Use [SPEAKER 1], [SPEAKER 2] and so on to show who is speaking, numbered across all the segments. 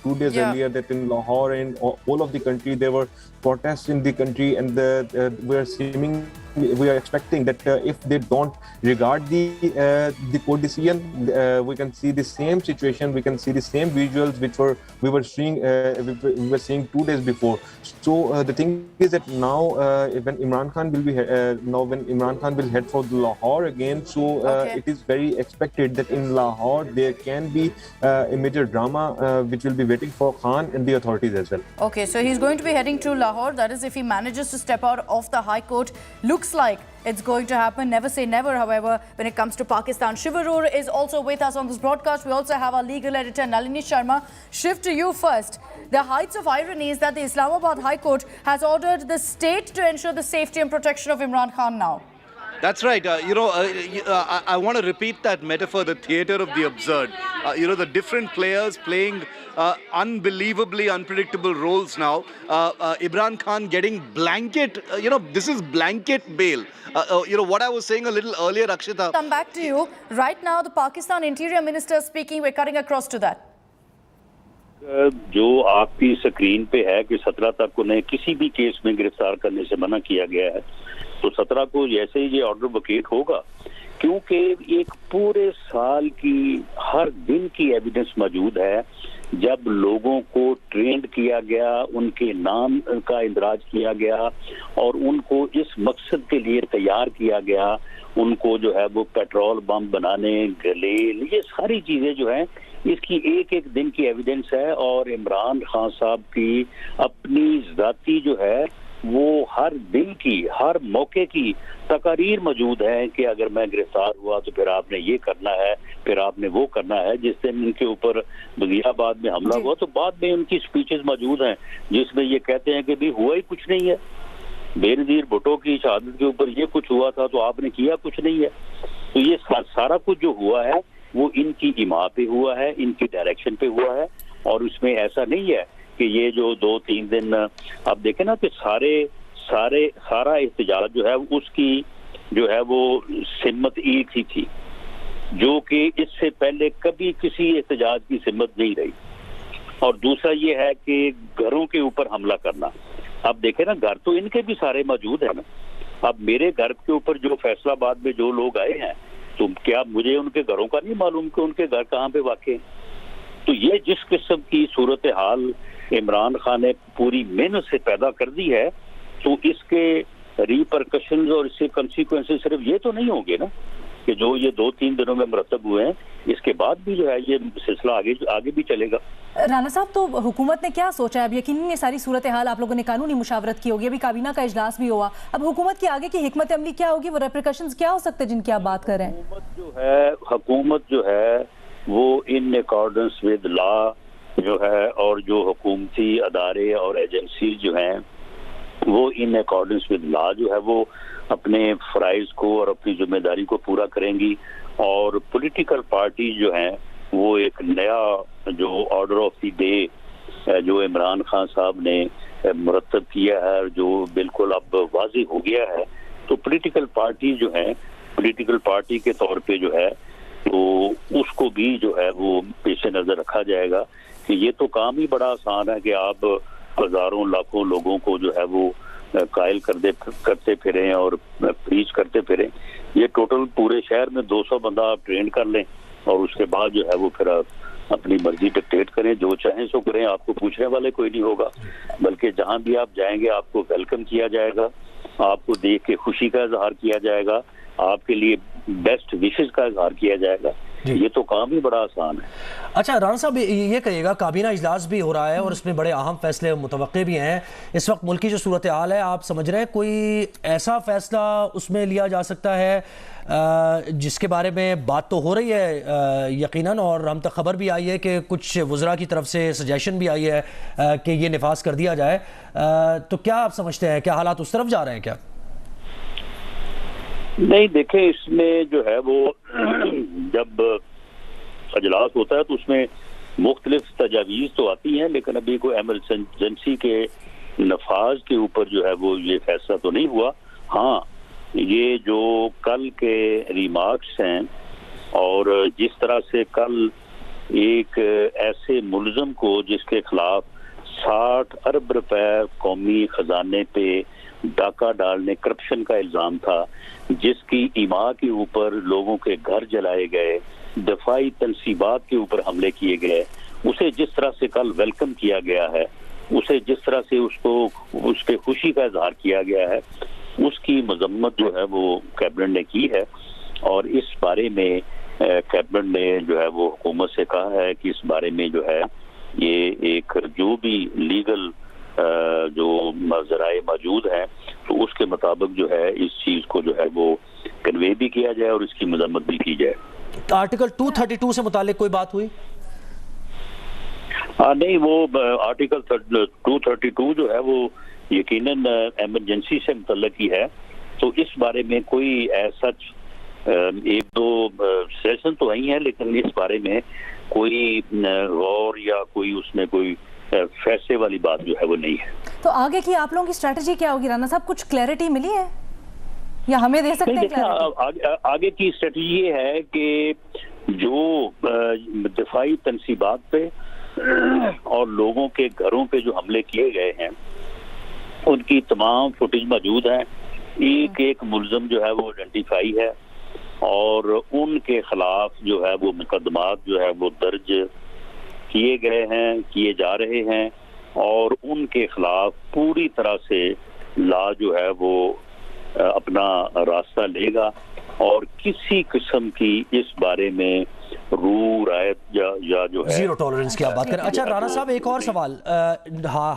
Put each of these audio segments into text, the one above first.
[SPEAKER 1] 2 days earlier that in Lahore and all of the country there were protests in the country, and we are expecting that if they don't regard the court decision, we can see the same situation, we can see the same visuals which we were seeing 2 days before. So the thing is that now when Imran Khan will be when Imran Khan will head for Lahore again, so it is very expected that in Lahore there can be a major drama which will be waiting for Khan and the authorities as well.
[SPEAKER 2] Okay, so he's going to be heading to Lahore. That is, if he manages to step out of the High Court. Looks like it's going to happen. Never say never, however, when it comes to Pakistan. Shiv Arora is also with us on this broadcast. We also have our legal editor, Nalini Sharma. Shiv, to you first. The heights of irony is that the Islamabad High Court has ordered the state to ensure the safety and protection of Imran Khan now.
[SPEAKER 3] That's right. I want to repeat that metaphor, the theatre of the absurd. The different players playing unbelievably unpredictable roles now. Imran Khan getting blanket, this is blanket bail. What I was saying a little earlier, Akshita.
[SPEAKER 2] Come back to you. Right now, the Pakistan Interior Minister is speaking. We're cutting across to that.
[SPEAKER 4] जो आपकी screen पे है कि 17 तक उन्हें किसी भी case में गिरफ्तार करने से मना किया गया है, तो 17 को जैसे ही ये ऑर्डर वकेट होगा, क्योंकि एक पूरे साल की हर दिन की एविडेंस मौजूद है, जब लोगों को ट्रेंड किया गया, उनके नाम का इंदराज किया गया और उनको इस मकसद के लिए तैयार किया गया, उनको जो है वो पेट्रोल बम बनाने, गलेल, ये सारी चीजें जो हैं इसकी एक एक दिन की एविडेंस है। और इमरान खान साहब की अपनी जाती जो है वो हर दिन की, हर मौके की तकारीर मौजूद है कि अगर मैं गिरफ्तार हुआ तो फिर आपने ये करना है, फिर आपने वो करना है। जिस दिन उनके ऊपर वजीराबाद में हमला हुआ तो बाद में उनकी स्पीचेस मौजूद हैं जिसमें ये कहते हैं कि भाई हुआ ही कुछ नहीं है, बेनजीर भुट्टो की शहादत के ऊपर ये कुछ हुआ था तो आपने किया कुछ नहीं है। तो ये सारा कुछ जो हुआ है वो इनकी इमा पे हुआ है, इनकी डायरेक्शन पे हुआ है। और उसमें ऐसा नहीं है कि ये जो 2-3 दिन आप देखें ना कि सारा एहतजाज जो है उसकी जो है वो सिम्मत एक ही थी, जो कि इससे पहले कभी किसी एहतजाज की सिम्मत नहीं रही। और दूसरा ये है कि घरों के ऊपर हमला करना। अब देखें ना, घर तो इनके भी सारे मौजूद है ना। अब मेरे घर के ऊपर जो फैसलाबाद में जो लोग आए हैं, तो क्या मुझे उनके घरों का नहीं मालूम कि उनके घर कहाँ पे वाक़ई हैं? तो ये जिस किस्म की सूरत हाल इमरान खान ने पूरी मेहनत से पैदा कर दी है, तो इसके रिपरकशंस और इससे कंसीक्वेंसेस सिर्फ ये तो नहीं होंगे ना कि जो ये 2-3 दिनों में मरतब हुए हैं, इसके बाद भी जो है ये सिलसिला आगे भी चलेगा।
[SPEAKER 5] राना साहब, तो हुकूमत ने क्या सोचा है? अब यकीनन ये सारी सूरत हाल आप लोगों ने कानूनी मुशावरत की होगी, अभी काबीना का इजलास भी हुआ, अब हुकूमत की आगे की हिकमत अमली क्या होगी, वो रेप्रिकॉशंस क्या हो सकते हैं जिनकी आप बात कर रहे हैं?
[SPEAKER 4] हुकूमत जो है वो इन अकॉर्डेंस विद लॉ जो है, और जो हुकूमती अदारे और एजेंसी जो हैं वो इन अकॉर्डेंस विद लॉ जो है वो अपने फ़राइज़ को और अपनी जिम्मेदारी को पूरा करेंगी। और पॉलिटिकल पार्टी जो हैं वो एक नया जो ऑर्डर ऑफ द डे जो इमरान खान साहब ने मुरतब किया है, जो बिल्कुल अब वाज़ी हो गया है, तो पॉलिटिकल पार्टी जो है, पॉलिटिकल पार्टी के तौर पे जो है तो उसको भी जो है वो पेश नज़र रखा जाएगा कि ये तो काम ही बड़ा आसान है कि आप हज़ारों लाखों लोगों को जो है वो कायल करते फिरें और प्रीच करते फिरें। ये टोटल पूरे शहर में 200 बंदा आप ट्रेन कर लें और उसके बाद जो है वो फिर अपनी मर्जी डिक्टेट करें, जो चाहें सो करें, आपको पूछने वाले कोई नहीं होगा, बल्कि जहां भी आप जाएंगे आपको वेलकम किया जाएगा, आपको देख के खुशी का इजहार किया जाएगा, आपके लिए बेस्ट विशेस का इजहार किया जाएगा। ये तो काम ही बड़ा आसान है।
[SPEAKER 6] अच्छा राणा साहब, ये कहिएगा, काबीना इजलास भी हो रहा है और इसमें बड़े अहम फैसले मुतवक्के भी हैं। इस वक्त मुल्क की जो सूरत हाल है, आप समझ रहे हैं कोई ऐसा फैसला उसमें लिया जा सकता है जिसके बारे में बात तो हो रही है यकीनन, और हम तक खबर भी आई है कि कुछ वज़रा की तरफ से सजेशन भी आई है कि ये निफाज कर दिया जाए, तो क्या आप समझते हैं, क्या हालात उस तरफ जा रहे हैं क्या?
[SPEAKER 4] नहीं, देखें, इसमें जो है वो जब अजलास होता है तो उसमें मुख्तलिफ तजावीज़ तो आती हैं, लेकिन अभी कोई एमरजेंसी के नफाज के ऊपर जो है वो ये फैसला तो नहीं हुआ। हाँ, ये जो कल के रिमार्क्स हैं और जिस तरह से कल एक ऐसे मुलजम को जिसके खिलाफ 60 अरब रुपए कौमी खजाने पे डाका डालने करप्शन का इल्जाम था, जिसकी इमा के ऊपर लोगों के घर जलाए गए, दफाई तनसीबात के ऊपर हमले किए गए, उसे जिस तरह से कल वेलकम किया गया है, उसे जिस तरह से उसको उस पर खुशी का इजहार किया गया है, उसकी मजम्मत जो है वो कैबिनेट ने की है। और इस बारे में कैबिनेट ने जो है वो हुकूमत से कहा है कि इस बारे में जो है ये एक जो भी लीगल जो ज़राए मौजूद हैं तो उसके मुताबिक जो है इस चीज़ को जो है वो कन्वे भी किया जाए और इसकी मजम्मत भी की जाए।
[SPEAKER 6] आर्टिकल 232 से मुतालिक कोई बात हुई?
[SPEAKER 4] नहीं, वो आर्टिकल 232 जो है वो यकीनन एमरजेंसी से मुतल्लक ही है, तो इस बारे में कोई ऐसा एक दो सेशन तो आई है, लेकिन इस बारे में कोई गौर या कोई उसमें कोई फैसले वाली बात जो है वो नहीं है।
[SPEAKER 5] तो आगे की आप लोगों की स्ट्रेटजी क्या होगी राना साहब, कुछ क्लैरिटी मिली है या हमें दे सकते हैं क्लैरिटी?
[SPEAKER 4] आगे की स्ट्रेटजी ये है कि जो दिफाई तनसीबात पे और लोगों के घरों पे जो हमले किए गए हैं उनकी तमाम फुटेज मौजूद है। एक एक मुलजम जो है वो आइडेंटिफाई है और उनके खिलाफ जो है वो मुकदमात जो है वो दर्ज किए गए हैं, किए जा रहे हैं और उनके खिलाफ पूरी तरह से ला जो है वो अपना रास्ता लेगा और किसी किस्म की इस बारे में रू रायत या जो है
[SPEAKER 6] जीरो टॉलरेंस की आप बात करें। अच्छा राणा साहब, एक और सवाल,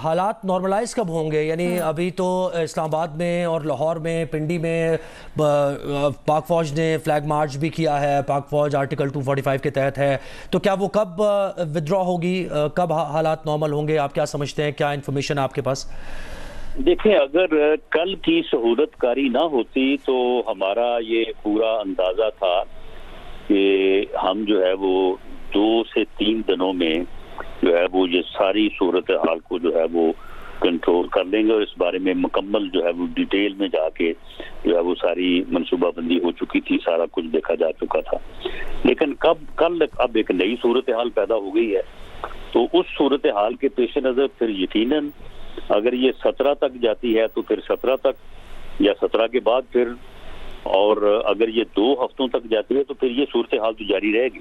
[SPEAKER 6] हालात नॉर्मलाइज कब होंगे? यानी अभी तो इस्लामाबाद में और लाहौर में, पिंडी में पाक फौज ने फ्लैग मार्च भी किया है, पाक फौज आर्टिकल 245 के तहत है, तो क्या वो कब विदड्रॉ होगी, कब हालात नॉर्मल होंगे? आप क्या समझते हैं, क्या इन्फॉर्मेशन है आपके पास?
[SPEAKER 4] देखिए, अगर कल की सहूलतकारी ना होती तो हमारा ये पूरा अंदाजा था कि हम जो है वो 2 से 3 दिनों में जो है वो ये सारी सूरत हाल को जो है वो कंट्रोल कर लेंगे और इस बारे में मुकम्मल जो है वो डिटेल में जाके जो है वो सारी मनसूबाबंदी हो चुकी थी, सारा कुछ देखा जा चुका था। लेकिन कल अब एक नई सूरत हाल पैदा हो गई है, तो उस सूरत हाल के पेश नज़र फिर यकीनन अगर ये 17 तक जाती है तो फिर 17 तक या 17 के बाद फिर, और अगर ये 2 हफ्तों तक जाती है तो फिर ये सूरत हाल तो जारी रहेगी।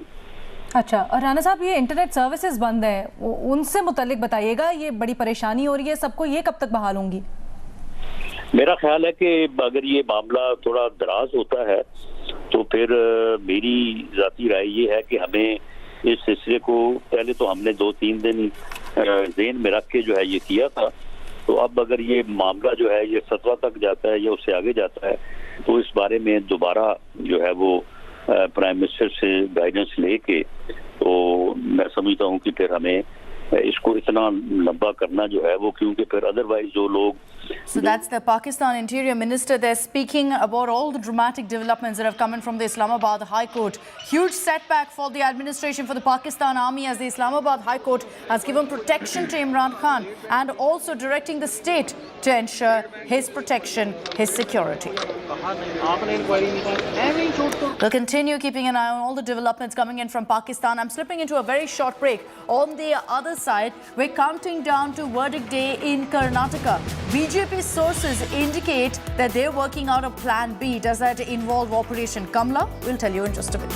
[SPEAKER 5] अच्छा, और राना साहब ये इंटरनेट सर्विसेज बंद है, उनसे मुतालिक बताइएगा, ये बड़ी परेशानी हो रही है सबको, ये कब तक बहाल होंगी?
[SPEAKER 4] मेरा ख्याल है कि अगर ये मामला थोड़ा दराज होता है तो फिर मेरी जाती राय ये है कि हमें इस सिलसिले को पहले तो हमने 2-3 दिन ज़हन में रख के जो है ये किया था, तो अब अगर ये मामला जो है ये 17 तक जाता है या उससे आगे जाता है तो इस बारे में दोबारा जो है वो प्राइम मिनिस्टर से गाइडेंस लेके, तो मैं समझता हूँ कि फिर हमें इसको इतना लंबा करना जो है वो, क्योंकि फिर अदरवाइज जो लोग
[SPEAKER 2] So that's the Pakistan Interior Minister. They're speaking about all the dramatic developments that have come in from the Islamabad High Court. Huge setback for the administration, for the Pakistan Army, as the Islamabad High Court has given protection to Imran Khan and also directing the state to ensure his protection, his security. We'll continue keeping an eye on all the developments coming in from Pakistan. I'm slipping into a very short break. On the other side, we're counting down to verdict day in Karnataka. BJP sources indicate that they're working out a plan B. Does that involve Operation Kamla? We'll tell you in just a bit.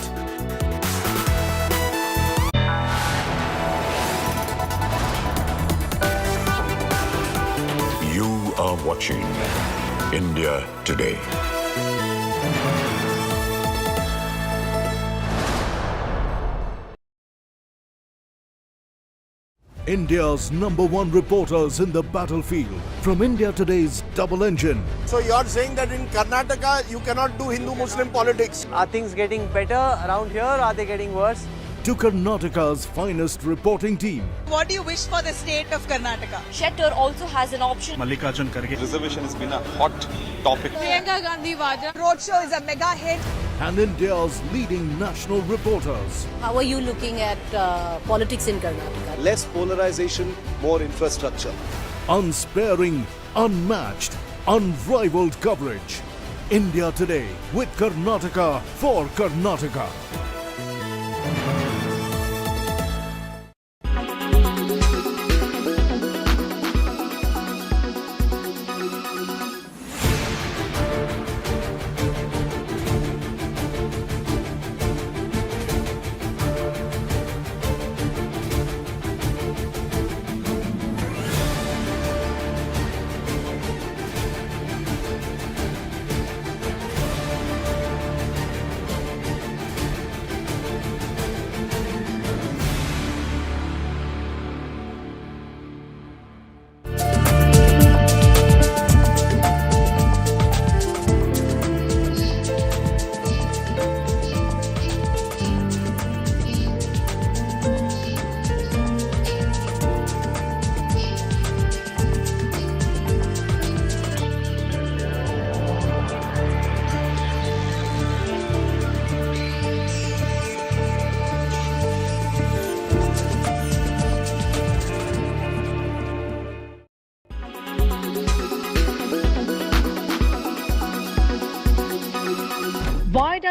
[SPEAKER 7] You are watching India Today. India's #1 reporters in the battlefield from India Today's Double Engine.
[SPEAKER 8] So you're saying that in Karnataka you cannot do Hindu-Muslim politics?
[SPEAKER 9] Are things getting better around here or are they getting worse?
[SPEAKER 7] To Karnataka's finest reporting team.
[SPEAKER 10] What do you wish for the state of Karnataka?
[SPEAKER 11] Shettar also has an option.
[SPEAKER 12] Mallikarjun Kharge reservation has been a hot topic.
[SPEAKER 10] Priyanka Gandhi Vaja roadshow is a mega hit.
[SPEAKER 7] And India's leading national reporters.
[SPEAKER 11] How are you looking at politics in Karnataka?
[SPEAKER 8] Less polarization, more infrastructure.
[SPEAKER 7] Unsparing, unmatched, unrivaled coverage. India Today with Karnataka for Karnataka.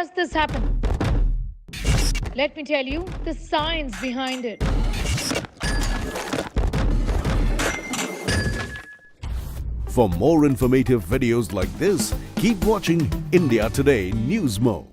[SPEAKER 13] does this happen? Let me tell you the science behind it.
[SPEAKER 7] For more informative videos like this, keep watching India Today News Mo.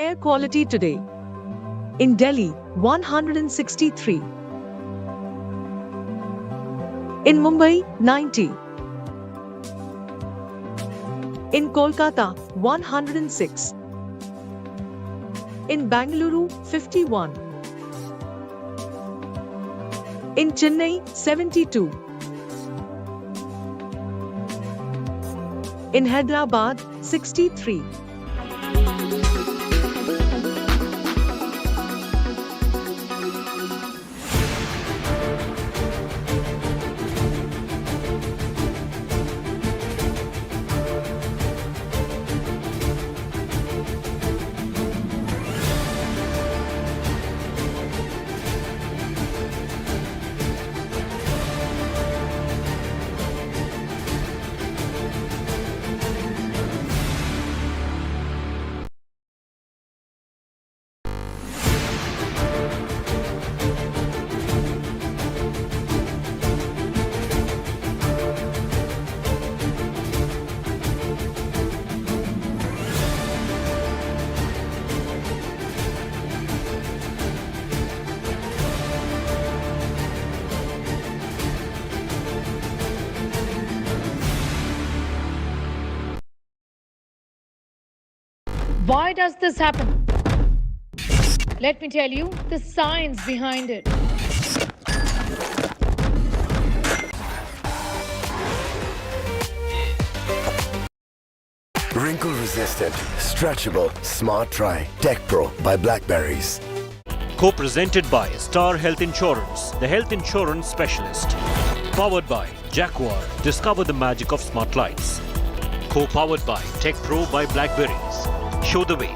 [SPEAKER 14] Air quality today. In Delhi, 163. In Mumbai, 90. In Kolkata, 106. In Bangalore, 51. In Chennai, 72. In Hyderabad, 63.
[SPEAKER 13] Why does this happen? Let me tell you the science behind it.
[SPEAKER 15] Wrinkle resistant, stretchable, smart try. Tech Pro by Blackberries.
[SPEAKER 16] Co-presented by Star Health Insurance, the health insurance specialist. Powered by Jaguar, discover the magic of smart lights. Co-powered by Tech Pro by Blackberries. Show the way.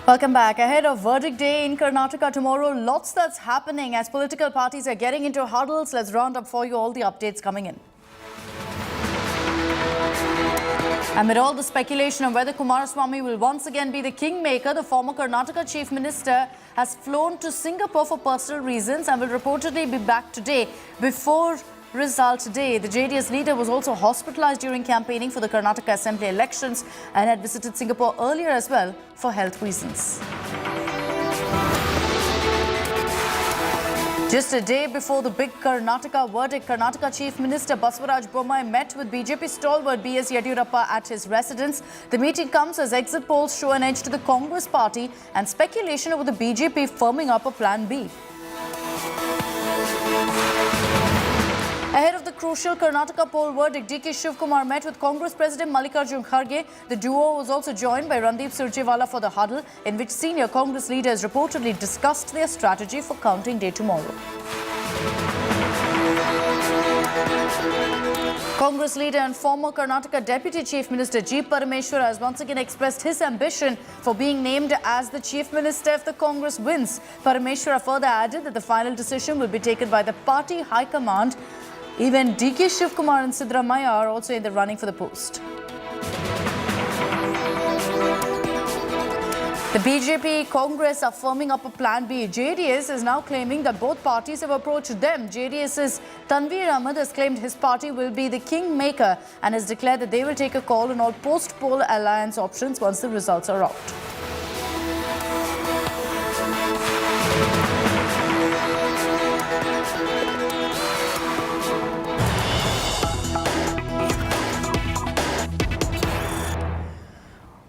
[SPEAKER 2] Welcome back. Ahead of verdict day in Karnataka tomorrow, lots that's happening as political parties are getting into huddles. Let's round up for you all the updates coming in. Amid all the speculation of whether Kumaraswamy will once again be the kingmaker, the former Karnataka Chief Minister has flown to Singapore for personal reasons and will reportedly be back today before result day. The JDS leader was also hospitalized during campaigning for the Karnataka Assembly elections and had visited Singapore earlier as well for health reasons. Just a day before the big Karnataka verdict, Karnataka Chief Minister Basavaraj Bommai met with BJP stalwart B.S. Yediyurappa at his residence. The meeting comes as exit polls show an edge to the Congress party and speculation over the BJP firming up a plan B. Ahead of the crucial Karnataka poll verdict, DK Shivkumar met with Congress President Mallikarjun Kharge. The duo was also joined by Randeep Surjewala for the huddle, in which senior Congress leaders reportedly discussed their strategy for counting day tomorrow. Congress leader and former Karnataka Deputy Chief Minister G. Parameshwara has once again expressed his ambition for being named as the Chief Minister if the Congress wins. Parameshwara further added that the final decision will be taken by the party high command. Even DK Shivkumar and Siddaramaiah are also in the running for the post. The BJP Congress are firming up a plan B. JDS is now claiming that both parties have approached them. JDS's Tanveer Ahmed has claimed his party will be the kingmaker and has declared that they will take a call on all post-poll alliance options once the results are out.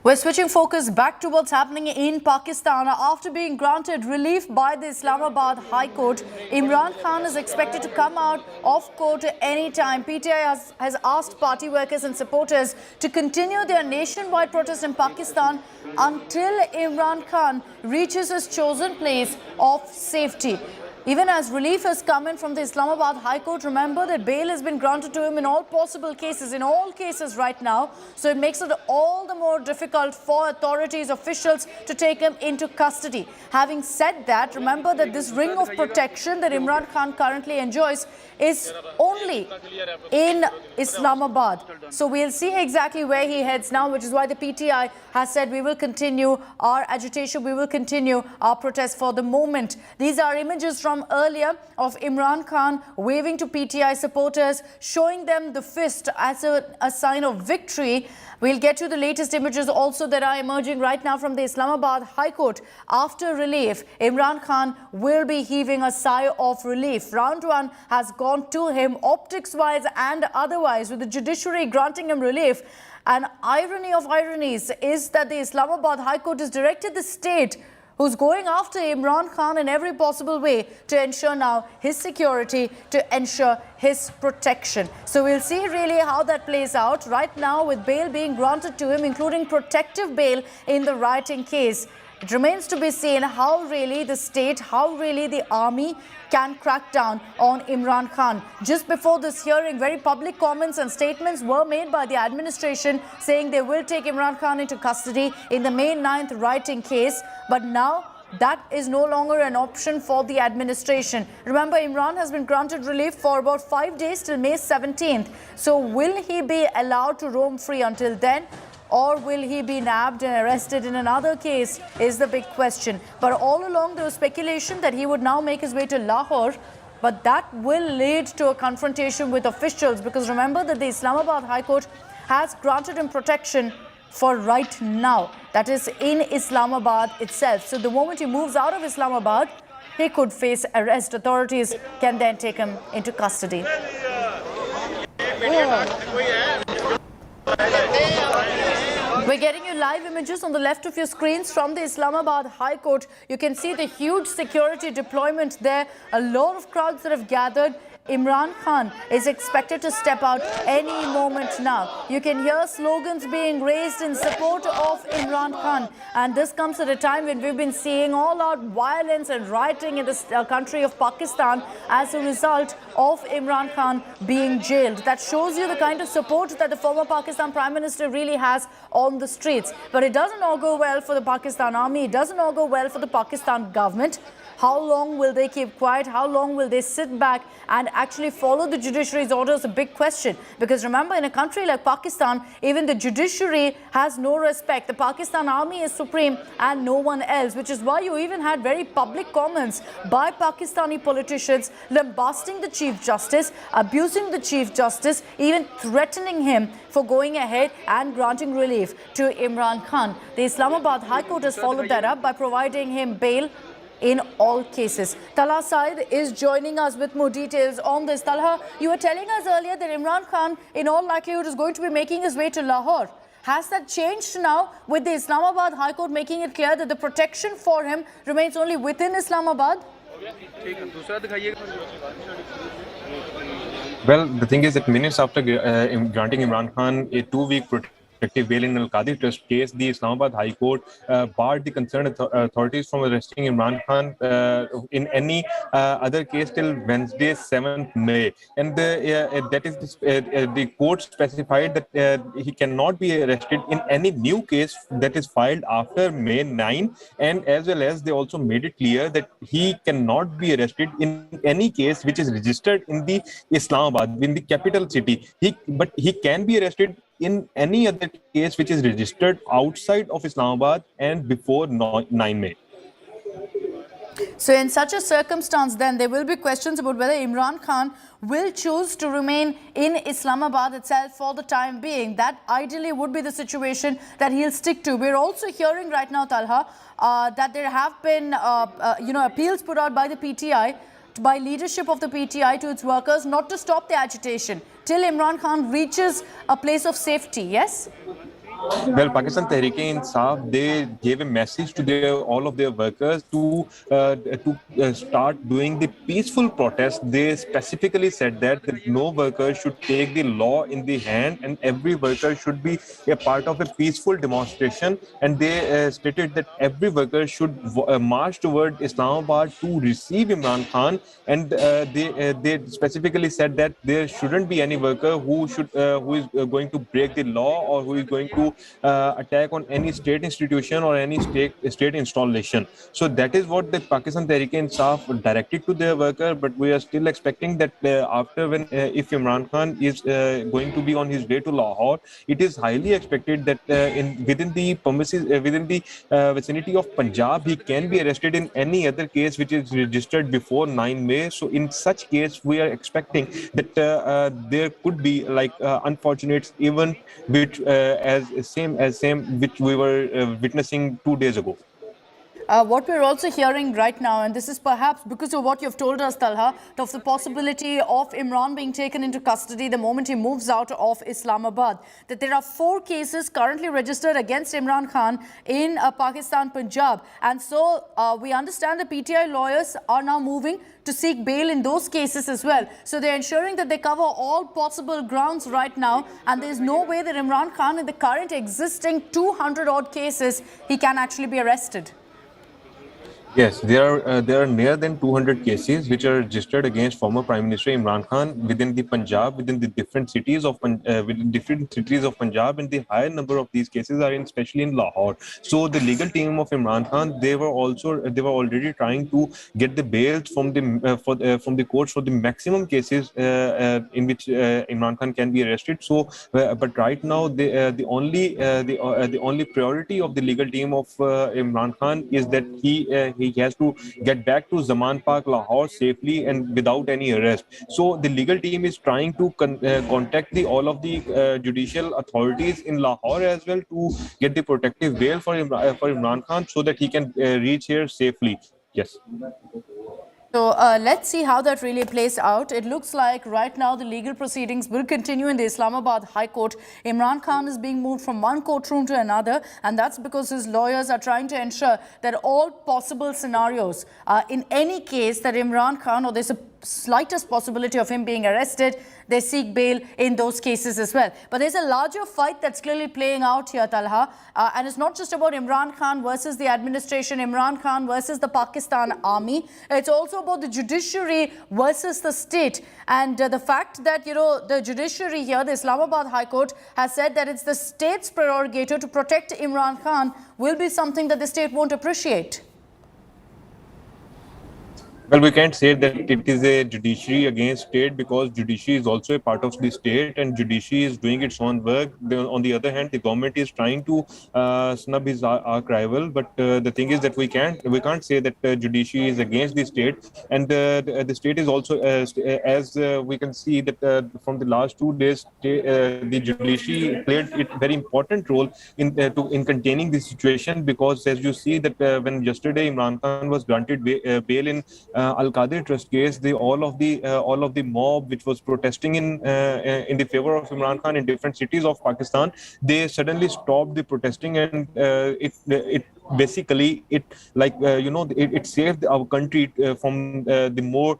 [SPEAKER 2] We're switching focus back to what's happening in Pakistan. After being granted relief by the Islamabad High Court, Imran Khan is expected to come out of court any time. PTI has asked party workers and supporters to continue their nationwide protest in Pakistan until Imran Khan reaches his chosen place of safety. Even as relief has come in from the Islamabad High Court, remember that bail has been granted to him in all possible cases, in all cases right now. So it makes it all the more difficult for authorities, officials to take him into custody. Having said that, remember that this ring of protection that Imran Khan currently enjoys is only in Islamabad. So we'll see exactly where he heads now, which is why the PTI has said we will continue our agitation, we will continue our protest for the moment. These are images from earlier of Imran Khan waving to PTI supporters, showing them the fist as a sign of victory. We'll get to the latest images also that are emerging right now from the Islamabad High Court. After relief, Imran Khan will be heaving a sigh of relief. Round one has gone to him, optics-wise and otherwise, with the judiciary granting him relief. An irony of ironies is that the Islamabad High Court has directed the state, who's going after Imran Khan in every possible way, to ensure now his security, to ensure his protection. So we'll see really how that plays out. Right now, with bail being granted to him, including protective bail in the rioting case, it remains to be seen how really the state, how really the army can crack down on Imran Khan. Just before this hearing, very public comments and statements were made by the administration saying they will take Imran Khan into custody in the May 9th rioting case. But now that is no longer an option for the administration. Remember, Imran has been granted relief for about 5 days till May 17th. So will he be allowed to roam free until then? Or will he be nabbed and arrested in another case is the big question. But all along there was speculation that he would now make his way to Lahore, but that will lead to a confrontation with officials, because remember that the Islamabad High Court has granted him protection for right now, that is in Islamabad itself. So the moment he moves out of Islamabad, he could face arrest. Authorities can then take him into custody. We're getting you live images on the left of your screens from the Islamabad High Court. You can see the huge security deployment there. A lot of crowds that have gathered. Imran Khan is expected to step out any moment now. You can hear slogans being raised in support of Imran Khan. And this comes at a time when we've been seeing all-out violence and rioting in this country of Pakistan as a result of Imran Khan being jailed. That shows you the kind of support that the former Pakistan Prime Minister really has on the streets. But it doesn't all go well for the Pakistan Army. It doesn't all go well for the Pakistan government. How long will they keep quiet? How long will they sit back and actually follow the judiciary's orders? A big question. Because remember, in a country like Pakistan, even the judiciary has no respect. The Pakistan Army is supreme and no one else, which is why you even had very public comments by Pakistani politicians lambasting the Chief Justice, abusing the Chief Justice, even threatening him for going ahead and granting relief to Imran Khan. The Islamabad High Court has followed that up by providing him bail in all cases. Talha Said is joining us with more details on this. Talha, you were telling us earlier that Imran Khan in all likelihood is going to be making his way to Lahore. Has that changed now with the Islamabad High Court making it clear that the protection for him remains only within Islamabad?
[SPEAKER 1] Well, the thing is that minutes after granting Imran Khan a 2-week protective bail in Al-Qadi Trust case, the Islamabad High Court barred the concerned authorities from arresting Imran Khan in any other case till Wednesday, 7th May. And that is the court specified that he cannot be arrested in any new case that is filed after May 9. And as well as they also made it clear that he cannot be arrested in any case which is registered in the Islamabad, in the capital city. But he can be arrested in any other case which is registered outside of Islamabad and before 9 May.
[SPEAKER 2] So in such a circumstance, then there will be questions about whether Imran Khan will choose to remain in Islamabad itself for the time being. That ideally would be the situation that he'll stick to. We're also hearing right now, Talha, that there have been appeals put out by the PTI, by leadership of the PTI to its workers not to stop the agitation till Imran Khan reaches a place of safety. Yes?
[SPEAKER 1] Well, Pakistan Tehreek-e-Insaf, they gave a message to all of their workers to start doing the peaceful protest. They specifically said that no worker should take the law in the hand, and every worker should be a part of a peaceful demonstration. And they stated that every worker should march toward Islamabad to receive Imran Khan. And they specifically said that there shouldn't be any worker who is going to break the law or who is going to attack on any state institution or any state installation. So that is what the Pakistan Tehreek-e-Insaf directed to their worker. But we are still expecting that if Imran Khan is going to be on his way to Lahore, it is highly expected that within the premises, within the vicinity of Punjab, he can be arrested in any other case which is registered before 9 May. So in such case, we are expecting that there could be unfortunate event which which we were witnessing 2 days ago.
[SPEAKER 2] What we're also hearing right now, and this is perhaps because of what you've told us, Talha, of the possibility of Imran being taken into custody the moment he moves out of Islamabad, that there are 4 cases currently registered against Imran Khan in Pakistan, Punjab. And so we understand the PTI lawyers are now moving to seek bail in those cases as well. So they're ensuring that they cover all possible grounds right now. And there's no way that Imran Khan, in the current existing 200-odd cases, he can actually be arrested.
[SPEAKER 1] Yes, there are near than 200 cases which are registered against former Prime Minister Imran Khan within the Punjab, within the different cities of Punjab, and the higher number of these cases are especially in Lahore. So the legal team of Imran Khan, they were already trying to get the bails from the courts for the maximum cases in which Imran Khan can be arrested. So, but right now the only priority of the legal team of Imran Khan is that he has to get back to Zaman Park, Lahore safely and without any arrest. So the legal team is trying to contact all of the judicial authorities in Lahore as well to get the protective bail for Imran Khan so that he can reach here safely. Yes.
[SPEAKER 2] So let's see how that really plays out. It looks like right now the legal proceedings will continue in the Islamabad High Court. Imran Khan is being moved from one courtroom to another, and that's because his lawyers are trying to ensure that all possible scenarios, in any case that Imran Khan, or there's a slightest possibility of him being arrested, they seek bail in those cases as well. But there's a larger fight that's clearly playing out here, Talha, and it's not just about Imran Khan versus the administration, Imran Khan versus the Pakistan army. It's also about the judiciary versus the state. And the fact that, the judiciary here, the Islamabad High Court, has said that it's the state's prerogative to protect Imran Khan will be something that the state won't appreciate.
[SPEAKER 1] Well, we can't say that it is a judiciary against state, because judiciary is also a part of the state and judiciary is doing its own work. On the other hand, the government is trying to snub his arch rival. But the thing is that we can't say that judiciary is against the state, and the state is also, as we can see that from the last 2 days, the judiciary played a very important role in containing the situation, because as you see that when yesterday Imran Khan was granted bail in Al-Qadir Trust case, all of the mob which was protesting in the favor of Imran Khan in different cities of Pakistan, they suddenly stopped the protesting, and it basically it saved our country from the more.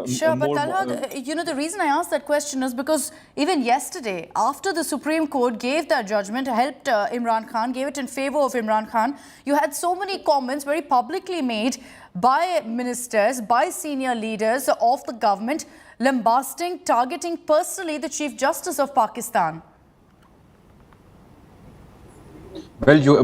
[SPEAKER 2] Sure, but Talha, the reason I asked that question is because even yesterday, after the Supreme Court gave that judgment, helped Imran Khan, gave it in favor of Imran Khan, you had so many comments very publicly made by ministers, by senior leaders of the government, lambasting, targeting personally the Chief Justice of Pakistan.
[SPEAKER 1] Well,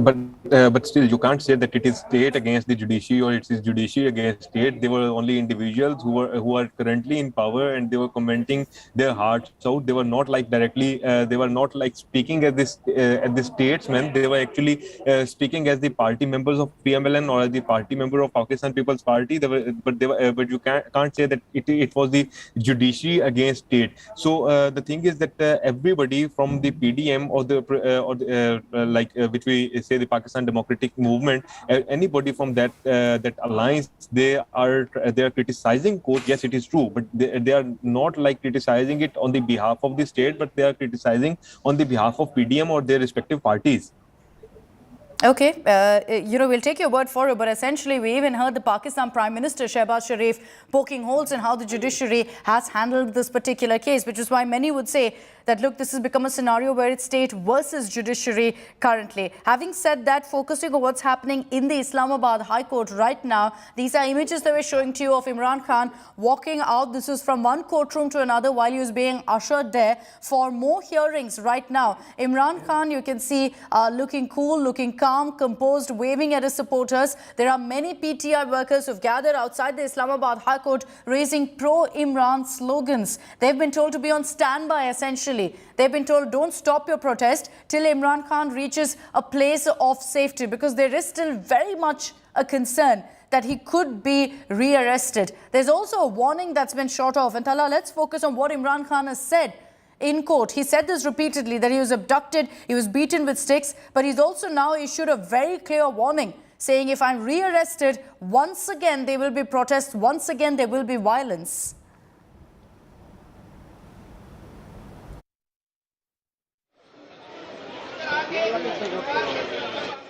[SPEAKER 1] but still, you can't say that it is state against the judiciary or it is judiciary against state. They were only individuals who are currently in power, and they were commenting their hearts out. They were not like directly. They were not like speaking as the statesmen. They were actually speaking as the party members of PMLN or the party member of Pakistan People's Party. But you can't say that it was the judiciary against state. So the thing is that everybody from the PDM or which we say the Pakistan Democratic Movement, anybody from that alliance, they are criticizing court. Yes, it is true, but they are not like criticizing it on the behalf of the state, but they are criticizing on the behalf of PDM or their respective parties.
[SPEAKER 2] Okay, we'll take your word for it, but essentially we even heard the Pakistan Prime Minister Shehbaz Sharif poking holes in how the judiciary has handled this particular case, which is why many would say that, look, this has become a scenario where it's state versus judiciary currently. Having said that, focusing on what's happening in the Islamabad High Court right now, these are images that we're showing to you of Imran Khan walking out. This is from one courtroom to another while he was being ushered there for more hearings right now. Imran Khan, you can see, looking cool, looking calm, composed, waving at his supporters. There are many PTI workers who've gathered outside the Islamabad High Court raising pro-Imran slogans. They've been told to be on standby, essentially. They've been told, don't stop your protest till Imran Khan reaches a place of safety, because there is still very much a concern that he could be rearrested. There's also a warning that's been shot off. And Tala, let's focus on what Imran Khan has said in court. He said this repeatedly, that he was abducted, he was beaten with sticks, but he's also now issued a very clear warning saying, if I'm rearrested, once again there will be protests, once again there will be violence.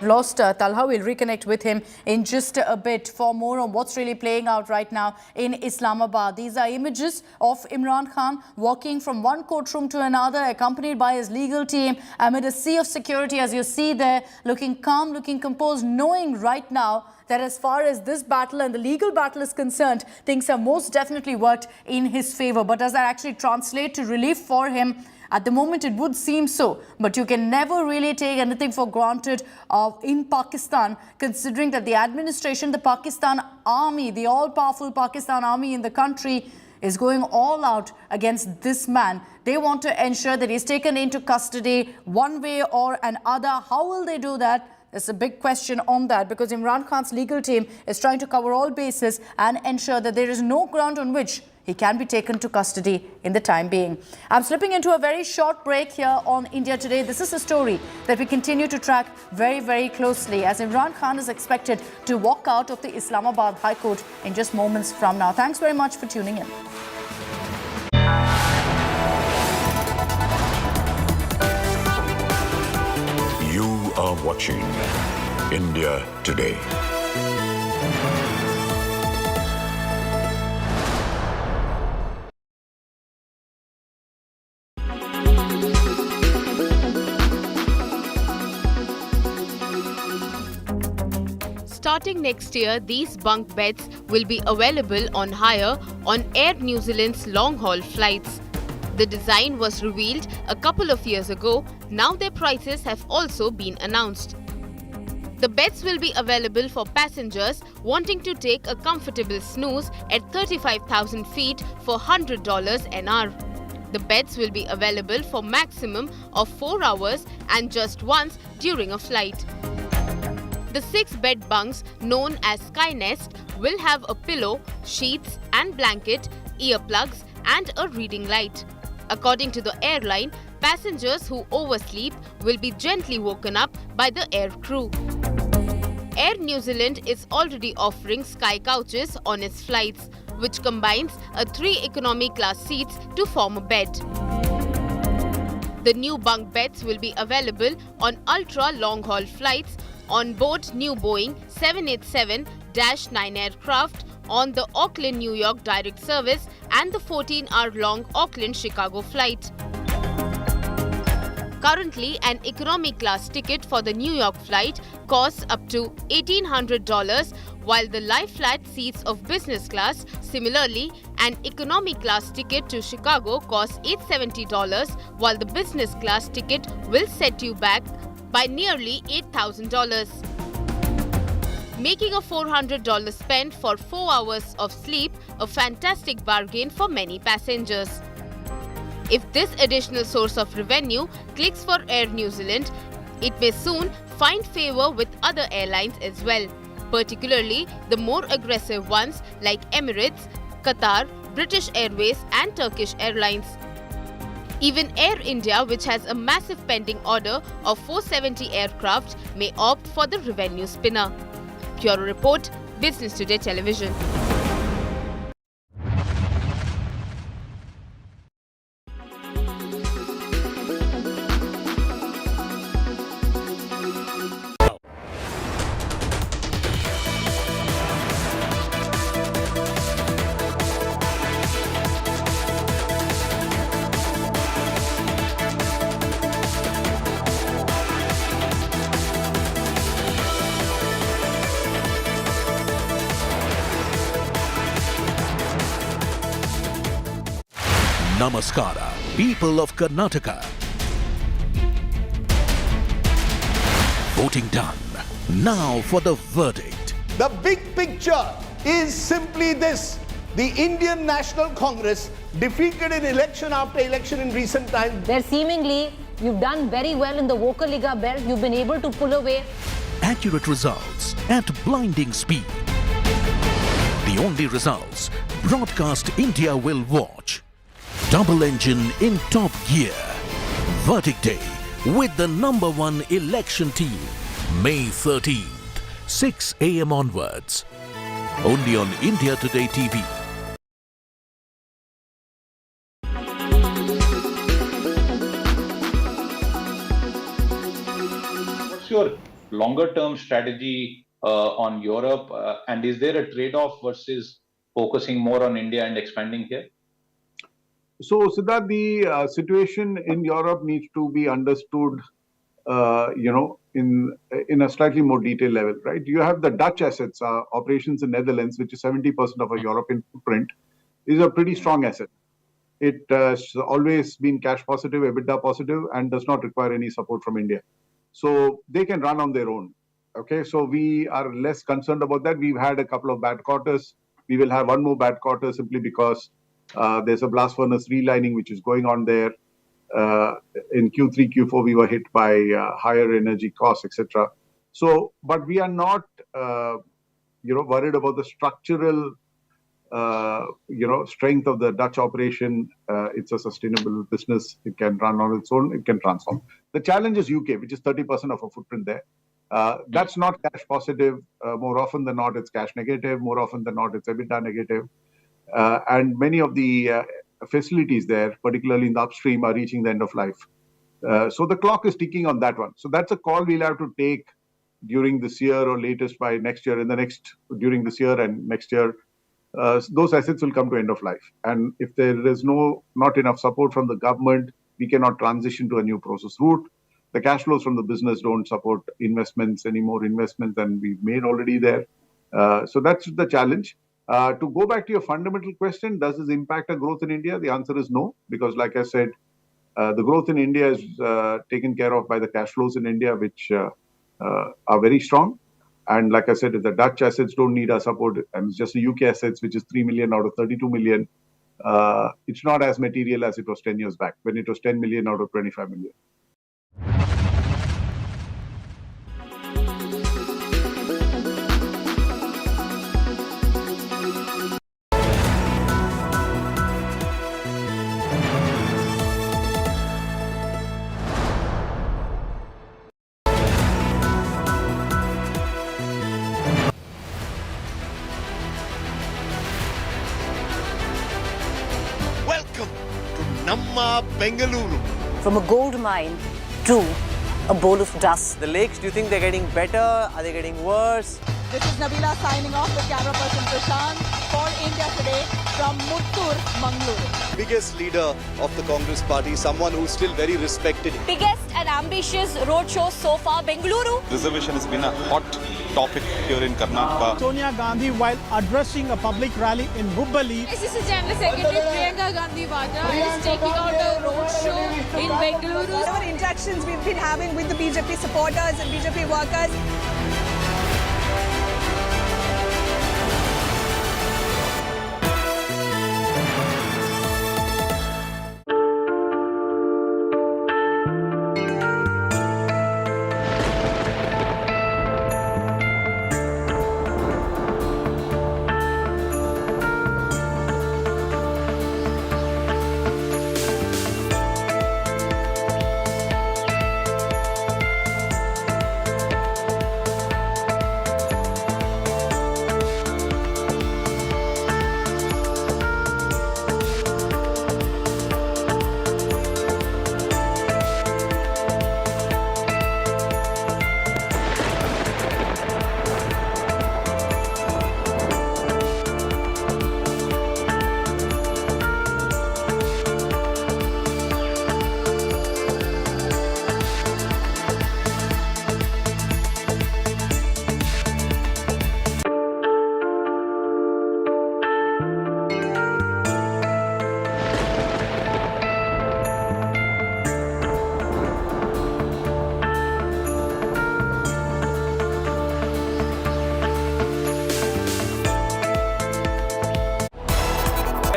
[SPEAKER 2] Lost Talha. We'll reconnect with him in just a bit for more on what's really playing out right now in Islamabad. These are images of Imran Khan walking from one courtroom to another, accompanied by his legal team amid a sea of security, as you see there, looking calm, looking composed, knowing right now that as far as this battle and the legal battle is concerned, things have most definitely worked in his favor. But does that actually translate to relief for him? At the moment, it would seem so, but you can never really take anything for granted in Pakistan, considering that the administration, the Pakistan army, the all-powerful Pakistan army in the country is going all out against this man. They want to ensure that he's taken into custody one way or another. How will they do that? There's a big question on that, because Imran Khan's legal team is trying to cover all bases and ensure that there is no ground on which he can be taken to custody in the time being. I'm slipping into a very short break here on India Today. This is a story that we continue to track very, very closely, as Imran Khan is expected to walk out of the Islamabad High Court in just moments from now. Thanks very much for tuning in.
[SPEAKER 17] You are watching India Today.
[SPEAKER 18] Starting next year, these bunk beds will be available on hire on Air New Zealand's long-haul flights. The design was revealed a couple of years ago. Now their prices have also been announced. The beds will be available for passengers wanting to take a comfortable snooze at 35,000 feet for $100 an hour. The beds will be available for maximum of 4 hours and just once during a flight. The 6-bed bunks, known as Skynest, will have a pillow, sheets and blanket, earplugs and a reading light. According to the airline, passengers who oversleep will be gently woken up by the air crew. Air New Zealand is already offering Sky Couches on its flights, which combines 3 economy class seats to form a bed. The new bunk beds will be available on ultra long-haul flights on board new Boeing 787-9 aircraft on the Auckland-New York direct service and the 14-hour-long Auckland-Chicago flight. Currently, an economy class ticket for the New York flight costs up to $1,800, while the lie-flat seats of business class, similarly, an economy class ticket to Chicago costs $870, while the business class ticket will set you back by nearly $8,000. Making a $400 spend for 4 hours of sleep a fantastic bargain for many passengers. If this additional source of revenue clicks for Air New Zealand, it may soon find favour with other airlines as well, particularly the more aggressive ones like Emirates, Qatar, British Airways and Turkish Airlines. Even Air India, which has a massive pending order of 470 aircraft, may opt for the revenue spinner. Bureau Report, Business Today Television.
[SPEAKER 7] Namaskara, people of Karnataka. Voting done. Now for the verdict.
[SPEAKER 19] The big picture is simply this. The Indian National Congress defeated in election after election in recent times.
[SPEAKER 20] There seemingly you've done very well in the Vocaliga belt. You've been able to pull away
[SPEAKER 7] Accurate results at blinding speed. The only results Broadcast India will watch. Double engine in top gear. Verdict day with the #1 election team. May 13th, 6 a.m. onwards. Only on India Today TV.
[SPEAKER 21] What's your longer term strategy on Europe? And is there a trade-off versus focusing more on India and expanding here?
[SPEAKER 22] So, Siddharth, the situation in Europe needs to be understood, in a slightly more detailed level, right? You have the Dutch assets, operations in Netherlands, which is 70% of our European footprint, is a pretty strong asset. It has always been cash positive, EBITDA positive, and does not require any support from India. So they can run on their own. Okay, so we are less concerned about that. We've had a couple of bad quarters. We will have one more bad quarter simply because there's a blast furnace relining which is going on there. In Q3, Q4, we were hit by higher energy costs, etc. So, but we are not, worried about the structural, strength of the Dutch operation. It's a sustainable business. It can run on its own. It can transform. The challenge is UK, which is 30% of our footprint there. That's not cash positive. More often than not, it's cash negative. More often than not, it's EBITDA negative. And many of the facilities there, particularly in the upstream, are reaching the end of life. So the clock is ticking on that one. So that's a call we'll have to take during this year or latest by next year. During this year and next year, those assets will come to end of life. And if there is not enough support from the government, we cannot transition to a new process route. The cash flows from the business don't support any more investments than we've made already there. So that's the challenge. To go back to your fundamental question, does this impact our growth in India? The answer is no, because like I said, the growth in India is taken care of by the cash flows in India, which are very strong. And like I said, if the Dutch assets don't need our support, and it's just the UK assets, which is 3 million out of 32 million, it's not as material as it was 10 years back, when it was 10 million out of 25 million.
[SPEAKER 19] Bengaluru.
[SPEAKER 11] From a gold mine to a bowl of dust.
[SPEAKER 9] The lakes, do you think they're getting better? Are they getting worse?
[SPEAKER 10] This is Nabila signing off with camera person Prashant for India Today from Muttur, Mangaluru.
[SPEAKER 3] Biggest leader of the Congress party, someone who's still very respected.
[SPEAKER 11] Biggest and ambitious roadshow so far, Bengaluru.
[SPEAKER 12] Reservation has been a hot topic here in Karnataka.
[SPEAKER 5] Sonia Gandhi, while addressing a public rally in Hubballi,
[SPEAKER 6] Assistant General Secretary Priyanka Gandhi Vadra is taking out a roadshow in Bengaluru.
[SPEAKER 10] Our interactions we've been having with the BJP supporters and BJP workers.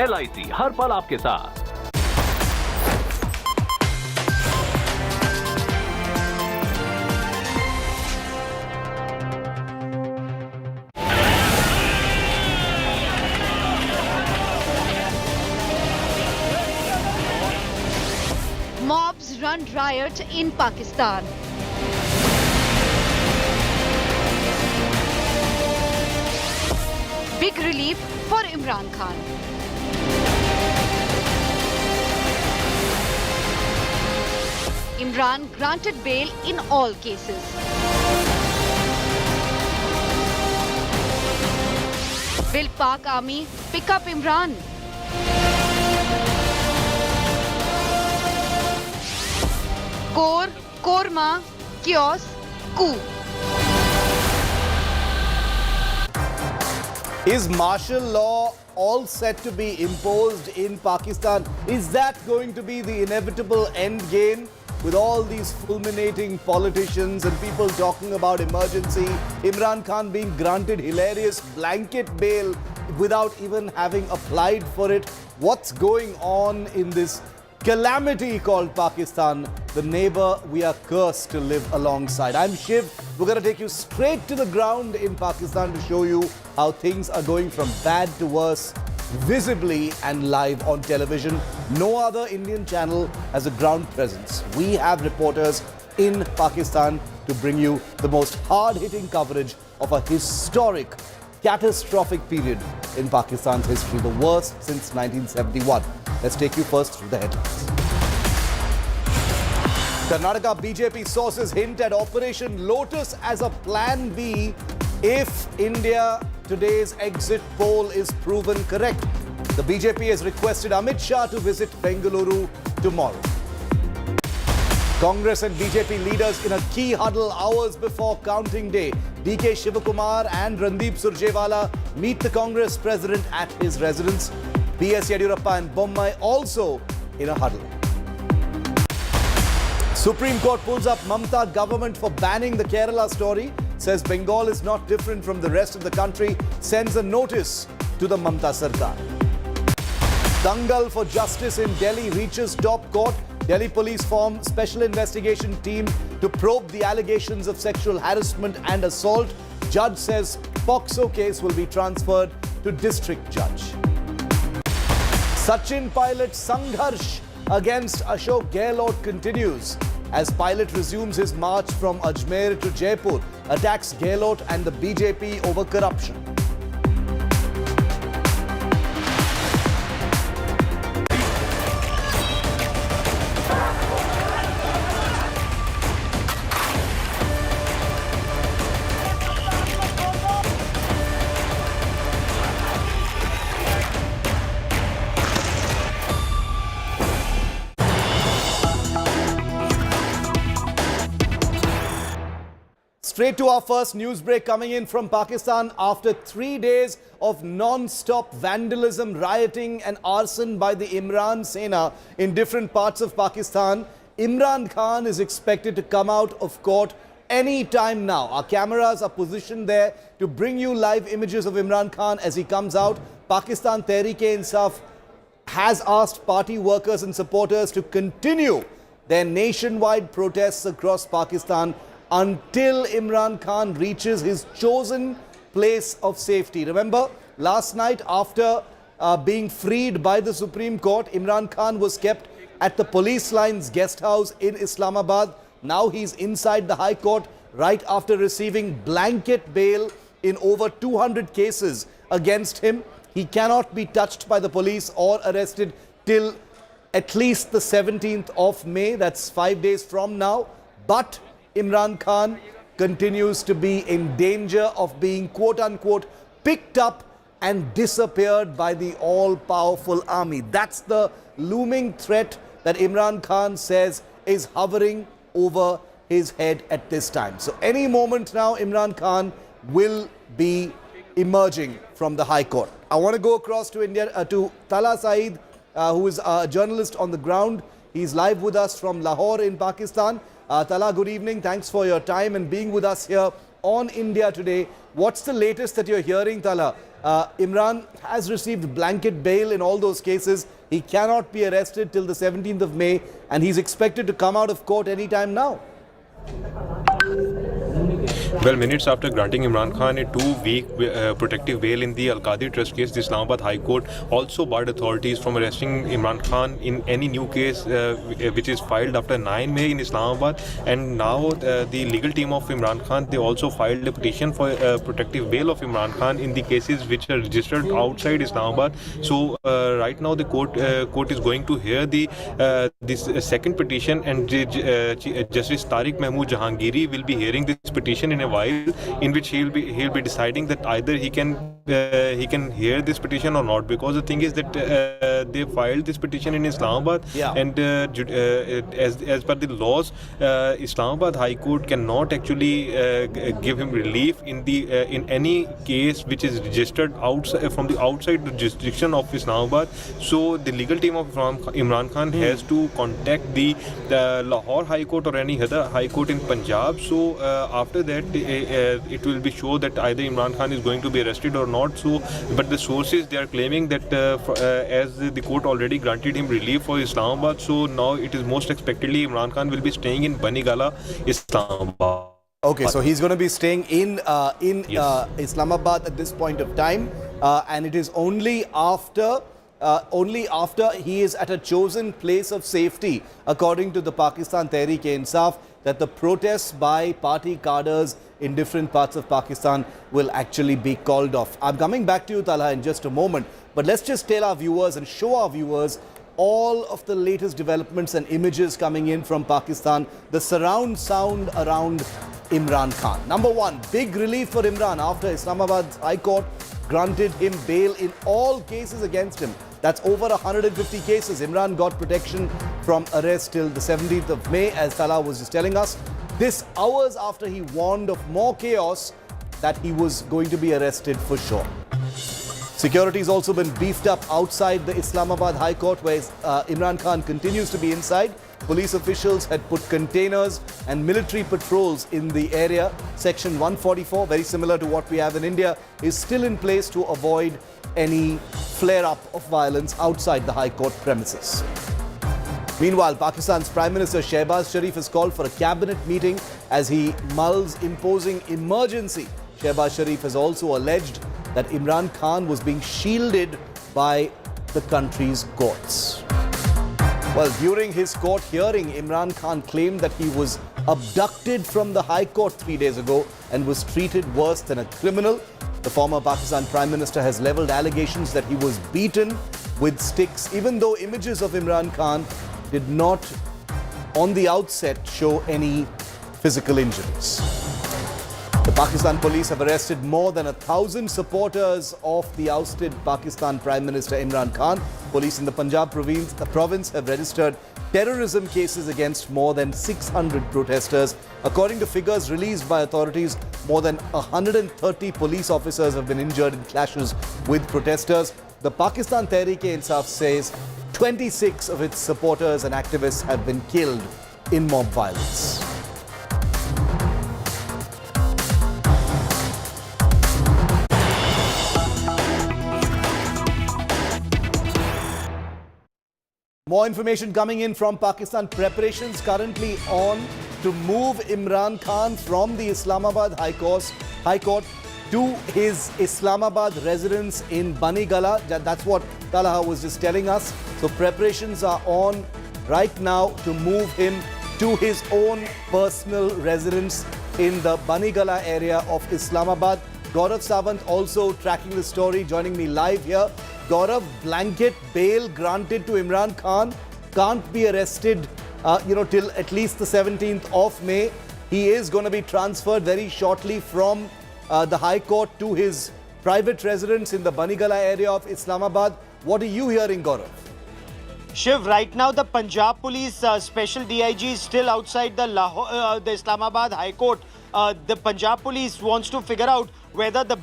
[SPEAKER 23] LIC हर पल आपके साथ।
[SPEAKER 24] Mobs run riot in Pakistan. Big relief for Imran Khan. Imran granted bail in all cases. Will Pak Army pick up Imran? Core, Korma, Chaos, Coup.
[SPEAKER 19] Is martial law all set to be imposed in Pakistan? Is that going to be the inevitable end game? With all these fulminating politicians and people talking about emergency, Imran Khan being granted hilarious blanket bail without even having applied for it. What's going on in this calamity called Pakistan, the neighbor we are cursed to live alongside? I'm Shiv. We're going to take you straight to the ground in Pakistan to show you how things are going from bad to worse, visibly and live on television. No other Indian channel has a ground presence. We have reporters in Pakistan to bring you the most hard-hitting coverage of a historic, catastrophic period in Pakistan's history, the worst since 1971. Let's take you first through the headlines. Karnataka BJP sources hint at Operation Lotus as a plan B if India Today's exit poll is proven correct. The BJP has requested Amit Shah to visit Bengaluru tomorrow. Congress and BJP leaders in a key huddle hours before counting day. DK Shivakumar and Randeep Surjewala meet the Congress president at his residence. BS Yediyurappa and Bommai also in a huddle. Supreme Court pulls up Mamata government for banning the Kerala story. Says Bengal is not different from the rest of the country. Sends a notice to the Mamata Sarkar. Dangal for justice in Delhi reaches top court. Delhi police form special investigation team to probe the allegations of sexual harassment and assault. Judge says POCSO case will be transferred to district judge. Sachin pilot Sangharsh against Ashok Gehlot continues as pilot resumes his march from Ajmer to Jaipur, attacks Gehlot and the BJP over corruption. straight to our first news break coming in from Pakistan after 3 days of non-stop vandalism, rioting and arson by the Imran Sena in different parts of Pakistan. Imran Khan is expected to come out of court any time now. Our cameras are positioned there to bring you live images of Imran Khan as he comes out. Pakistan Tehreek-e-Insaf has asked party workers and supporters to continue their nationwide protests across Pakistan until Imran Khan reaches his chosen place of safety. Remember, last night after being freed by the Supreme Court, Imran Khan was kept at the police line's guest house in Islamabad. Now he's inside the High Court right after receiving blanket bail in over 200 cases against him. He cannot be touched by the police or arrested till at least the 17th of May. That's 5 days from now. But Imran Khan continues to be in danger of being quote-unquote picked up and disappeared by the all-powerful army. That's the looming threat that Imran Khan says is hovering over his head at this time. So any moment now, Imran Khan will be emerging from the High Court. I want to go across to India, to Tala Saeed, who is a journalist on the ground. He's live with us from Lahore in Pakistan. Tala, good evening. Thanks for your time and being with us here on India Today. What's the latest that you're hearing, Tala? Imran has received blanket bail in all those cases. He cannot be arrested till the 17th of May and he's expected to come out of court anytime now.
[SPEAKER 4] Well, minutes after granting Imran Khan a 2-week protective bail in the Al-Qadi Trust case, the Islamabad High Court also barred authorities from arresting Imran Khan in any new case which is filed after 9 May in Islamabad. And now the legal team of Imran Khan, they also filed a petition for protective bail of Imran Khan in the cases which are registered outside Islamabad. So right now the court is going to hear this second petition, and Justice Tariq Mahmood Jahangiri will be hearing this petition in a while, in which he'll be deciding that either he can hear this petition or not, because the thing is that they filed this petition in Islamabad, and as per the laws, Islamabad High Court cannot actually give him relief in any case which is registered outside the jurisdiction of Islamabad. So the legal team of Imran Khan has to contact the Lahore High Court or any other High Court in Punjab. So after that it will be sure that either Imran Khan is going to be arrested or not. So, but the sources, they are claiming that as the court already granted him relief for Islamabad, so now it is most expectedly Imran Khan will be staying in Banigala, Islamabad.
[SPEAKER 19] Okay, so he's going to be staying in Islamabad at this point of time, and it is only after he is at a chosen place of safety, according to the Pakistan Tehreek-e-Insaf, that the protests by party cadres in different parts of Pakistan will actually be called off. I'm coming back to you, Talha, in just a moment, but let's just tell our viewers and show our viewers all of the latest developments and images coming in from Pakistan, the surround sound around Imran Khan. Number one, big relief for Imran after Islamabad's High Court granted him bail in all cases against him. That's over 150 cases. Imran got protection from arrest till the 17th of May, as Tala was just telling us. This hours after he warned of more chaos, that he was going to be arrested for sure. Security has also been beefed up outside the Islamabad High Court, where Imran Khan continues to be inside. Police officials had put containers and military patrols in the area. Section 144, very similar to what we have in India, is still in place to avoid any flare-up of violence outside the High Court premises. Meanwhile, Pakistan's Prime Minister Shehbaz Sharif has called for a cabinet meeting as he mulls imposing emergency. Shehbaz Sharif has also alleged that Imran Khan was being shielded by the country's courts. Well, during his court hearing, Imran Khan claimed that he was abducted from the High Court 3 days ago and was treated worse than a criminal. The former Pakistan Prime Minister has leveled allegations that he was beaten with sticks, even though images of Imran Khan did not, on the outset, show any physical injuries. The Pakistan police have arrested more than 1,000 supporters of the ousted Pakistan Prime Minister Imran Khan. Police in the Punjab province have registered terrorism cases against more than 600 protesters. According to figures released by authorities, more than 130 police officers have been injured in clashes with protesters. The Pakistan Tehreek-e-Insaf says 26 of its supporters and activists have been killed in mob violence. More information coming in from Pakistan. Preparations currently on to move Imran Khan from the Islamabad High Court to his Islamabad residence in Banigala. That's what Talha was just telling us. So preparations are on right now to move him to his own personal residence in the Banigala area of Islamabad. Gaurav Sawant also tracking the story, joining me live here. Gaurav, blanket bail granted to Imran Khan, can't be arrested, till at least the 17th of May. He is going to be transferred very shortly from the High Court to his private residence in the Banigala area of Islamabad. What are you hearing, Gaurav?
[SPEAKER 8] Shiv, right now the Punjab Police Special DIG is still outside the Islamabad High Court. The Punjab Police wants to figure out whether the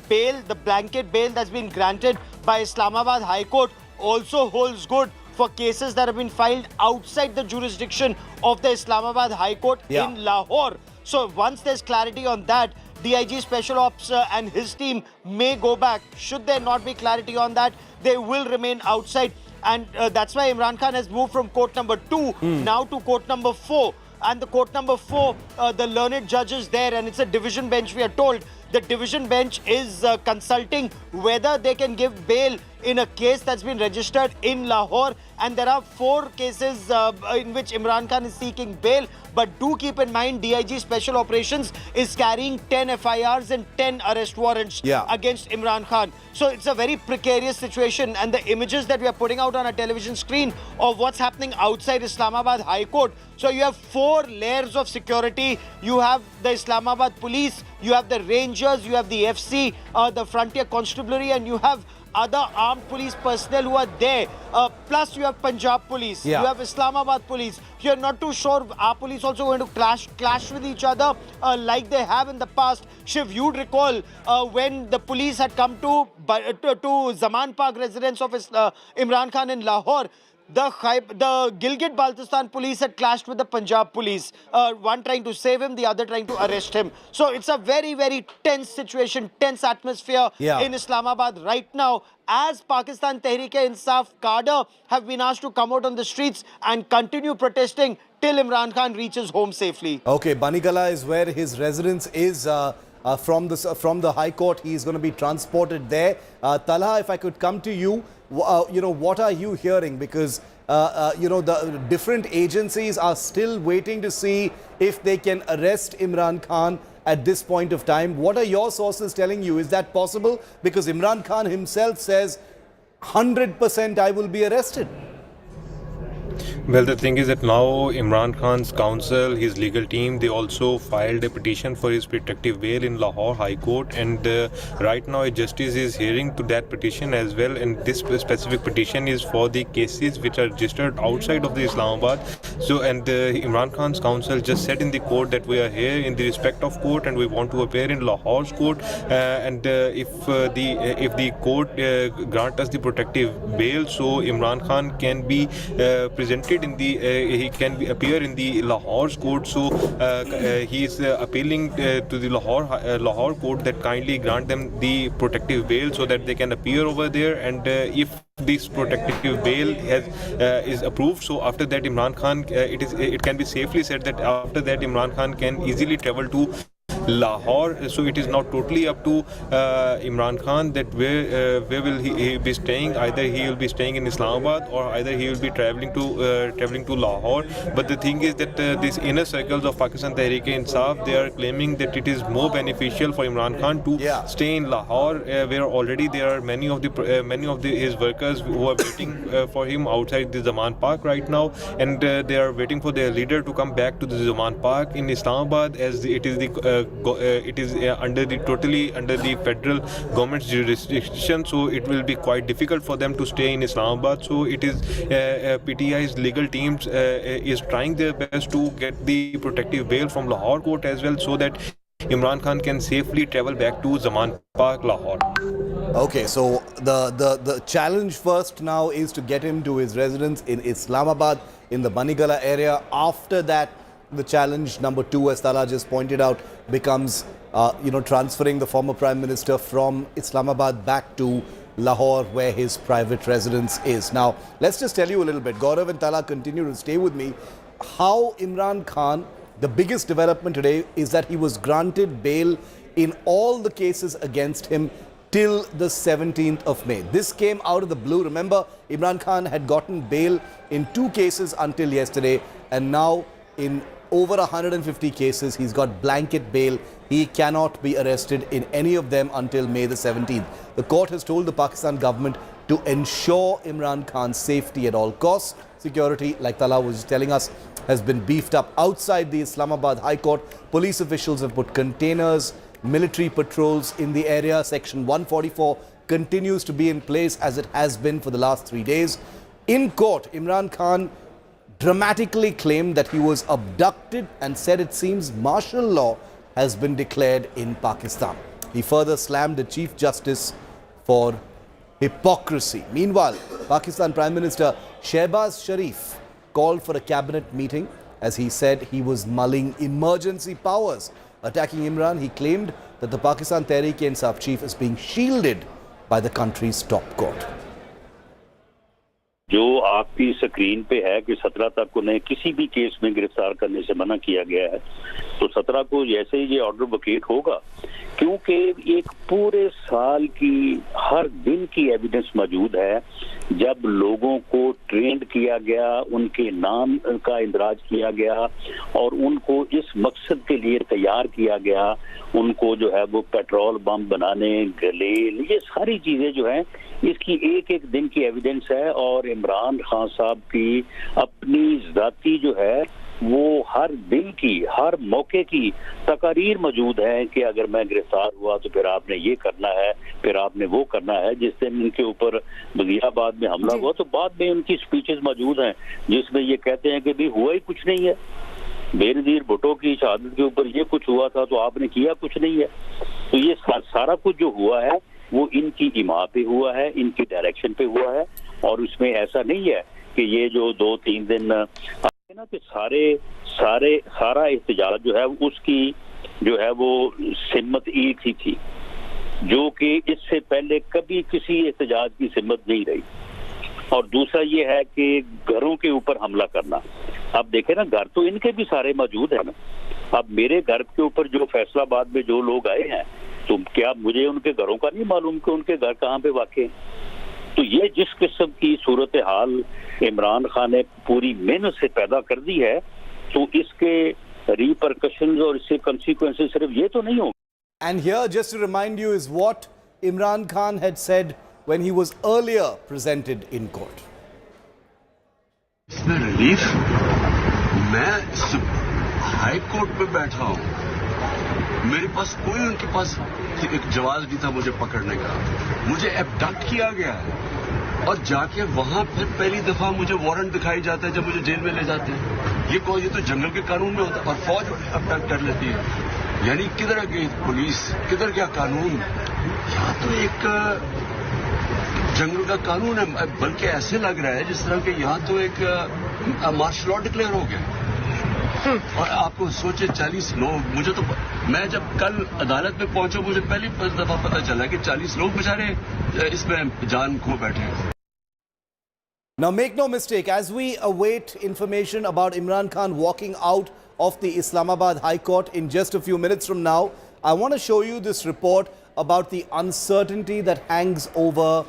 [SPEAKER 8] blanket bail that's been granted by Islamabad High Court also holds good for cases that have been filed outside the jurisdiction of the Islamabad High Court in Lahore. So once there's clarity on that, DIG Special Ops and his team may go back. Should there not be clarity on that, they will remain outside. And that's why Imran Khan has moved from court number 2 now to court number 4. And the court number 4, the learned judges there, and it's a division bench, we are told. The division bench is consulting whether they can give bail in a case that's been registered in Lahore. And there are 4 cases in which Imran Khan is seeking bail. But do keep in mind, DIG Special Operations is carrying 10 FIRs and 10 arrest warrants against Imran Khan. So it's a very precarious situation. And the images that we are putting out on a television screen of what's happening outside Islamabad High Court. So you have 4 layers of security. You have the Islamabad Police, you have the Rangers, you have the FC, the Frontier Constabulary, and you have other armed police personnel who are there. Plus you have Punjab Police, you have Islamabad Police. You're not too sure, are police also going to clash with each other like they have in the past? Shiv, you'd recall when the police had come to Zaman Park residence of Imran Khan in Lahore, the Gilgit-Baltistan police had clashed with the Punjab police. One trying to save him, the other trying to arrest him. So it's a very, very tense situation, tense atmosphere in Islamabad right now, as Pakistan Tehreek-e-Insaf cadre have been asked to come out on the streets and continue protesting till Imran Khan reaches home safely.
[SPEAKER 19] Okay, Banigala is where his residence is. From the High Court, he is going to be transported there. Talha, if I could come to you, what are you hearing? Because, the different agencies are still waiting to see if they can arrest Imran Khan at this point of time. What are your sources telling you? Is that possible? Because Imran Khan himself says, 100% I will be arrested.
[SPEAKER 4] Well, the thing is that now Imran Khan's counsel, his legal team, they also filed a petition for his protective bail in Lahore High Court, and right now justice is hearing to that petition as well. And this specific petition is for the cases which are registered outside of the Islamabad. So, and Imran Khan's counsel just said in the court that we are here in the respect of court and we want to appear in Lahore's court. And if the court grant us the protective bail, so Imran Khan can be presented in the he can appear in the Lahore's court. So he is appealing to the Lahore court that kindly grant them the protective bail so that they can appear over there. And if this protective bail is approved, so after that Imran Khan, it can be safely said that after that Imran Khan can easily travel to Lahore. So it is now totally up to Imran Khan that where will he be staying. Either he will be staying in Islamabad or either he will be traveling to Lahore. But the thing is that these inner circles of Pakistan Tehreek-e-Insaf, they are claiming that it is more beneficial for Imran Khan to stay in Lahore, where already there are many of his workers who are waiting for him outside the Zaman Park right now, and they are waiting for their leader to come back to the Zaman Park in Islamabad, as it is the it is totally under the federal government's jurisdiction, so it will be quite difficult for them to stay in Islamabad. So it is PTI's legal teams is trying their best to get the protective bail from Lahore court as well, so that Imran Khan can safely travel back to Zaman Park, Lahore.
[SPEAKER 19] Okay, so the challenge first now is to get him to his residence in Islamabad in the Banigala area. After that, the challenge number 2, as Tala just pointed out, becomes transferring the former Prime Minister from Islamabad back to Lahore, where his private residence is. Now, let's just tell you a little bit. Gaurav and Tala continue to stay with me. How Imran Khan, the biggest development today is that he was granted bail in all the cases against him till the 17th of May. This came out of the blue. Remember, Imran Khan had gotten bail in 2 cases until yesterday, and now in over 150 cases, he's got blanket bail. He cannot be arrested in any of them until May the 17th. The court has told the Pakistan government to ensure Imran Khan's safety at all costs. Security, like Tala was telling us, has been beefed up outside the Islamabad High Court. Police officials have put containers, military patrols in the area. Section 144 continues to be in place as it has been for the last 3 days. In court, Imran Khan dramatically claimed that he was abducted and said it seems martial law has been declared in Pakistan. He further slammed the Chief Justice for hypocrisy. Meanwhile, Pakistan Prime Minister Shehbaz Sharif called for a cabinet meeting as he said he was mulling emergency powers. Attacking Imran, he claimed that the Pakistan Tehreek-e-Insaf chief is being shielded by the country's top court.
[SPEAKER 13] जो आपकी screen पे है कि 17 तक को उन्हें किसी भी केस में गिरफ्तार करने से मना किया गया है, तो 17 को जैसे ही ये ऑर्डर वकेट होगा, क्योंकि एक पूरे साल की हर दिन की एविडेंस मौजूद है, जब लोगों को ट्रेंड किया गया, उनके नाम का इंदराज किया गया और उनको इस मकसद के लिए तैयार किया गया, उनको जो है वो पेट्रोल बम बनाने, गलेल, ये सारी चीजें जो हैं इसकी एक एक दिन की एविडेंस है। और इमरान खान साहब की अपनी जाती जो है वो हर दिन की, हर मौके की तकारीर मौजूद है कि अगर मैं गिरफ्तार हुआ तो फिर आपने ये करना है, फिर आपने वो करना है। जिस दिन उनके ऊपर वजीराबाद में हमला हुआ तो बाद में उनकी स्पीचेस मौजूद हैं जिसमें ये कहते हैं कि भाई हुआ ही कुछ नहीं है, बेनजीर भुट्टो की शहादत के ऊपर ये कुछ हुआ था तो आपने किया कुछ नहीं है। तो ये सारा कुछ जो हुआ है वो इनकी इमा पे हुआ है, इनकी डायरेक्शन पे हुआ है। और उसमें ऐसा नहीं है कि ये जो 2-3 दिन ना कि सारा एहतजाज जो है उसकी जो है वो सिमत ईद ही थी, जो कि इससे पहले कभी किसी एहतजाज की सिमत नहीं रही। और दूसरा ये है कि घरों के ऊपर हमला करना। अब देखें ना, घर तो इनके भी सारे मौजूद है ना। अब मेरे घर के ऊपर जो फैसलाबाद में जो लोग आए हैं, तो क्या मुझे उनके घरों का नहीं मालूम कि उनके घर कहाँ पे वाक़ हैं? तो ये जिस किस्म की सूरत हाल इमरान खान ने पूरी मेहनत से पैदा कर दी है, तो इसके रिपरकशंस और इससे कंसीक्वेंसेस सिर्फ ये तो नहीं होंगे।
[SPEAKER 19] And here, just to remind you, is what Imran Khan had said when he was earlier presented in court.
[SPEAKER 14] इसमें रिलीफ, मैं हाई कोर्ट में बैठा हूँ, मेरे पास कोई उनके पास एक जवाब नहीं था मुझे पकड़ने का, मुझे एब्डक्ट किया गया है और जाके वहां फिर पहली दफा मुझे वारंट दिखाई जाता है जब मुझे जेल में ले जाते हैं। ये तो जंगल के कानून में होता है और फौज एब्डक्ट कर लेती है। यानी किधर गई पुलिस, किधर गया कानून? यहाँ तो एक जंगल का कानून है, बल्कि ऐसे लग रहा है जिस तरह के यहाँ तो एक मार्शल लॉ डिक्लेयर हो गया। और आपको सोचे 40 लोग, मुझे तो मैं जब कल अदालत में पहुंचा मुझे पहली दफा पता चला कि 40 लोग बेचारे इसमें जान खो बैठे।
[SPEAKER 19] Now make no mistake, as we await information about Imran Khan walking out of the Islamabad High Court in just a few minutes from now, I want to show you this report about the uncertainty that hangs over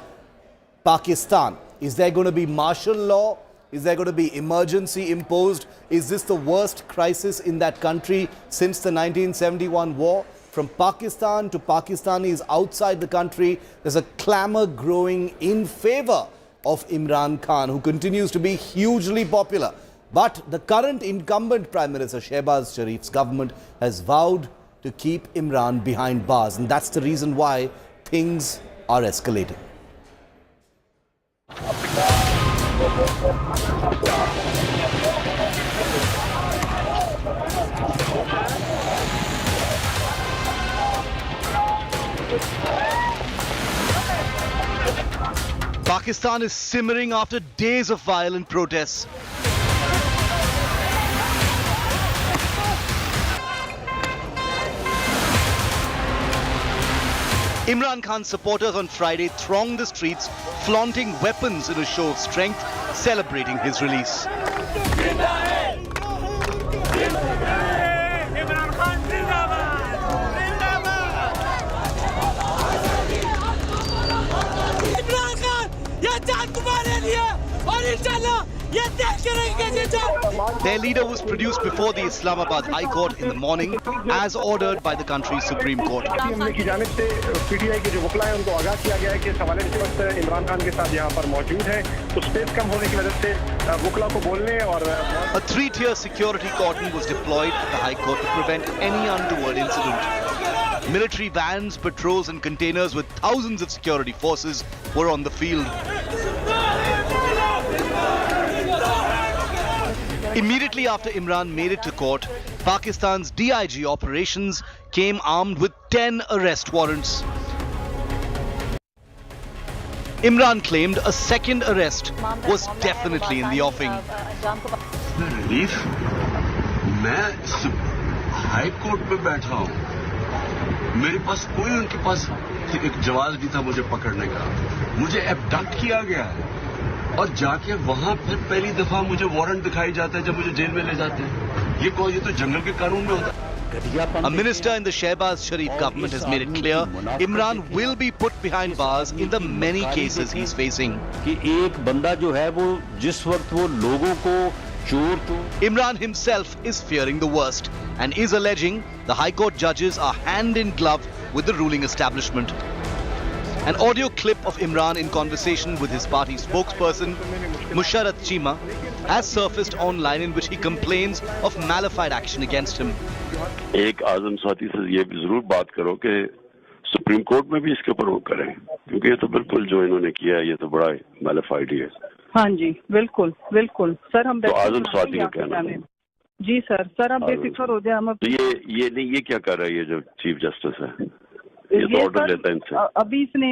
[SPEAKER 19] Pakistan. Is there going to be martial law? Is there going to be emergency imposed? Is this the worst crisis in that country since the 1971 war? From Pakistan to Pakistanis outside the country, there's a clamor growing in favor of Imran Khan, who continues to be hugely popular. But the current incumbent Prime Minister Shehbaz Sharif's government has vowed to keep Imran behind bars. And that's the reason why things are escalating. Pakistan is simmering after days of violent protests. Imran Khan's supporters on Friday thronged the streets, flaunting weapons in a show of strength, celebrating his release. Their leader was produced before the Islamabad High Court in the morning, as ordered by the country's Supreme Court. A 3-tier security cordon was deployed at the High Court to prevent any untoward incident. Military vans, patrols and containers with thousands of security forces were on the field. Immediately after Imran made it to court, Pakistan's DIG operations came armed with 10 arrest warrants. Imran claimed a second arrest was definitely in the offing.
[SPEAKER 14] Relief? मैं high court में बैठा हूँ. मेरे पास कोई उनके पास एक जवाब नहीं था मुझे पकड़ने का. मुझे एब्डक्ट किया गया है. और जाके वहां फिर पहली दफा मुझे वारंट दिखाई जाता है जब मुझे जेल में ले जाते हैं. ये तो जंगल के कानून में होता है.
[SPEAKER 19] A minister in the Shehbaz Sharif government has made it clear Imran will be put behind bars in the many cases he's facing. Imran himself is fearing the worst and is alleging the High Court judges are hand in glove with the ruling establishment. An audio clip of Imran in conversation with his party spokesperson, Musharrat Chima, has surfaced online in which he complains of malified action against him.
[SPEAKER 13] एक आजम साथी से ये भी जरूर बात करो कि supreme court में भी इसके ऊपर वो करें, क्योंकि ये तो बिल्कुल जो इन्होंने किया है ये तो बड़ा मैलिफाइड ही है.
[SPEAKER 10] हाँ जी, बिल्कुल बिल्कुल सर. हम
[SPEAKER 13] तो आजम साथी का कहना है.
[SPEAKER 10] जी सर आप बेफिक्र हो जाए. हम
[SPEAKER 13] तो ये क्या कर रहा है ये जो चीफ जस्टिस है? ये तो ऑर्डर लेता है इनसे.
[SPEAKER 10] अभी इसने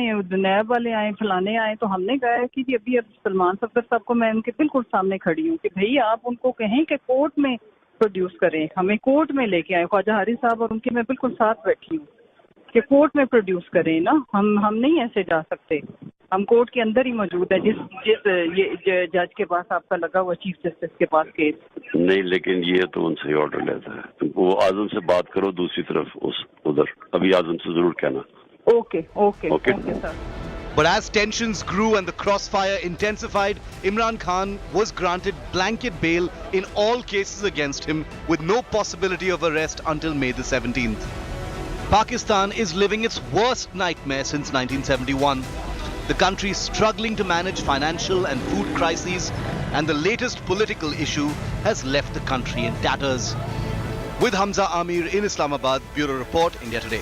[SPEAKER 10] नैब वाले आए, फलाने आए, तो हमने कहा है कि जी अभी सलमान सफदर साहब को मैं उनके बिल्कुल सामने खड़ी हूँ कि भाई आप उनको कहें कि कोर्ट में प्रोड्यूस करें, हमें कोर्ट में लेके आए. ख्वाजा हारिस साहब और उनके मैं बिल्कुल साथ बैठी हूँ कि कोर्ट में प्रोड्यूस करें ना. हम नहीं ऐसे जा सकते. हम कोर्ट के अंदर ही मौजूद है. जिस ये जज के पास आपका लगा हुआ चीफ जस्टिस के पास केस
[SPEAKER 13] नहीं, लेकिन ये तो उनसे ही ऑर्डर लेता है. वो आजम से बात करो दूसरी तरफ उधर. अभी आजम से जरूर कहना.
[SPEAKER 10] Okay sir.
[SPEAKER 19] But as tensions grew and the crossfire intensified, Imran Khan was granted blanket bail in all cases against him with no possibility of arrest until May the 17th. Pakistan is living its worst nightmare since 1971. The country is struggling to manage financial and food crises, and the latest political issue has left the country in tatters. With Hamza Amir in Islamabad, Bureau Report, India Today.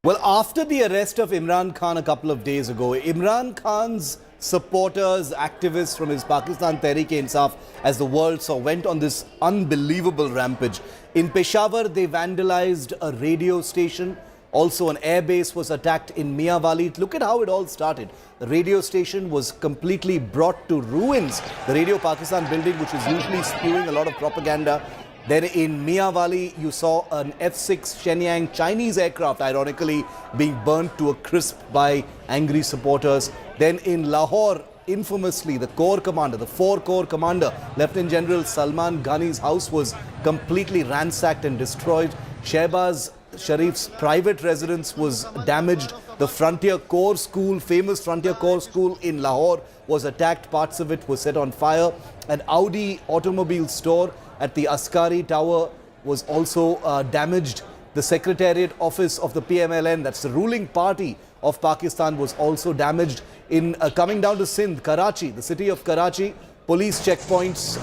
[SPEAKER 19] Well, after the arrest of Imran Khan a couple of days ago, Imran Khan's supporters, activists from his Pakistan Tehreek-e-Insaf, as the world saw, went on this unbelievable rampage. In Peshawar, they vandalized a radio station. Also, an airbase was attacked in Miawali. Look at how it all started. The radio station was completely brought to ruins. The Radio Pakistan building, which is usually spewing a lot of propaganda. Then in Miawali, you saw an F-6 Shenyang Chinese aircraft, ironically, being burnt to a crisp by angry supporters. Then in Lahore, infamously, the Corps commander, the 4 Corps commander, Lieutenant General Salman Ghani's house was completely ransacked and destroyed. Shehbaz Sharif's private residence was damaged. The Frontier Corps School, famous Frontier Corps School in Lahore, was attacked. Parts of it were set on fire. An Audi automobile store at the Askari Tower was also damaged. The Secretariat Office of the PMLN, that's the ruling party of Pakistan, was also damaged. In coming down to Sindh, Karachi, the city of Karachi, police checkpoints,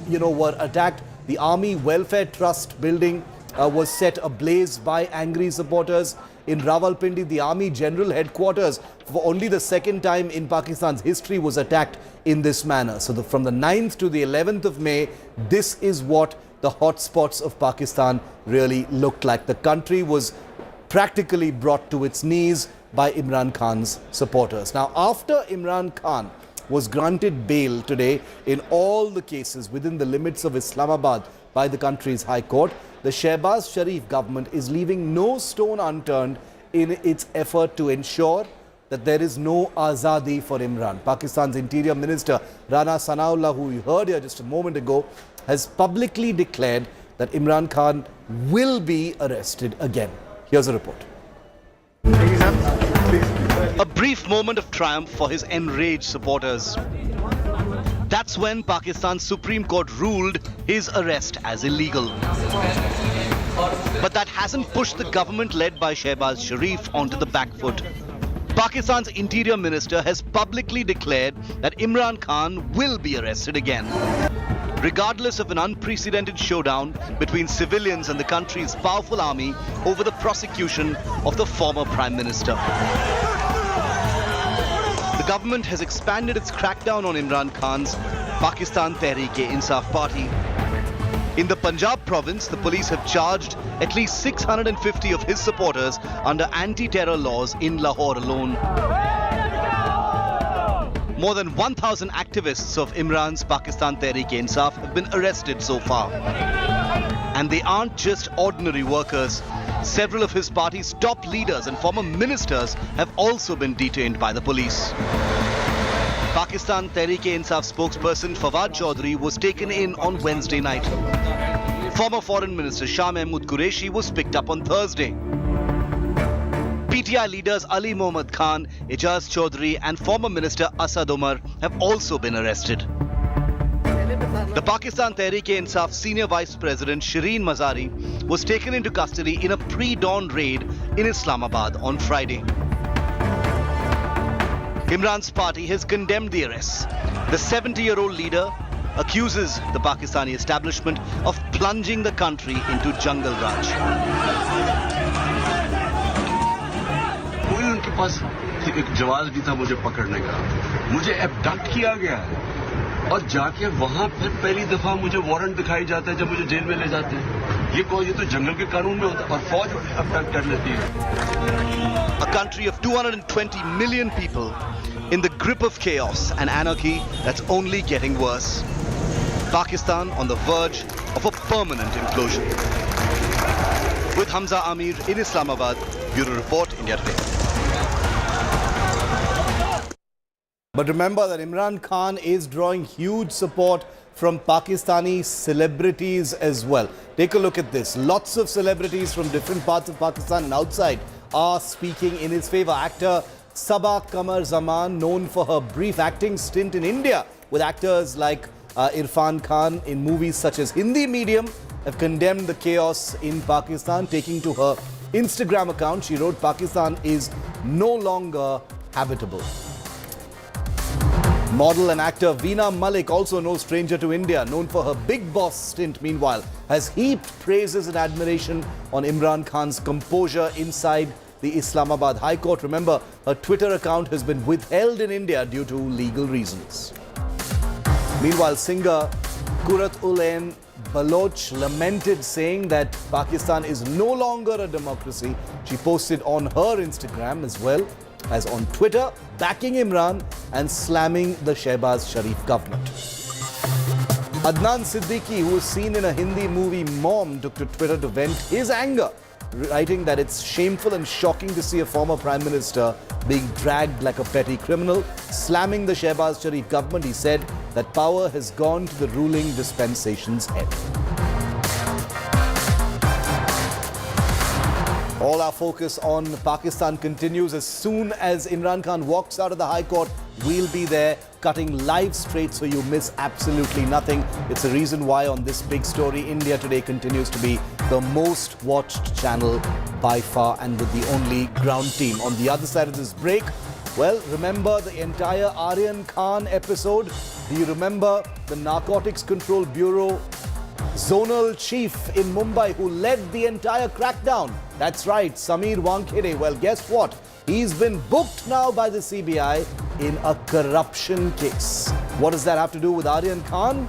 [SPEAKER 19] were attacked. The Army Welfare Trust building was set ablaze by angry supporters. In Rawalpindi, the Army General Headquarters, for only the second time in Pakistan's history, was attacked in this manner. So from the 9th to the 11th of May, this is what the hotspots of Pakistan really looked like. The country was practically brought to its knees by Imran Khan's supporters. Now, after Imran Khan was granted bail today in all the cases within the limits of Islamabad by the country's High Court, the Shehbaz Sharif government is leaving no stone unturned in its effort to ensure that there is no azadi for Imran. Pakistan's Interior Minister Rana Sanaullah, who we heard here just a moment ago, has publicly declared that Imran Khan will be arrested again. Here's a report.
[SPEAKER 3] A brief moment of triumph for his enraged supporters. That's when Pakistan's Supreme Court ruled his arrest as illegal. But that hasn't pushed the government led by Shehbaz Sharif onto the back foot. Pakistan's Interior Minister has publicly declared that Imran Khan will be arrested again, regardless of an unprecedented showdown between civilians and the country's powerful army over the prosecution of the former Prime Minister. The government has expanded its crackdown on Imran Khan's Pakistan Tehreek-e-Insaf party. In the Punjab province, the police have charged at least 650 of his supporters under anti-terror laws in Lahore alone. More than 1,000 activists of Imran's Pakistan Tehreek-e-Insaf have been arrested so far. And they aren't just ordinary workers. Several of his party's top leaders and former ministers have also been detained by the police. Pakistan Tehreek-e-Insaf spokesperson Fawad Chaudhry was taken in on Wednesday night. Former Foreign Minister Shah Mahmood Qureshi was picked up on Thursday. PTI leaders Ali Mohammad Khan, Ijaz Chaudhry and former Minister Asad Omar have also been arrested. The Pakistan Tehreek-e-Insaf Senior Vice President Shireen Mazari was taken into custody in a pre-dawn raid in Islamabad on Friday. Imran's party has condemned the arrests. The 70-year-old leader accuses the Pakistani establishment of plunging the country into jungle raj.
[SPEAKER 14] कोई उनके पास एक जवाब भी था मुझे पकड़ने का, मुझे एबडक्ट किया गया है और जाके वहां फिर पहली दफा मुझे वारंट दिखाई जाता है जब मुझे जेल में ले जाते हैं। ये तो जंगल के कानून में होता है और फौज एबडक्ट कर लेती है।
[SPEAKER 3] A country of 220 million people in the grip of chaos and anarchy that's only getting worse. Pakistan on the verge of a permanent implosion. With Hamza Amir in Islamabad, Bureau Report, India Today.
[SPEAKER 19] But remember that Imran Khan is drawing huge support from Pakistani celebrities as well. Take a look at this. Lots of celebrities from different parts of Pakistan and outside are speaking in his favor. Actor Sabah Qamar Zaman, known for her brief acting stint in India with actors like Irfan Khan in movies such as Hindi Medium, have condemned the chaos in Pakistan. Taking to her Instagram account, she wrote, "Pakistan is no longer habitable." Model and actor Veena Malik, also no stranger to India, known for her Big Boss stint, meanwhile, has heaped praises and admiration on Imran Khan's composure inside the Islamabad High Court. Remember, her Twitter account has been withheld in India due to legal reasons. Meanwhile, singer Kurat-ul-Ain Baloch lamented, saying that Pakistan is no longer a democracy. She posted on her Instagram as well as on Twitter, backing Imran and slamming the Shehbaz Sharif government. Adnan Siddiqui, who was seen in a Hindi movie Mom, took to Twitter to vent his anger, writing that it's shameful and shocking to see a former Prime Minister being dragged like a petty criminal. Slamming the Shehbaz Sharif government, he said that power has gone to the ruling dispensation's head. All our focus on Pakistan continues. As soon as Imran Khan walks out of the High Court, we'll be there cutting live straight so you miss absolutely nothing. It's a reason why on this big story, India Today continues to be the most watched channel by far and with the only ground team. On the other side of this break, well, remember the entire Aryan Khan episode? Do you remember the Narcotics Control Bureau zonal chief in Mumbai who led the entire crackdown. That's right, Sameer Wankhede. Well, guess what? He's been booked now by the CBI in a corruption case. What does that have to do with Aryan Khan?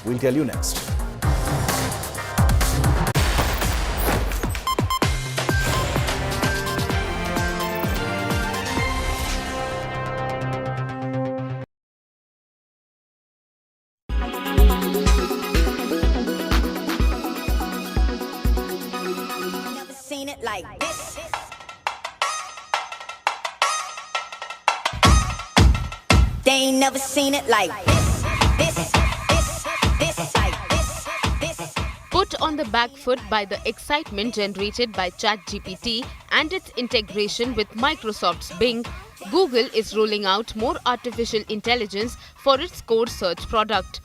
[SPEAKER 19] We'll tell you next.
[SPEAKER 1] Seen it like this. They ain't never seen it like this, like this.
[SPEAKER 18] Put on the back foot by the excitement generated by ChatGPT and its integration with Microsoft's Bing, Google is rolling out more artificial intelligence for its core search product.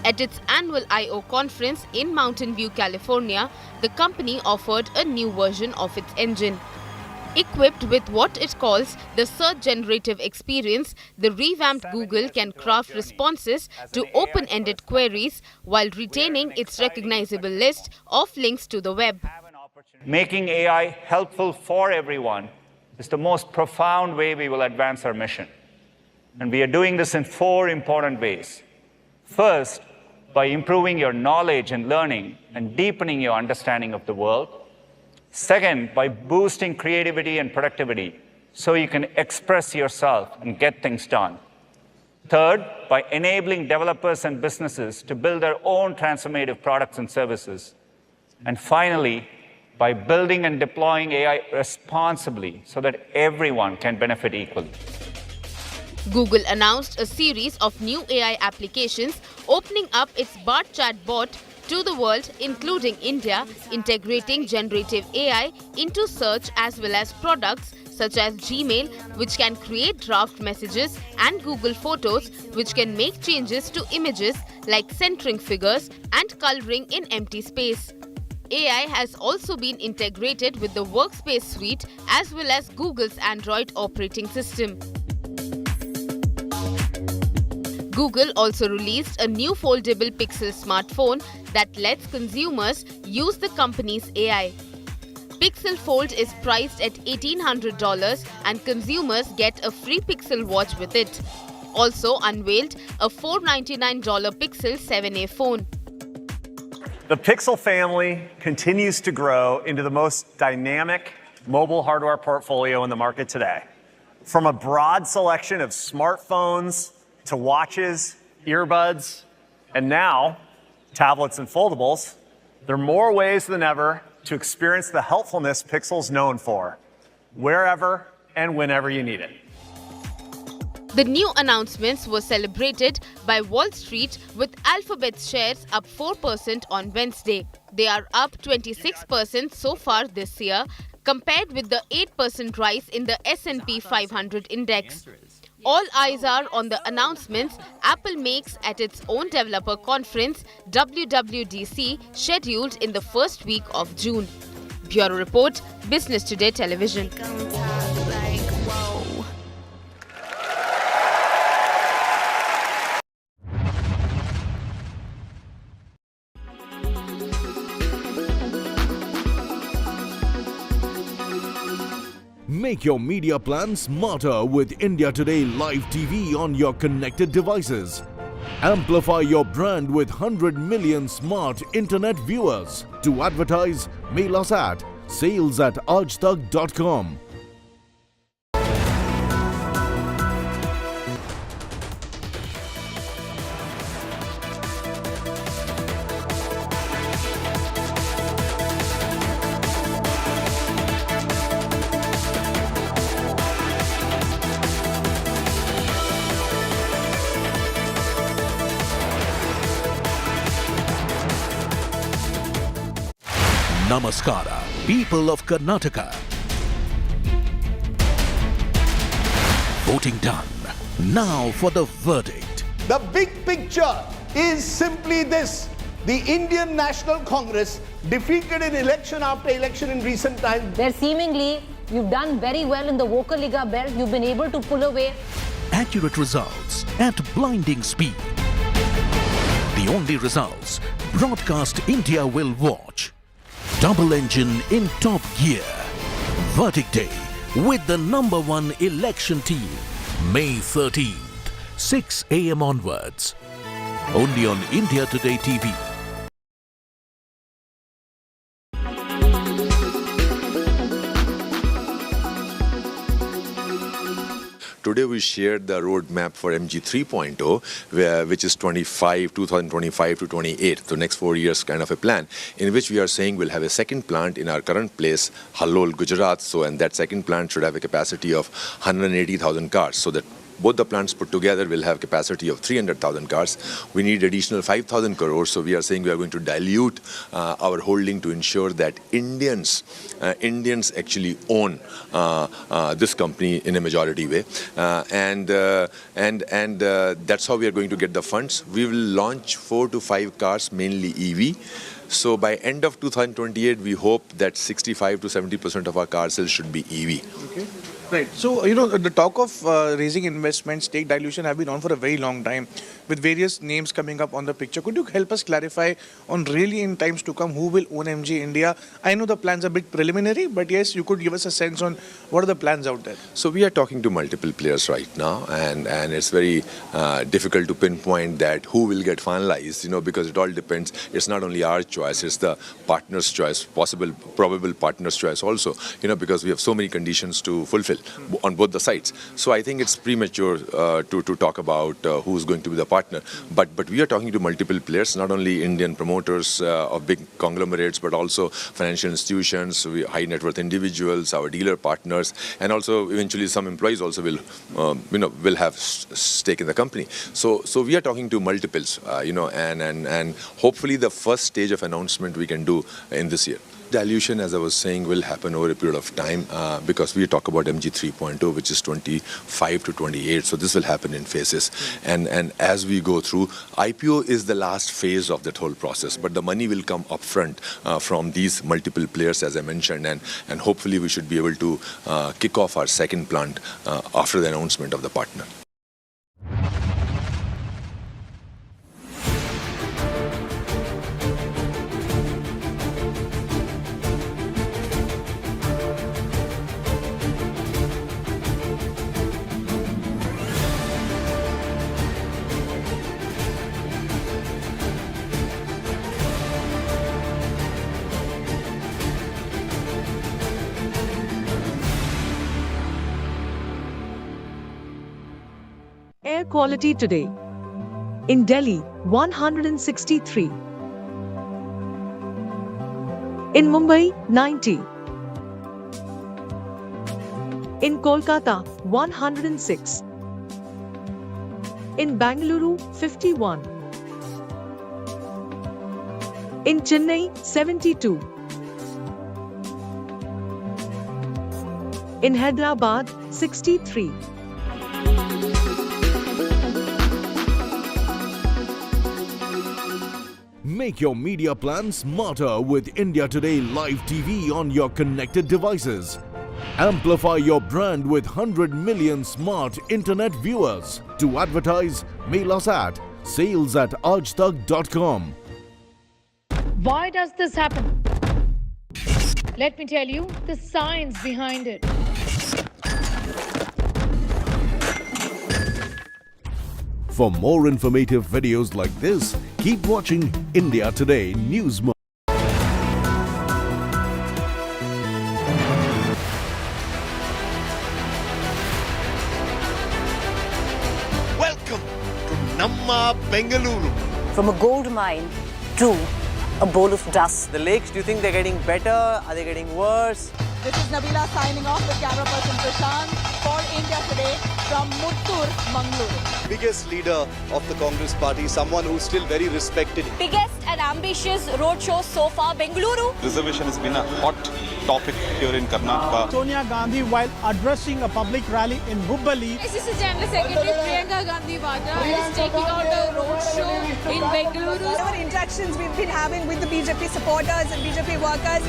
[SPEAKER 18] At its annual I/O conference in Mountain View, California, the company offered a new version of its engine. Equipped with what it calls the Search Generative Experience, the revamped Google can craft responses to open-ended queries while retaining its recognizable list of links to the web.
[SPEAKER 2] Making AI helpful for everyone is the most profound way we will advance our mission. And we are doing this in 4 important ways. First, by improving your knowledge and learning and deepening your understanding of the world. Second, by boosting creativity and productivity so you can express yourself and get things done. Third, by enabling developers and businesses to build their own transformative products and services. And finally, by building and deploying AI responsibly so that everyone can benefit equally.
[SPEAKER 18] Google announced a series of new AI applications opening up its Bart chatbot to the world, including India, integrating generative AI into search as well as products such as Gmail, which can create draft messages, and Google Photos, which can make changes to images like centering figures and coloring in empty space. AI has also been integrated with the Workspace suite as well as Google's Android operating system. Google also released a new foldable Pixel smartphone that lets consumers use the company's AI. Pixel Fold is priced at $1,800 and consumers get a free Pixel watch with it. Also unveiled a $499 Pixel 7a phone.
[SPEAKER 15] The Pixel family continues to grow into the most dynamic mobile hardware portfolio in the market today. From a broad selection of smartphones to watches, earbuds, and now tablets and foldables, there are more ways than ever to experience the helpfulness Pixel's known for, wherever and whenever you need it.
[SPEAKER 18] The new announcements were celebrated by Wall Street, with Alphabet's shares up 4% on Wednesday. They are up 26% so far this year, compared with the 8% rise in the S&P 500 index. All eyes are on the announcements Apple makes at its own developer conference, WWDC, scheduled in the first week of June. Bureau Report, Business Today Television.
[SPEAKER 7] Make your media plan smarter with India Today Live TV on your connected devices. Amplify your brand with 100 million smart internet viewers. To advertise, mail us at sales@aajtak.com. Namaskara, people of Karnataka. Voting done. Now for the verdict.
[SPEAKER 16] The big picture is simply this. The Indian National Congress defeated in election after election in recent times.
[SPEAKER 20] Where seemingly you've done very well in the Vocaliga belt, you've been able to pull away
[SPEAKER 7] accurate results at blinding speed. The only results Broadcast India will watch. Double engine in top gear. Verdict day with the #1 election team. May 13th, 6 a.m. onwards. Only on India Today TV.
[SPEAKER 9] Today we shared the roadmap for MG 3.0, which is 2025 to 28, the next 4 years kind of a plan, in which we are saying we'll have a second plant in our current place, Halol, Gujarat. So, and that second plant should have a capacity of 180,000 cars. So that both the plants put together will have capacity of 300,000 cars. We need additional 5,000 crores. So we are saying we are going to dilute our holding to ensure that Indians actually own this company in a majority way. And that's how we are going to get the funds. We will launch 4 to 5 cars, mainly EV. So by end of 2028, we hope that 65 to 70% of our car sales should be EV.
[SPEAKER 17] Okay. Right. So, the talk of raising investments, stake dilution have been on for a very long time with various names coming up on the picture. Could you help us clarify on really in times to come who will own MG India? I know the plans are a bit preliminary, but yes, you could give us a sense on what are the plans out there.
[SPEAKER 9] So we are talking to multiple players right now, and it's very difficult to pinpoint that who will get finalized, because it all depends. It's not only our choice, it's the partner's choice, probable partner's choice also, because we have so many conditions to fulfill on both the sides. So I think it's premature to talk about who's going to be the partner. But we are talking to multiple players, not only Indian promoters of big conglomerates, but also financial institutions, high net worth individuals, our dealer partners, and also eventually some employees also will have stake in the company. So we are talking to multiples, and hopefully the first stage of announcement we can do in this year. Dilution, as I was saying, will happen over a period of time because we talk about MG 3.0, which is 25 to 28. So this will happen in phases. And as we go through, IPO is the last phase of that whole process. But the money will come upfront from these multiple players, as I mentioned. And hopefully we should be able to kick off our second plant after the announcement of the partner.
[SPEAKER 21] Air quality today. In Delhi, 163. In Mumbai, 90. In Kolkata, 106. In Bangalore, 51. In Chennai, 72. In Hyderabad, 63.
[SPEAKER 7] Make your media plan smarter with India Today Live TV on your connected devices. Amplify your brand with 100 million smart internet viewers. To advertise, mail us at sales@aajtak.com.
[SPEAKER 24] Why does this happen? Let me tell you the science behind it.
[SPEAKER 7] For more informative videos like this, keep watching India Today News.
[SPEAKER 19] Welcome to Namma Bengaluru.
[SPEAKER 11] From a gold mine to a bowl of dust.
[SPEAKER 22] The lakes, do you think they're getting better? Are they getting worse?
[SPEAKER 6] This is Nabila signing off with camera person Prashant for India Today from Muttur, Mangaluru.
[SPEAKER 3] Biggest leader of the Congress party, someone who's still very respected.
[SPEAKER 25] Biggest and ambitious roadshow so far, Bengaluru.
[SPEAKER 12] Reservation has been a hot topic here in Karnataka.
[SPEAKER 5] Sonia Gandhi, while addressing a public rally in Hubballi.
[SPEAKER 6] Assistant General Secretary Priyanka Gandhi Vada is taking out a roadshow in Bengaluru.
[SPEAKER 26] Our interactions we've been having with the BJP supporters and BJP workers.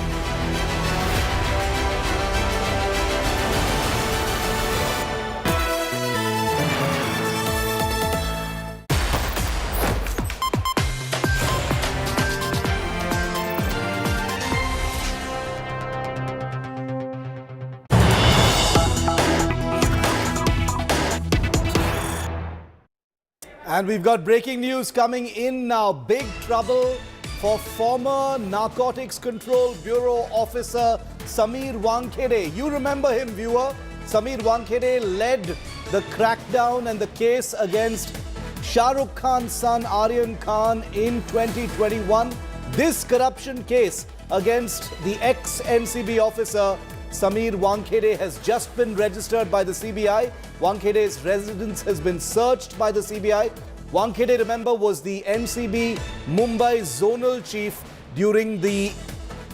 [SPEAKER 19] And we've got breaking news coming in now. Big trouble for former Narcotics Control Bureau officer Sameer Wankhede. You remember him, viewer. Sameer Wankhede led the crackdown and the case against Shah Rukh Khan's son Aryan Khan in 2021. This corruption case against the ex-NCB officer Sameer Wankhede has just been registered by the CBI. Wankhede's residence has been searched by the CBI. Wankhede, remember, was the NCB Mumbai zonal chief during the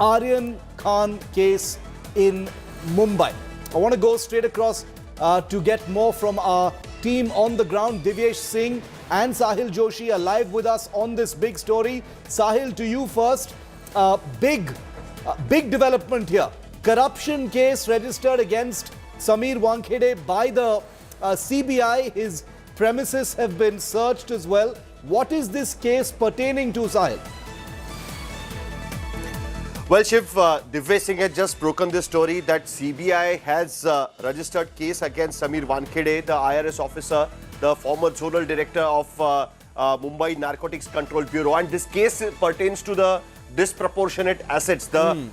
[SPEAKER 19] Aryan Khan case in Mumbai. I want to go straight across to get more from our team on the ground. Divyesh Singh and Sahil Joshi are live with us on this big story. Sahil, to you first. Big development here. Corruption case registered against Sameer Wankhede by the CBI. His premises have been searched as well. What is this case pertaining to, Sahil?
[SPEAKER 4] Well, Shiv, Divyesh Singh has just broken this story that CBI has registered case against Sameer Wankhede, the IRS officer, the former zonal director of Mumbai Narcotics Control Bureau. And this case pertains to the disproportionate assets, the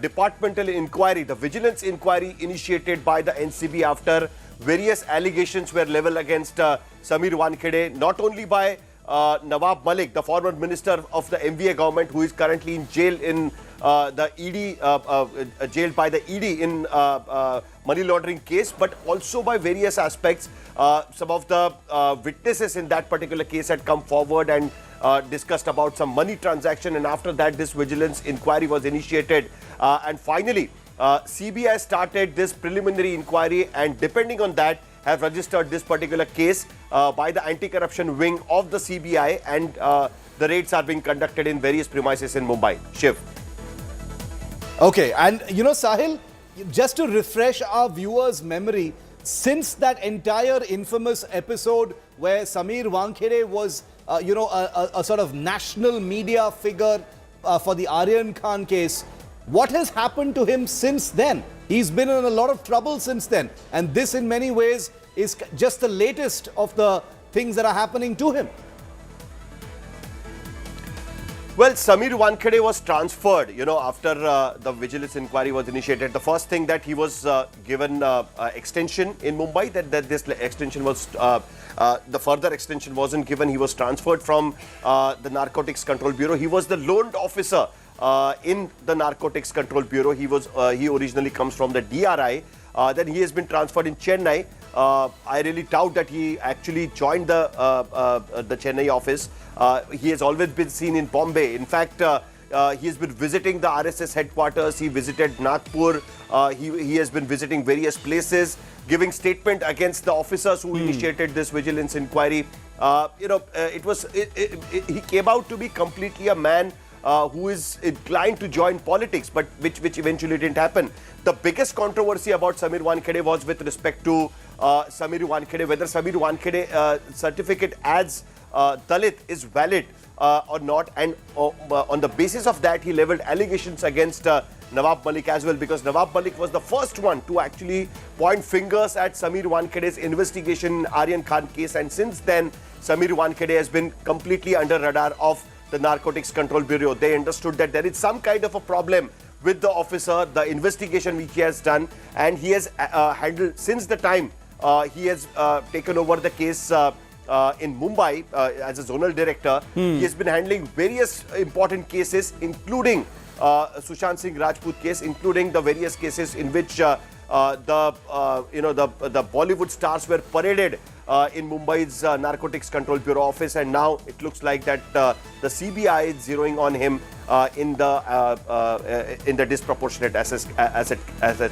[SPEAKER 4] departmental inquiry, the vigilance inquiry initiated by the NCB after various allegations were leveled against Sameer Wankhede, not only by Nawab Malik, the former minister of the MVA government, who is currently in jail in the ED, jailed by the ED in money laundering case, but also by various aspects. Some of the witnesses in that particular case had come forward and discussed about some money transaction, and after that this vigilance inquiry was initiated, and finally CBI started this preliminary inquiry, and depending on that have registered this particular case by the anti-corruption wing of the CBI, and the raids are being conducted in various premises in Mumbai. Shiv.
[SPEAKER 19] Okay, and you know, Sahil, just to refresh our viewers' memory, since that entire infamous episode where Sameer Wankhede was a sort of national media figure for the Aryan Khan case, what has happened to him since then? He's been in a lot of trouble since then. And this in many ways is just the latest of the things that are happening to him.
[SPEAKER 4] Well, Sameer Wankhede was transferred, after the vigilance inquiry was initiated. The first thing that he was given extension in Mumbai, that this extension was, the further extension wasn't given. He was transferred from the Narcotics Control Bureau. He was the loaned officer in the Narcotics Control Bureau. He originally comes from the DRI. Then he has been transferred in Chennai. I really doubt that he actually joined the Chennai office. He has always been seen in Bombay. In fact, he has been visiting the RSS headquarters. He visited Nagpur. He has been visiting various places, giving statement against the officers who initiated this vigilance inquiry. He came out to be completely a man who is inclined to join politics, but which eventually didn't happen. The biggest controversy about Sameer Wankhede was with respect to Sameer Wankhede, whether Sameer Wankhede certificate as Dalit is valid or not, and on the basis of that he leveled allegations against Nawab Malik as well, because Nawab Malik was the first one to actually point fingers at Sameer Wankhede's investigation in Aryan Khan case, and since then Sameer Wankhede has been completely under radar of the Narcotics Control Bureau. They understood that there is some kind of a problem with the officer, the investigation which he has done, and he has handled, since the time he has taken over the case in Mumbai as a zonal director. He has been handling various important cases, including Sushant Singh Rajput case, including the various cases in which the Bollywood stars were paraded in Mumbai's Narcotics Control Bureau office, and now it looks like that the CBI is zeroing on him in the disproportionate assets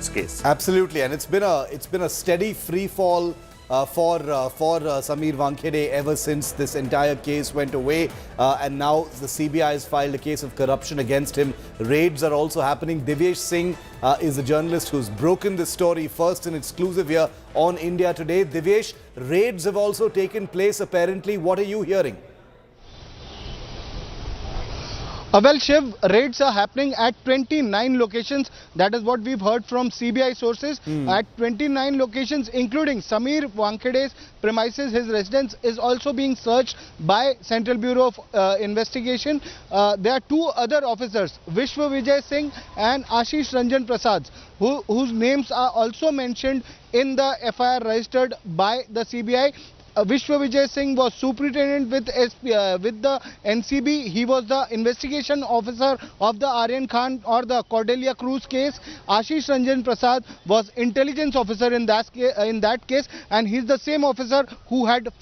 [SPEAKER 4] case.
[SPEAKER 19] Absolutely, and it's been a steady free fall for Sameer Wankhede ever since this entire case went away, and now the CBI has filed a case of corruption against him. Raids are also happening. Divyesh Singh is a journalist who's broken this story first and exclusive here on India Today. Divyesh, raids have also taken place apparently. What are you hearing?
[SPEAKER 1] Well, Shiv, raids are happening at 29 locations. That is what we've heard from CBI sources. At 29 locations, including Samir Wankede's premises, his residence is also being searched by Central Bureau of Investigation. There are two other officers, Vishwa Vijay Singh and Ashish Ranjan Prasad, whose names are also mentioned in the FIR registered by the CBI. Vishwa Vijay Singh was superintendent with the NCB. He was the investigation officer of the Aryan Khan or the Cordelia Cruz case. Ashish Ranjan Prasad was intelligence officer in that case, and he's the same officer who had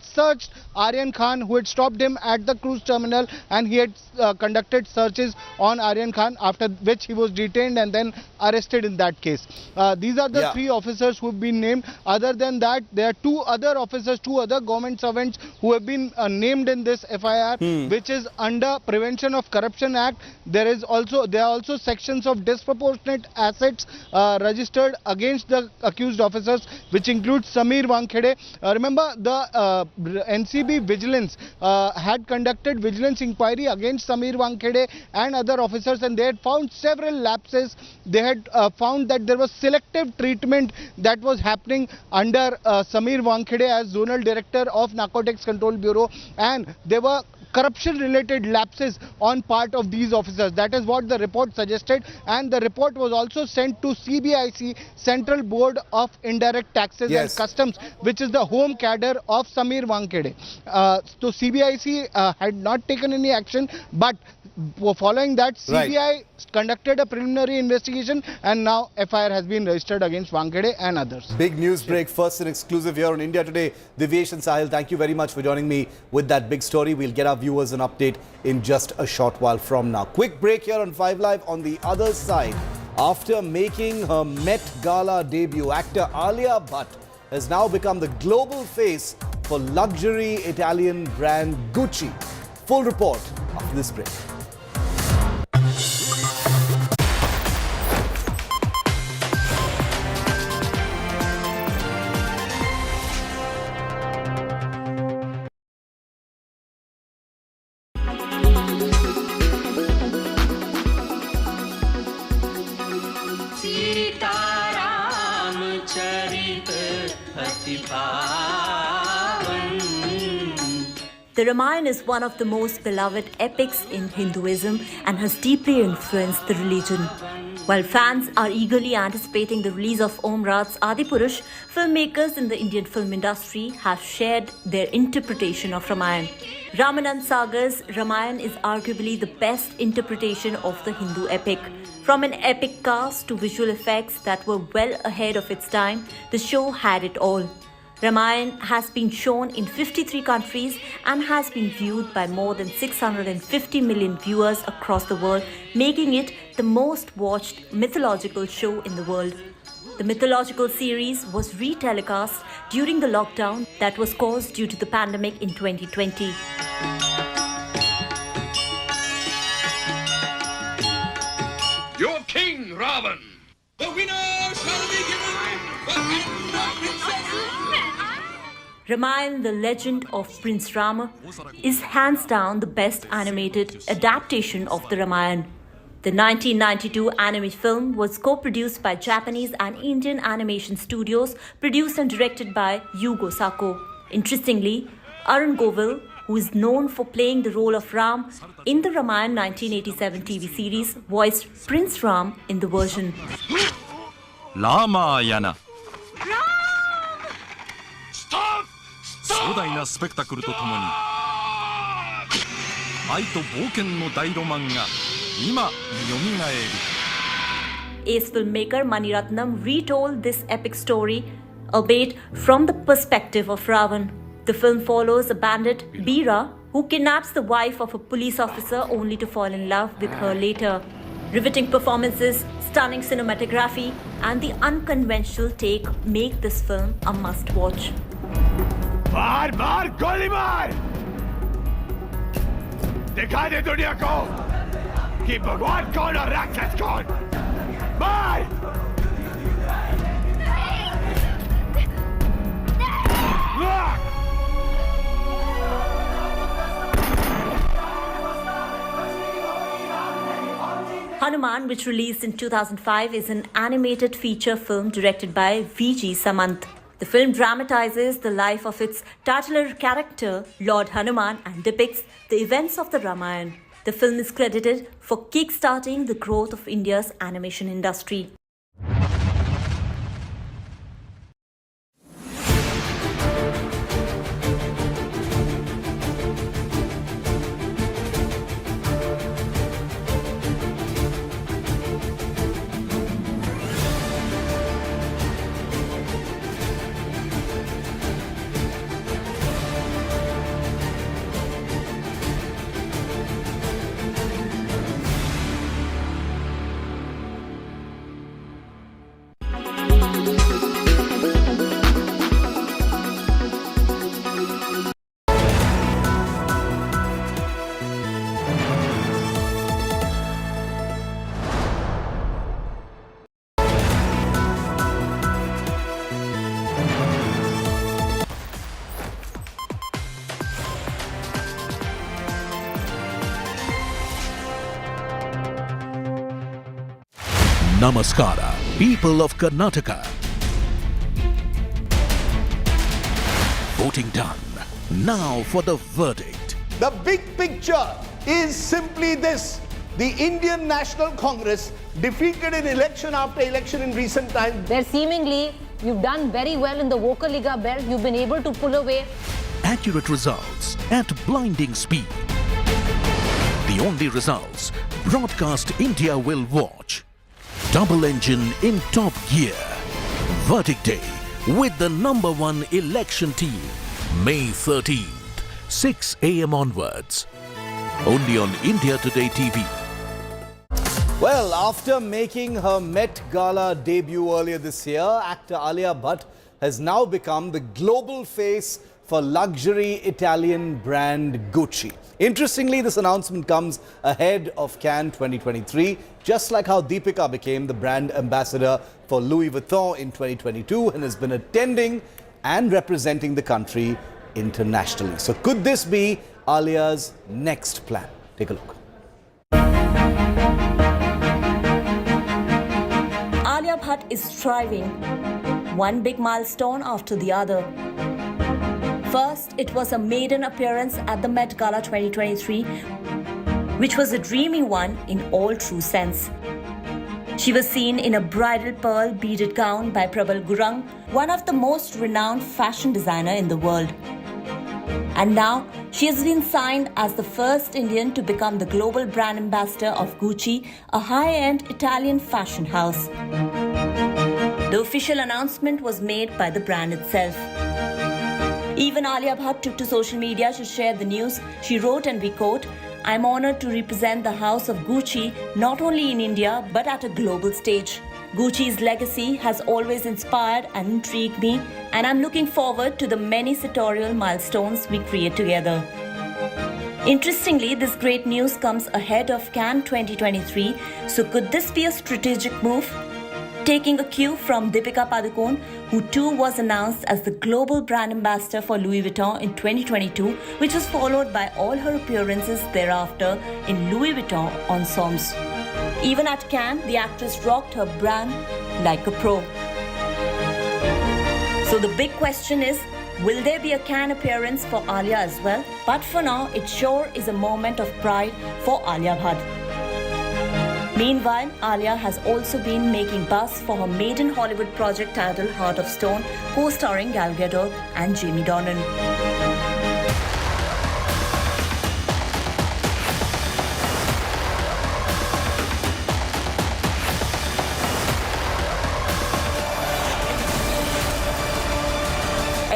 [SPEAKER 1] searched Aryan Khan, who had stopped him at the cruise terminal, and he had conducted searches on Aryan Khan, after which he was detained and then arrested in that case. These are the three officers who have been named. Other than that, there are two other government servants who have been named in this FIR, which is under Prevention of Corruption Act. There are also sections of disproportionate assets registered against the accused officers, which includes Samir Wankede. Remember, the NCB Vigilance had conducted vigilance inquiry against Samir Wankede and other officers, and they had found several lapses. They had found that there was selective treatment that was happening under Samir Wankede as Zonal Director of Narcotics Control Bureau, and there were corruption-related lapses on part of these officers. That is what the report suggested, and the report was also sent to CBIC, Central Board of Indirect Taxes and Customs, which is the home cadre of Samir Wankede. So CBIC had not taken any action, but following that, CBI conducted a preliminary investigation, and now FIR has been registered against Wankede and others.
[SPEAKER 19] Big news break, first and exclusive here on India Today. Divyesh and Sahil, thank you very much for joining me with that big story. We'll get our viewers an update in just a short while from now. Quick break here on 5 Live. On the other side, after making her Met Gala debut, actor Alia Bhatt has now become the global face for luxury Italian brand Gucci. Full report after this break.
[SPEAKER 8] The Ramayana is one of the most beloved epics in Hinduism and has deeply influenced the religion. While fans are eagerly anticipating the release of Om Rath's Adipurush, filmmakers in the Indian film industry have shared their interpretation of Ramayana. Ramanand Sagar's Ramayana is arguably the best interpretation of the Hindu epic. From an epic cast to visual effects that were well ahead of its time, the show had it all. Ramayana has been shown in 53 countries and has been viewed by more than 650 million viewers across the world, making it the most watched mythological show in the world. The mythological series was re-telecast during the lockdown that was caused due to the pandemic in 2020.
[SPEAKER 10] Your king, Ravan! The winner shall be given the hand of Princess!
[SPEAKER 8] Ramayana, the legend of Prince Rama, is hands down the best animated adaptation of the Ramayana. The 1992 anime film was co-produced by Japanese and Indian animation studios, produced and directed by Yugo Sako. Interestingly, Arun Govil, who is known for playing the role of Ram in the Ramayana 1987 TV series, voiced Prince Ram in the version.
[SPEAKER 13] Ramayana.
[SPEAKER 10] Stop!
[SPEAKER 13] 壮大なスペクタクルとともに愛と冒険の大ロマンが今よみがえる。
[SPEAKER 8] Ace filmmaker Mani Ratnam retold this epic story, albeit from the perspective of Ravan. The film follows a bandit, Bira, who kidnaps the wife of a police officer only to fall in love with her later. Riveting performances, stunning cinematography, and the unconventional take make this film a must-watch.
[SPEAKER 10] मार मार गोली मार दिखा दे दुनिया को कि भगवान कौन और राक्षस कौन मार
[SPEAKER 8] Hanuman, which released in 2005, is an animated feature film directed by V.G. Samant. The film dramatizes the life of its titular character, Lord Hanuman, and depicts the events of the Ramayana. The film is credited for kick-starting the growth of India's animation industry.
[SPEAKER 7] Namaskara, people of Karnataka. Voting done. Now for the verdict.
[SPEAKER 19] The big picture is simply this. The Indian National Congress defeated in election after election in recent times.
[SPEAKER 20] Where seemingly you've done very well in the Vocaliga belt, you've been able to pull away
[SPEAKER 7] Accurate results at blinding speed. The only results broadcast India will watch. Double engine in top gear. Verdict day with the #1 election team. May 13th, 6 a.m. onwards. Only on India Today TV.
[SPEAKER 19] Well, after making her Met Gala debut earlier this year, actor Alia Bhatt has now become the global face for luxury Italian brand Gucci. Interestingly, this announcement comes ahead of Cannes 2023, just like how Deepika became the brand ambassador for Louis Vuitton in 2022 and has been attending and representing the country internationally. So could this be Alia's next plan? Take a look.
[SPEAKER 8] Alia Bhatt is striving, one big milestone after the other. First, it was a maiden appearance at the Met Gala 2023, which was a dreamy one in all true sense. She was seen in a bridal pearl beaded gown by Prabal Gurung, one of the most renowned fashion designer in the world. And now, she has been signed as the first Indian to become the global brand ambassador of Gucci, a high-end Italian fashion house. The official announcement was made by the brand itself. Even Alia Bhatt took to social media to share the news. She wrote, and we quote, "I'm honored to represent the house of Gucci not only in India but at a global stage. Gucci's legacy has always inspired and intrigued me, and I'm looking forward to the many sartorial milestones we create together." Interestingly, this great news comes ahead of Cannes 2023, so could this be a strategic move? Taking a cue from Deepika Padukone, who too was announced as the global brand ambassador for Louis Vuitton in 2022, which was followed by all her appearances thereafter in Louis Vuitton ensembles. Even at Cannes, the actress rocked her brand like a pro. So the big question is, will there be a Cannes appearance for Alia as well? But for now, it sure is a moment of pride for Alia Bhatt. Meanwhile, Alia has also been making buzz for her maiden Hollywood project titled Heart of Stone, co-starring Gal Gadot and Jamie Dornan.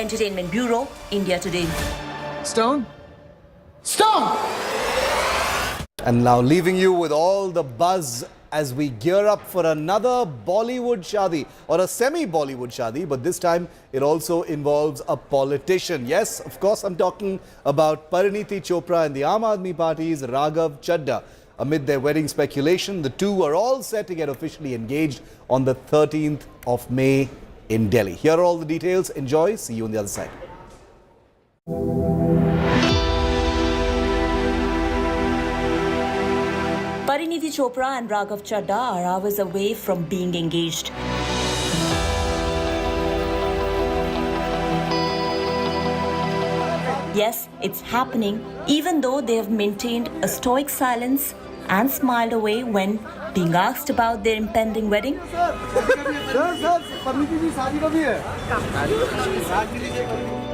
[SPEAKER 8] Entertainment Bureau, India Today.
[SPEAKER 19] Stone? Stone! And now leaving you with all the buzz as we gear up for another Bollywood shadi, or a semi-Bollywood shadi, but this time it also involves a politician. Yes, of course, I'm talking about Pariniti Chopra and the Aam Aadmi Party's Raghav Chadha. Amid their wedding speculation, the two are all set to get officially engaged on the 13th of May in Delhi. Here are all the details. Enjoy. See you on the other side.
[SPEAKER 8] Pariniti Pariniti Chopra and Raghav Chadha are hours away from being engaged. Yes, it's happening, even though they have maintained a stoic silence and smiled away when being asked about their impending wedding.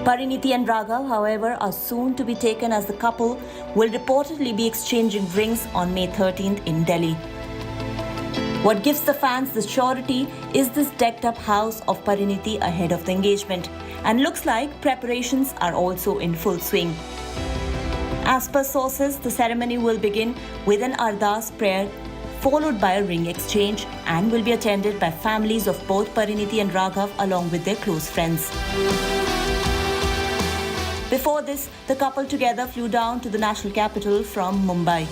[SPEAKER 8] Pariniti and Raghav, however, are soon to be taken as the couple will reportedly be exchanging rings on May 13th in Delhi. What gives the fans the surety is this decked up house of Pariniti ahead of the engagement, and looks like preparations are also in full swing. As per sources, the ceremony will begin with an Ardas prayer followed by a ring exchange and will be attended by families of both Pariniti and Raghav along with their close friends. Before this, the couple together flew down to the national capital from Mumbai.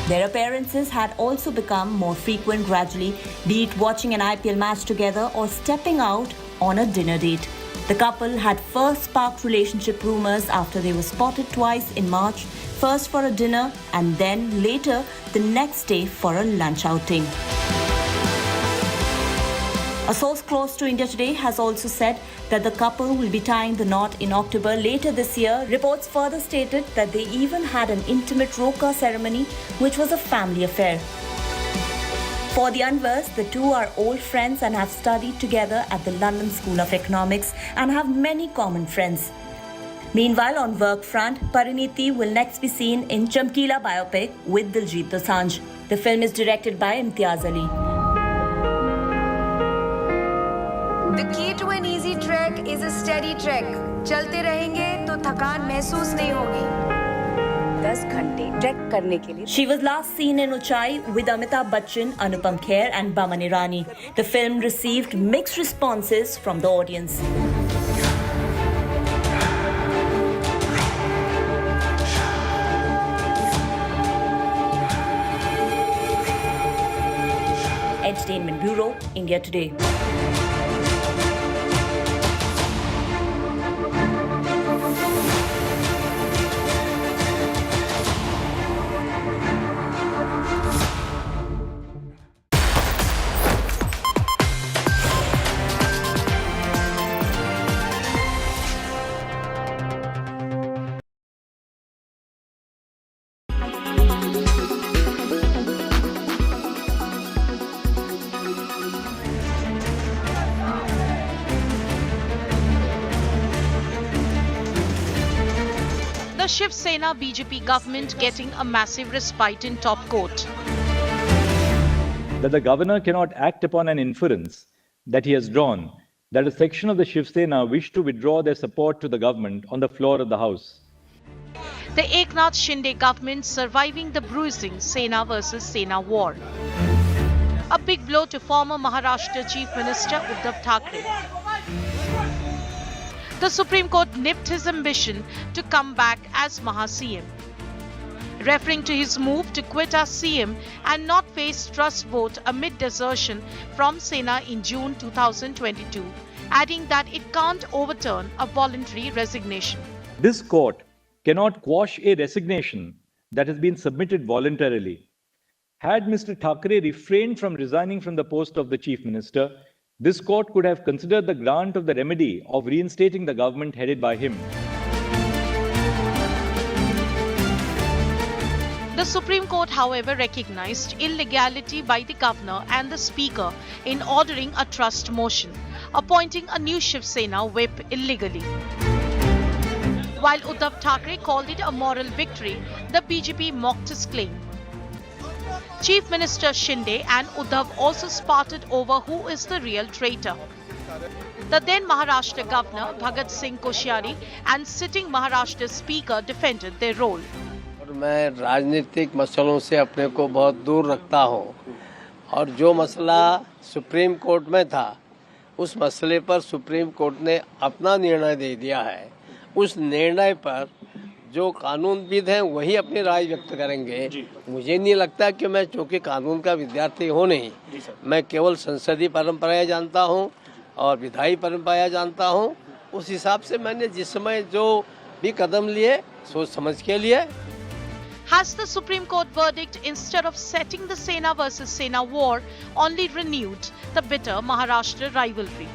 [SPEAKER 8] Their appearances had also become more frequent gradually, be it watching an IPL match together or stepping out on a dinner date. The couple had first sparked relationship rumors after they were spotted twice in March, first for a dinner and then later the next day for a lunch outing. A source close to India Today has also said that the couple will be tying the knot in October later this year. Reports further stated that they even had an intimate Roka ceremony, which was a family affair. For the unversed, the two are old friends and have studied together at the London School of Economics and have many common friends. Meanwhile, on work front, Pariniti will next be seen in Chamkila biopic with Diljit Dosanjh. The film is directed by Imtiaz Ali.
[SPEAKER 2] The key to an easy trek is a steady trek. चलते रहेंगे तो थकान महसूस नहीं होगी. 10 घंटे track करने के लिए.
[SPEAKER 8] She was last seen in Uchai with Amitabh Bachchan, Anupam Kher and Baman Irani. The film received mixed responses from the audience. Entertainment Bureau, India Today.
[SPEAKER 14] The Shiv Sena BJP government getting a massive respite in top court.
[SPEAKER 15] That the governor cannot act upon an inference that he has drawn that a section of the Shiv Sena wish to withdraw their support to the government on the floor of the House.
[SPEAKER 14] The Eknath Shinde government surviving the bruising Sena versus Sena war. A big blow to former Maharashtra Chief Minister Uddhav Thackeray. The Supreme Court nipped his ambition to come back as Maha-CM. Referring to his move to quit as CM and not face trust vote amid desertion from Sena in June 2022, adding that it can't overturn a voluntary resignation.
[SPEAKER 15] This court cannot quash a resignation that has been submitted voluntarily. Had Mr. Thackeray refrained from resigning from the post of the Chief Minister, this court could have considered the grant of the remedy of reinstating the government headed by him.
[SPEAKER 14] The Supreme Court, however, recognized illegality by the governor and the speaker in ordering a trust motion, appointing a new Shiv Sena whip illegally. While Uddhav Thackeray called it a moral victory, the BJP mocked his claim. Chief Minister Shinde and Uddhav also sparred over who is the real traitor. The then Maharashtra Governor Bhagat Singh Koshyari and sitting Maharashtra Speaker defended their role.
[SPEAKER 16] मैं राजनीतिक मसलों से अपने को बहुत दूर रखता हूं और जो मसला सुप्रीम कोर्ट में था उस मसले पर सुप्रीम कोर्ट ने अपना निर्णय दे दिया है. उस निर्णय पर जो कानूनविद हैं वही अपनी राय व्यक्त करेंगे. मुझे नहीं लगता कि मैं चूँकि कानून का विद्यार्थी हूँ नहीं, मैं केवल संसदीय परंपराएं जानता हूँ और विधायी परंपराएं जानता हूँ. उस हिसाब से मैंने जिस समय जो भी कदम लिए सोच समझ के लिए.
[SPEAKER 14] Has the Supreme Court verdict, instead of setting the Sena versus Sena war, only renewed the bitter Maharashtra rivalry?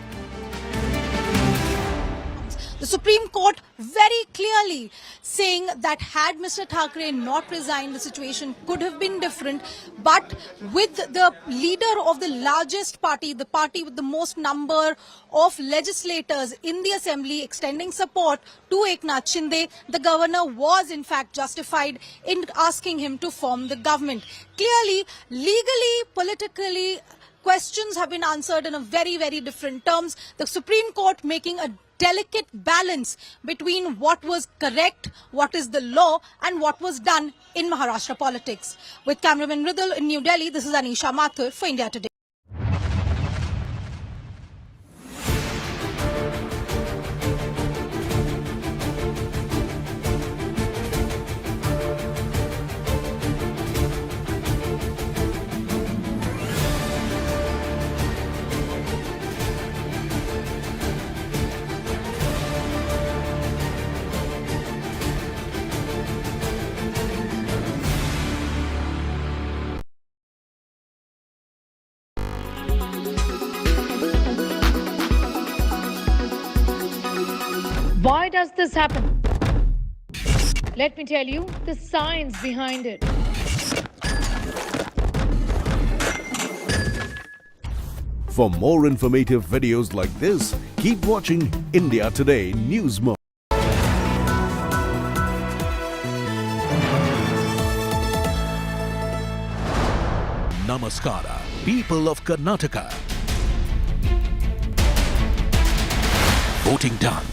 [SPEAKER 26] The Supreme Court very clearly saying that had Mr. Thackeray not resigned, the situation could have been different. But with the leader of the largest party, the party with the most number of legislators in the assembly extending support to Eknath Shinde, the governor was in fact justified in asking him to form the government. Clearly, legally, politically, questions have been answered in a very, very different terms. The Supreme Court making a delicate balance between what was correct, what is the law, and what was done in Maharashtra politics. With cameraman Ridul in New Delhi, this is Anisha Mathur for India Today.
[SPEAKER 9] Why does this happen? Let me tell you the science behind it.
[SPEAKER 17] For more informative videos like this, keep watching India Today News Mode.
[SPEAKER 7] Namaskara, people of Karnataka. Voting done.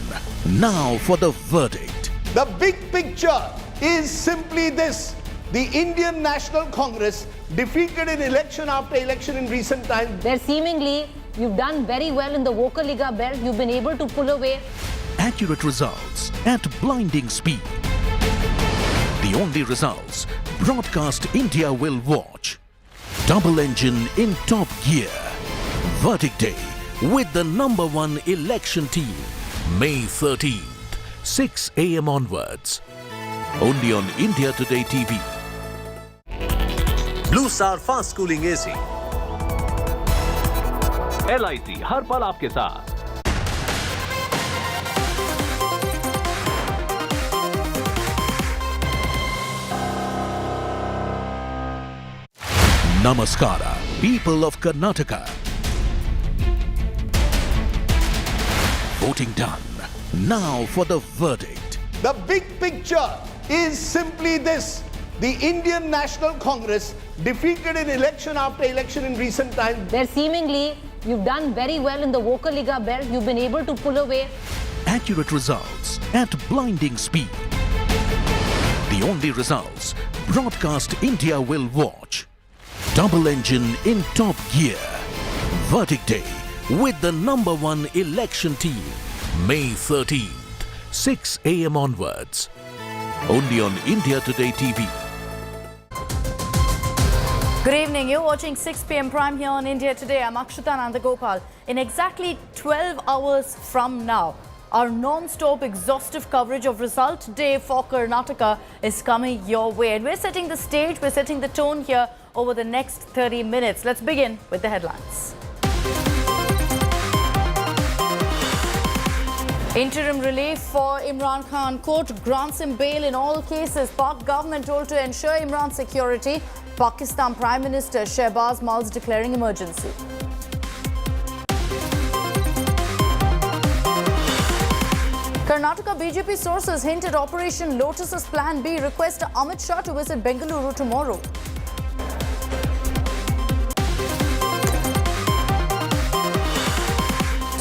[SPEAKER 7] Now for the verdict.
[SPEAKER 19] The big picture is simply this. The Indian National Congress defeated in election after election in recent times.
[SPEAKER 20] There seemingly, you've done very well in the Vokaliga belt. You've been able to pull away
[SPEAKER 7] Accurate results at blinding speed. The only results Broadcast India will watch. Double engine in top gear. Verdict day with the #1 election team. May 13th, 6 a.m. onwards. Only on India Today TV.
[SPEAKER 18] Blue Star Fast Cooling AC.
[SPEAKER 21] LIC हर पल आपके साथ.
[SPEAKER 7] Namaskara, people of Karnataka. Voting done. Now for the verdict.
[SPEAKER 19] The big picture is simply this. The Indian National Congress defeated in election after election in recent times.
[SPEAKER 20] There seemingly, you've done very well in the Vokaliga belt. You've been able to pull away
[SPEAKER 7] Accurate results at blinding speed. The only results Broadcast India will watch. Double engine in top gear. Verdict day with the #1 election team. May 13th, 6 a.m. onwards. Only on India Today TV.
[SPEAKER 25] Good evening. You're watching 6 p.m. Prime here on India Today. I'm Akshita Nandagopal. In exactly 12 hours from now, our non-stop exhaustive coverage of Result Day for Karnataka is coming your way. And we're setting the stage, we're setting the tone here over the next 30 minutes. Let's begin with the headlines. Interim relief for Imran Khan. Court grants him bail in all cases. Pak government told to ensure Imran's security. Pakistan Prime Minister Shehbaz Mal's declaring emergency. Karnataka BJP sources hinted Operation Lotus's Plan B. Request Amit Shah to visit Bengaluru tomorrow.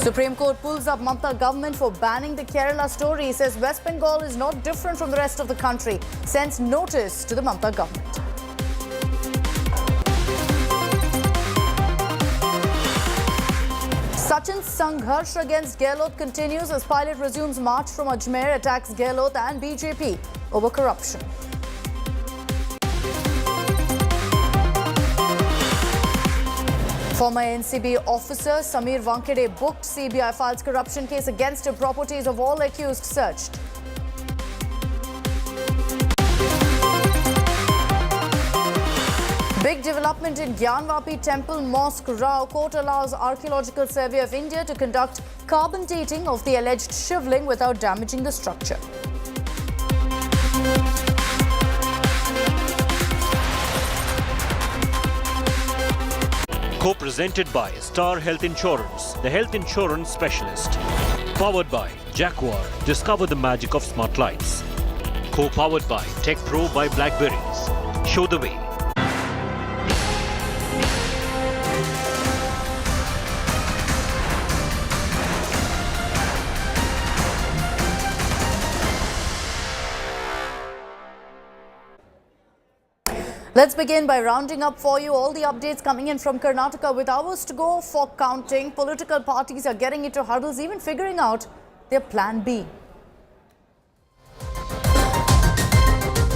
[SPEAKER 25] Supreme Court pulls up Mamata government for banning the Kerala story. Says West Bengal is not different from the rest of the country. Sends notice to the Mamata government. Sachin's Sangharsh against Gehlot continues as pilot resumes march from Ajmer, attacks Gehlot and BJP over corruption. Former NCB officer Samir Wankhede booked. CBI files corruption case against him. Properties of all accused searched. Big development in Gyanvapi Temple Mosque. Rao court allows Archaeological Survey of India to conduct carbon dating of the alleged shivling without damaging the structure.
[SPEAKER 21] Co-presented by Star Health Insurance, the health insurance specialist. Powered by Jaguar, discover the magic of smart lights. Co-powered by Tech Pro by Blackberries. Show the way.
[SPEAKER 25] Let's begin by rounding up for you all the updates coming in from Karnataka. With hours to go for counting, political parties are getting into huddles, even figuring out their plan B.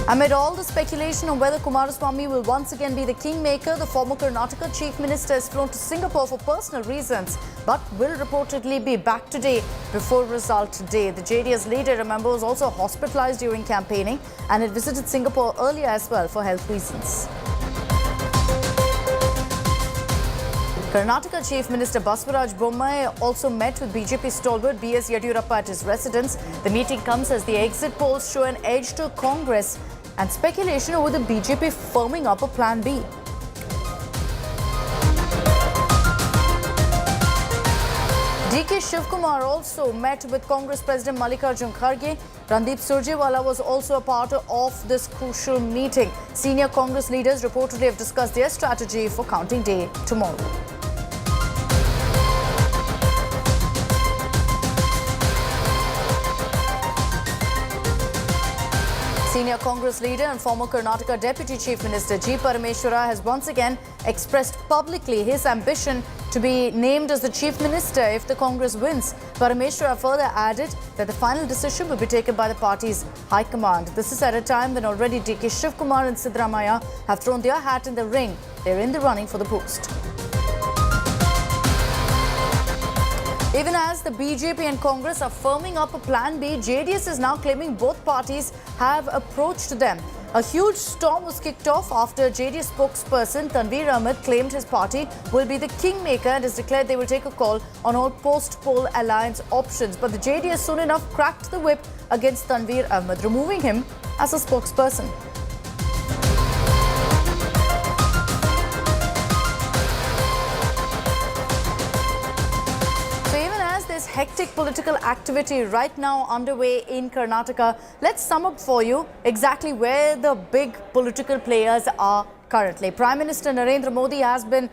[SPEAKER 25] Amid all the speculation on whether Kumaraswamy will once again be the kingmaker, the former Karnataka Chief Minister has flown to Singapore for personal reasons, but will reportedly be back today before result day. The JDS leader, remember, was also hospitalized during campaigning and had visited Singapore earlier as well for health reasons. Karnataka Chief Minister Basavaraj Bommai also met with BJP stalwart B.S. Yediyurappa at his residence. The meeting comes as the exit polls show an edge to Congress and speculation over the BJP firming up a plan B. DK Shivkumar also met with Congress President Mallikarjun Kharge. Randeep Surjewala was also a part of this crucial meeting. Senior Congress leaders reportedly have discussed their strategy for counting day tomorrow. Senior Congress leader and former Karnataka Deputy Chief Minister G. Parameshwara has once again expressed publicly his ambition to be named as the Chief Minister if the Congress wins. Parameshwara further added that the final decision will be taken by the party's High Command. This is at a time when already DK Shivkumar and Siddaramaiah have thrown their hat in the ring. They're in the running for the post. Even as the BJP and Congress are firming up a plan B, JDS is now claiming both parties have approached them. A huge storm was kicked off after JDS spokesperson Tanveer Ahmed claimed his party will be the kingmaker and has declared they will take a call on all post-poll alliance options. But the JDS soon enough cracked the whip against Tanveer Ahmed, removing him as a spokesperson. Hectic political activity right now underway in Karnataka. Let's sum up for you exactly where the big political players are currently. Prime Minister Narendra Modi has been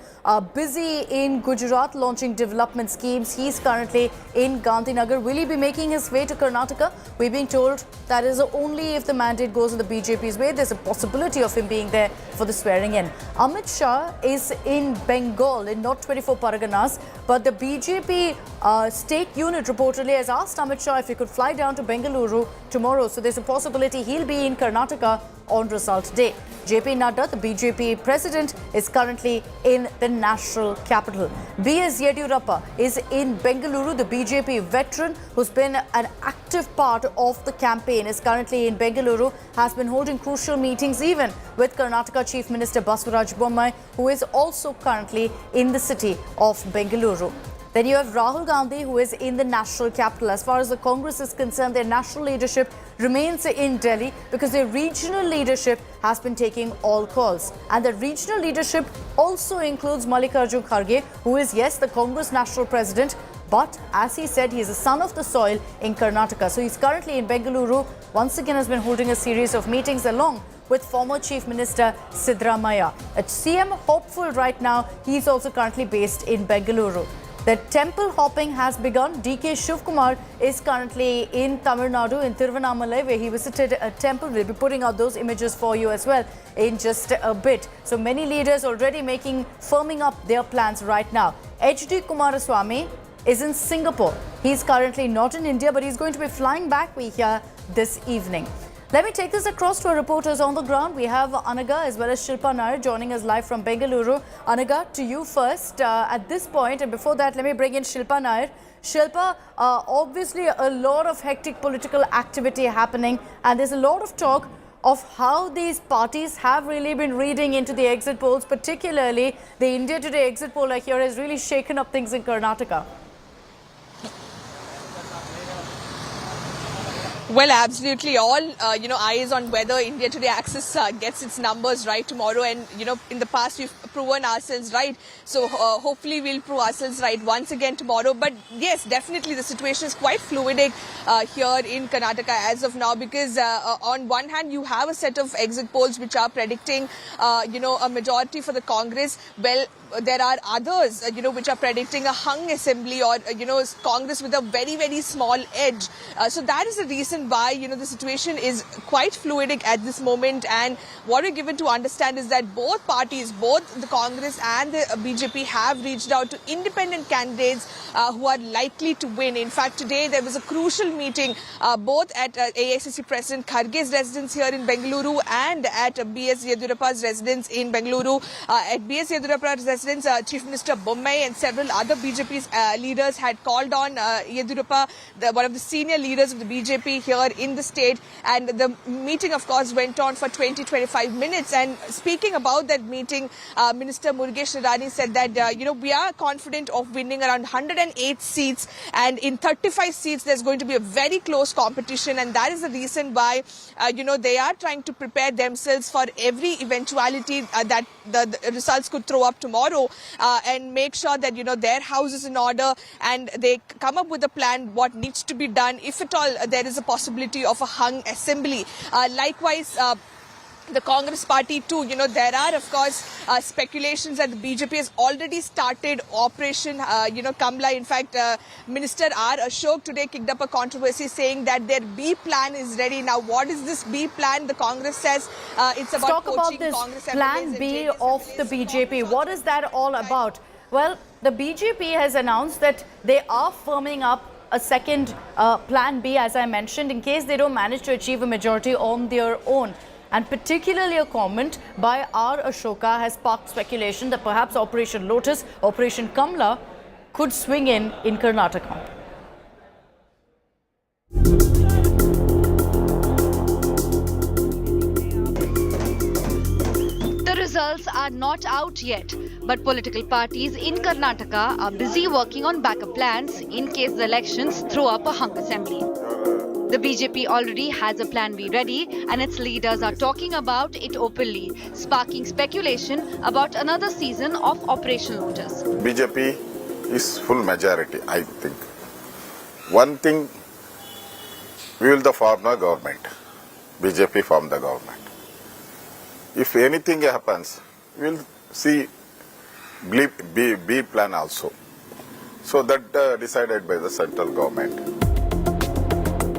[SPEAKER 25] busy in Gujarat launching development schemes. He's currently in Gandhinagar. Will he be making his way to Karnataka? We're being told that is only if the mandate goes in the BJP's way. There's a possibility of him being there for the swearing in. Amit Shah is in Bengal, in North 24 Paraganas, but the BJP state unit reportedly has asked Amit Shah if he could fly down to Bengaluru tomorrow. So there's a possibility he'll be in Karnataka on result day. JP Nadda, the BJP president, is currently in the national capital. B.S. Yediyurappa is in Bengaluru. The BJP veteran who's been an active part of the campaign is currently in Bengaluru, has been holding crucial meetings even with Karnataka Chief Minister Basavaraj Bommai, who is also currently in the city of Bengaluru. Then you have Rahul Gandhi, who is in the national capital. As far as the Congress is concerned, their national leadership remains in Delhi because their regional leadership has been taking all calls. And the regional leadership also includes Mallikarjun Kharge, who is, yes, the Congress national president, but as he said, he is a son of the soil in Karnataka. So he's currently in Bengaluru, once again has been holding a series of meetings along with former Chief Minister Siddaramaiah. A CM hopeful right now, he's also currently based in Bengaluru. The temple hopping has begun. DK Shivkumar is currently in Tamil Nadu, in Tiruvannamalai, where he visited a temple. We'll be putting out those images for you as well in just a bit. So many leaders already firming up their plans right now. HD Kumaraswamy is in Singapore. He's currently not in India, but he's going to be flying back, we hear, this evening. Let me take this across to our reporters on the ground. We have Anaga as well as Shilpa Nair joining us live from Bengaluru. Anaga, to you first at this point, and before that, let me bring in Shilpa Nair. Shilpa, obviously a lot of hectic political activity happening, and there's a lot of talk of how these parties have really been reading into the exit polls, particularly the India Today exit poll here has really shaken up things in Karnataka.
[SPEAKER 3] Well, absolutely. All, eyes on whether India Today Access gets its numbers right tomorrow. And, in the past, we've proven ourselves right. So hopefully we'll prove ourselves right once again tomorrow. But yes, definitely the situation is quite fluidic here in Karnataka as of now, because on one hand, you have a set of exit polls which are predicting, a majority for the Congress. Well, there are others, which are predicting a hung assembly or, Congress with a very, very small edge. So that is the reason why, the situation is quite fluidic at this moment. And what we're given to understand is that both parties, both the Congress and the BJP, have reached out to independent candidates who are likely to win. In fact, today there was a crucial meeting both at AICC President Kharge's residence here in Bengaluru and at B.S. Yediyurappa's residence in Bengaluru. At B.S. Yediyurappa's residence, Chief Minister Bommai and several other BJP leaders had called on Yediyurappa, one of the senior leaders of the BJP here in the state. And the meeting, of course, went on for 20-25 minutes. And speaking about that meeting, Minister Murugesh Nirani said that, we are confident of winning around 108 seats. And in 35 seats, there's going to be a very close competition. And that is the reason why, they are trying to prepare themselves for every eventuality that the results could throw up tomorrow, and make sure that, their house is in order and they come up with a plan what needs to be done if at all there is a possibility of a hung assembly. Likewise, the Congress party too, there are of course speculations that the BJP has already started Operation Kamla. In fact, Minister R. Ashok today kicked up a controversy saying that their B plan is ready. Now, what is this B plan? The Congress says it's about
[SPEAKER 25] Talk about this plan B of the BJP. What is that all about? Well, the BJP has announced that they are firming up a second plan B, as I mentioned, in case they don't manage to achieve a majority on their own. And particularly a comment by R. Ashoka has sparked speculation that perhaps Operation Lotus, Operation Kamla could swing in Karnataka.
[SPEAKER 11] The results are not out yet, but political parties in Karnataka are busy working on backup plans in case the elections throw up a hung assembly. The BJP already has a plan B ready and its leaders are talking about it openly, sparking speculation about another season of Operation Lotus.
[SPEAKER 12] BJP is full majority, I think. One thing, we will form the government. BJP form the government. If anything happens, we will see B plan also. So that decided by the central government.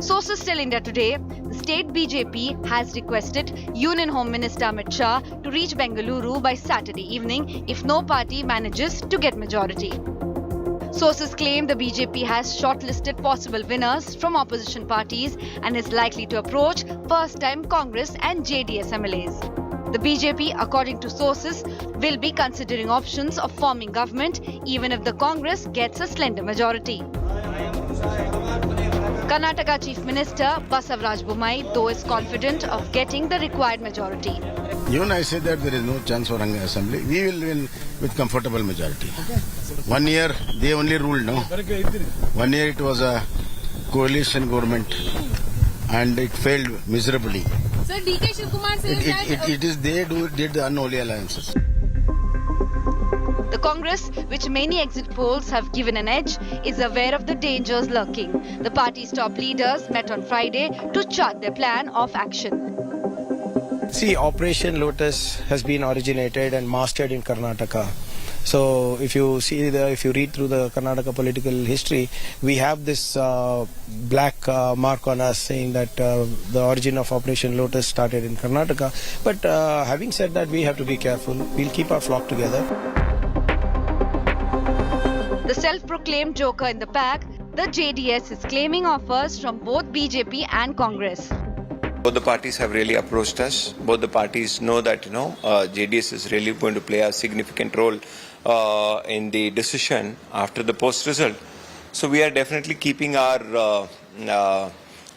[SPEAKER 11] Sources tell India Today, the state BJP has requested Union Home Minister Amit Shah to reach Bengaluru by Saturday evening if no party manages to get majority. Sources claim the BJP has shortlisted possible winners from opposition parties and is likely to approach first-time Congress and JDS MLAs. The BJP, according to sources, will be considering options of forming government even if the Congress gets a slender majority. Karnataka Chief Minister Basavaraj Bommai, though, is confident of getting the required majority.
[SPEAKER 22] Even I say that there is no chance for hung assembly. We will win with comfortable majority. 1 year they only ruled, no? 1 year it was a coalition government and it failed miserably.
[SPEAKER 6] So DK Shivkumar says that
[SPEAKER 22] it is they did the unholy alliances.
[SPEAKER 11] The Congress, which many exit polls have given an edge, is aware of the dangers lurking. The party's top leaders met on Friday to chart their plan of action.
[SPEAKER 23] See, Operation Lotus has been originated and mastered in Karnataka. So if you read through the Karnataka political history, we have this black mark on us saying that the origin of Operation Lotus started in Karnataka. But having said that, we have to be careful. We'll keep our flock together.
[SPEAKER 11] The self-proclaimed joker in the pack, the JDS is claiming offers from both BJP and Congress.
[SPEAKER 24] Both the parties have really approached us. Both the parties know that JDS is really going to play a significant role in the decision after the post result. So we are definitely keeping our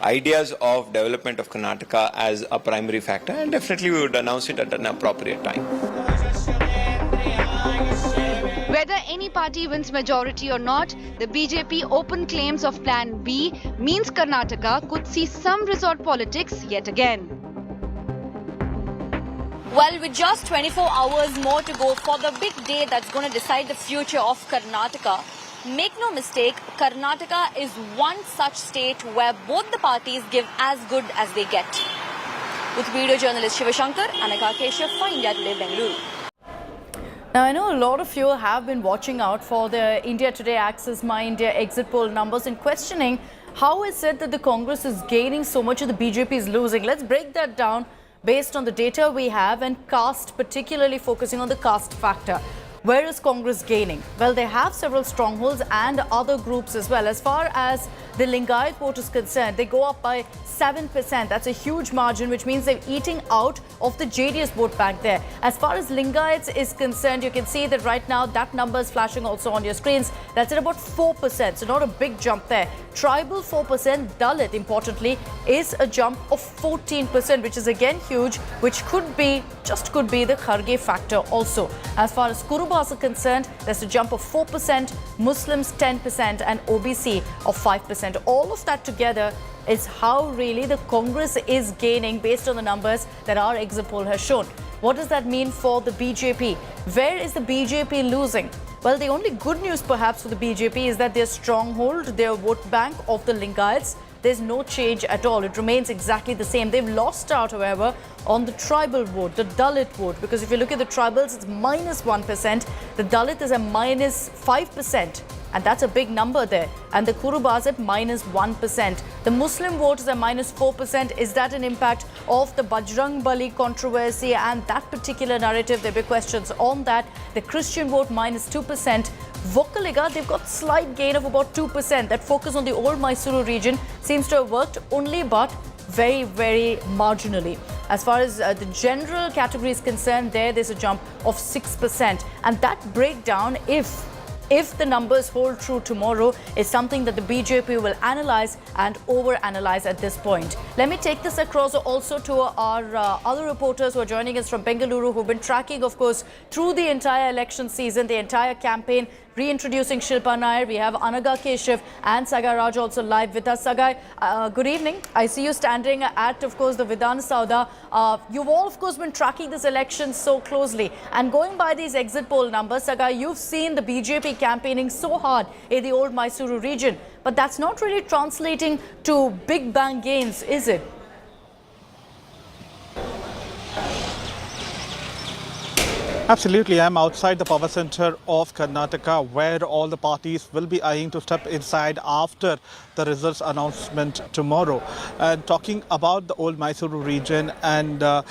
[SPEAKER 24] ideas of development of Karnataka as a primary factor, and definitely we would announce it at an appropriate time.
[SPEAKER 11] Whether any party wins majority or not, the BJP open claims of Plan B means Karnataka could see some resort politics yet again.
[SPEAKER 25] Well, with just 24 hours more to go for the big day that's going to decide the future of Karnataka, make no mistake, Karnataka is one such state where both the parties give as good as they get. With video journalist Shivashankar, Anaka Keshav for India Today, Bengaluru. Now, I know a lot of you have been watching out for the India Today Access My India exit poll numbers and questioning how is it that the Congress is gaining so much and the BJP is losing. Let's break that down based on the data we have and caste, particularly focusing on the caste factor. Where is Congress gaining? Well, they have several strongholds and other groups as well. As far as the Lingayat vote is concerned, they go up by 7%. That's a huge margin, which means they're eating out of the JDS vote bank there. As far as Lingayats is concerned, you can see that right now that number is flashing also on your screens. That's at about 4%, so not a big jump there. Tribal 4%, Dalit, importantly, is a jump of 14%, which is again huge, which could be the Kharge factor also. As far as Kurubas are concerned, there's a jump of 4%, Muslims 10% and OBC of 5%. All of that together is how really the Congress is gaining based on the numbers that our exit poll has shown. What does that mean for the BJP? Where is the BJP losing? Well, the only good news perhaps for the BJP is that their stronghold, their vote bank of the Lingayats, there's no change at all. It remains exactly the same. They've lost out, however, on the tribal vote, the Dalit vote, because if you look at the tribals, it's minus 1%. The Dalit is a minus 5%. And that's a big number there. And the Kurubas at minus 1%. The Muslim vote is at minus 4%. Is that an impact of the Bajrang Bali controversy and that particular narrative? There will be questions on that. The Christian vote minus 2%. Vokaliga, they've got slight gain of about 2%. That focus on the old Mysuru region seems to have worked only but very, very marginally. As far as the general category is concerned, there's a jump of 6%. And that breakdown, if the numbers hold true tomorrow, is something that the BJP will analyze and over-analyze at this point. Let me take this across also to our other reporters who are joining us from Bengaluru, who've been tracking, of course, through the entire election season, the entire campaign. Reintroducing Shilpa Nair, we have Anaga Keshav and Sagai Raj also live with us. Sagai, good evening. I see you standing at, of course, the Vidhan Sauda. You've all, of course, been tracking this election so closely. And going by these exit poll numbers, Sagai, you've seen the BJP campaigning so hard in the old Mysuru region. But that's not really translating to big bang gains, is it?
[SPEAKER 1] Absolutely. I'm outside the power center of Karnataka, where all the parties will be eyeing to step inside after the results announcement tomorrow. And talking about the old Mysuru region and the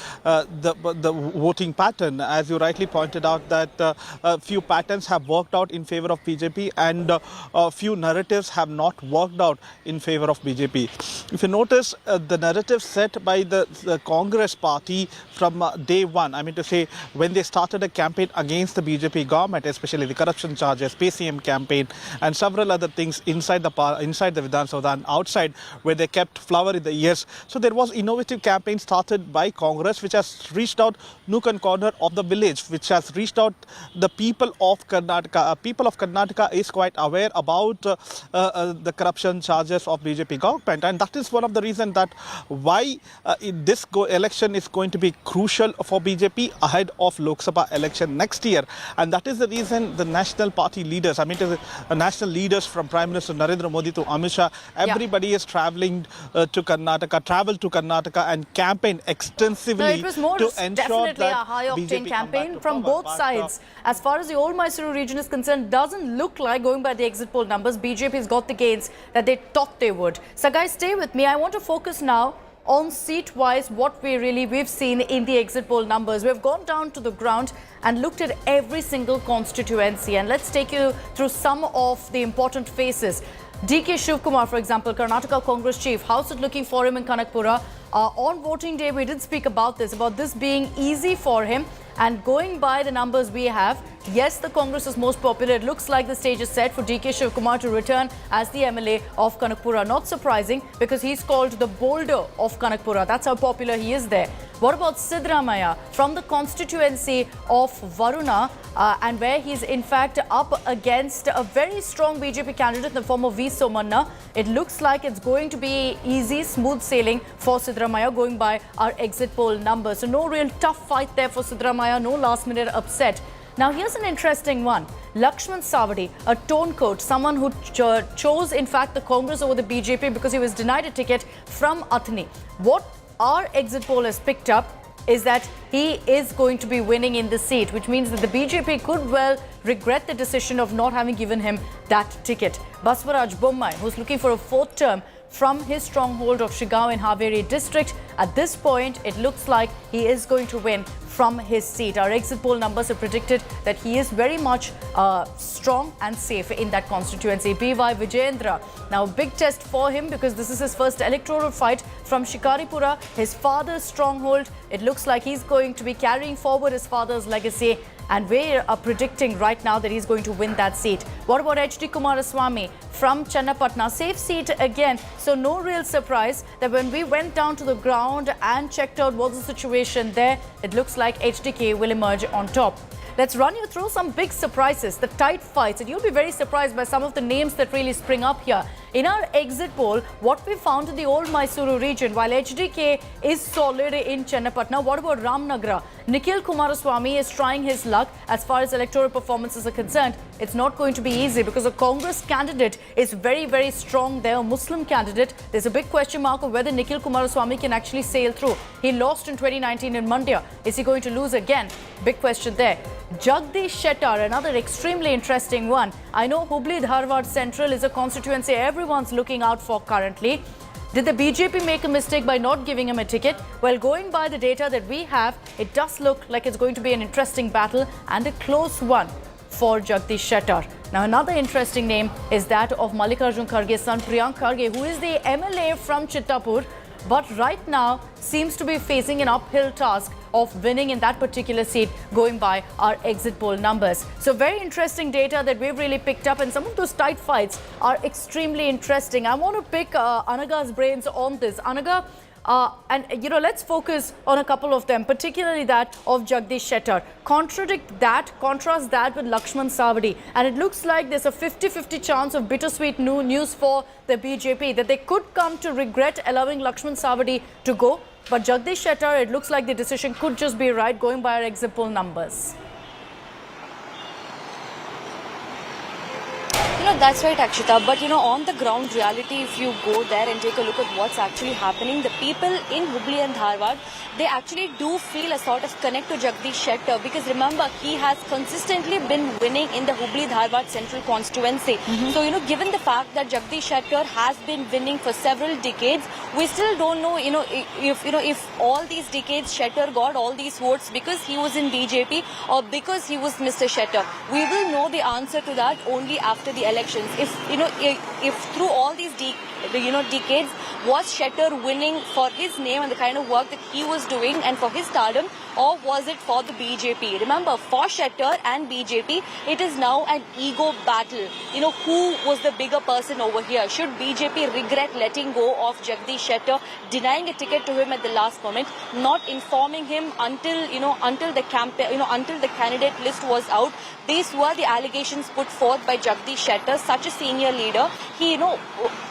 [SPEAKER 1] voting pattern, as you rightly pointed out, that a few patterns have worked out in favor of BJP and a few narratives have not worked out in favor of BJP. If you notice, the narrative set by the Congress party from day one, I mean to say, when they started a campaign against the BJP government, especially the corruption charges, PCM campaign, and several other things inside the Vidhan Sauda and outside, where they kept flower in the ears. So there was innovative campaign started by Congress, which has reached out nook and corner of the village, which has reached out the people of Karnataka. People of Karnataka is quite aware about the corruption charges of BJP government, and that is one of the reasons that why this election is going to be crucial for BJP ahead of Lok Sabha election next year. And that is the reason the national party leaders, I mean the national leaders from Prime Minister Narendra Modi to Amit Shah, everybody is traveled to Karnataka and campaign extensively to ensure
[SPEAKER 25] definitely
[SPEAKER 1] that
[SPEAKER 25] a high-octane
[SPEAKER 1] BJP
[SPEAKER 25] campaign from both sides. As far as the old Mysuru region is concerned, doesn't look like, going by the exit poll numbers, BJP has got the gains that they thought they would. So guys, stay with me. I want to focus now on seat-wise what we've seen in the exit poll numbers. We've gone down to the ground and looked at every single constituency, and let's take you through some of the important faces. DK Shivkumar, for example, Karnataka Congress chief, how's it looking for him in Kanakpura? On voting day, we did speak about this being easy for him. And going by the numbers we have, yes, the Congress is most popular. It looks like the stage is set for DK Shivkumar to return as the MLA of Kanakpura. Not surprising because he's called the boulder of Kanakpura. That's how popular he is there. What about Sidramaya from the constituency of Varuna and where he's in fact up against a very strong BJP candidate in the form of V. Somanna. It looks like it's going to be easy, smooth sailing for Sidramaya going by our exit poll numbers. So no real tough fight there for Sidramaya, no last minute upset. Now here's an interesting one. Lakshman Savadi, a turncoat, someone who chose in fact the Congress over the BJP because he was denied a ticket from Athni. What our exit poll has picked up is that he is going to be winning in the seat, which means that the BJP could well regret the decision of not having given him that ticket. Baswaraj Bommai, who's looking for a fourth term from his stronghold of Shigaon in Haveri district, at this point it looks like he is going to win from his seat. Our exit poll numbers have predicted that he is very much strong and safe in that constituency. B.Y. Vijayendra, now big test for him because this is his first electoral fight from Shikaripura, his father's stronghold. It looks like he's going to be carrying forward his father's legacy, and we are predicting right now that he's going to win that seat. What about H.D. Kumaraswamy from Channapatna? Safe seat again, so no real surprise that when we went down to the ground and checked out what's the situation there, it looks like HDK will emerge on top. Let's run you through some big surprises, the tight fights, and you'll be very surprised by some of the names that really spring up here. In our exit poll, what we found in the old Mysuru region, while HDK is solid in Channapatna, what about Ramnagar? Nikhil Kumaraswamy is trying his luck as far as electoral performances are concerned. It's not going to be easy because a Congress candidate is very, very strong there, a Muslim candidate. There's a big question mark of whether Nikhil Kumaraswamy can actually sail through. He lost in 2019 in Mandya. Is he going to lose again? Big question there. Jagdish Shettar, another extremely interesting one. I know Hubli Dharwad Central is a constituency everyone's looking out for currently. Did the BJP make a mistake by not giving him a ticket? Well, going by the data that we have, it does look like it's going to be an interesting battle and a close one for Jagdish Shettar. Now, another interesting name is that of Mallikarjun Kharge's son Priyank Kharge, who is the MLA from Chittapur, but right now seems to be facing an uphill task of winning in that particular seat going by our exit poll numbers. So very interesting data that we've really picked up, and some of those tight fights are extremely interesting. I want to pick Anaga's brains on this. Anaga, let's focus on a couple of them, particularly that of Jagdish Shettar. Contrast that with Lakshman Savadi. And it looks like there's a 50-50 chance of bittersweet news for the BJP, that they could come to regret allowing Lakshman Savadi to go. But Jagdish Shettar, it looks like the decision could just be right going by our exit poll numbers.
[SPEAKER 2] That's right, Akshita. But, on the ground reality, if you go there and take a look at what's actually happening, the people in Hubli and Dharwad, they actually do feel a sort of connect to Jagdish Shettar because remember, he has consistently been winning in the Hubli-Dharwad central constituency. So, given the fact that Jagdish Shettar has been winning for several decades, we still don't know, if all these decades Shettar got all these votes because he was in BJP or because he was Mr. Shettar. We will know the answer to that only after the elections. If through all these decades was Shettar winning for his name and the kind of work that he was doing and for his stardom, or was it for the BJP? Remember, for Shettar and BJP, it is now an ego battle. Who was the bigger person over here? Should BJP regret letting go of Jagdish Shettar, denying a ticket to him at the last moment, not informing him until the campaign, until the candidate list was out? These were the allegations put forth by Jagdish Shettar, such a senior leader. He,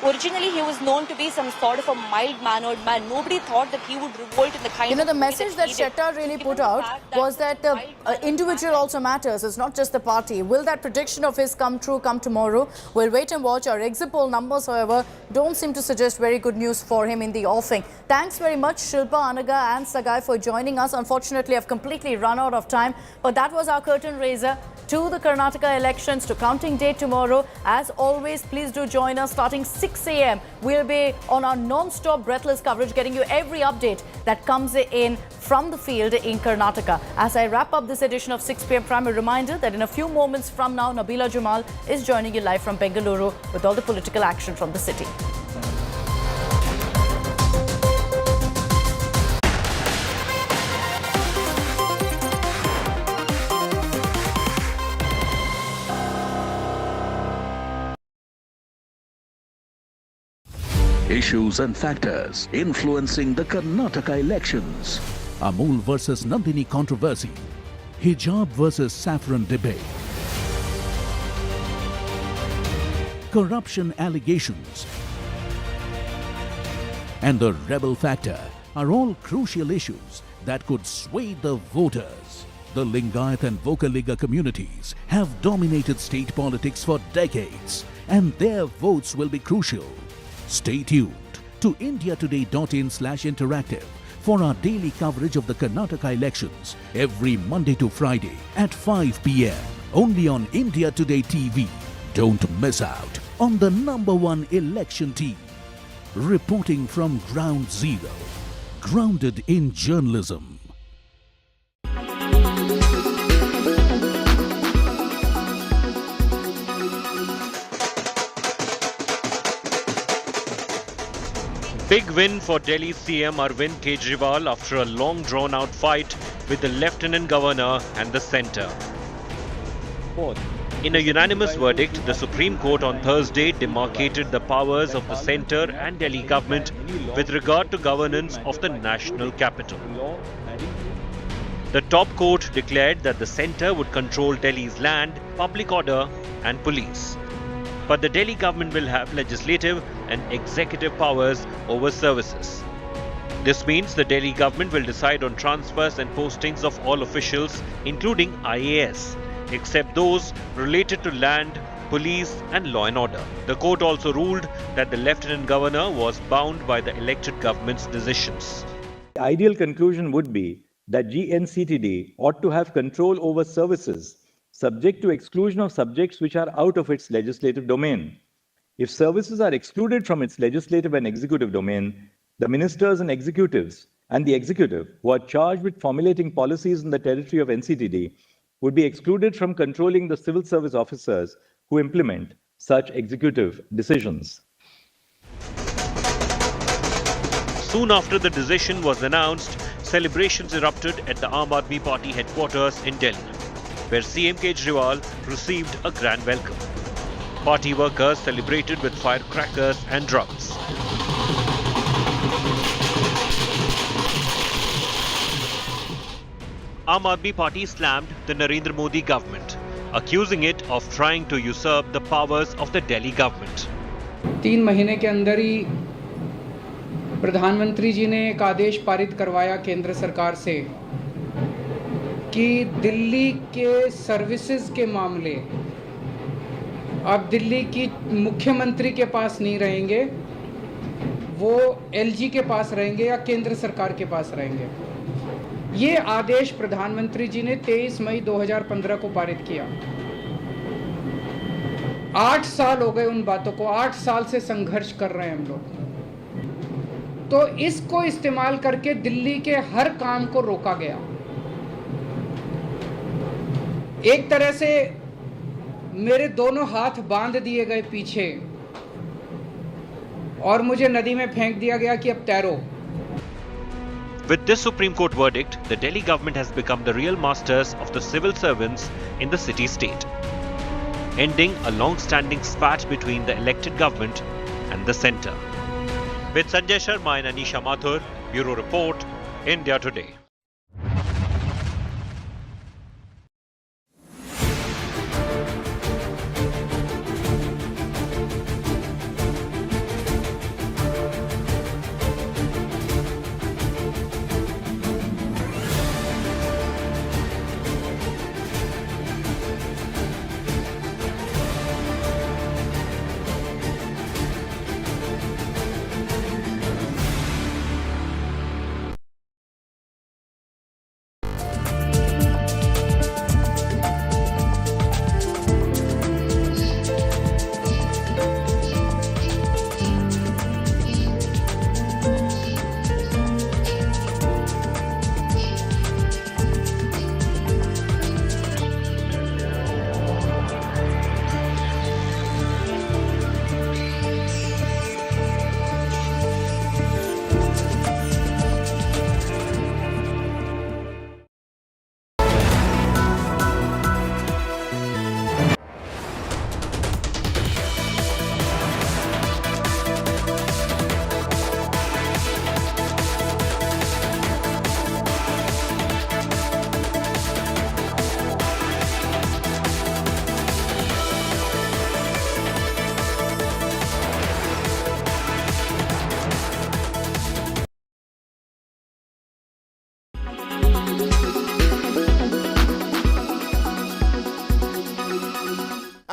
[SPEAKER 2] originally he was known to be some sort of a mild-mannered man. Nobody thought that he would revolt in the kind of...
[SPEAKER 25] the message that Shettar really put out was that the individual also matters. It's not just the party. Will that prediction of his come true come tomorrow? We'll wait and watch. Our exit poll numbers, however, don't seem to suggest very good news for him in the offing. Thanks very much, Shilpa, Anaga and Sagai, for joining us. Unfortunately, I've completely run out of time, but that was our curtain raiser to the Karnataka elections, to counting day tomorrow. As always, please do join us starting 6 a.m. We'll be on our non-stop breathless coverage, getting you every update that comes in from the field in Karnataka. As I wrap up this edition of 6 p.m. Prime, a reminder that in a few moments from now, Nabila Jamal is joining you live from Bengaluru with all the political action from the city.
[SPEAKER 7] Issues and factors influencing the Karnataka elections. Amul versus Nandini controversy. Hijab versus saffron debate. Corruption allegations and the rebel factor are all crucial issues that could sway the voters. The Lingayat and Vokaliga communities have dominated state politics for decades, and their votes will be crucial. Stay tuned to indiatoday.in/interactive for our daily coverage of the Karnataka elections every Monday to Friday at 5 p.m. only on India Today TV. Don't miss out on the #1 election team. Reporting from Ground Zero. Grounded in journalism.
[SPEAKER 21] Big win for Delhi CM Arvind Kejriwal after a long drawn-out fight with the Lieutenant Governor and the centre. In a unanimous verdict, the Supreme Court on Thursday demarcated the powers of the centre and Delhi government with regard to governance of the national capital. The top court declared that the centre would control Delhi's land, public order and police. But the Delhi government will have legislative and executive powers over services. This means the Delhi government will decide on transfers and postings of all officials, including IAS, except those related to land, police and law and order. The court also ruled that the Lieutenant Governor was bound by the elected government's decisions.
[SPEAKER 4] The ideal conclusion would be that GNCTD ought to have control over services subject to exclusion of subjects which are out of its legislative domain. If services are excluded from its legislative and executive domain, the ministers and executives and the executive who are charged with formulating policies in the territory of NCTD would be excluded from controlling the civil service officers who implement such executive decisions.
[SPEAKER 21] Soon after the decision was announced, celebrations erupted at the Aam Aadmi Party headquarters in Delhi, where CM Kejriwal received a grand welcome. Party workers celebrated with firecrackers and drums. Aam Aadmi Party slammed the Narendra Modi government, accusing it of trying to usurp the powers of the Delhi government.
[SPEAKER 5] 3 महीने के अंदर ही प्रधानमंत्री जी ने एक आदेश पारित करवाया केंद्र सरकार से कि दिल्ली के सर्विसेज के मामले अब दिल्ली की मुख्यमंत्री के पास नहीं रहेंगे, वो एलजी के पास रहेंगे या केंद्र सरकार के पास रहेंगे। ये आदेश प्रधानमंत्री जी ने 23 मई 2015 को पारित किया। 8 साल हो गए उन बातों को, 8 साल से संघर्ष कर रहे हैं हम लोग। तो इसको इस्तेमाल करके दिल्ली के हर काम को रोका गया। एक तरह से मेरे दोनों हाथ बांध दिए गए पीछे और मुझे नदी में फेंक दिया गया कि अब तैरो।
[SPEAKER 21] With this Supreme Court verdict, the Delhi government has become the real masters of the civil servants in the city-state, ending a long-standing spat between the elected government and the centre. With Sanjay Sharma and Anisha Mathur, Bureau Report, India Today.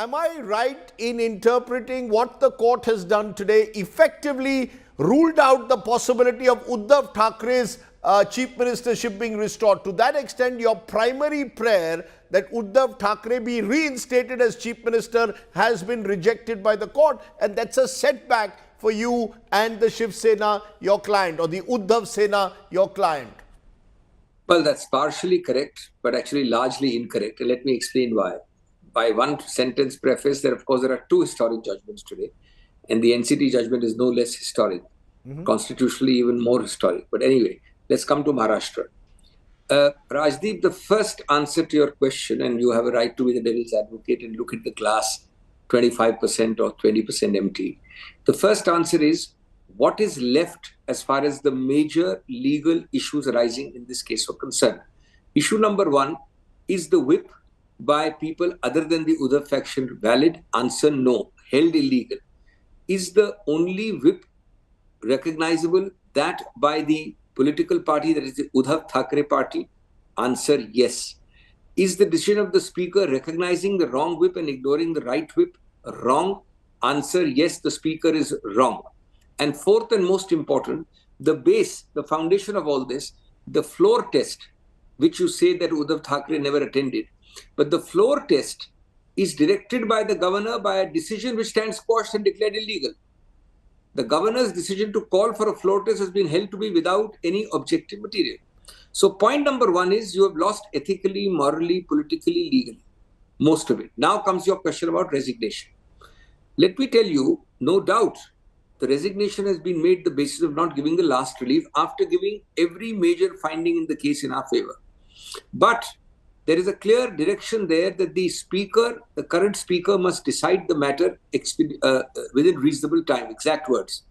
[SPEAKER 8] am I right in interpreting what the court has done today effectively ruled out the possibility of Uddhav Thackeray's chief ministership being restored? To that extent, your primary prayer that Uddhav Thackeray be reinstated as chief minister has been rejected by the court, and that's a setback for you and the Shiv Sena, your client, or the Uddhav Sena, your client.
[SPEAKER 10] Well, that's partially correct, but actually largely incorrect. And let me explain why. By one sentence preface, there are two historic judgments today. And the NCT judgment is no less historic, constitutionally even more historic. But anyway, let's come to Maharashtra. Rajdeep, the first answer to your question, and you have a right to be the devil's advocate and look at the glass 25% or 20% empty. The first answer is, what is left as far as the major legal issues arising in this case are concerned? Issue number one, is the whip by people other than the Uddhav faction valid? Answer, no, held illegal. Is the only whip recognizable that by the political party, that is the Uddhav Thackeray party? Answer, yes. Is the decision of the speaker recognizing the wrong whip and ignoring the right whip wrong? Answer, yes, the speaker is wrong. And fourth and most important, the base, the foundation of all this, the floor test, which you say that Uddhav Thackeray never attended. But the floor test is directed by the governor by a decision which stands quashed and declared illegal. The governor's decision to call for a floor test has been held to be without any objective material. So point number one is, you have lost ethically, morally, politically, legally, most of it. Now comes your question about resignation. Let me tell you, no doubt, the resignation has been made the basis of not giving the last relief after giving every major finding in the case in our favor. But there is a clear direction there that the speaker, the current speaker, must decide the matter within reasonable time, exact words.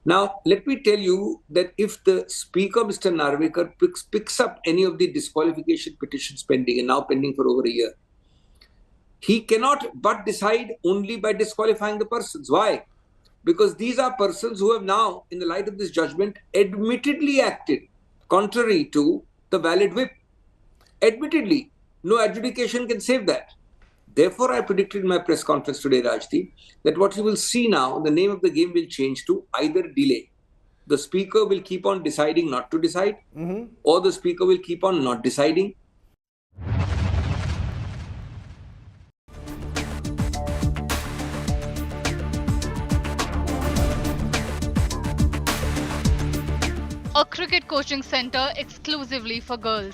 [SPEAKER 10] Now, let me tell you that if the speaker, Mr. Narvekar, picks up any of the disqualification petitions pending, and now pending for over a year, he cannot but decide only by disqualifying the persons. Why? Because these are persons who have now, in the light of this judgment, admittedly acted contrary to the valid whip. Admittedly, no adjudication can save that. Therefore, I predicted in my press conference today, Rajdeep, that what you will see now, the name of the game will change to either delay. The speaker will keep on deciding not to decide, or the speaker will keep on not deciding.
[SPEAKER 13] A cricket coaching centre exclusively for girls.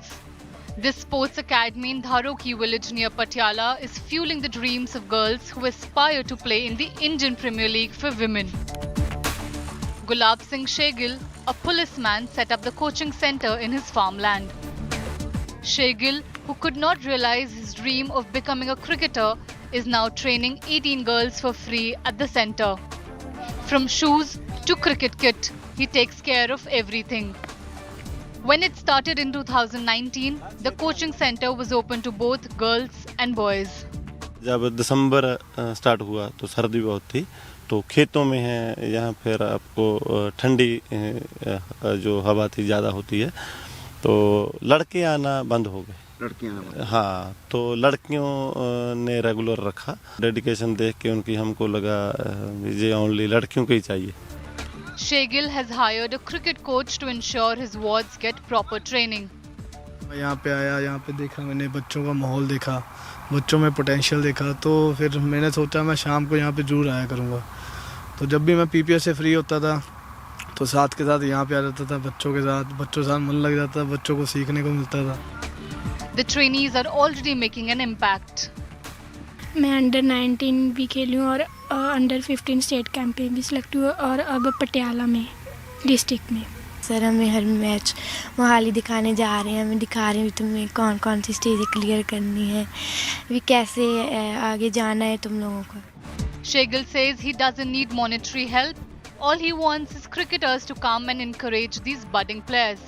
[SPEAKER 13] This sports academy in Dharoki village near Patiala is fueling the dreams of girls who aspire to play in the Indian Premier League for women. Gulab Singh Shegil, a policeman, set up the coaching centre in his farmland. Shegil, who could not realize his dream of becoming a cricketer, is now training 18 girls for free at the centre. From shoes to cricket kit, he takes care of everything. When it started in 2019, the coaching center was open to both girls and boys.
[SPEAKER 14] जब दिसंबर start हुआ तो सर्दी बहुत थी, तो खेतों में है यहाँ फिर आपको ठंडी जो हवा थी ज़्यादा होती है, तो लड़के आना बंद हो गए। हाँ, तो लड़कियों ने रेगुलर रखा। डेडिकेशन देख के उनकी हमको लगा ये ओनली लड़कियों को ही चाहिए।
[SPEAKER 13] Shegil has hired a cricket coach to ensure his wards get proper training.
[SPEAKER 15] यहाँ पे आया, यहाँ पे देखा मैंने, बच्चों का माहौल देखा, बच्चों में पोटेंशियल देखा, तो फिर मैंने सोचा मैं शाम को यहाँ पे जरूर आया करूँगा। तो जब भी मैं पीपीएस से फ्री होता था तो साथ के साथ यहाँ पे आ जाता था, बच्चों के साथ मन लग जाता था, बच्चों को सीखने को मिलता था।
[SPEAKER 13] The trainees are already making an impact.
[SPEAKER 16] मैं अंडर 19 भी खेली हूँ और अंडर 15 स्टेट कैंप पे भी सिलेक्ट हुआ और अब पटियाला में डिस्ट्रिक्ट में।
[SPEAKER 27] सर हमें हर मैच मोहाली दिखाने जा रहे हैं, हमें दिखा रहे हैं तुम्हें कौन कौन सी स्टेज क्लियर करनी है, भी कैसे आगे जाना है तुम लोगों को।
[SPEAKER 13] Shegil says he doesn't need monetary help. All he wants is cricketers to come and encourage these budding players.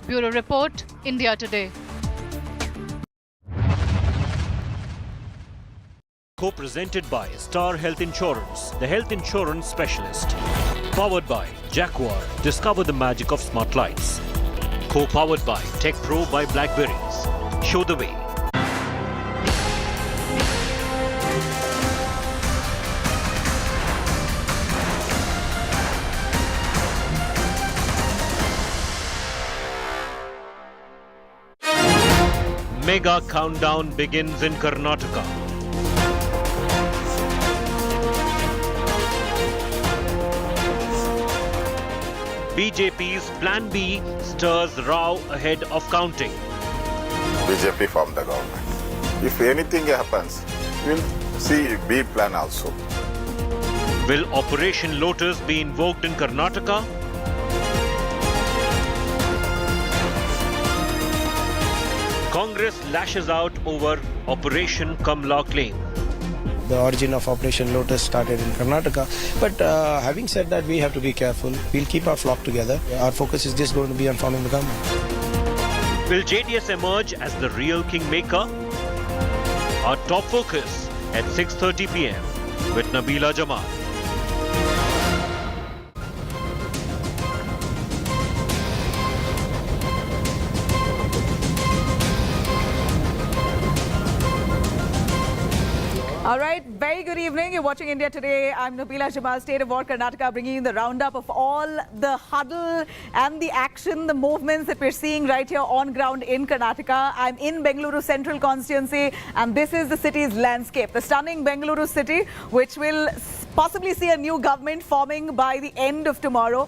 [SPEAKER 13] Bureau Report, India Today.
[SPEAKER 21] Co-presented by Star Health Insurance, the health insurance specialist. Powered by Jaguar, discover the magic of smart lights. Co-powered by Tech Pro by Blackberries. Show the way. mega countdown begins in Karnataka. BJP's Plan B stirs row ahead of counting.
[SPEAKER 12] BJP form the government. If anything happens, we'll see B plan also.
[SPEAKER 21] Will Operation Lotus be invoked in Karnataka? Congress lashes out over Operation Kamla claim.
[SPEAKER 23] The origin of Operation Lotus started in Karnataka. But having said that, we have to be careful. We'll keep our flock together. Our focus is just going to be on forming the government.
[SPEAKER 21] Will JDS emerge as the real kingmaker? Our top focus at 6:30 p.m. with Nabila Jamal.
[SPEAKER 3] All right, very good evening. You're watching India Today. I'm Nabila Jamal, State of War Karnataka, bringing you the roundup of all the huddle and the action, the movements that we're seeing right here on ground in Karnataka. I'm in Bengaluru Central constituency, and this is the city's landscape. The stunning Bengaluru city, which will possibly see a new government forming by the end of tomorrow.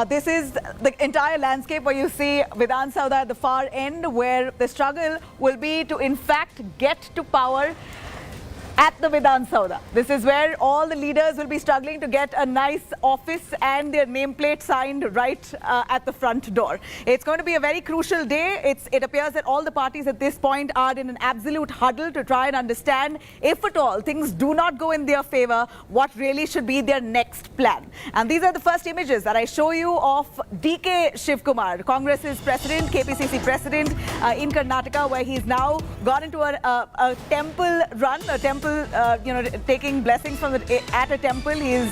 [SPEAKER 3] This is the entire landscape where you see Vidhan Saudha at the far end, where the struggle will be to, in fact, get to power at the Vidhan Saudha. This is where all the leaders will be struggling to get a nice office and their nameplate signed right at the front door. It's going to be a very crucial day. It appears that all the parties at this point are in an absolute huddle to try and understand, if at all things do not go in their favor, what really should be their next plan. And these are the first images that I show you of DK Shivkumar, Congress's president, KPCC president in Karnataka, where he's now gone into a temple run, a temple taking blessings from at a temple. He is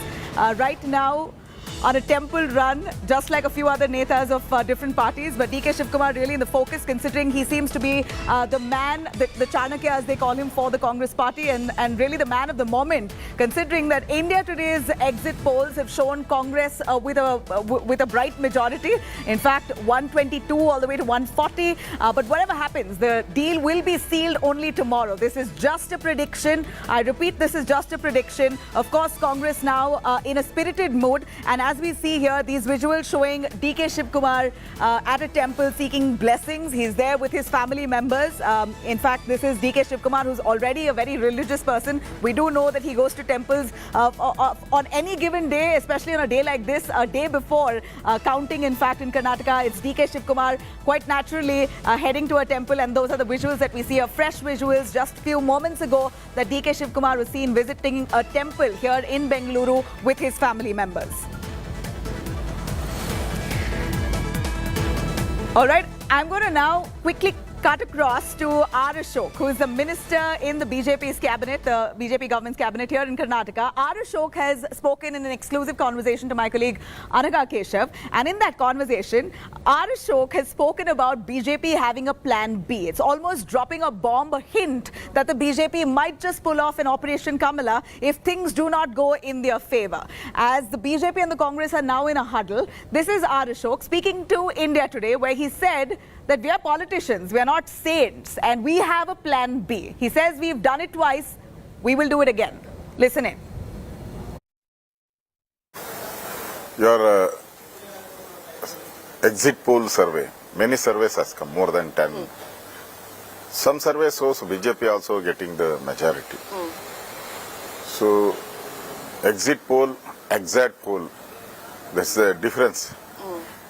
[SPEAKER 3] right now on a temple run, just like a few other netas of different parties. But DK Shivkumar really in the focus, considering he seems to be the man, the Chanakya as they call him for the Congress party, and really the man of the moment, considering that India Today's exit polls have shown Congress with a bright majority. In fact, 122 all the way to 140. But whatever happens, the deal will be sealed only tomorrow. This is just a prediction. I repeat, this is just a prediction. Of course, Congress now in a spirited mood, and as we see here, these visuals showing DK Shivkumar at a temple seeking blessings. He's there with his family members. In fact, this is DK Shivkumar, who's already a very religious person. We do know that he goes to temples on any given day, especially on a day like this, a day before counting. In fact, in Karnataka, it's DK Shivkumar quite naturally heading to a temple, and those are the visuals that we see, fresh visuals just a few moments ago that DK Shivkumar was seen visiting a temple here in Bengaluru with his family members. All right, I'm going to now quickly cut across to R. Ashok, who is the minister in the BJP's cabinet, the BJP government's cabinet here in Karnataka. R. Ashok has spoken in an exclusive conversation to my colleague Anaga Keshav, and in that conversation, R. Ashok has spoken about BJP having a plan B. It's almost dropping a bomb, a hint that the BJP might just pull off an Operation Kamala if things do not go in their favor. As the BJP and the Congress are now in a huddle, this is R. Ashok speaking to India Today, where he said that we are politicians, we are not saints, and we have a plan B. He says we've done it twice, we will do it again. Listen in.
[SPEAKER 12] Your exit poll survey, many surveys has come, more than 10. Some surveys shows BJP also getting the majority. So, exit poll, exact poll, there's a difference.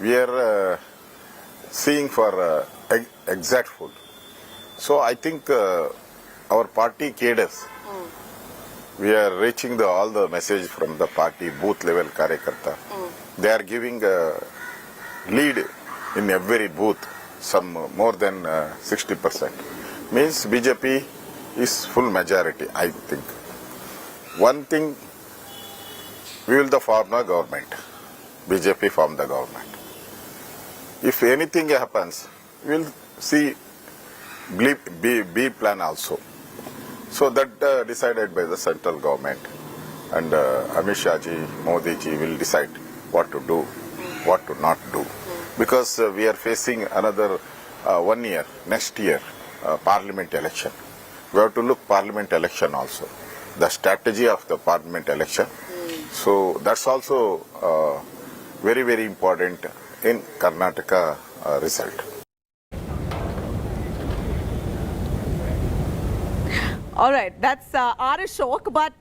[SPEAKER 12] We are seeing for exact poll. So, I think our party cadres, we are reaching all the message from the party booth level Karyakarta. They are giving a lead in every booth, some more than 60%. Means BJP is full majority, I think. One thing, we will form the government. BJP form the government. If anything happens, we will see B plan also. So that decided by the central government, and Amit Shah ji, Modi ji will decide what to do, what to not do. Because we are facing another 1 year, next year, parliament election. We have to look parliament election also, the strategy of the parliament election. So that's also very, very important in Karnataka result.
[SPEAKER 3] All right, that's R. Ashok, but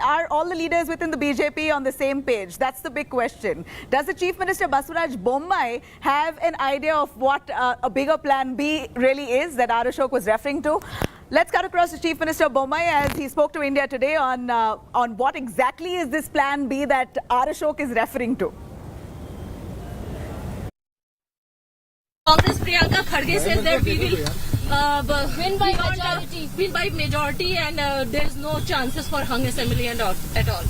[SPEAKER 3] are all the leaders within the BJP on the same page? That's the big question. Does the Chief Minister Basuraj Bommai have an idea of what a bigger plan B really is that R. Ashok was referring to? Let's cut across to Chief Minister Bommai as he spoke to India today on what exactly is this plan B that R. Ashok is referring to.
[SPEAKER 6] Congress Priyanka Kharge says that we will win by majority and there is no chances for hung assembly and at all.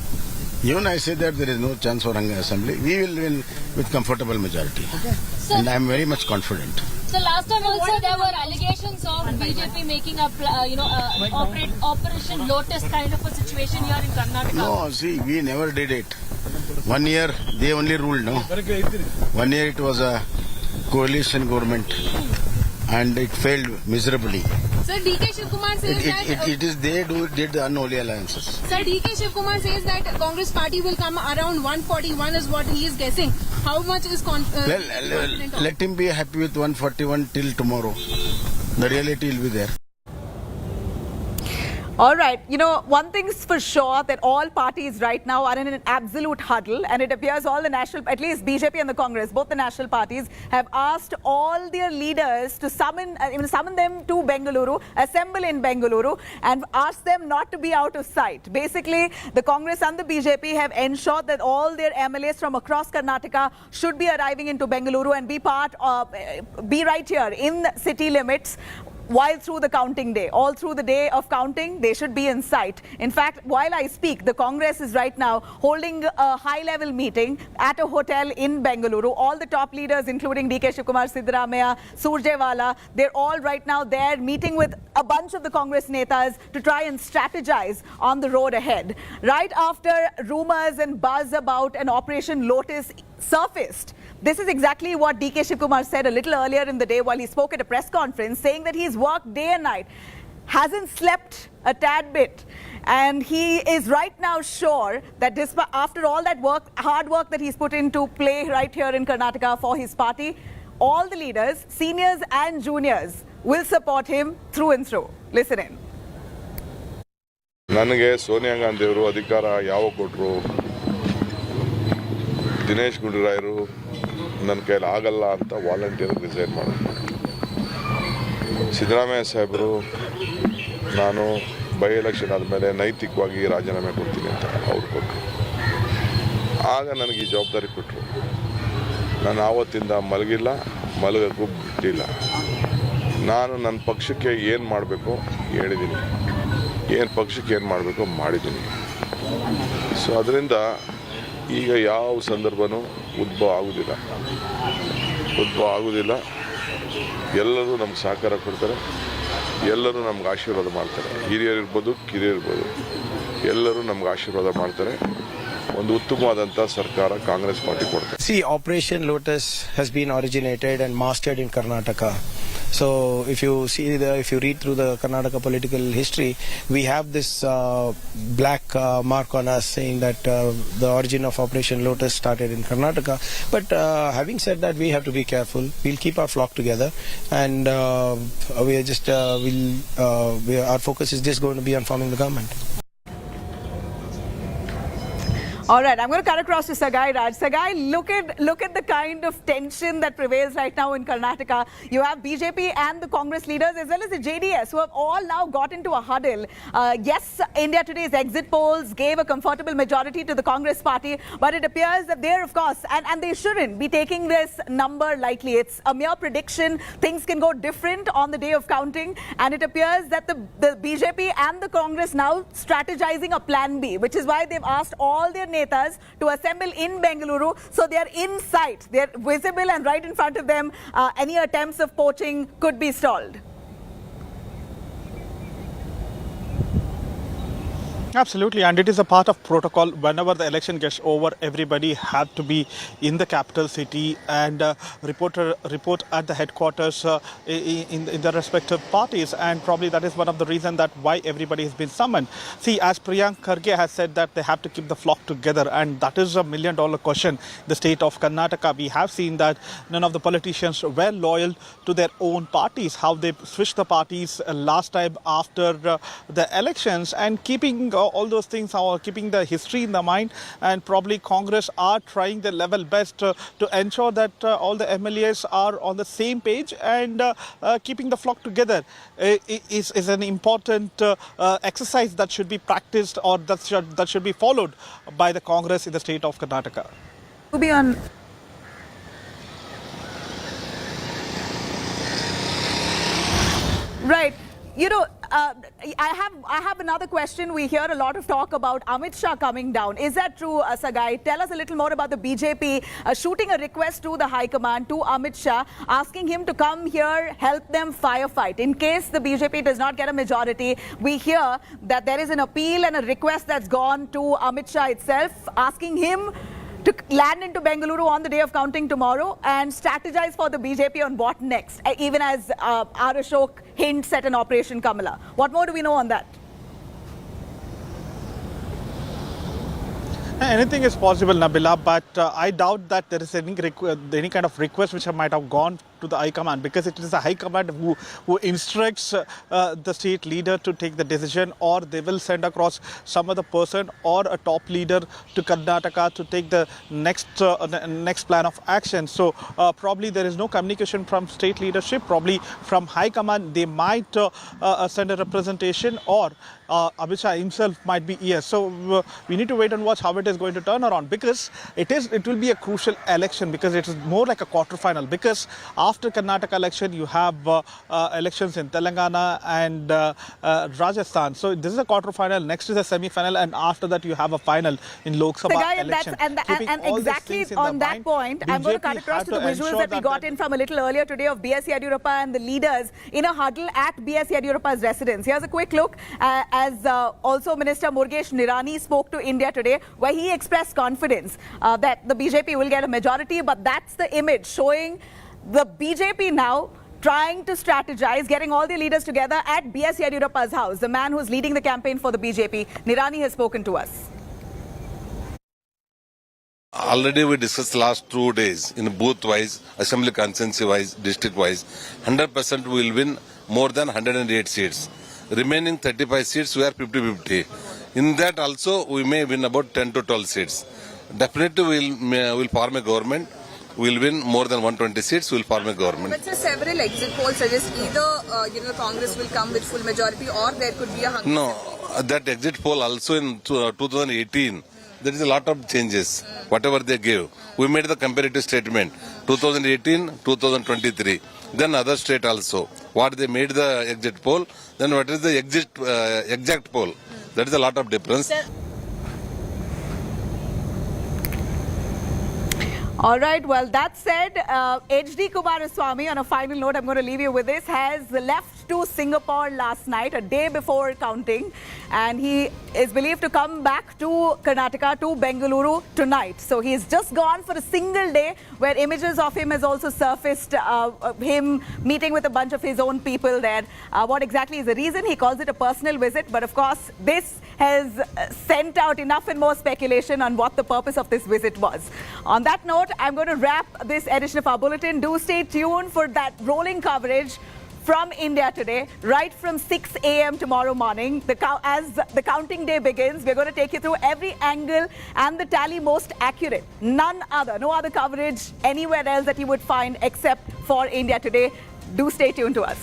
[SPEAKER 22] Even I say that there is no chance for hung assembly. We will win with comfortable majority. Okay. And I am very much confident.
[SPEAKER 6] So last time also there were allegations of BJP making a Operation Lotus kind of a situation here in Karnataka.
[SPEAKER 22] No, see, we never did it. 1 year they only ruled, no? 1 year it was a coalition government and it failed miserably.
[SPEAKER 6] Sir, DK Shivkumar says
[SPEAKER 22] did the unholy alliances.
[SPEAKER 6] Sir, DK Shivkumar says that Congress party will come around 141 is what he is guessing. How much is confident?
[SPEAKER 22] Let him be happy with 141 till tomorrow. The reality will be there.
[SPEAKER 3] All right. You know, one thing's for sure that all parties right now are in an absolute huddle, and it appears all the national, at least BJP and the Congress, both the national parties, have asked all their leaders to summon them to Bengaluru, assemble in Bengaluru, and ask them not to be out of sight. Basically, the Congress and the BJP have ensured that all their MLAs from across Karnataka should be arriving into Bengaluru and be right here in city limits. While through the counting day, all through the day of counting, they should be in sight. In fact, while I speak, the Congress is right now holding a high-level meeting at a hotel in Bengaluru. All the top leaders, including DK Shivkumar, Siddaramaiah, Surjewala, they're all right now there meeting with a bunch of the Congress netas to try and strategize on the road ahead. Right after rumors and buzz about an Operation Lotus surfaced, this is exactly what DK Shivkumar said a little earlier in the day while he spoke at a press conference, saying that he's worked day and night, hasn't slept a tad bit, and he is right now sure that after all that hard work that he's put into play right here in Karnataka for his party, all the leaders, seniors and juniors, will support him through and through. Listen in.
[SPEAKER 9] ನನಗೆ ಸೋನಿಯಾ ಗಾಂಧಿ ಅವರು ಅಧಿಕಾರ ಯಾವಾಗ ಕೊಟ್ಟರು, ದಿನೇಶ್ ಗುಂಡೂರಾಯರು ನನ್ನ ಕೈಯಲ್ಲಿ ಆಗಲ್ಲ ಅಂತ volunteer resign ಮಾಡಿದ್ರು. ಸಿದ್ದರಾಮಯ್ಯ ಸಾಹೇಬರು ನಾನು ಬೈ ಎಲೆಕ್ಷನ್ ಆದಮೇಲೆ ನೈತಿಕವಾಗಿ ರಾಜೀನಾಮೆ ಕೊಡ್ತೀನಿ ಅಂತ ಅವ್ರು ಕೊಟ್ಟರು. ಆಗ ನನಗೆ ಈ ಜವಾಬ್ದಾರಿ ಕೊಟ್ಟರು. ನಾನು ಆವತ್ತಿಂದ ಮಲಗಕ್ಕೂ ಬಿಟ್ಟಿಲ್ಲ. ನಾನು ನನ್ನ ಪಕ್ಷಕ್ಕೆ ಏನು ಮಾಡಬೇಕು ಹೇಳಿದ್ದೀನಿ, ಪಕ್ಷಕ್ಕೆ ಏನು ಮಾಡಬೇಕು ಮಾಡಿದ್ದೀನಿ. ಸೊ ಅದರಿಂದ ಈಗ ಯಾವ ಸಂದರ್ಭನೂ ಉದ್ಭವ ಆಗುವುದಿಲ್ಲ. ಎಲ್ಲರೂ ನಮ್ಗೆ ಸಹಕಾರ ಕೊಡ್ತಾರೆ, ಎಲ್ಲರೂ ನಮ್ಗೆ ಆಶೀರ್ವಾದ ಮಾಡ್ತಾರೆ. ಹಿರಿಯರಿರ್ಬೋದು, ಕಿರಿಯರಿರ್ಬೋದು, ಎಲ್ಲರೂ ನಮ್ಗೆ ಆಶೀರ್ವಾದ ಮಾಡ್ತಾರೆ. ಒಂದು ಉತ್ತಮವಾದಂಥ ಸರ್ಕಾರ ಕಾಂಗ್ರೆಸ್ ಪಾರ್ಟಿ ಕೊಡ್ತಾರೆ.
[SPEAKER 23] See, Operation Lotus has been originated and mastered in Karnataka. So if you read through the Karnataka political history, we have this black mark on us saying that the origin of Operation Lotus started in Karnataka. But having said that, we have to be careful. We'll keep our flock together, and our focus is just going to be on forming the government.
[SPEAKER 3] All right, I'm going to cut across to Sagai Raj. Sagai, look at the kind of tension that prevails right now in Karnataka. You have BJP and the Congress leaders as well as the JDS who have all now got into a huddle. Yes, India Today's exit polls gave a comfortable majority to the Congress party, but it appears that they're, of course, and they shouldn't be taking this number lightly. It's a mere prediction. Things can go different on the day of counting, and it appears that the BJP and the Congress now strategizing a plan B, which is why they've asked all their netas to assemble in Bengaluru, so they are in sight, they are visible, and right in front of them any attempts of poaching could be stalled.
[SPEAKER 1] Absolutely, and it is a part of protocol. Whenever the election gets over, everybody had to be in the capital city and report at the headquarters in the respective parties, and probably that is one of the reasons that why everybody has been summoned. See, as Priyank Kharge has said that they have to keep the flock together, and that is $1 million question. The state of Karnataka, we have seen that none of the politicians were loyal to their own parties. How they switched the parties last time after the elections, and keeping all those things, keeping the history in the mind, and probably Congress are trying their level best to ensure that all the MLAs are on the same page, and keeping the flock together is an important exercise that should be practiced, or that should be followed by the Congress in the state of Karnataka.
[SPEAKER 3] To be on. Right. You know, I have another question. We hear a lot of talk about Amit Shah coming down. Is that true, Sagai? Tell us a little more about the BJP shooting a request to the High Command, to Amit Shah, asking him to come here, help them firefight. In case the BJP does not get a majority, we hear that there is an appeal and a request that's gone to Amit Shah itself, asking him to land into Bengaluru on the day of counting tomorrow and strategize for the BJP on what next, even as R. Ashok hints at an Operation Kamala. What more do we know on that?
[SPEAKER 1] Anything is possible, Nabila, but I doubt that there is any kind of request which might have gone to the High Command, because it is the High Command who instructs the state leader to take the decision, or they will send across some other person or a top leader to Karnataka to take the next plan of action. So probably there is no communication from state leadership. Probably from High Command they might send a representation, or Amit Shah himself might be here. So we need to wait and watch how it is going to turn around, because it will be a crucial election, because it is more like a quarter-final, because after Karnataka election, you have elections in Telangana and Rajasthan. So this is a quarter-final, next is a semi-final, and after that you have a final in Lok Sabha election.
[SPEAKER 3] And exactly on that point, I'm going to cut across to the visuals that we got in from a little earlier today of B.S. Yediyurappa and the leaders in a huddle at B.S. Yediyurappa's residence. Here's a quick look as also Minister Murugesh Nirani spoke to India today, where he expressed confidence that the BJP will get a majority, but that's the image showing the BJP now trying to strategize, getting all the leaders together at B.S. Yediyurappa's house. The man who's leading the campaign for the BJP, Nirani, has spoken to us.
[SPEAKER 11] Already we discussed last 2 days in booth-wise, assembly constituency-wise, district-wise. 100% we will win more than 108 seats. Remaining 35 seats we are 50-50. In that also we may win about 10 to 12 seats. Definitely we will form a government. We will win more than 120 seats. We will form a government.
[SPEAKER 17] But several exit polls suggest either Congress will come with full majority, or there could be a hung.
[SPEAKER 11] No, that exit poll also in 2018. There is a lot of changes. Whatever they gave, we made the comparative statement. 2018, 2023. Then other state also. What they made the exit poll. Then what is the exact poll? That is a lot of difference.
[SPEAKER 3] All right, well, that said, H.D. Kumaraswamy, on a final note, I'm going to leave you with this, has left to Singapore last night, a day before counting, and he is believed to come back to Karnataka, to Bengaluru tonight. So he's just gone for a single day, where images of him has also surfaced, him meeting with a bunch of his own people there. What exactly is the reason? He calls it a personal visit, but of course, this has sent out enough and more speculation on what the purpose of this visit was. On that note, I'm going to wrap this edition of our bulletin. Do stay tuned for that rolling coverage from India today, right from 6 a.m. tomorrow morning. As the counting day begins, we're going to take you through every angle and the tally most accurate. No other coverage anywhere else that you would find except for India today. Do stay tuned to us.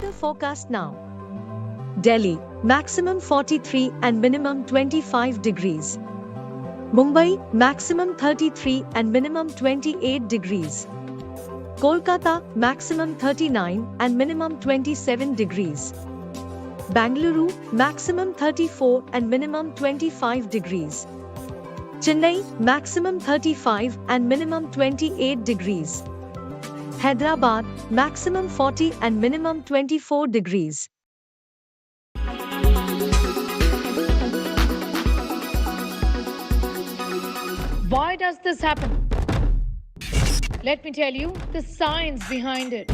[SPEAKER 2] Weather forecast now. Delhi, maximum 43 and minimum 25 degrees. Mumbai, maximum 33 and minimum 28 degrees. Kolkata, maximum 39 and minimum 27 degrees. Bangalore, maximum 34 and minimum 25 degrees. Chennai, maximum 35 and minimum 28 degrees. Hyderabad, maximum 40 and minimum 24 degrees.
[SPEAKER 18] Why does this happen? Let me tell you the science behind it.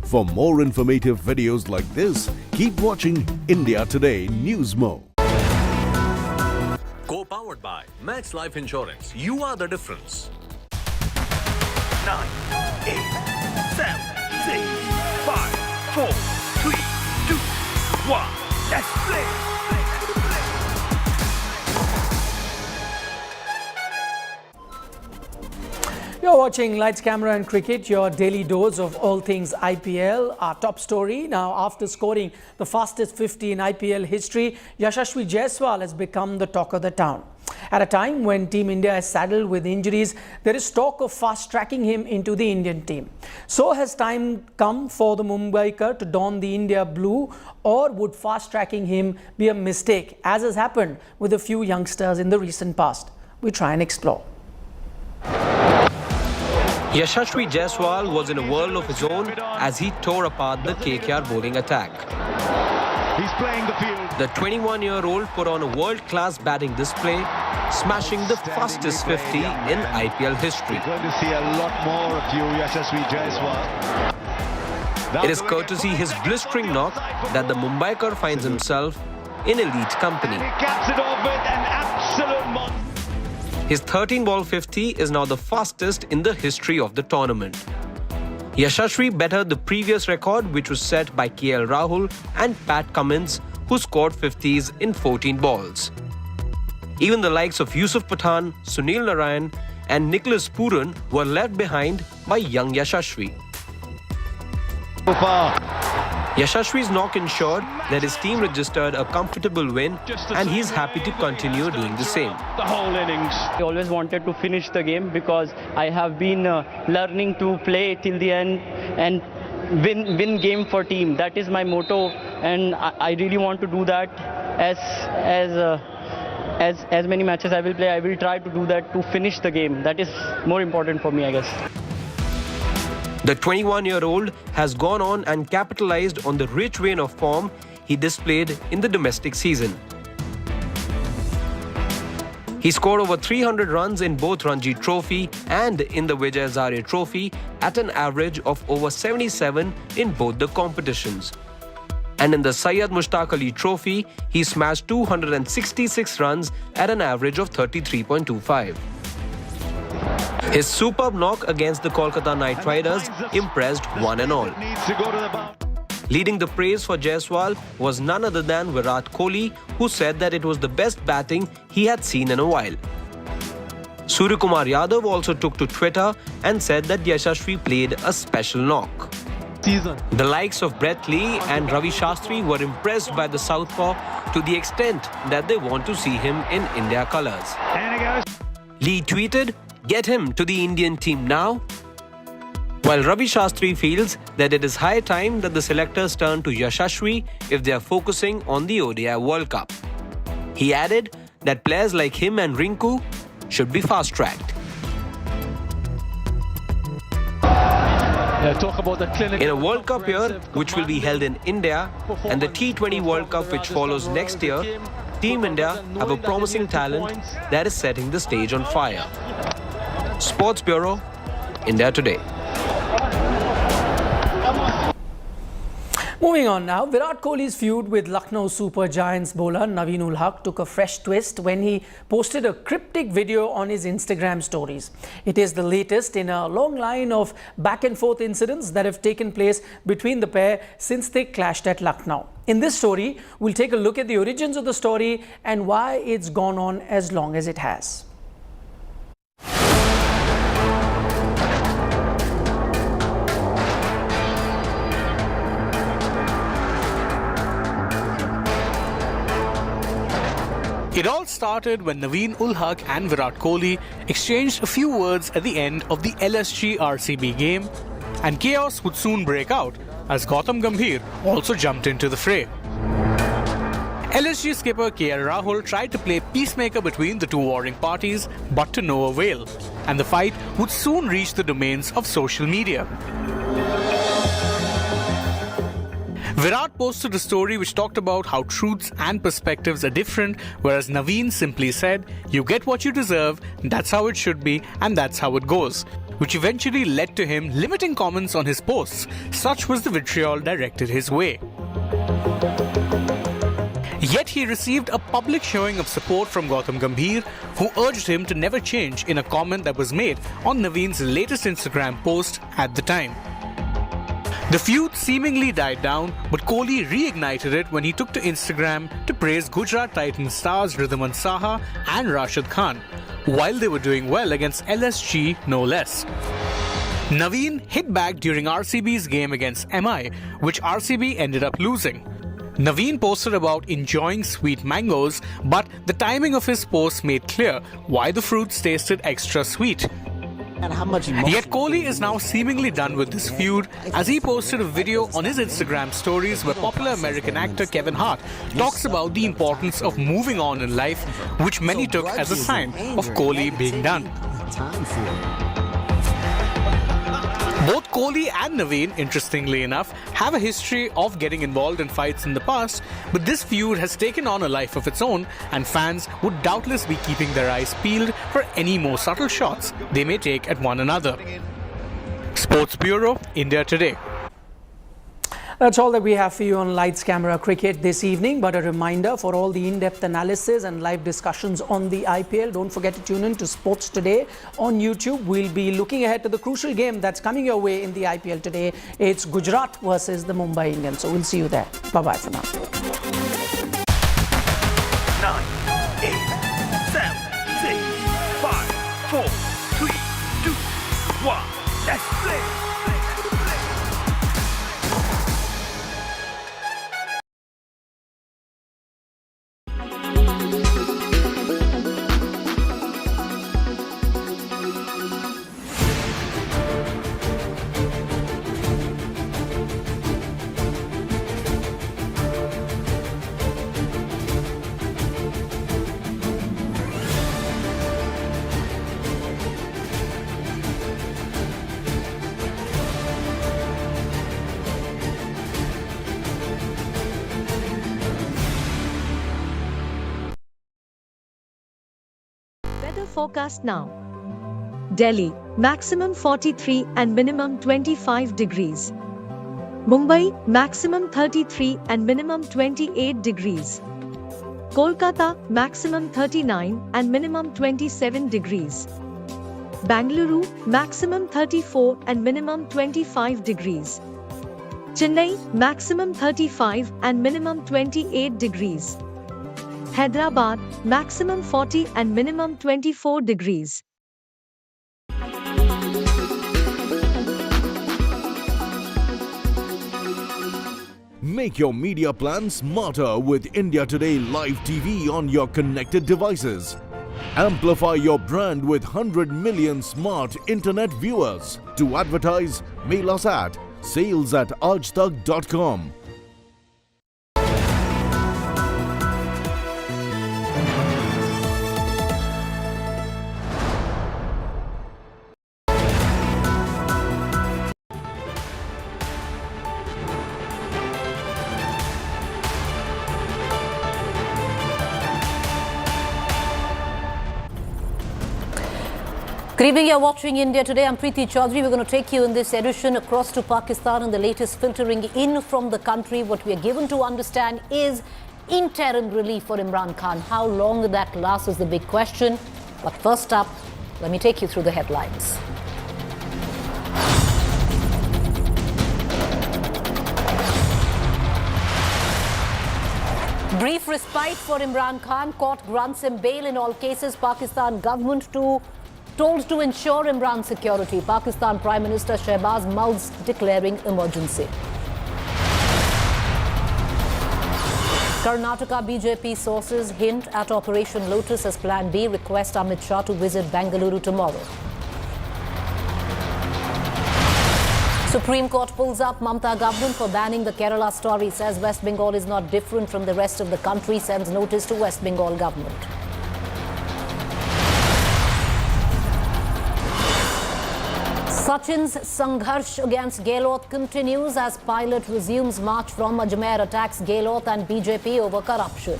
[SPEAKER 19] For more informative videos like this, keep watching India Today News Mo.
[SPEAKER 21] Co-powered by Max Life Insurance. You are the difference. 9, 8, 7, 6, 5, 4, 3, 2, 1. Let's play.
[SPEAKER 20] You're watching Lights, Camera and Cricket, your daily dose of all things IPL. Our top story now, after scoring the fastest 50 in IPL history, Yashasvi Jaiswal has become the talk of the town. At a time when Team India is saddled with injuries, there is talk of fast-tracking him into the Indian team. So has time come for the Mumbaiker to don the India blue, or would fast-tracking him be a mistake, as has happened with a few youngsters in the recent past? We try and explore.
[SPEAKER 24] Yashasvi Jaiswal was in a world of his own as he tore apart the KKR bowling attack.
[SPEAKER 25] He's playing the field.
[SPEAKER 24] The 21-year-old put on a world-class batting display, smashing the fastest 50 in IPL history.
[SPEAKER 25] We're going to see a lot more of you, Yashasvi Jaiswal.
[SPEAKER 24] It is courtesy his blistering knock that the Mumbaiker finds himself in elite company.
[SPEAKER 25] He caps it off with an absolute monster.
[SPEAKER 24] His 13-ball 50 is now the fastest in the history of the tournament. Yashasvi bettered the previous record, which was set by KL Rahul and Pat Cummins, who scored 50s in 14 balls. Even the likes of Yusuf Pathan, Sunil Narayan and Nicholas Pooran were left behind by young Yashasvi.
[SPEAKER 25] So far,
[SPEAKER 24] Yashasvi's knock ensured that his team registered a comfortable win, and he's happy to continue doing the same.
[SPEAKER 25] the whole innings.
[SPEAKER 26] I always wanted to finish the game because I have been learning to play till the end and win game for team. That is my motto, and I really want to do that. As many matches I will play, I will try to do that to finish the game. That is more important for me, I guess.
[SPEAKER 24] The 21-year-old has gone on and capitalized on the rich vein of form he displayed in the domestic season. He scored over 300 runs in both Ranji Trophy and in the Vijay Hazare Trophy at an average of over 77 in both the competitions. And in the Syed Mushtaq Ali Trophy, he smashed 266 runs at an average of 33.25. His superb knock against the Kolkata Knight Riders impressed one and all. Leading the praise for Jaiswal was none other than Virat Kohli, who said that it was the best batting he had seen in a while. Suryakumar Yadav also took to Twitter and said that Yashasvi played a special knock. The likes of Brett Lee and Ravi Shastri were impressed by the southpaw to the extent that they want to see him in India colours. Lee tweeted, "Get him to the Indian team now." While Ravi Shastri feels that it is high time that the selectors turn to Yashasvi if they are focusing on the ODI World Cup. He added that players like him and Rinku should be fast-tracked.
[SPEAKER 25] Talk about the
[SPEAKER 24] In a World Cup year, which will be held in India, and the T20 World Cup which follows next year, Team India have a promising talent that is setting the stage on fire. Sports Bureau, India Today.
[SPEAKER 20] Moving on now, Virat Kohli's feud with Lucknow Super Giants bowler Naveen-ul Haq took a fresh twist when he posted a cryptic video on his Instagram stories. It is the latest in a long line of back and forth incidents that have taken place between the pair since they clashed at Lucknow. In this story, we'll take a look at the origins of the story and why it's gone on as long as it has.
[SPEAKER 4] It all started when Naveen ul Haq and Virat Kohli exchanged a few words at the end of the LSG RCB game, and chaos would soon break out as Gautam Gambhir also jumped into the fray. LSG skipper KL Rahul tried to play peacemaker between the two warring parties, but to no avail, and the fight would soon reach the domains of social media. Virat posted a story which talked about how truths and perspectives are different, whereas Naveen simply said, "You get what you deserve, that's how it should be, and that's how it goes," which eventually led to him limiting comments on his posts. Such was the vitriol directed his way. Yet he received a public showing of support from Gautam Gambhir, who urged him to never change in a comment that was made on Naveen's latest Instagram post at the time. The feud seemingly died down, but Kohli reignited it when he took to Instagram to praise Gujarat Titans stars Ridhiman Saha and Rashid Khan, while they were doing well against LSG no less. Naveen hit back during RCB's game against MI, which RCB ended up losing. Naveen posted about enjoying sweet mangoes, but the timing of his post made clear why the fruits tasted extra sweet. Yet Kohli is now seemingly done with this feud, as he posted a video on his Instagram stories where popular American actor Kevin Hart talks about the importance of moving on in life, which many took as a sign of Kohli being done. Both Kohli and Naveen, interestingly enough, have a history of getting involved in fights in the past, but this feud has taken on a life of its own, and fans would doubtless be keeping their eyes peeled for any more subtle shots they may take at one another. Sports Bureau, India Today.
[SPEAKER 20] That's all that we have for you on Lights Camera Cricket this evening, but a reminder for all the in-depth analysis and live discussions on the IPL, don't forget to tune in to Sports Today on YouTube. We'll be looking ahead to the crucial game that's coming your way in the IPL today. It's Gujarat versus the Mumbai Indians. So we'll see you there. Bye-bye for now.
[SPEAKER 5] 9, 8, 7, 6, 5, 4, 3, 2, 1. Let's play!
[SPEAKER 2] Weather forecast now. Delhi, maximum 43 and minimum 25 degrees. Mumbai, maximum 33 and minimum 28 degrees. Kolkata, maximum 39 and minimum 27 degrees. Bangalore, maximum 34 and minimum 25 degrees. Chennai, maximum 35 and minimum 28 degrees. Hyderabad, maximum 40 and minimum 24 degrees.
[SPEAKER 19] Make your media plan smarter with India Today Live TV on your connected devices. Amplify your brand with 100 million smart internet viewers. To advertise, mail us at sales@aajtak.com.
[SPEAKER 7] Good evening, you're watching India Today. I'm Preeti Chaudhary. We're going to take you in this edition across to Pakistan and the latest filtering in from the country. What we are given to understand is interim relief for Imran Khan. How long will that last is the big question. But first up, let me take you through the headlines. Brief respite for Imran Khan. Court grants him bail in all cases. Pakistan government told to ensure Imran's security. Pakistan Prime Minister Shehbaz Mufti declaring emergency. Karnataka BJP sources hint at Operation Lotus as Plan B, request Amit Shah to visit Bengaluru tomorrow. Supreme Court pulls up Mamata government for banning the Kerala story, says West Bengal is not different from the rest of the country, sends notice to West Bengal government. Sachin's Sangharsh against Gehlot continues as pilot resumes march from Ajmer, attacks Gehlot and BJP over corruption.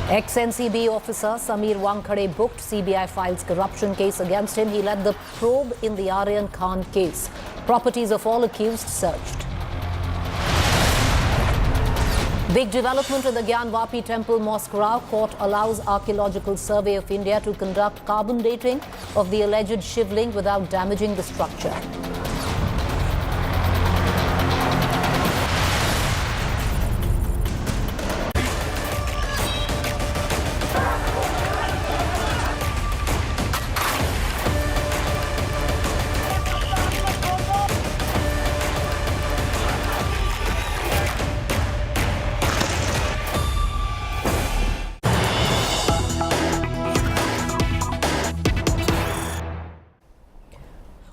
[SPEAKER 7] Ex-NCB officer Samir Wankhede booked. CBI files corruption case against him. He led the probe in the Aryan Khan case. Properties of all accused searched. Big development in the Gyanvapi Temple Mosque Rao. Court allows Archaeological Survey of India to conduct carbon dating of the alleged shivling without damaging the structure.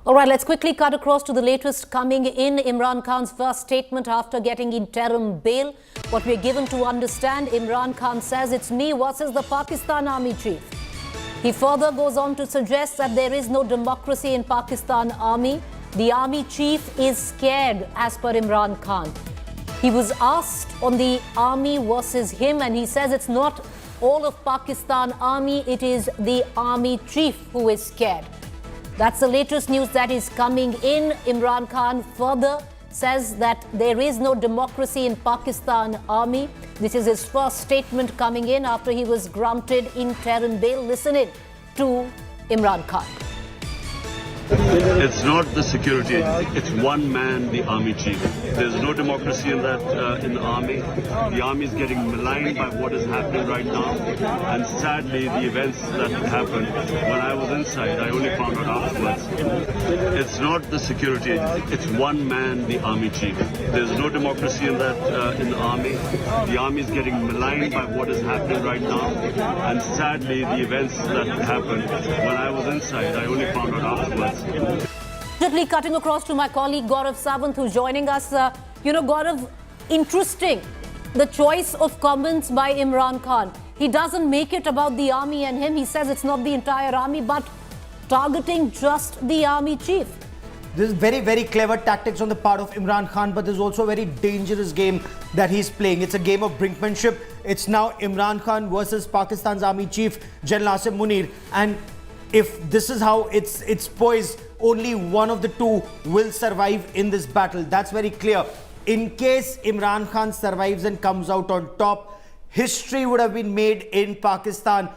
[SPEAKER 7] All right, let's quickly cut across to the latest coming in. Imran Khan's first statement after getting interim bail. What we're given to understand, Imran Khan says it's me versus the Pakistan Army chief. He further goes on to suggest that there is no democracy in Pakistan Army. The Army chief is scared, as per Imran Khan. He was asked on the Army versus him, and he says it's not all of Pakistan Army, it is the Army chief who is scared. That's the latest news that is coming in. Imran Khan further says that there is no democracy in Pakistan Army. This is his first statement coming in after he was granted interim bail. Listen in to Imran Khan.
[SPEAKER 8] It's not the security agency. It's one man, the army chief. There's no democracy in that in the army. The army is getting maligned by what is happening right now. And sadly, the events that happened when I was inside, I only found out afterwards. It's not the security agency. It's one man, the army chief. There's no democracy in that in the army. The army is getting maligned by what is happening right now. And sadly, the events that happened when I was inside, I only found out afterwards.
[SPEAKER 7] Immediately cutting across to my colleague Gaurav Sawant, who's joining us. Gaurav, interesting, the choice of comments by Imran Khan. He doesn't make it about the army and him. He says it's not the entire army, but targeting just the army chief.
[SPEAKER 10] This is very, very clever tactics on the part of Imran Khan, but there's also a very dangerous game that he's playing. It's a game of brinkmanship. It's now Imran Khan versus Pakistan's army chief, General Asim Munir. And if this is how it's poised, only one of the two will survive in this battle. That's very clear. In case Imran Khan survives and comes out on top, history would have been made in Pakistan.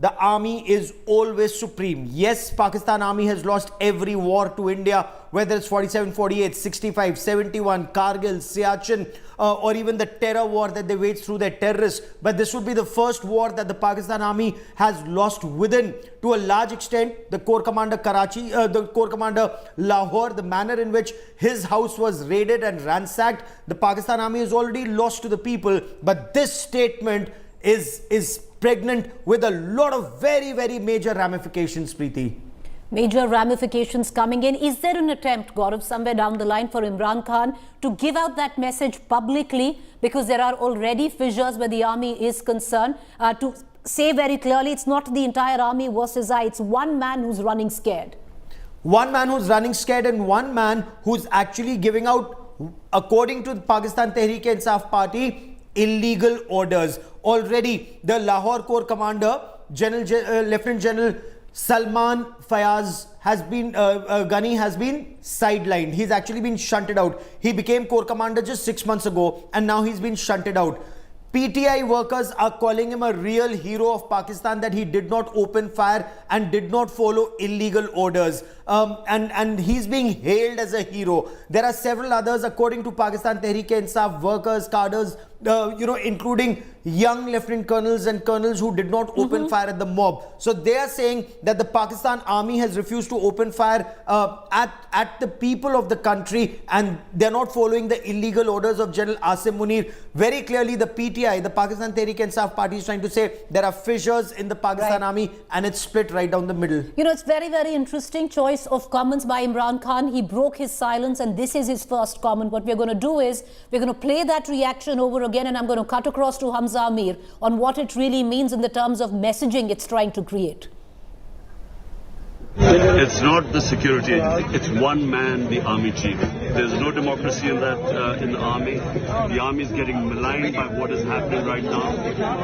[SPEAKER 10] The army is always supreme. Yes, Pakistan army has lost every war to India, whether it's 47, 48, 65, 71, Kargil, Siachen, or even the terror war that they waged through their terrorists. But this would be the first war that the Pakistan army has lost within, to a large extent, the Corps Commander Karachi, the Corps Commander Lahore, the manner in which his house was raided and ransacked. The Pakistan army is already lost to the people. But this statement is pregnant with a lot of very, very major ramifications, Preeti.
[SPEAKER 7] Major ramifications coming in. Is there an attempt, Gaurav, somewhere down the line for Imran Khan to give out that message publicly, because there are already fissures where the army is concerned, to say very clearly it's not the entire army versus I, it's one man who's running scared?
[SPEAKER 10] One man who's running scared and one man who's actually giving out, according to the Pakistan Tehreek-e-Insaf Party, illegal orders. Already, the Lahore Corps Commander, Lieutenant General Salman Fayaz Ghani has been sidelined. He's actually been shunted out. He became Corps Commander just 6 months ago, and now he's been shunted out. PTI workers are calling him a real hero of Pakistan, that he did not open fire and did not follow illegal orders. And he's being hailed as a hero. There are several others, according to Pakistan Tehreek-e-Insaf, workers, cadres, including young lieutenant colonels and colonels who did not open fire at the mob. So they are saying that the Pakistan army has refused to open fire at the people of the country, and they're not following the illegal orders of General Asim Munir. Very clearly, the PTI, the Pakistan Tehreek-e-Insaf Party, is trying to say there are fissures in the Pakistan army and it's split right down the middle.
[SPEAKER 7] It's very, very interesting choice of comments by Imran Khan. He broke his silence and this is his first comment. What we're going to do is we're going to play that reaction over again, and I'm going to cut across to Hamza Amir on what it really means in the terms of messaging it's trying to create.
[SPEAKER 8] It's not the security agency. It's one man, the army chief. There's no democracy in that in the army. The army is getting maligned by what is happening right now.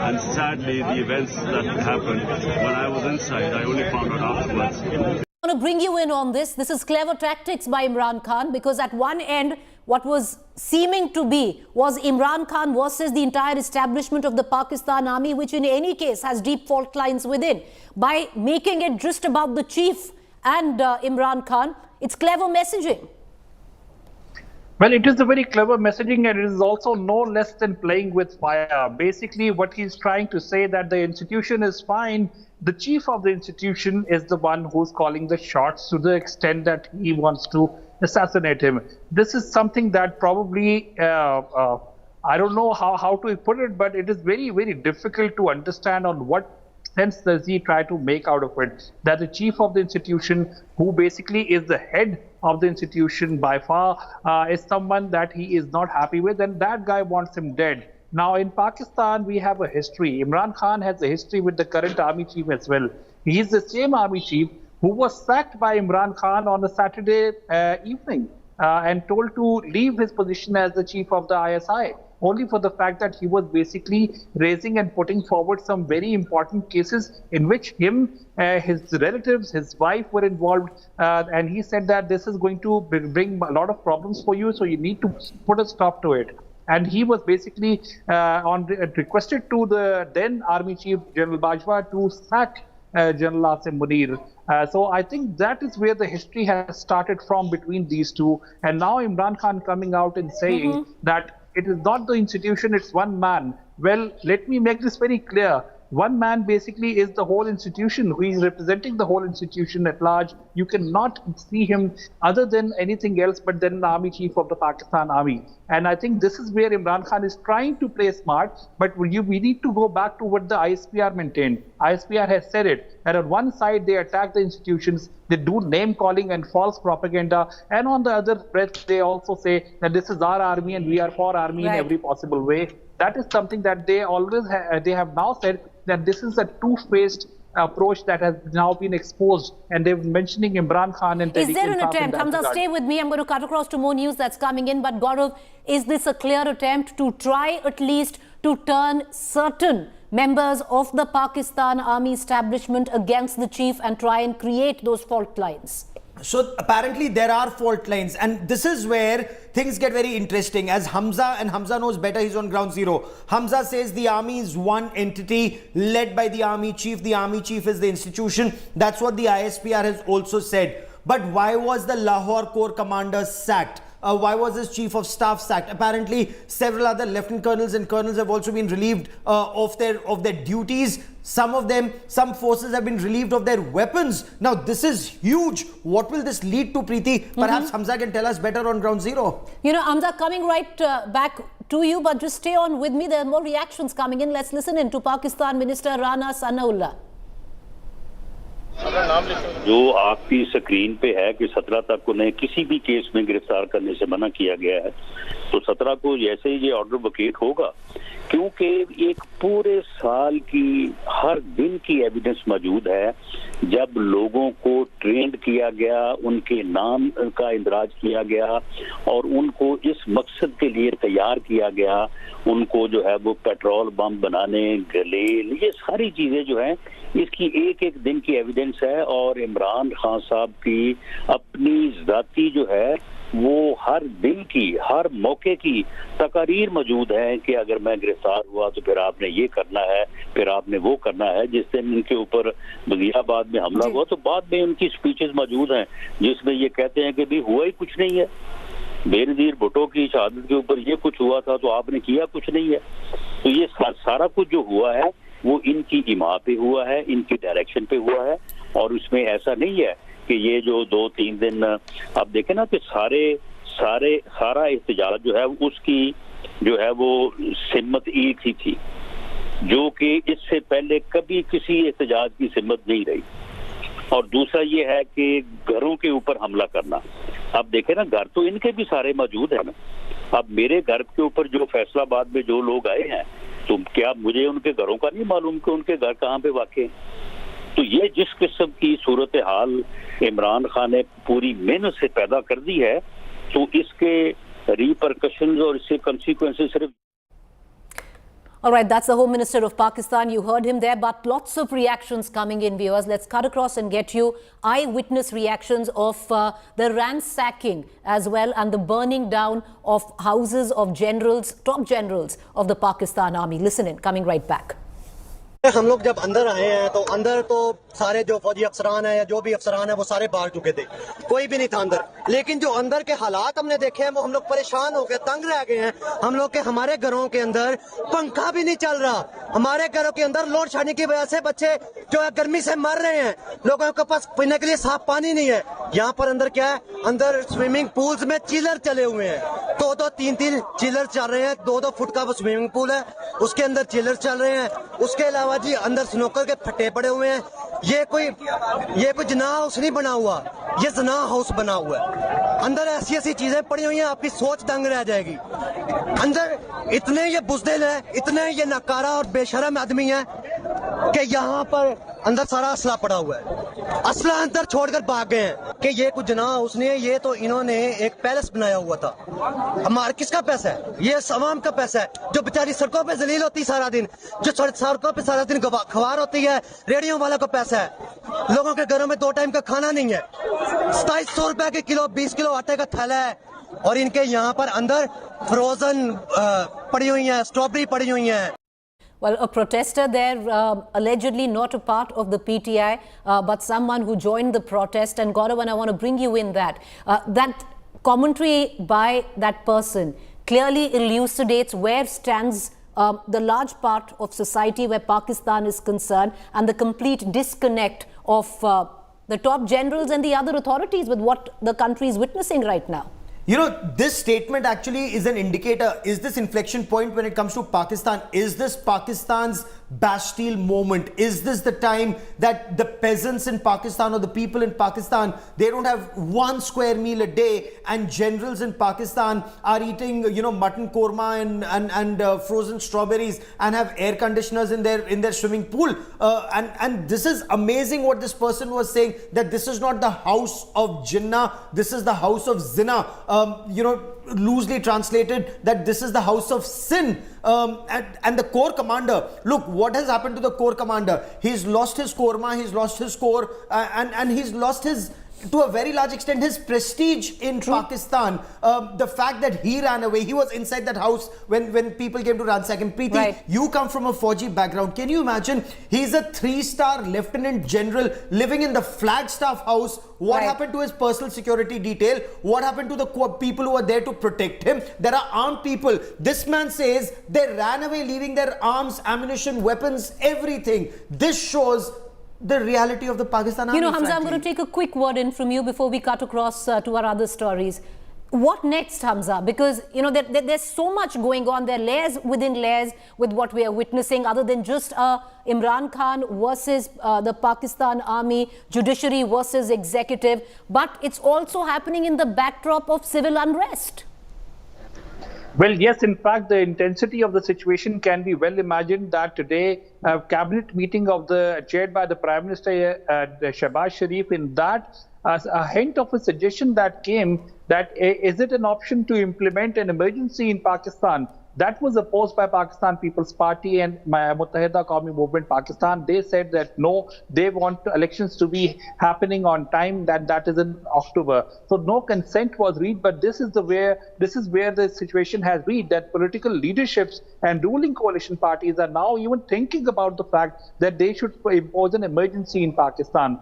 [SPEAKER 8] And sadly, the events that happened when I was inside, I only found out afterwards.
[SPEAKER 7] I want to bring you in on this. This is clever tactics by Imran Khan, because at one end, what was seeming to be was Imran Khan versus the entire establishment of the Pakistan army, which in any case has deep fault lines within. By making it just about the chief and Imran Khan, it's clever messaging.
[SPEAKER 6] Well, it is a very clever messaging, and it is also no less than playing with fire. Basically, what he's trying to say that the institution is fine. The chief of the institution is the one who's calling the shots to the extent that he wants to assassinate him. This is something that probably, I don't know how to put it, but it is very, very difficult to understand on what sense does he try to make out of it. That the chief of the institution, who basically is the head of the institution by far, is someone that he is not happy with, and that guy wants him dead. Now in Pakistan, we have a history. Imran Khan has a history with the current army chief as well. He is the same army chief who was sacked by Imran Khan on a Saturday evening and told to leave his position as the chief of the ISI, only for the fact that he was basically raising and putting forward some very important cases in which him, his relatives, his wife were involved, and he said that this is going to bring a lot of problems for you, so you need to put a stop to it. And he was basically requested to the then Army Chief General Bajwa to sack General Asim Munir. So I think that is where the history has started from between these two. And now Imran Khan coming out and saying that it is not the institution, it's one man. Well, let me make this very clear. One man basically is the whole institution, who is representing the whole institution at large. You cannot see him other than anything else but then the army chief of the Pakistan army. And I think this is where Imran Khan is trying to play smart, but we need to go back to what the ISPR maintained. ISPR has said it, that on one side they attack the institutions, they do name calling and false propaganda, and on the other breath they also say that this is our army and we are for army in every possible way. That is something that they always they have now said that this is a two-faced approach that has now been exposed, and they're mentioning Imran Khan and
[SPEAKER 7] Is there an attempt? Hamza, stay with me. I'm going to cut across to more news that's coming in. But Gaurav, is this a clear attempt to try at least to turn certain members of the Pakistan army establishment against the chief and try and create those fault lines?
[SPEAKER 10] So apparently there are fault lines, and this is where things get very interesting, as Hamza, and Hamza knows better, he's on ground zero. Hamza says the army is one entity led by the army chief. The army chief is the institution. That's what the ISPR has also said. But why was the Lahore Corps commander sacked? Why was his chief of staff sacked? Apparently, several other lieutenant colonels and colonels have also been relieved of their duties. Some of them, some forces have been relieved of their weapons. Now, this is huge. What will this lead to, Preeti? Perhaps Hamza can tell us better on ground zero.
[SPEAKER 7] Hamza, coming right back to you, but just stay on with me. There are more reactions coming in. Let's listen in to Pakistan Minister Rana Sanaullah.
[SPEAKER 12] जो आपकी screen पे है कि 17 तक उन्हें किसी भी case में गिरफ्तार करने से मना किया गया है, तो 17 को जैसे ही ये ऑर्डर वकेट होगा, क्योंकि एक पूरे साल की हर दिन की एविडेंस मौजूद है, जब लोगों को ट्रेंड किया गया, उनके नाम का इंदराज किया गया और उनको इस मकसद के लिए तैयार किया गया, उनको जो है वो पेट्रोल बम बनाने, गलेल, ये सारी चीजें जो हैं इसकी एक एक दिन की एविडेंस है। और इमरान खान साहब की अपनी जाती जो है वो हर दिन की, हर मौके की तकारीर मौजूद है कि अगर मैं गिरफ्तार हुआ तो फिर आपने ये करना है, फिर आपने वो करना है। जिस दिन इनके ऊपर वजीराबाद में हमला हुआ तो बाद में उनकी स्पीचेस मौजूद हैं जिसमें ये कहते हैं कि भी हुआ ही कुछ नहीं है। बेनज़ीर भुट्टो की शहादत के ऊपर ये कुछ हुआ था तो आपने किया कुछ नहीं है। तो ये सारा कुछ जो हुआ है वो इनकी इमा पे हुआ है, इनकी डायरेक्शन पे हुआ है, और उसमें ऐसा नहीं है कि ये जो 2-3 दिन आप देखें ना कि सारा एहतजाज जो है उसकी जो है वो सिमत ईद ही थी, जो कि इससे पहले कभी किसी एहतजाज की सिमत नहीं रही। और दूसरा ये है कि घरों के ऊपर हमला करना। अब देखें ना, घर तो इनके भी सारे मौजूद है ना। अब मेरे घर के ऊपर जो फैसलाबाद में जो लोग आए हैं, तो क्या मुझे उनके घरों का नहीं मालूम कि उनके घर कहाँ पे वाक़ई हैं? तो ये जिस किस्म की सूरत हाल इमरान खान ने पूरी मेहनत से पैदा कर दी है, तो इसके रिपरकशंस और इससे कंसीक्वेंसेस सिर्फ।
[SPEAKER 7] All right, that's the Home Minister of Pakistan. You heard him there, but lots of reactions coming in, viewers. Let's cut across and get you eyewitness reactions of the ransacking as well and the burning down of houses of generals, top generals of the Pakistan Army. Listen in, coming right back.
[SPEAKER 9] हम लोग जब अंदर आए हैं तो अंदर तो सारे जो फौजी अफसरान हैं या जो भी अफसरान हैं वो सारे भाग चुके थे, कोई भी नहीं था अंदर। लेकिन जो अंदर के हालात हमने देखे हैं वो हम लोग परेशान हो गए, तंग रह गए हैं। हम लोग के हमारे घरों के अंदर पंखा भी नहीं चल रहा, हमारे घरों के अंदर लोड शेडिंग की वजह से बच्चे जो है गर्मी से मर रहे हैं, लोगों के पास पीने के लिए साफ पानी नहीं है। यहाँ पर अंदर क्या है, अंदर स्विमिंग पूल्स में चिलर चले हुए हैं, 2-2, 3-3 चिलर चल रहे हैं। 2-2 फुट का वो स्विमिंग पूल है, उसके अंदर चिलर चल रहे हैं। उसके अलावा जी अंदर स्नोकर के फट्टे पड़े हुए हैं। ये कोई जनाह हाउस नहीं बना हुआ, ये जनाह हाउस बना हुआ है। अंदर ऐसी ऐसी चीजें पड़ी हुई हैं, आपकी सोच दंग रह जाएगी। अंदर इतने ये बुज़दिल है, इतने ये नकारा और बेशरम आदमी है कि यहाँ पर अंदर सारा असला पड़ा हुआ है। असला अंदर छोड़कर भाग गए हैं कि ये कुछ जनाह हाउस नहीं है, ये तो इन्होंने एक पैलेस बनाया हुआ था। हमारा किसका पैसा है? ये अवाम का पैसा है, जो बेचारी सड़कों पे जलील होती सारा दिन, जो सड़कों पे सारा दिन खवार होती है। रेडियो वाला को पैसा है, लोगों के घरों में 2 टाइम का खाना नहीं है। 2700 रुपए के किलो, 20 किलो आटे का थैला है, और इनके यहाँ पर अंदर फ्रोजन पड़ी हुई है, स्ट्रॉबेरी पड़ी हुई है।
[SPEAKER 7] Well, a protester there, allegedly not a part of the PTI, but someone who joined the protest. And Gaurav, and I want to bring you in that. That commentary by that person clearly elucidates where stands the large part of society where Pakistan is concerned, and the complete disconnect of the top generals and the other authorities with what the country is witnessing right now.
[SPEAKER 10] You know, this statement actually is an indicator. Is this inflection point when it comes to Pakistan? Is this Pakistan's Bastille moment? Is this the time that the peasants in Pakistan or the people in Pakistan, they don't have 1 square meal a day, and generals in Pakistan are eating, you know, mutton korma and frozen strawberries and have air conditioners in their swimming pool? And this is amazing what this person was saying, that this is not the house of Jinnah, this is the house of Zina. You know, loosely translated, that this is the house of sin. And the corps commander, look what has happened to the corps commander. He's lost his korma, he's lost his corps, and he's lost his, to a very large extent, his prestige in Pakistan. The fact that he ran away, he was inside that house when people came to ransack him. Preeti, right. You come from a Fauji background. Can you imagine? He's a 3-star lieutenant general living in the Flagstaff house. What happened to his personal security detail? What happened to the people who were there to protect him? There are armed people. This man says they ran away leaving their arms, ammunition, weapons, everything. This shows the reality of the Pakistan Army.
[SPEAKER 7] You know, Hamza, I'm going to take a quick word in from you before we cut across to our other stories. What next, Hamza? Because, you know, there's so much going on. There are layers within layers with what we are witnessing, other than just Imran Khan versus the Pakistan Army, judiciary versus executive. But it's also happening in the backdrop of civil unrest.
[SPEAKER 6] Well, yes, in fact, the intensity of the situation can be well imagined. That today, a cabinet meeting chaired by the Prime Minister Shehbaz Sharif, in that a hint of a suggestion that came that is it an option to implement an emergency in Pakistan That was opposed by Pakistan People's Party and Muttahida Qawmi Movement Pakistan. They said that no, they want elections to be happening on time, that is in October. So no consent was reached, but this is where the situation has reached, that political leaderships and ruling coalition parties are now even thinking about the fact that they should impose an emergency in Pakistan.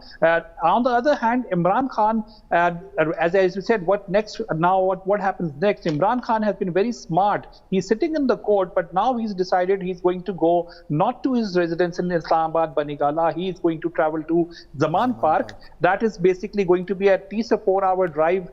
[SPEAKER 6] On the other hand, Imran Khan, as you said, what next? Now what happens next? Imran Khan has been very smart. He's sitting in the court, but now he's decided he's going to go not to his residence in Islamabad, Banigala. He is going to travel to Zaman Park. That is basically going to be at least a 4-hour drive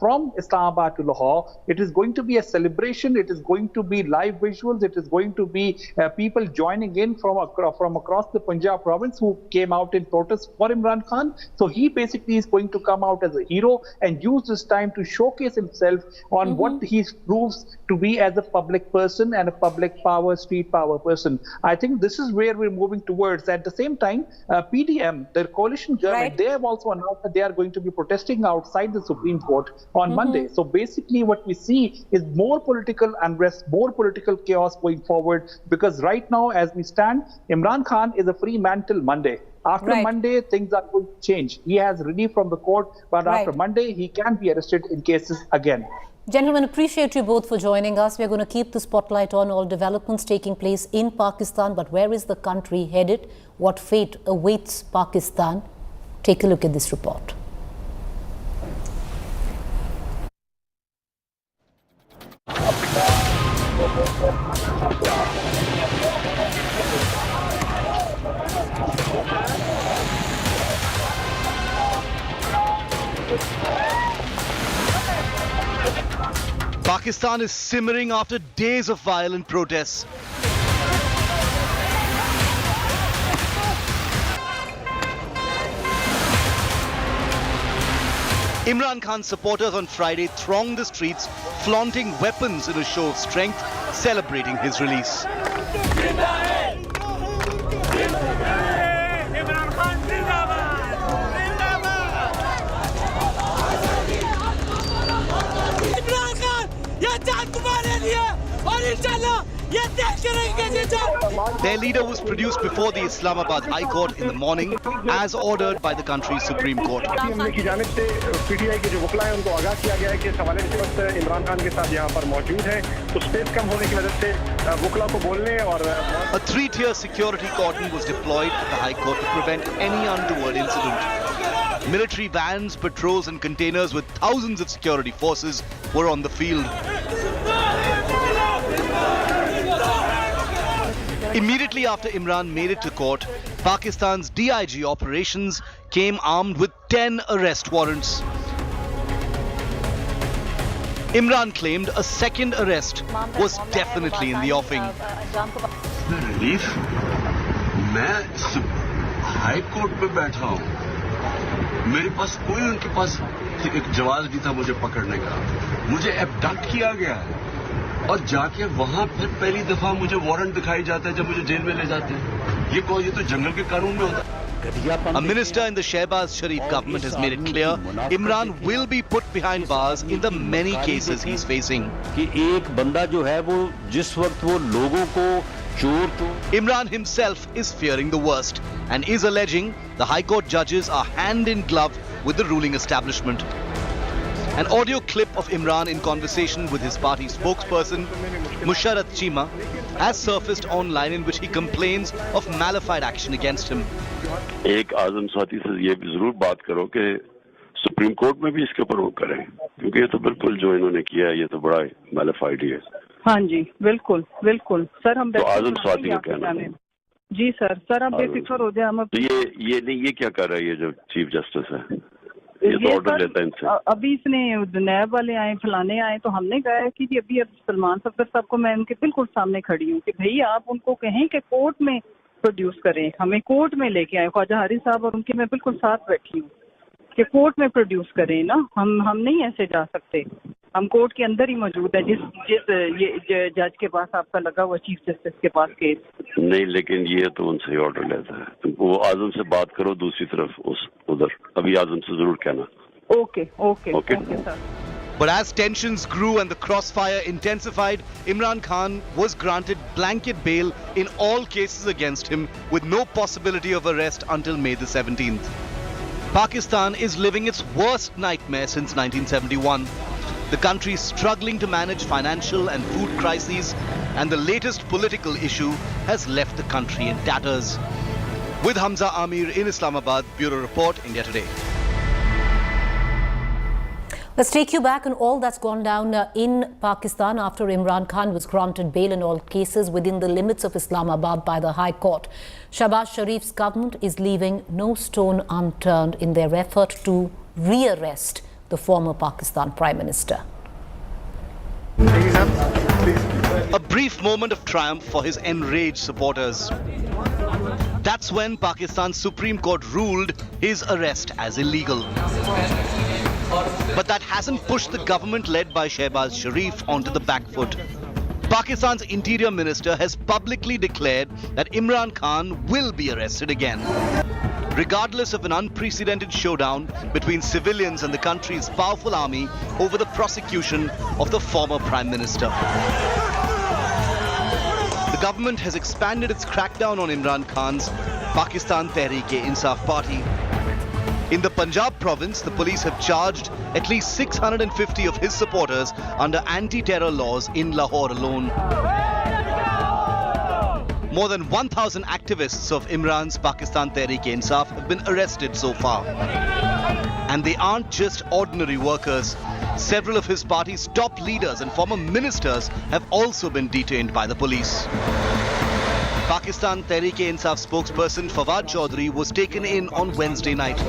[SPEAKER 6] from Islamabad to Lahore. It is going to be a celebration. It is going to be live visuals. It is going to be people joining in from across the Punjab province who came out in protest for Imran Khan. So he basically is going to come out as a hero and use this time to showcase himself on what he proves to be as a public person and a public power, street power person. I think this is where we're moving towards. At the same time, PDM, the coalition government, they have also announced that they are going to be protesting outside the Supreme Court on Monday. So basically what we see is more political unrest, more political chaos going forward, because right now as we stand, Imran Khan is a free man till Monday. After Monday, things are going to change. He has relief from the court, but after Monday, he can be arrested in cases again.
[SPEAKER 7] Gentlemen, appreciate you both for joining us. We're going to keep the spotlight on all developments taking place in Pakistan, but where is the country headed? What fate awaits Pakistan? Take a look at this report.
[SPEAKER 13] Pakistan is simmering after days of violent protests. Imran Khan's supporters on Friday thronged the streets, flaunting weapons in a show of strength, celebrating his release. Their leader was produced before the Islamabad High Court in the morning, as ordered by the country's Supreme Court. A 3-tier security cordon was deployed at the High Court to prevent any untoward incident. Military vans, patrols and containers with thousands of security forces were on the field. Immediately after Imran made it to court, Pakistan's DIG operations came armed with 10 arrest warrants. Imran claimed a second arrest was definitely in the offing.
[SPEAKER 8] Relief? मैं high court पे बैठा हूँ. मेरे पास कोई उनके पास एक जवाब नहीं था मुझे पकड़ने का. मुझे एब्डक्ट किया गया है. और जाके वहां फिर पहली दफा मुझे वारंट दिखाई जाता है जब मुझे जेल में ले जाते हैं. ये तो जंगल के कानून में होता है.
[SPEAKER 13] A minister in the Shehbaz Sharif government has made it clear Imran will be put behind bars in the many cases he's facing.
[SPEAKER 14] कि एक बंदा जो है वो जिस वक्त वो लोगों को चोर को
[SPEAKER 13] Imran himself is fearing the worst and is alleging the High Court judges are hand in glove with the ruling establishment. An audio clip of Imran in conversation with his party spokesperson, Musharrat Chima, has surfaced online in which he complains of malified action against him.
[SPEAKER 12] एक आजम साथी से ये भी जरूर बात करो कि supreme court में भी इसके ऊपर वो करें, क्योंकि ये तो बिल्कुल जो इन्होंने किया है ये तो बड़ा मैलिफाइड ही है.
[SPEAKER 15] हाँ जी, बिल्कुल बिल्कुल सर. हम
[SPEAKER 12] तो आजम साथी का कहना है.
[SPEAKER 15] जी सर आप बेफिक्र हो जाए. हम
[SPEAKER 12] तो ये नहीं, ये क्या कर रहा है ये जो चीफ जस्टिस है, ये तो ऑर्डर लेता है इनसे.
[SPEAKER 15] अभी इसने नैब वाले आए, फलाने आए, तो हमने कहा है कि जी अभी सलमान सफदर साहब को मैं उनके बिल्कुल सामने खड़ी हूँ कि भाई आप उनको कहें कि कोर्ट में प्रोड्यूस करें, हमें कोर्ट में लेके आए. ख्वाजा हारिस साहब और उनके मैं बिल्कुल साथ बैठी हूँ कि कोर्ट में प्रोड्यूस करें ना. हम नहीं ऐसे जा सकते. हम कोर्ट के अंदर ही मौजूद है. जिस ये जज के पास आपका लगा हुआ चीफ जस्टिस के पास केस
[SPEAKER 12] नहीं, लेकिन ये तो उनसे ऑर्डर लेता है. वो आजम से बात करो दूसरी तरफ उधर. अभी आजम से जरूर कहना.
[SPEAKER 15] Okay sir.
[SPEAKER 13] But as tensions grew and the crossfire intensified, Imran Khan was granted blanket bail in all cases against him with no possibility of arrest until May the 17th. Pakistan is living its worst nightmare since 1971. The country is struggling to manage financial and food crises, and the latest political issue has left the country in tatters. With Hamza Amir in Islamabad, Bureau Report, India Today.
[SPEAKER 7] Let's take you back on all that's gone down in Pakistan after Imran Khan was granted bail in all cases within the limits of Islamabad by the High Court. Shahbaz Sharif's government is leaving no stone unturned in their effort to re-arrest the former Pakistan Prime Minister.
[SPEAKER 13] A brief moment of triumph for his enraged supporters. That's when Pakistan's Supreme Court ruled his arrest as illegal. But that hasn't pushed the government led by Shahbaz Sharif onto the back foot. Pakistan's Interior Minister has publicly declared that Imran Khan will be arrested again, regardless of an unprecedented showdown between civilians and the country's powerful army over the prosecution of the former Prime Minister. The government has expanded its crackdown on Imran Khan's Pakistan Tehreek-e-Insaf party. In the Punjab province, the police have charged at least 650 of his supporters under anti-terror laws in Lahore alone. More than 1,000 activists of Imran's Pakistan Tehreek-e-Insaf have been arrested so far. And they aren't just ordinary workers. Several of his party's top leaders and former ministers have also been detained by the police. Pakistan Tehreek-e-Insaf spokesperson Fawad Chaudhry was taken in on Wednesday night.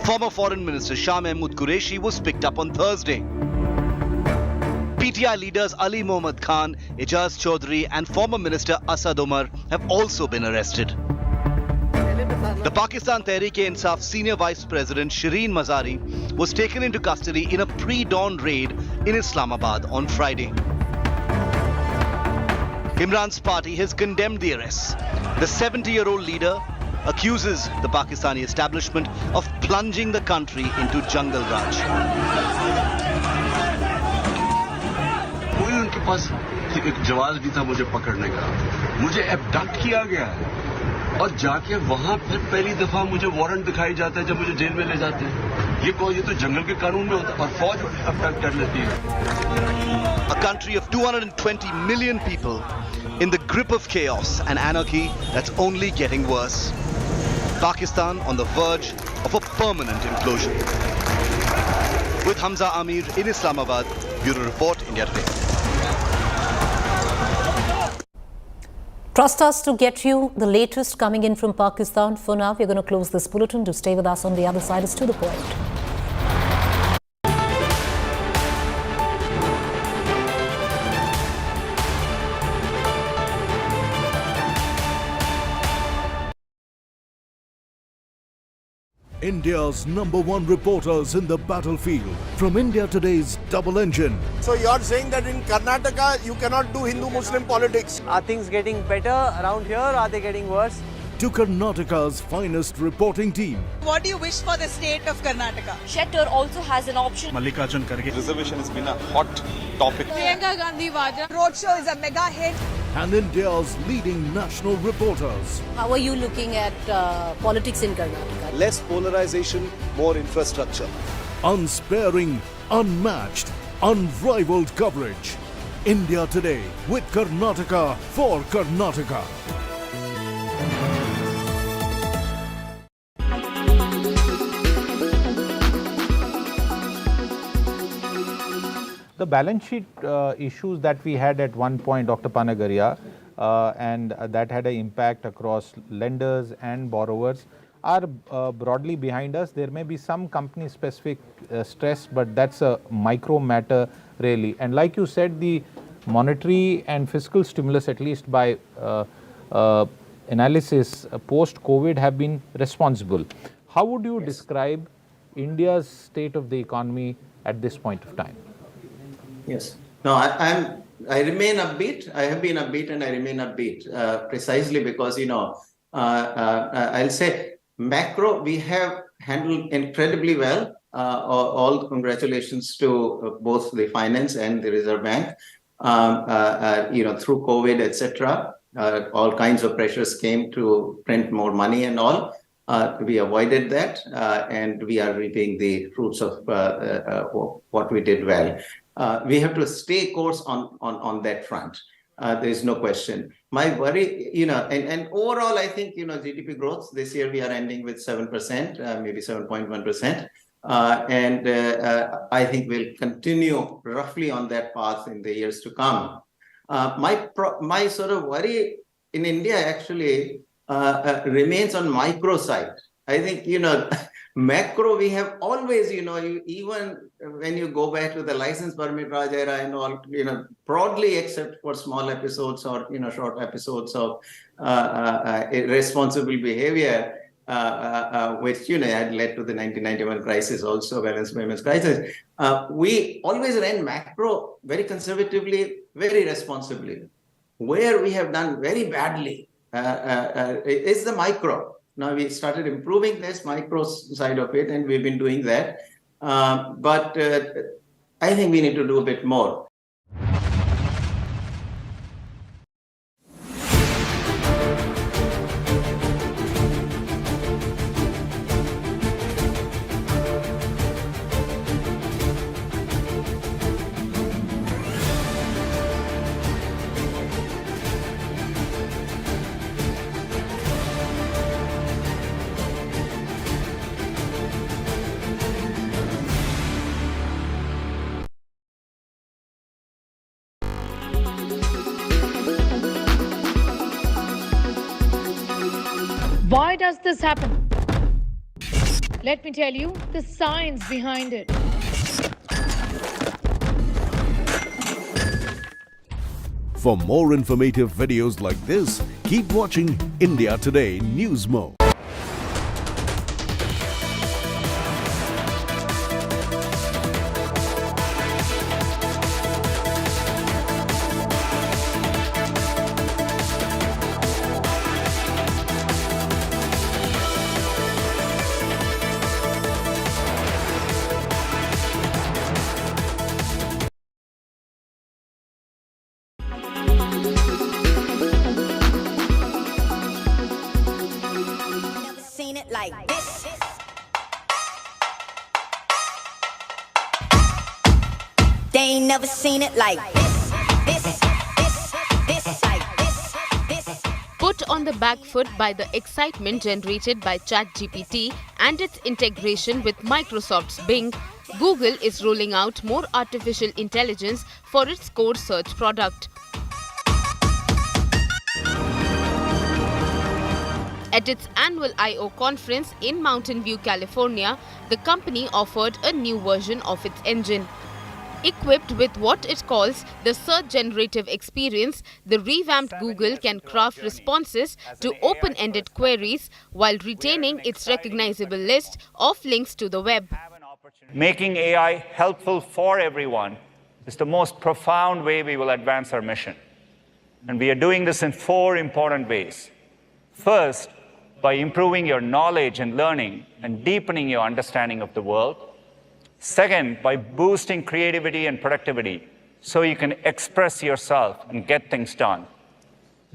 [SPEAKER 13] Former Foreign Minister Shah Mahmood Qureshi was picked up on Thursday. PTI leaders Ali Mohammad Khan, Ijaz Chaudhry and former Minister Asad Omar have also been arrested. The Pakistan Tehreek-e-Insaf Senior Vice President Shireen Mazari was taken into custody in a pre-dawn raid in Islamabad on Friday. Imran's party has condemned the arrests. The 70-year-old leader accuses the Pakistani establishment of plunging the country into jungle raj.
[SPEAKER 8] कोई उनके पास एक जवाब भी था मुझे पकड़ने का, मुझे एबडक्ट किया गया है और जाके वहां फिर पहली दफा मुझे वारंट दिखाई जाता है जब मुझे जेल में ले जाते हैं। ये तो जंगल के कानून में होता है और फौज अबडक्ट कर लेती है।
[SPEAKER 13] A country of 220 million people in the grip of chaos and anarchy that's only getting worse. Pakistan on the verge of a permanent implosion. With Hamza Amir in Islamabad, Bureau Report, India Today.
[SPEAKER 7] Trust us to get you the latest coming in from Pakistan. For now, we're going to close this bulletin. Do stay with us on the other side. It's to the point.
[SPEAKER 19] India's #1 reporters in the battlefield from India Today's Double Engine.
[SPEAKER 1] So you're saying that in Karnataka you cannot do Hindu-Muslim politics?
[SPEAKER 11] Are things getting better around here or are they getting worse?
[SPEAKER 19] To Karnataka's finest reporting team.
[SPEAKER 16] What do you wish for the state of Karnataka?
[SPEAKER 17] Shettar also has an option.
[SPEAKER 1] Mallikarjun Kharge. Reservation has been a hot topic.
[SPEAKER 16] Priyanka Gandhi Vadra. Roadshow is a mega hit.
[SPEAKER 19] And India's leading national reporters.
[SPEAKER 7] How are you looking at politics in Karnataka?
[SPEAKER 1] Less polarization, more infrastructure.
[SPEAKER 19] Unsparing, unmatched, unrivaled coverage. India Today with Karnataka for Karnataka.
[SPEAKER 22] The balance sheet issues that we had at one point, Dr. Panagaria, and that had an impact across lenders and borrowers, are broadly behind us. There may be some company-specific stress, but that's a micro matter really. And like you said, the monetary and fiscal stimulus, at least by analysis, post-COVID have been responsible. How would you describe India's state of the economy at this point of time?
[SPEAKER 23] Yes. No, I remain upbeat. I have been upbeat and I remain upbeat precisely because, I'll say macro we have handled incredibly well. all congratulations to both the finance and the Reserve Bank. Through COVID, etc., all kinds of pressures came to print more money and all. We avoided that, and we are reaping the fruits of what we did well. We have to stay course on that front. There is no question. My worry, and overall, I think, GDP growth this year we are ending with 7%, maybe 7.1%. And I think we'll continue roughly on that path in the years to come. My sort of worry in India actually remains on micro side. I think, macro, we have always, even when you go back to the license permit Raj era and all, broadly except for small episodes or, short episodes of irresponsible behavior, which, had led to the 1991 crisis, also balance payments crisis. We always ran macro very conservatively, very responsibly. Where we have done very badly is the micro. Now we started improving this micro side of it, and we've been doing that. But I think we need to do a bit more.
[SPEAKER 3] Why does this happen? Let me tell you the science behind it.
[SPEAKER 19] For more informative videos like this, keep watching India Today News Mo.
[SPEAKER 18] Like this. They ain't never seen it like this. Like this.
[SPEAKER 21] Put on the back foot by the excitement generated by ChatGPT and its integration with Microsoft's Bing, Google is rolling out more artificial intelligence for its core search product. At its annual I/O conference in Mountain View, California, the company offered a new version of its engine. Equipped with what it calls the Search Generative Experience, the revamped Google can craft responses to open-ended queries while retaining its recognizable list of links to the web.
[SPEAKER 24] Making AI helpful for everyone is the most profound way we will advance our mission. And we are doing this in 4 important ways. First, by improving your knowledge and learning and deepening your understanding of the world. Second, by boosting creativity and productivity so you can express yourself and get things done.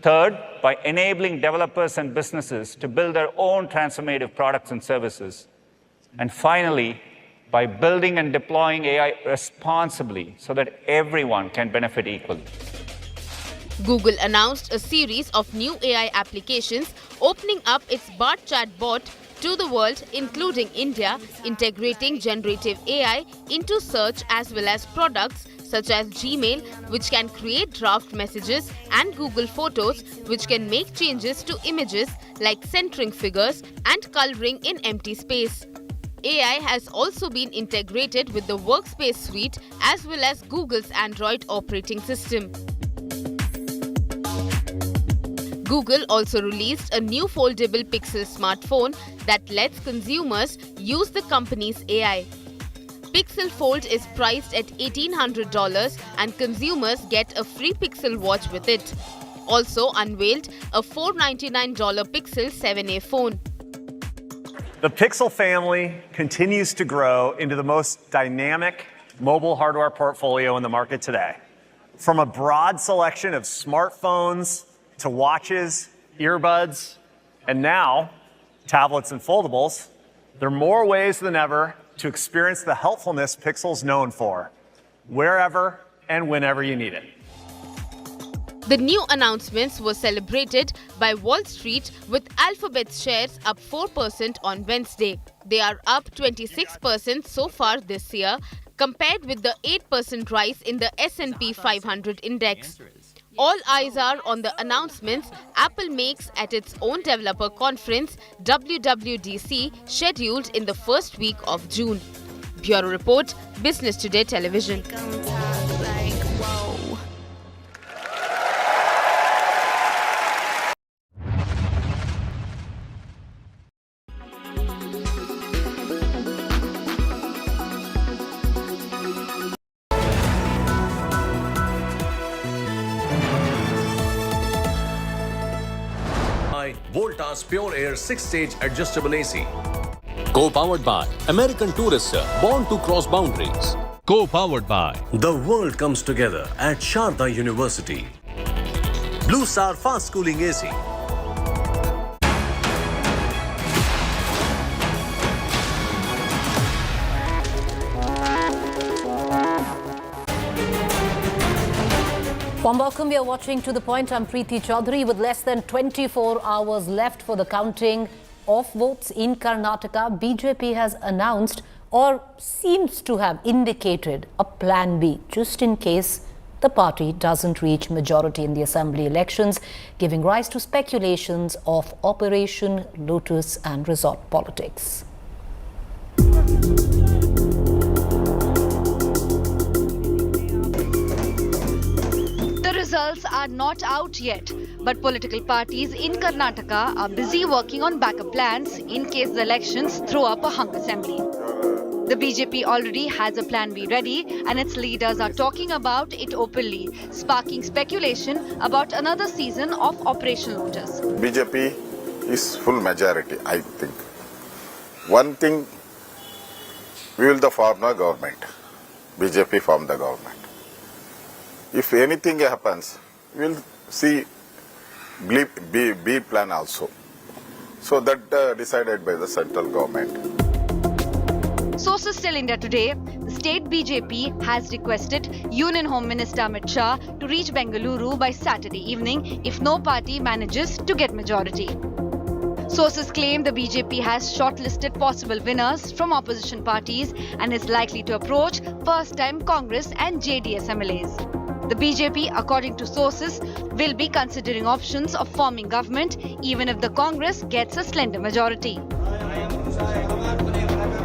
[SPEAKER 24] Third, by enabling developers and businesses to build their own transformative products and services. And finally, by building and deploying AI responsibly so that everyone can benefit equally.
[SPEAKER 21] Google announced a series of new AI applications opening up its Bart chatbot to the world, including India, integrating generative AI into search as well as products such as Gmail, which can create draft messages, and Google Photos, which can make changes to images like centering figures and coloring in empty space. AI has also been integrated with the Workspace suite as well as Google's Android operating system. Google also released a new foldable Pixel smartphone that lets consumers use the company's AI. Pixel Fold is priced at $1,800 and consumers get a free Pixel watch with it. Also unveiled a $499 Pixel 7a phone.
[SPEAKER 2] The Pixel family continues to grow into the most dynamic mobile hardware portfolio in the market today. From a broad selection of smartphones to watches, earbuds, and now tablets and foldables, there are more ways than ever to experience the helpfulness Pixel's known for, wherever and whenever you need it.
[SPEAKER 21] The new announcements were celebrated by Wall Street with Alphabet's shares up 4% on Wednesday. They are up 26% so far this year, compared with the 8% rise in the S&P 500 index. All eyes are on the announcements Apple makes at its own developer conference, WWDC, scheduled in the first week of June. Bureau Report, Business Today Television.
[SPEAKER 4] Voltas Pure Air 6-stage adjustable AC. Co-powered by American Tourister, born to cross boundaries. Co-powered by The World Comes Together at Sharda University. Blue Star Fast Cooling AC.
[SPEAKER 7] Warm welcome. We are watching To The Point. I'm Preeti Chaudhary. With less than 24 hours left for the counting of votes in Karnataka, BJP has announced or seems to have indicated a plan B just in case the party doesn't reach majority in the assembly elections, giving rise to speculations of Operation Lotus and resort politics.
[SPEAKER 5] The results are not out yet, but political parties in Karnataka are busy working on backup plans in case the elections throw up a hung assembly. The BJP already has a plan B ready, and its leaders are talking about it openly, sparking speculation about another season of Operation Lotus.
[SPEAKER 20] BJP is full majority, I think. One thing, we will form the government. BJP form the government. If anything happens, we will see B plan also. So that decided by the central government.
[SPEAKER 5] Sources tell India Today, the state BJP has requested Union Home Minister Amit Shah to reach Bengaluru by Saturday evening if no party manages to get majority. Sources claim the BJP has shortlisted possible winners from opposition parties and is likely to approach first-time Congress and JDS MLAs. The BJP, according to sources, will be considering options of forming government even if the Congress gets a slender majority.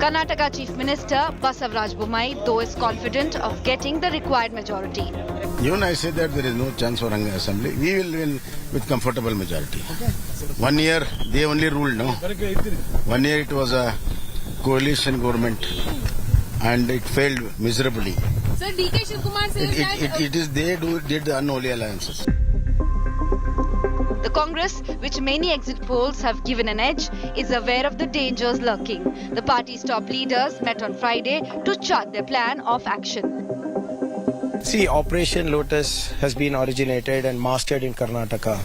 [SPEAKER 5] Karnataka Chief Minister Basavaraj Bommai, though, is confident of getting the required majority.
[SPEAKER 25] Even I say that there is no chance for an assembly. We will win with comfortable majority. 1 year they only ruled, no? 1 year it was a coalition government and it failed miserably.
[SPEAKER 21] Sir, DK Shivkumar says
[SPEAKER 25] it is they did the unholy alliances.
[SPEAKER 5] The Congress, which many exit polls have given an edge, is aware of the dangers lurking. The party's top leaders met on Friday to chart their plan of action.
[SPEAKER 26] See, Operation Lotus has been originated and mastered in Karnataka.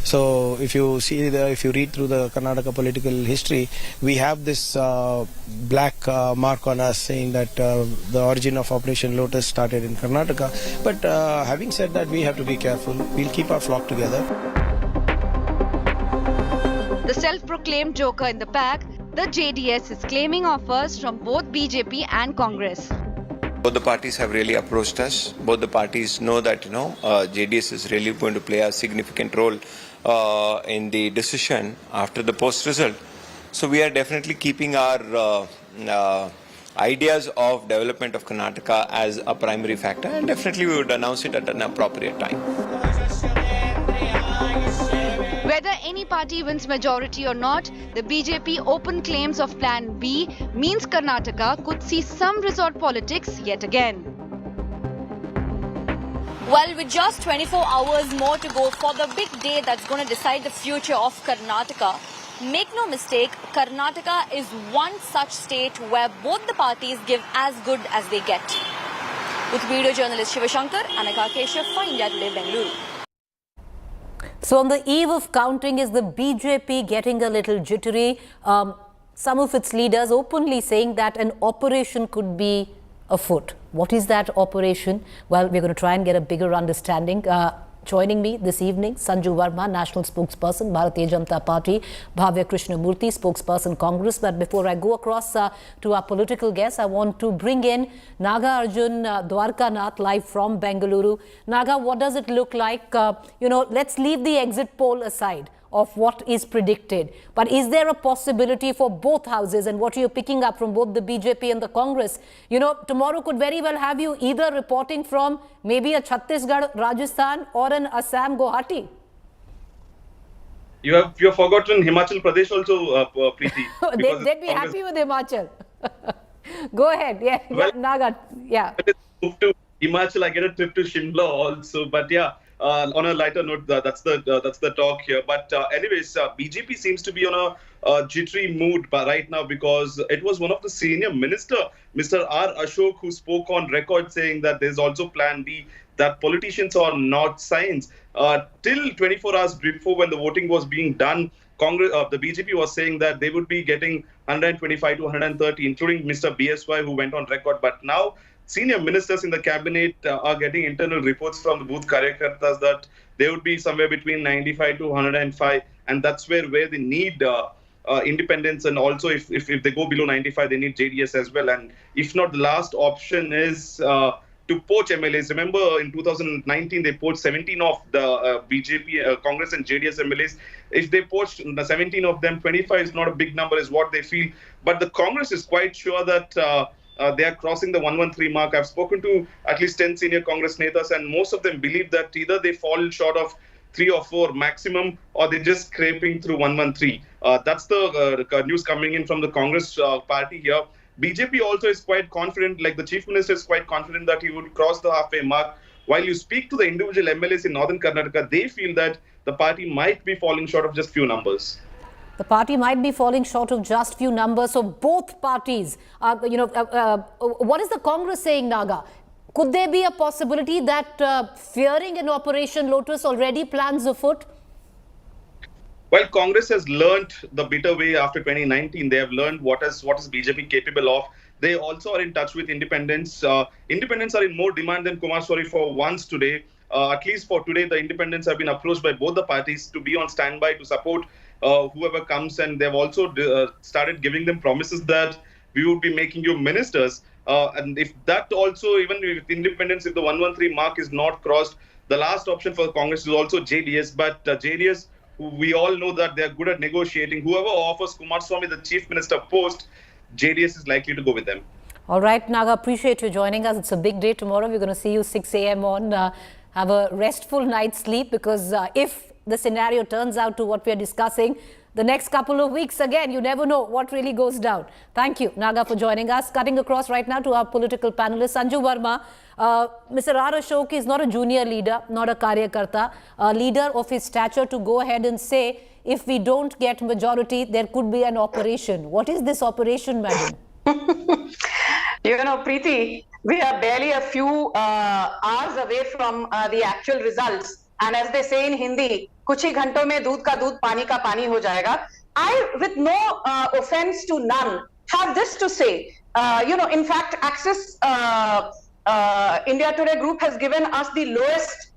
[SPEAKER 26] So if you read through the Karnataka political history, we have this black mark on us saying that the origin of Operation Lotus started in Karnataka. But having said that, we have to be careful. We'll keep our flock together.
[SPEAKER 5] The self-proclaimed joker in the pack, the JDS is claiming offers from both BJP and Congress.
[SPEAKER 27] Both the parties have really approached us. Both the parties know that JDS is really going to play a significant role in the decision after the post result. So we are definitely keeping our ideas of development of Karnataka as a primary factor, and definitely we would announce it at an appropriate time.
[SPEAKER 5] Whether any party wins majority or not, the BJP open claims of Plan B means Karnataka could see some resort politics yet again.
[SPEAKER 17] Well, with just 24 hours more to go for the big day that's going to decide the future of Karnataka, Make no mistake, Karnataka is one such state where both the parties give as good as they get. With video journalist Shivashankar, Anaka Keshav for India Today, Bengaluru.
[SPEAKER 7] So on the eve of counting, is the BJP getting a little jittery? Some of its leaders openly saying that an operation could be afoot. What is that operation? Well, we're going to try and get a bigger understanding. Joining me this evening, Sanju Verma, National Spokesperson, Bharatiya Janata Party, Bhavya Krishnamurthy, Spokesperson, Congress. But before I go across to our political guests, I want to bring in Naga Arjun Dwarkanath live from Bengaluru. Naga, what does it look like? Let's leave the exit poll aside of what is predicted. But is there a possibility for both houses, and what you're picking up from both the BJP and the Congress? Tomorrow could very well have you either reporting from maybe a Chhattisgarh, Rajasthan, or an Assam, Guwahati.
[SPEAKER 6] You have forgotten Himachal Pradesh also, Preeti.
[SPEAKER 7] They'd be happy with Himachal. Go ahead. Yeah, well, Naga. Yeah.
[SPEAKER 6] Move to Himachal, I get a trip to Shimla also. But yeah. On a lighter note, that's the talk here. But anyways, BJP seems to be on a jittery mood right now, because it was one of the senior minister, Mr. R. Ashok, who spoke on record saying that there's also Plan B, that politicians are not science. Till 24 hours before, when the voting was being done, Congress, the BJP was saying that they would be getting 125 to 130, including Mr. BSY, who went on record. But now, senior ministers in the cabinet are getting internal reports from the booth karyakartas that they would be somewhere between 95 to 105, and that's where they need independence, and also if they go below 95, they need JDS as well. And if not, the last option is to poach MLAs. Remember, in 2019, they poached 17 of the BJP, Congress and JDS MLAs. If they poached 17 of them, 25 is not a big number, is what they feel. But the Congress is quite sure that they are crossing the 113 mark. I've spoken to at least 10 senior Congress netas, and most of them believe that either they fall short of 3 or 4 maximum, or they're just scraping through 113. That's the news coming in from the Congress party here. BJP also is quite confident, like the Chief Minister is quite confident that he would cross the halfway mark. While you speak to the individual MLAs in Northern Karnataka, they feel that the party might be falling short of just few numbers.
[SPEAKER 7] The party might be falling short of just few numbers. So both parties, what is the Congress saying, Naga? Could there be a possibility that fearing an Operation Lotus already plans afoot?
[SPEAKER 6] Well, Congress has learned the bitter way after 2019. They have learned what is BJP capable of. They also are in touch with independents. Independents are in more demand than Kumaraswamy for once today. At least for today, the independents have been approached by both the parties to be on standby to support whoever comes, and they've also started giving them promises that we would be making you ministers. And if that also, even with independence, if the 113 mark is not crossed, the last option for Congress is also JDS. But JDS, we all know that they're good at negotiating. Whoever offers Kumaraswamy the chief minister post, JDS is likely to go with them.
[SPEAKER 7] All right, Naga, appreciate you joining us. It's a big day tomorrow. We're going to see you 6 a.m. on. Have a restful night's sleep, because if the scenario turns out to what we're discussing, the next couple of weeks, again, you never know what really goes down. Thank you, Naga, for joining us. Cutting across right now to our political panelist, Sanju Verma. Mr. R. Ashok is not a junior leader, not a karyakarta, a leader of his stature to go ahead and say, if we don't get majority, there could be an operation. What is this operation, madam?
[SPEAKER 8] Preeti, we are barely a few hours away from the actual results. And as they say in Hindi, kuch hi ghanton mein doodh ka doodh, pani ka pani ho jayega. I, with no offense to none, have this to say. In fact, Axis India Today Group has given us the lowest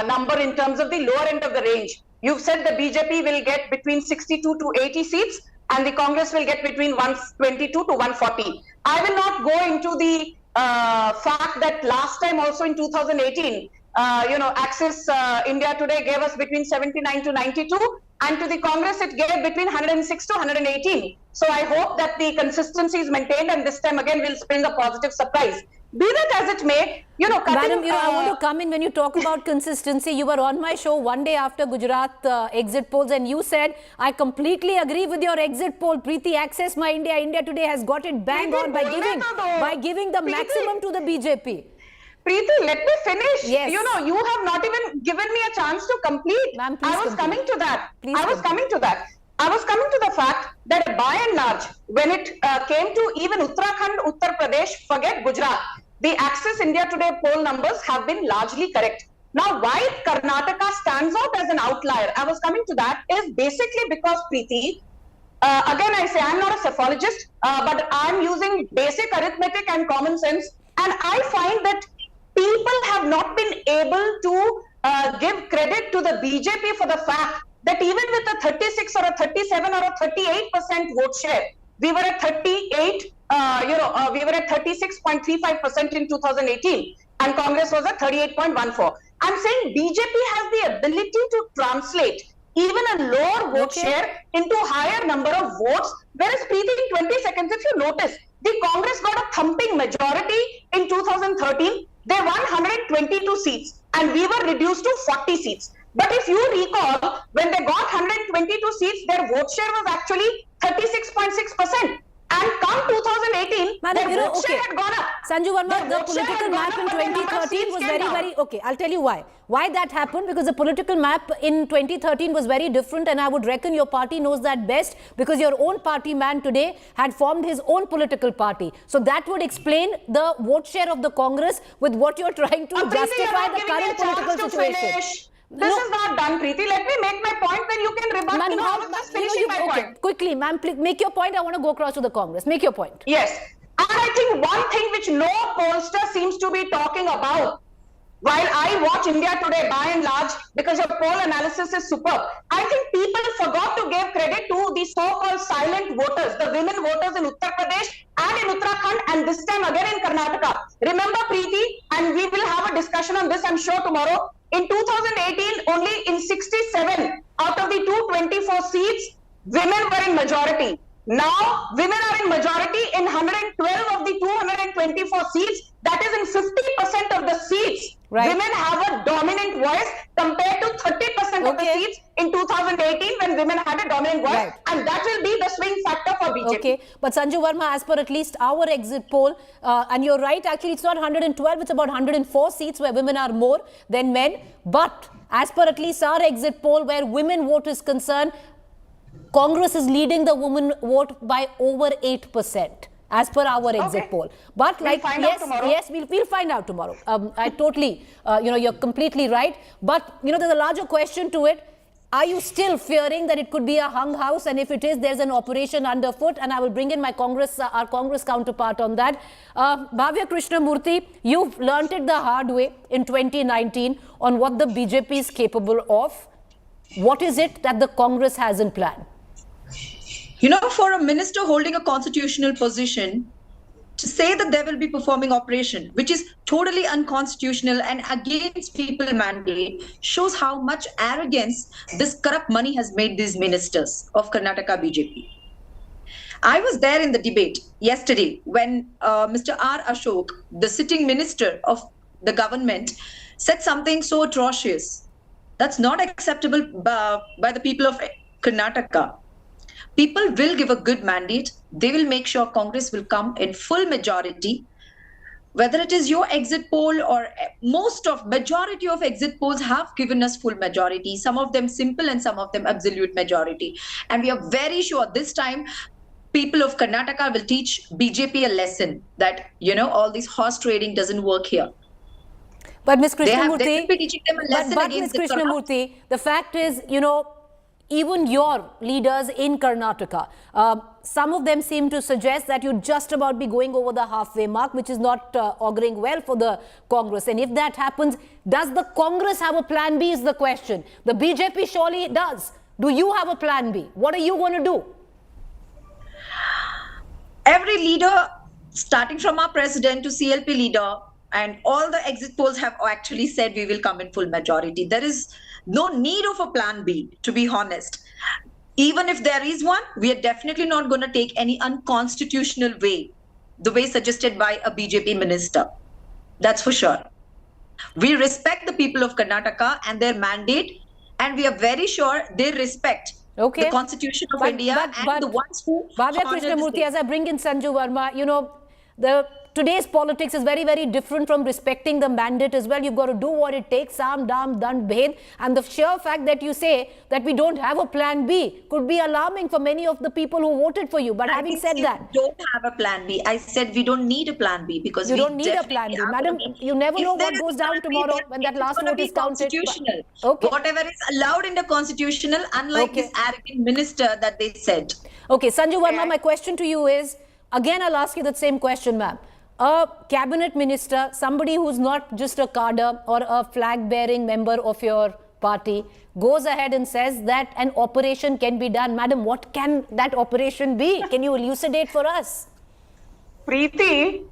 [SPEAKER 8] number in terms of the lower end of the range. You've said the BJP will get between 62 to 80 seats, and the Congress will get between 122 to 140. I will not go into the fact that last time also in 2018, Axis India Today gave us between 79 to 92, and to the Congress it gave between 106 to 118. So I hope that the consistency is maintained, and this time again will spring a positive surprise. Be that as it may,
[SPEAKER 7] Madam, I want to come in when you talk about consistency. You were on my show one day after Gujarat exit polls, and you said, I completely agree with your exit poll. Preeti, Access My India, India Today has got it bang on by giving the maximum to the BJP.
[SPEAKER 8] Preeti, let me finish.
[SPEAKER 7] Yes.
[SPEAKER 8] You have not even given me a chance to complete.
[SPEAKER 7] I
[SPEAKER 8] was coming to that. I was coming to that. I was coming to the fact that by and large, when it came to even Uttarakhand, Uttar Pradesh, forget Gujarat, the Access India Today poll numbers have been largely correct. Now, why Karnataka stands out as an outlier, I was coming to that, is basically because, Preeti, again I say I'm not a psephologist, but I'm using basic arithmetic and common sense, and I find that people have not been able to give credit to the BJP for the fact that even with a 36 or a 37 or a 38% vote share, we were at 36.35% in 2018, and Congress was at 38.14. I'm saying BJP has the ability to translate even a lower vote share into higher number of votes, whereas Preeti, in 20 seconds, if you notice, the Congress got a thumping majority in 2013. They won 122 seats, and we were reduced to 40 seats. But if you recall, when they got 122 seats, their vote share was actually 36.6%. And come 2018, their vote share had gone up.
[SPEAKER 7] Sanju Verma, the political map in 2013 was very, okay, I'll tell you why. Why that happened? Because the political map in 2013 was very different, and I would reckon your party knows that best, because your own party man today had formed his own political party. So that would explain the vote share of the Congress with what you're trying to justify the current political situation.
[SPEAKER 8] This is not done, Preeti. Let me make my point, then you can rebut. I was just finishing my point.
[SPEAKER 7] Quickly, ma'am, make your point. I want to go across to the Congress. Make your point.
[SPEAKER 8] Yes. And I think one thing which no pollster seems to be talking about, while I watch India Today by and large, because your poll analysis is superb, I think people forgot to give credit to the so-called silent voters, the women voters in Uttar Pradesh and in Uttarakhand, and this time again in Karnataka. Remember, Preeti, and we will have a discussion on this, I'm sure, tomorrow. In 2018, only in 67 out of the 224 seats, women were in majority. Now, women are in majority in 112 of the 224 seats. That is in 50% of the seats.
[SPEAKER 7] Right.
[SPEAKER 8] Women have a dominant voice compared to 30% of the seats in 2018 when women had a dominant voice.
[SPEAKER 7] Right.
[SPEAKER 8] And that will be the swing factor for BJP.
[SPEAKER 7] Okay, but Sanju Verma, as per at least our exit poll, and you're right, actually it's not 112, it's about 104 seats where women are more than men. But as per at least our exit poll, where women vote is concerned, Congress is leading the women vote by over 8%. As per our exit poll. But
[SPEAKER 8] we'll find out tomorrow.
[SPEAKER 7] Yes, we'll find out tomorrow. I totally, you're completely right. But, there's a larger question to it. Are you still fearing that it could be a hung house? And if it is, there's an operation underfoot. And I will bring in my our Congress counterpart on that. Bhavya Krishnamurthy, you've learnt it the hard way in 2019 on what the BJP is capable of. What is it that the Congress has in plan?
[SPEAKER 9] For a minister holding a constitutional position, to say that there will be performing operation, which is totally unconstitutional and against people mandate, shows how much arrogance this corrupt money has made these ministers of Karnataka BJP. I was there in the debate yesterday when Mr. R. Ashok, the sitting minister of the government, said something so atrocious. That's not acceptable by the people of Karnataka. People will give a good mandate. They will make sure Congress will come in full majority. Whether it is your exit poll or majority of exit polls have given us full majority. Some of them simple and some of them absolute majority. And we are very sure this time people of Karnataka will teach BJP a lesson that, all this horse trading doesn't work here.
[SPEAKER 7] But Ms. Krishnamurthy,
[SPEAKER 9] they will be teaching them a lesson against
[SPEAKER 7] Ms. Krishnamurthy, the fact is, even your leaders in Karnataka, some of them seem to suggest that you'd just about be going over the halfway mark, which is not auguring well for the Congress. And if that happens, does the Congress have a plan B is the question. The BJP surely does. Do you have a plan B? What are you going to do?
[SPEAKER 9] Every leader, starting from our president to CLP leader, and all the exit polls have actually said we will come in full majority. There is no need of a plan B, to be honest. Even if there is one, we are definitely not going to take any unconstitutional way, the way suggested by a BJP minister. That's for sure. We respect the people of Karnataka and their mandate, and we are very sure they respect the Constitution of India and the ones who
[SPEAKER 7] Bhavya Krishnamurthy, as I bring in Sanju Verma, Today's politics is very, very different from respecting the mandate as well. You've got to do what it takes, Saam, Dam, Dan, Bhed. And the sheer fact that you say that we don't have a plan B could be alarming for many of the people who voted for you. But having said that,
[SPEAKER 9] we don't have a plan B. I said we don't need a plan B because
[SPEAKER 7] you
[SPEAKER 9] we
[SPEAKER 7] don't need a plan B. Madam, you never know what goes down tomorrow when that last vote is counted.
[SPEAKER 9] Constitutional.
[SPEAKER 7] Okay.
[SPEAKER 9] Whatever is allowed in the constitutional, unlike this arrogant minister that they said.
[SPEAKER 7] Okay, Sanju Verma, my question to you is, again, I'll ask you the same question, ma'am. A cabinet minister, somebody who's not just a cadre or a flag-bearing member of your party, goes ahead and says that an operation can be done. Madam, what can that operation be? Can you elucidate for us?
[SPEAKER 8] Preeti,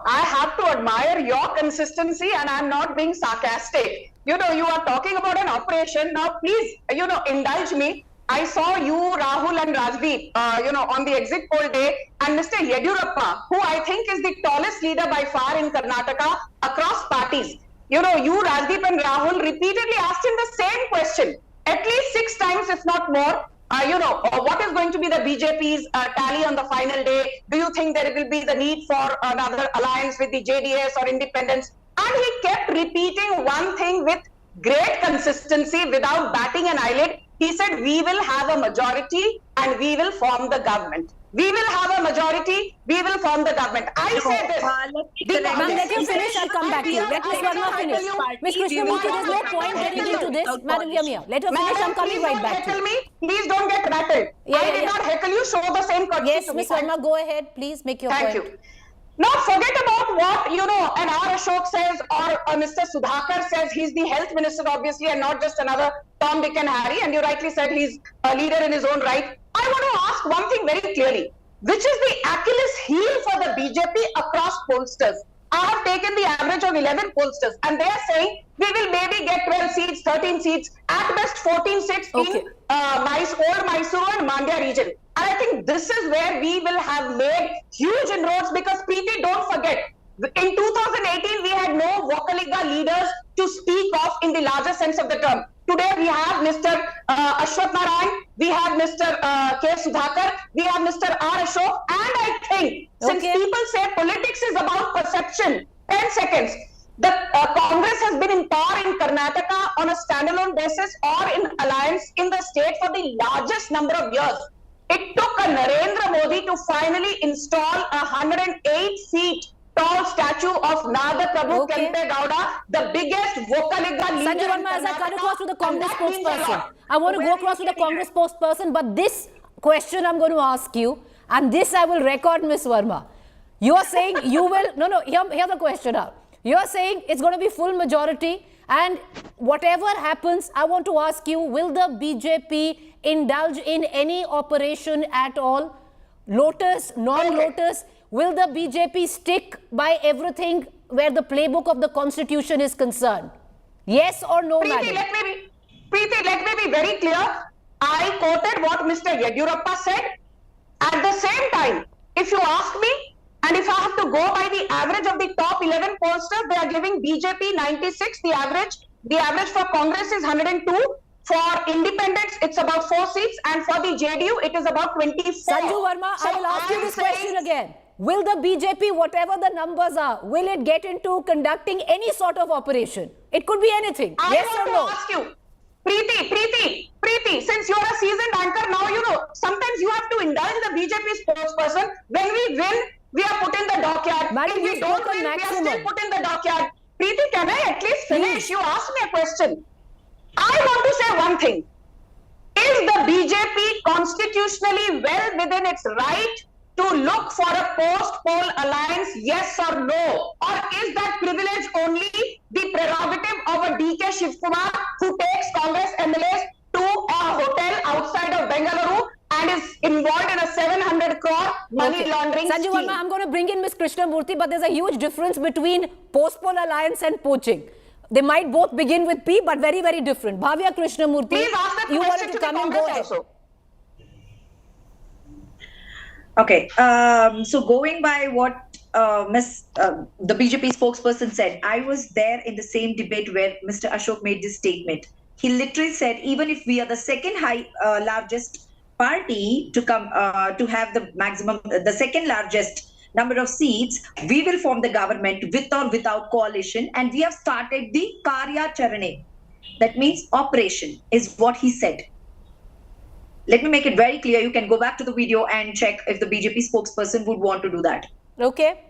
[SPEAKER 8] I have to admire your consistency, and I'm not being sarcastic. You are talking about an operation. Now, please, indulge me. I saw you, Rahul and Rajdeep, on the exit poll day, and Mr. Yediyurappa, who I think is the tallest leader by far in Karnataka across parties. You, Rajdeep and Rahul repeatedly asked him the same question, at least 6 times, if not more. What is going to be the BJP's tally on the final day? Do you think there will be the need for another alliance with the JDS or independents? And he kept repeating one thing with great consistency without batting an eyelid. He said, we will have a majority and we will form the government. We will have a majority, we will form the government. I say this.
[SPEAKER 7] Ma'am, let him finish, I'll come back to you. Let Ms. Verma finish. Ms. Krishnamurthy, there's no point getting into this. Madam, hear me out. Let her finish, I'm coming right back to you.
[SPEAKER 8] Please don't get rattled. I did not heckle you, show the same courtesy.
[SPEAKER 7] Yes, Ms. Verma, go ahead. Please make your point.
[SPEAKER 8] Thank you. Now forget about what, an R. Ashok says or Mr. Sudhakar says. He's the health minister, obviously, and not just another Tom, Dick and Harry. And you rightly said he's a leader in his own right. I want to ask one thing very clearly. Which is the Achilles heel for the BJP across pollsters? I have taken the average of 11 pollsters and they are saying we will maybe get 12 seats, 13 seats, at best 14 seats in old Mysore and Mandya region. And I think this is where we will have made huge inroads because Preeti, don't forget, in 2018 we had no Vokaliga leaders to speak of in the larger sense of the term. Today we have Mr. Ashwath Narayan, we have Mr. K. Sudhakar, we have Mr. R. Ashok, and I think since people say politics is about perception, 10 seconds, the Congress has been in power in Karnataka on a standalone basis or in alliance in the state for the largest number of years. It took a Narendra Modi to finally install a 108-seat tall statue of Nada Prabhu Kempe Gowda, the biggest Vokaliga leader.
[SPEAKER 7] Sanju Verma, as I cut across to the Congress spokesperson, I want to go across to the Congress spokesperson, but this question I'm going to ask you, and this I will record, Ms. Verma. You are saying you will, hear the question out. You are saying it's going to be full majority, and whatever happens, I want to ask you, will the BJP indulge in any operation at all? Lotus, non-Lotus? Will the BJP stick by everything where the playbook of the constitution is concerned? Yes or no,
[SPEAKER 8] Preeti,
[SPEAKER 7] madam?
[SPEAKER 8] let me be very clear. I quoted what Mr. Yediyurappa said. At the same time, if you ask me, and if I have to go by the average of the top 11 pollsters, they are giving BJP 96, the average for Congress is 102. For independents, it's about 4 seats, and for the JDU, it is about 24.
[SPEAKER 7] Sanju Verma, I will ask you this question again. Will the BJP, whatever the numbers are, will it get into conducting any sort of operation? It could be anything. Yes or no?
[SPEAKER 8] I want to ask you, Preeti, since you're a seasoned anchor now, sometimes you have to indulge the BJP spokesperson. When we win, we are put in the dockyard.
[SPEAKER 7] Madam,
[SPEAKER 8] if we don't win, we are still put in the dockyard. Preeti, can I at least finish? You asked me a question. I want to say one thing. Is the BJP constitutionally well within its right to look for a post-poll alliance, yes or no? Or is that privilege only the prerogative of a DK Shivkumar who takes Congress MLAs to a hotel outside of Bengaluru and is involved in a 700 crore money laundering
[SPEAKER 7] Sanju
[SPEAKER 8] scheme?
[SPEAKER 7] Verma, I'm going to bring in Ms. Krishnamurthy, but there's a huge difference between post-poll alliance and poaching. They might both begin with P, but very, very different. Bhavya Krishnamurthy,
[SPEAKER 8] please ask that
[SPEAKER 7] you
[SPEAKER 8] question
[SPEAKER 7] wanted to come and go ahead.
[SPEAKER 8] Also.
[SPEAKER 9] Okay, so going by what the BJP spokesperson said, I was there in the same debate where Mr. Ashok made this statement. He literally said, even if we are the second largest party to come to have the maximum, the second largest number of seats, we will form the government with or without coalition, and we have started the Karya Charane. That means operation is what he said. Let me make it very clear. You can go back to the video and check if the BJP spokesperson would want to do that.
[SPEAKER 7] Okay.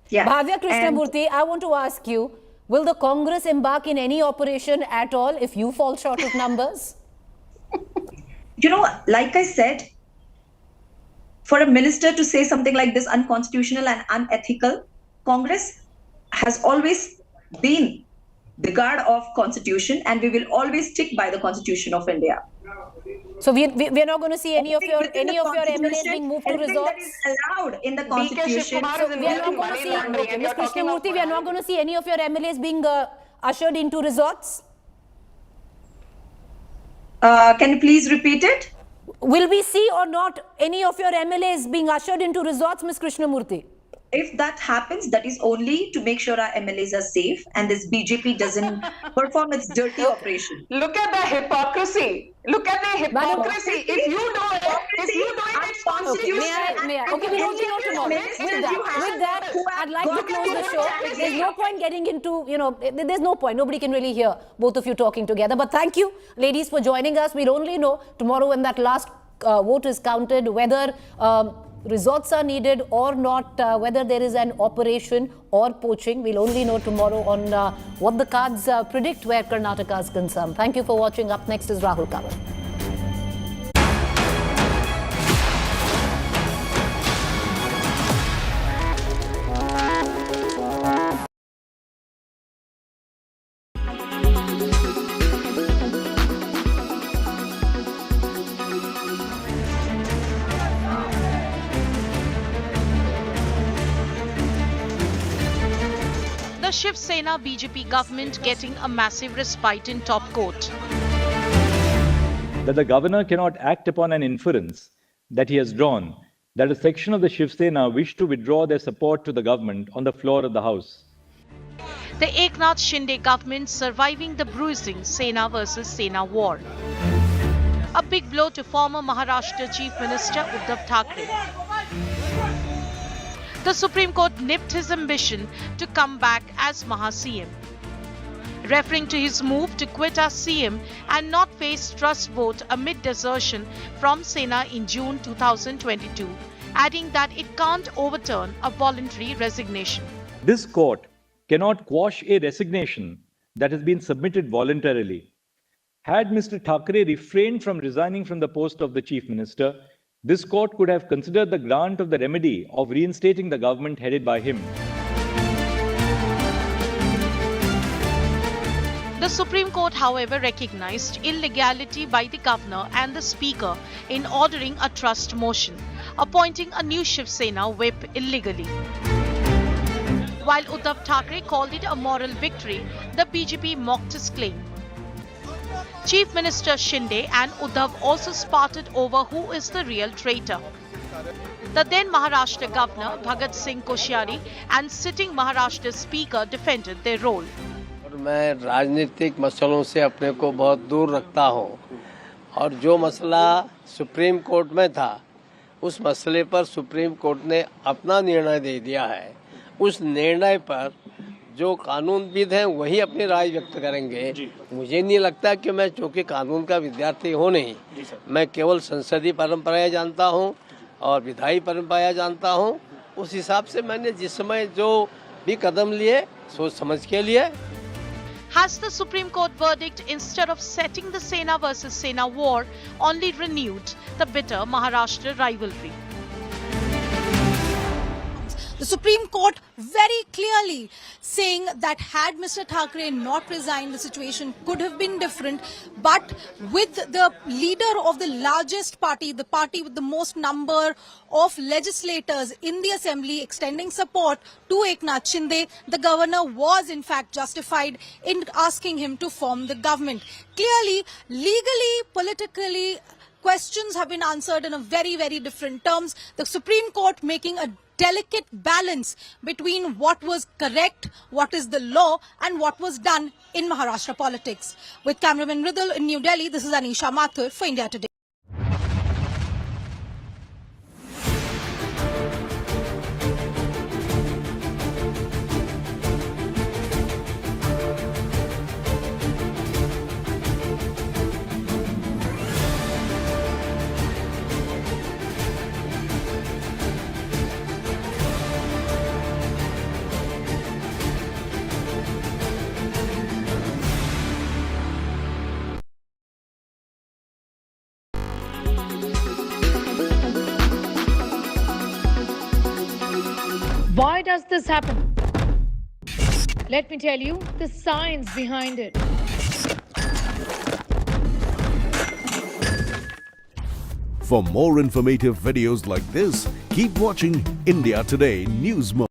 [SPEAKER 9] Yeah.
[SPEAKER 7] Bhavya Krishnamurthy, I want to ask you, will the Congress embark in any operation at all if you fall short of numbers?
[SPEAKER 9] You know, like I said, for a minister to say something like this unconstitutional and unethical, Congress has always been the guard of Constitution, and we will always stick by the Constitution of India.
[SPEAKER 7] So we are not going to see any of your MLAs being moved to resorts?
[SPEAKER 9] That is allowed in the Constitution.
[SPEAKER 7] So we are not going to see, okay, Ms. Krishnamurthy, we are not going to see any of your MLAs being ushered into resorts?
[SPEAKER 9] Can you please repeat it?
[SPEAKER 7] Will we see or not any of your MLAs being ushered into resorts, Ms. Krishnamurthy?
[SPEAKER 9] If that happens, that is only to make sure our MLAs are safe and this BJP doesn't perform its dirty operation.
[SPEAKER 8] Look at the hypocrisy. Look at the hypocrisy. If you do it, it's constitutional.
[SPEAKER 7] May I? Okay, we don't know tomorrow. With that, I'd like to close the show. There's no point getting into, there's no point. Nobody can really hear both of you talking together. But thank you, ladies, for joining us. We'll only know tomorrow when that last vote is counted, whether resorts are needed or not, whether there is an operation or poaching. We'll only know tomorrow on what the cards predict where Karnataka is concerned. Thank you for watching. Up next is Rahul Kanwar.
[SPEAKER 10] The Shiv Sena BJP government getting a massive respite in top court.
[SPEAKER 11] That the governor cannot act upon an inference that he has drawn that a section of the Shiv Sena wish to withdraw their support to the government on the floor of the House.
[SPEAKER 10] The Eknath Shinde government surviving the bruising Sena versus Sena war. A big blow to former Maharashtra Chief Minister Uddhav Thackeray. The Supreme Court nipped his ambition to come back as Maha-CM. Referring to his move to quit as CM and not face trust vote amid desertion from Sena in June 2022, adding that it can't overturn a voluntary resignation.
[SPEAKER 11] This court cannot quash a resignation that has been submitted voluntarily. Had Mr. Thackeray refrained from resigning from the post of the Chief Minister, this court could have considered the grant of the remedy of reinstating the government headed by him.
[SPEAKER 10] The Supreme Court, however, recognized illegality by the governor and the speaker in ordering a trust motion, appointing a new Shiv Sena whip illegally. While Uddhav Thackeray called it a moral victory, the BJP mocked his claim. Chief Minister Shinde and Uddhav also sparred over who is the real traitor. The then Maharashtra Governor Bhagat Singh Koshyari and sitting Maharashtra Speaker defended their role.
[SPEAKER 12] मैं राजनीतिक मसलों से अपने को बहुत दूर रखता हूं और जो मसला सुप्रीम कोर्ट में था उस मसले पर सुप्रीम कोर्ट ने अपना निर्णय दे दिया है। उस निर्णय पर जो कानूनविद हैं वही अपनी राय व्यक्त करेंगे। मुझे नहीं लगता कि मैं चूंकि कानून का विद्यार्थी हूँ नहीं, मैं केवल संसदीय परंपराएं जानता हूँ और विधायी परंपराएं जानता हूँ। उस हिसाब से मैंने जिस समय जो भी कदम लिए सोच समझ के लिए।
[SPEAKER 10] Has the Supreme Court verdict, instead of setting the Sena versus Sena war, only renewed the bitter Maharashtra rivalry?
[SPEAKER 13] The Supreme Court very clearly saying that had Mr. Thackeray not resigned, the situation could have been different. But with the leader of the largest party, the party with the most number of legislators in the assembly extending support to Eknath Shinde, the governor was in fact justified in asking him to form the government. Clearly, legally, politically, questions have been answered in a very, very different terms. The Supreme Court making a delicate balance between what was correct, what is the law, and what was done in Maharashtra politics. With cameraman Ridul in New Delhi, this is Anisha Mathur for India Today.
[SPEAKER 1] does this happen? Let me tell you the science behind it.
[SPEAKER 19] For more informative videos like this, keep watching India Today News Mode.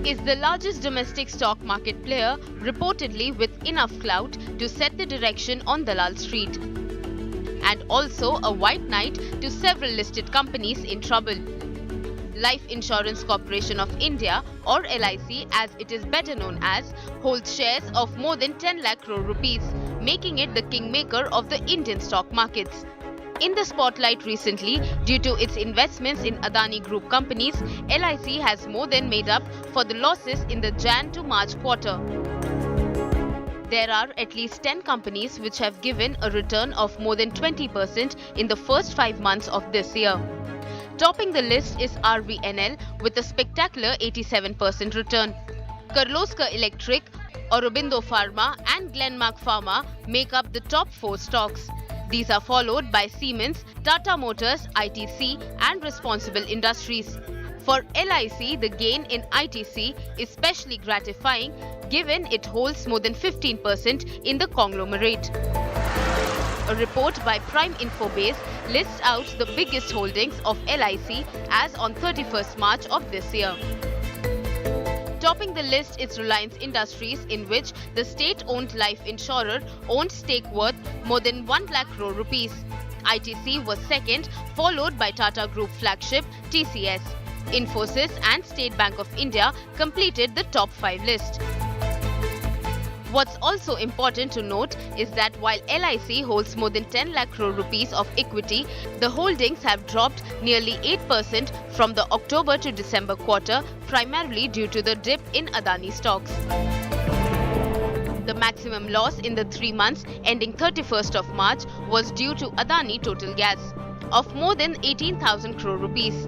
[SPEAKER 21] Is the largest domestic stock market player, reportedly with enough clout to set the direction on Dalal Street, and also a white knight to several listed companies in trouble. Life Insurance Corporation of India, or LIC as it is better known as, holds shares of more than 10 lakh crore rupees, making it the kingmaker of the Indian stock markets. In the spotlight recently, due to its investments in Adani Group companies, LIC has more than made up for the losses in the Jan to March quarter. There are at least 10 companies which have given a return of more than 20% in the first 5 months of this year. Topping the list is RVNL with a spectacular 87% return. Kirloskar Electric, Aurobindo Pharma and Glenmark Pharma make up the top 4 stocks. These are followed by Siemens, Tata Motors, ITC and Responsible Industries. For LIC, the gain in ITC is especially gratifying given it holds more than 15% in the conglomerate. A report by Prime Infobase lists out the biggest holdings of LIC as on 31st March of this year. Topping the list is Reliance Industries, in which the state-owned life insurer owned stake worth more than 1 lakh crore rupees. ITC was second, followed by Tata Group flagship TCS. Infosys and State Bank of India completed the top 5 list. What's also important to note is that while LIC holds more than 10 lakh crore rupees of equity, the holdings have dropped nearly 8% from the October to December quarter, primarily due to the dip in Adani stocks. The maximum loss in the 3 months ending 31st of March was due to Adani Total Gas of more than 18,000 crore rupees.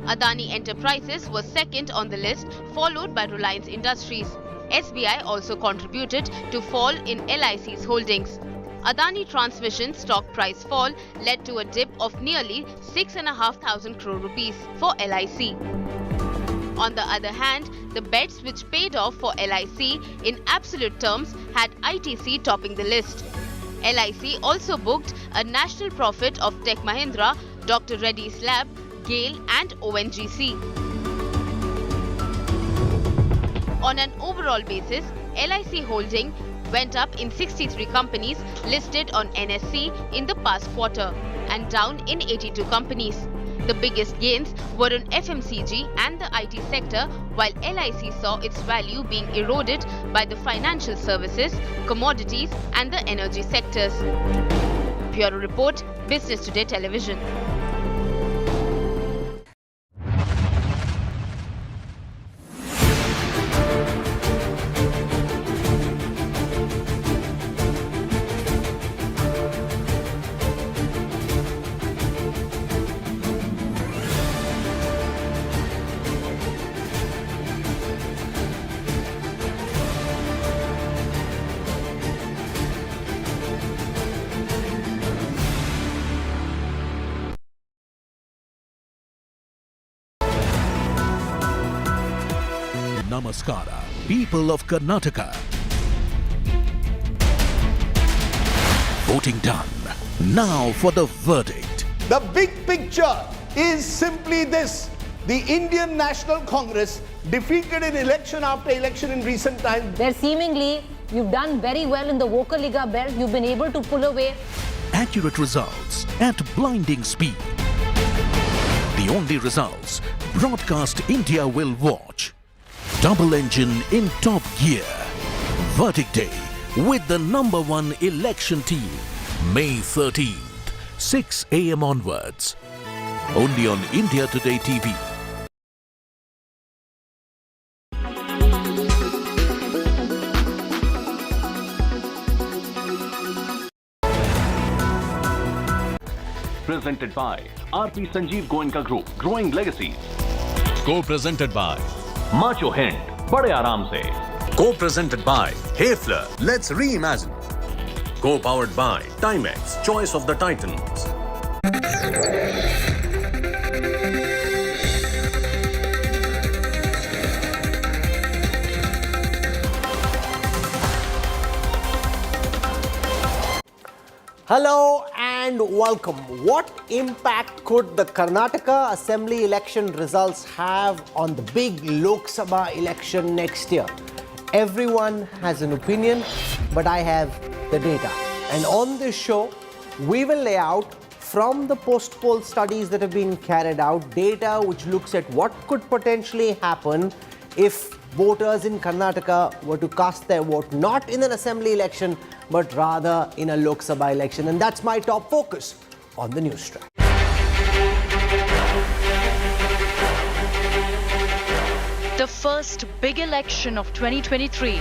[SPEAKER 21] Adani Enterprises was second on the list, followed by Reliance Industries. SBI also contributed to fall in LIC's holdings. Adani Transmission stock price fall led to a dip of nearly 6,500 crore rupees for LIC. On the other hand, the bets which paid off for LIC in absolute terms had ITC topping the list. LIC also booked a national profit of Tech Mahindra, Dr. Reddy's Lab, GAIL and ONGC. On an overall basis, LIC holding went up in 63 companies listed on NSE in the past quarter and down in 82 companies. The biggest gains were in FMCG and the IT sector, while LIC saw its value being eroded by the financial services, commodities and the energy sectors. Bureau Report, Business Today Television.
[SPEAKER 19] Namaskara, people of Karnataka. Voting done. Now for the verdict.
[SPEAKER 3] The big picture is simply this. The Indian National Congress defeated in election after election in recent times.
[SPEAKER 7] Where seemingly you've done very well in the Vokaliga belt, you've been able to pull away
[SPEAKER 19] Accurate results at blinding speed. The only results Broadcast India will watch. Double engine in top gear. Verdict Day with the #1 election team. May 13th, 6 a.m. onwards. Only on India Today TV.
[SPEAKER 14] Presented by RP Sanjeev Goenka Group, Growing Legacies.
[SPEAKER 4] Co-presented by
[SPEAKER 14] Macho Hind, Bade Aaram Se.
[SPEAKER 4] Co-presented by Hayfler, Let's Reimagine. Co-powered by Timex, Choice of the Titans.
[SPEAKER 15] Hello and welcome. What impact could the Karnataka Assembly election results have on the big Lok Sabha election next year? Everyone has an opinion, but I have the data. And on this show, we will lay out from the post-poll studies that have been carried out, data which looks at what could potentially happen if voters in Karnataka were to cast their vote not in an assembly election, but rather in a Lok Sabha election. And that's my top focus on the news track.
[SPEAKER 16] The first big election of 2023.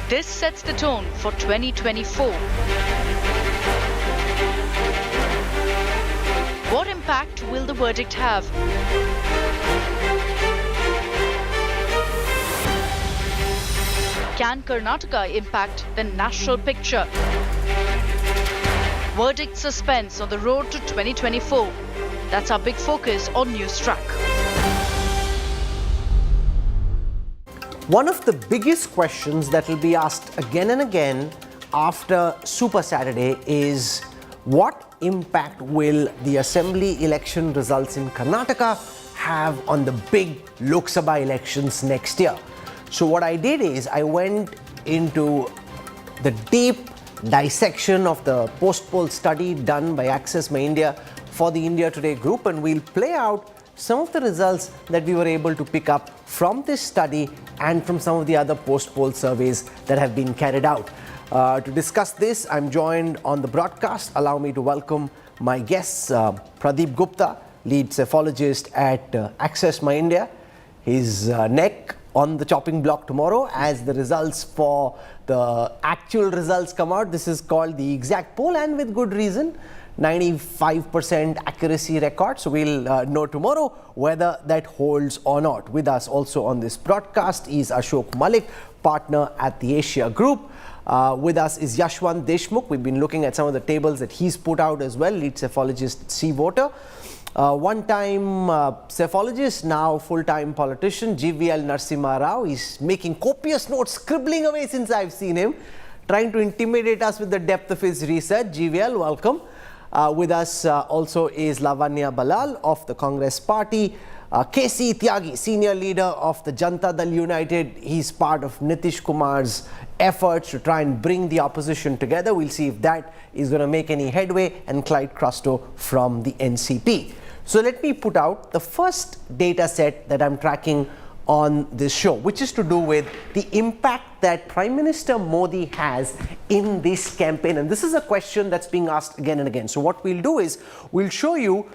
[SPEAKER 16] This sets the tone for 2024. What impact will the verdict have? Can Karnataka impact the national picture? Verdict suspense on the road to 2024. That's our big focus on News Track.
[SPEAKER 15] One of the biggest questions that will be asked again and again after Super Saturday is what impact will the assembly election results in Karnataka have on the big Lok Sabha elections next year? So what I did is I went into the deep dissection of the post-poll study done by Access My India for the India Today group, and we'll play out some of the results that we were able to pick up from this study and from some of the other post-poll surveys that have been carried out. To discuss this, I'm joined on the broadcast. Allow me to welcome my guests, Pradeep Gupta, lead cephalogist at Access My India. His neck on the chopping block tomorrow as the results for the actual results come out. This is called the exact poll, and with good reason. 95% accuracy record. So we'll know tomorrow whether that holds or not. With us also on this broadcast is Ashok Malik, partner at the Asia Group. With us is Yashwant Deshmukh. We've been looking at some of the tables that he's put out as well, lead cephalogist, C-voter. One-time cephalogist, now full-time politician, GVL Narasimha Rao. He's making copious notes, scribbling away since I've seen him, trying to intimidate us with the depth of his research. GVL, welcome. With us also is Lavanya Balal of the Congress Party. KC Tyagi, senior leader of the Janata Dal United. He's part of Nitish Kumar's efforts to try and bring the opposition together. We'll see if that is going to make any headway. And Clyde Crusto from the NCP. So let me put out the first data set that I'm tracking on this show, which is to do with the impact that Prime Minister Modi has in this campaign. And this is a question that's being asked again and again. So what we'll do is we'll show you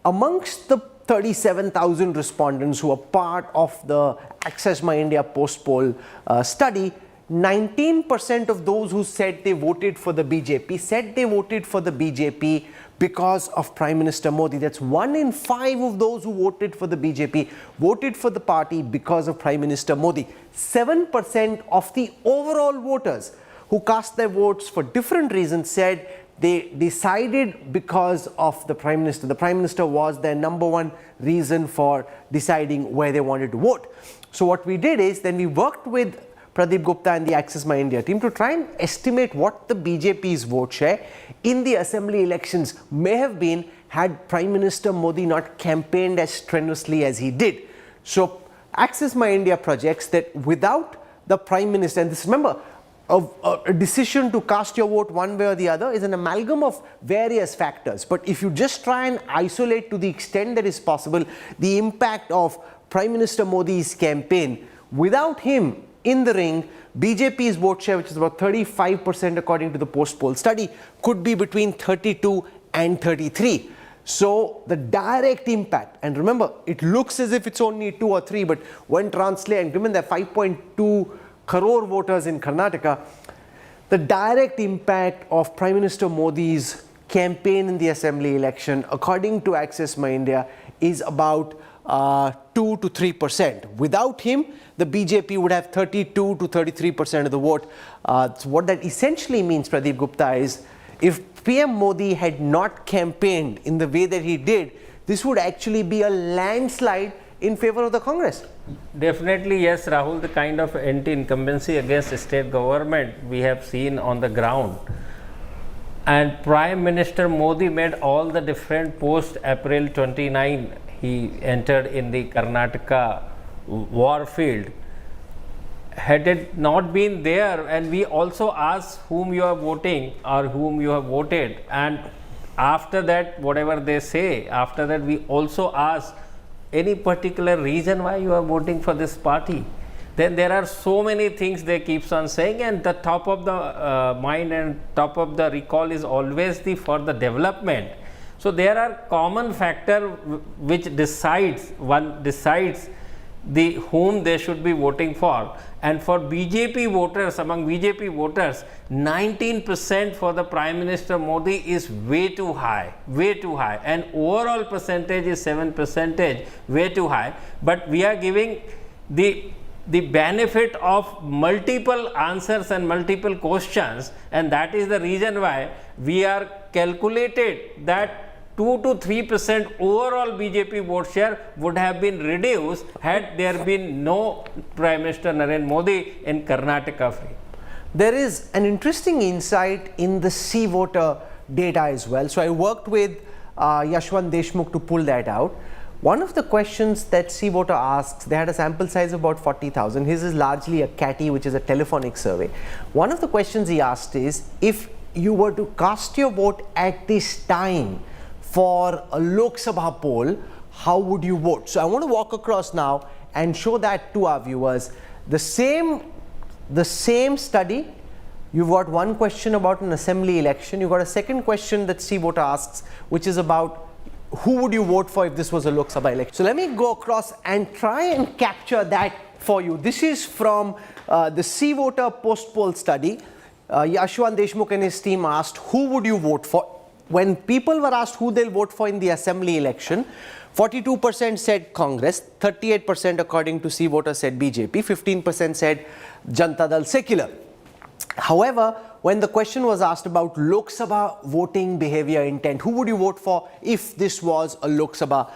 [SPEAKER 15] amongst the 37,000 respondents who are part of the Access My India post-poll study, 19% of those who said they voted for the BJP said they voted for the BJP because of Prime Minister Modi. That's 1 in 5 of those who voted for the BJP voted for the party because of Prime Minister Modi. 7% of the overall voters who cast their votes for different reasons said they decided because of the Prime Minister. The Prime Minister was their #1 reason for deciding where they wanted to vote. So what we did is then we worked with Pradeep Gupta and the Access My India team to try and estimate what the BJP's vote share in the assembly elections may have been had Prime Minister Modi not campaigned as strenuously as he did. So Access My India projects that without the Prime Minister, and this, remember, a decision to cast your vote one way or the other is an amalgam of various factors. But if you just try and isolate to the extent that is possible the impact of Prime Minister Modi's campaign. Without him in the ring, BJP's vote share, which is about 35% according to the post-poll study, could be between 32 and 33. So the direct impact, and remember, it looks as if it's only 2 or 3, but when translated, and given that 5.2 crore voters in Karnataka, the direct impact of Prime Minister Modi's campaign in the assembly election, according to Access My India, is about 2 to 3%. Without him, the BJP would have 32 to 33% of the vote. So what that essentially means, Pradeep Gupta, is if PM Modi had not campaigned in the way that he did, this would actually be a landslide in favor of the Congress.
[SPEAKER 2] Definitely, yes, Rahul. The kind of anti-incumbency against state government we have seen on the ground. And Prime Minister Modi made all the different post-April 29. He entered in the Karnataka war field. Had it not been there, and we also asked whom you are voting or whom you have voted, and after that, whatever they say, after that we also ask any particular reason why you are voting for this party. Then there are so many things they keeps on saying, and the top of the mind and top of the recall is always for the development. So there are common factor which decides the whom they should be voting for. And for BJP voters, among BJP voters, 19% for the Prime Minister Modi is way too high, and overall percentage is 7%, way too high. But we are giving the benefit of multiple answers and multiple questions, and that is the reason why we are calculated that 2 to 3% overall BJP vote share would have been reduced had there been no Prime Minister Narendra Modi in Karnataka.
[SPEAKER 15] There is an interesting insight in the C voter data as well. So I worked with Yashwant Deshmukh to pull that out. One of the questions that C voter asks, they had a sample size of about 40,000. His is largely a CATI, which is a telephonic survey. One of the questions he asked is, if you were to cast your vote at this time for a Lok Sabha poll, how would you vote? So I want to walk across now and show that to our viewers. The same study, you've got one question about an assembly election. You've got a second question that C voter asks, which is about who would you vote for if this was a Lok Sabha election. So let me go across and try and capture that for you. This is from the C voter post poll study. Yashwant Deshmukh and his team asked, who would you vote for? When people were asked who they'll vote for in the assembly election, 42% said Congress, 38% according to C voter said BJP, 15% said Janata Dal Secular. However, when the question was asked about Lok Sabha voting behavior intent, who would you vote for if this was a Lok Sabha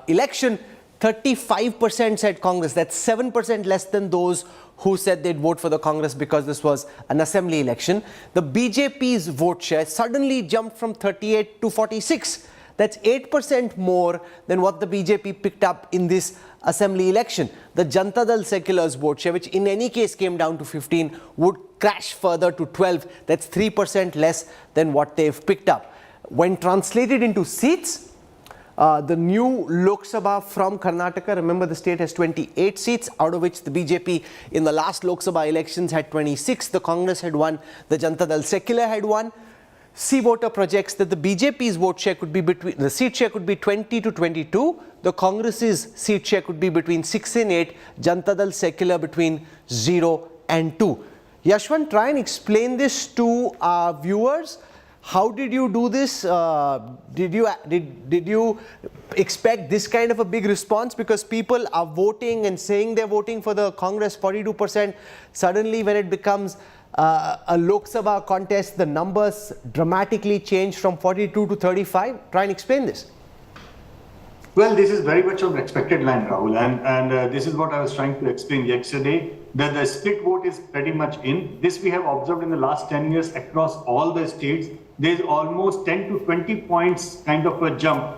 [SPEAKER 15] election, 35% said Congress. That's 7% less than those who said they'd vote for the Congress because this was an assembly election. The BJP's vote share suddenly jumped from 38 to 46. That's 8% more than what the BJP picked up in this assembly election. The Janata Dal Secular's vote share, which in any case came down to 15, would crash further to 12. That's 3% less than what they've picked up. When translated into seats, the new Lok Sabha from Karnataka, remember the state has 28 seats, out of which the BJP in the last Lok Sabha elections had 26. The Congress had 1, the Janata Dal Secular had 1. C voter projects that the BJP's vote share could be between, the seat share could be 20 to 22. The Congress's seat share could be between 6 and 8. Janata Dal Secular between 0 and 2. Yashwant, try and explain this to our viewers. How did you do this? Did you expect this kind of a big response? Because people are voting and saying they're voting for the Congress, 42%. Suddenly when it becomes a Lok Sabha contest, the numbers dramatically change from 42 to 35. Try and explain this.
[SPEAKER 18] Well, this is very much of expected line, Rahul, and this is what I was trying to explain yesterday, that the split vote is pretty much in. This we have observed in the last 10 years across all the states. There's almost 10 to 20 points kind of a jump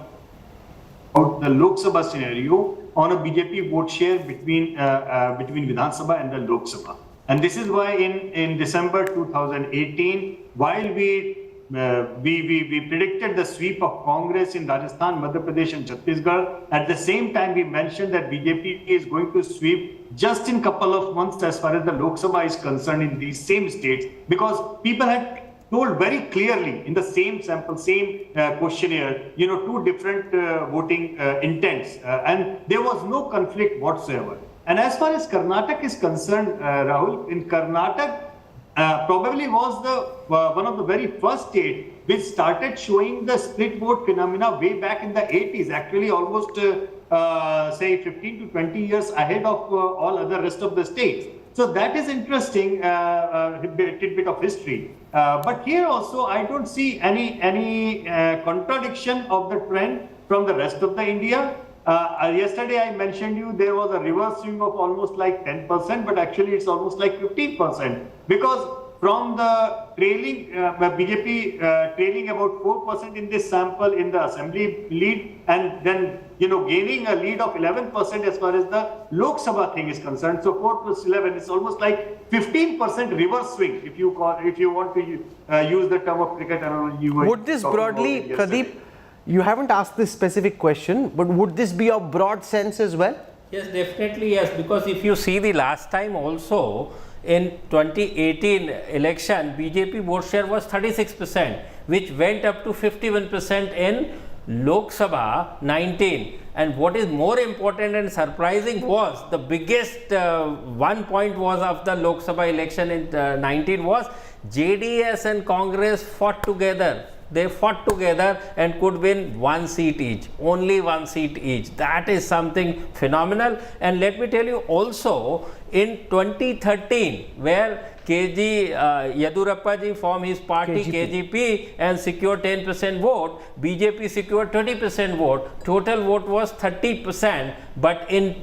[SPEAKER 18] out the Lok Sabha scenario on a BJP vote share between Vidhan Sabha and the Lok Sabha. And this is why in December 2018, while we we predicted the sweep of Congress in Rajasthan, Madhya Pradesh and Chhattisgarh. At the same time, we mentioned that BJP is going to sweep just in couple of months as far as the Lok Sabha is concerned in these same states, because people had told very clearly in the same sample, same questionnaire, two different voting intents, and there was no conflict whatsoever. And as far as Karnataka is concerned, Rahul, in Karnataka, probably was the one of the very first states which started showing the split vote phenomena way back in the 80s, actually almost say 15 to 20 years ahead of all other rest of the states. So that is interesting tidbit of history. But here also I don't see any contradiction of the trend from the rest of the India. Yesterday I mentioned you there was a reverse swing of almost like 10%, but actually it's almost like 15%, because from the trailing BJP trailing about 4% in this sample in the assembly lead, and then gaining a lead of 11% as far as the Lok Sabha thing is concerned. So 4 plus 11 is almost like 15% reverse swing, if you want to use the term of cricket analogy.
[SPEAKER 15] Would this broadly, Pradeep, you haven't asked this specific question, but would this be a broad sense as well?
[SPEAKER 2] Yes, definitely yes, because if you see the last time also, in 2018 election, BJP vote share was 36%, which went up to 51% in Lok Sabha 19. And what is more important and surprising was the biggest one point was of the Lok Sabha election in 19 was JDS and Congress fought together. They fought together and could win one seat each, only one seat each. That is something phenomenal. And let me tell you also, in 2013, where KG Yadurappa ji formed his party KGP and secured 10% vote, BJP secured 20% vote, total vote was 30%, but in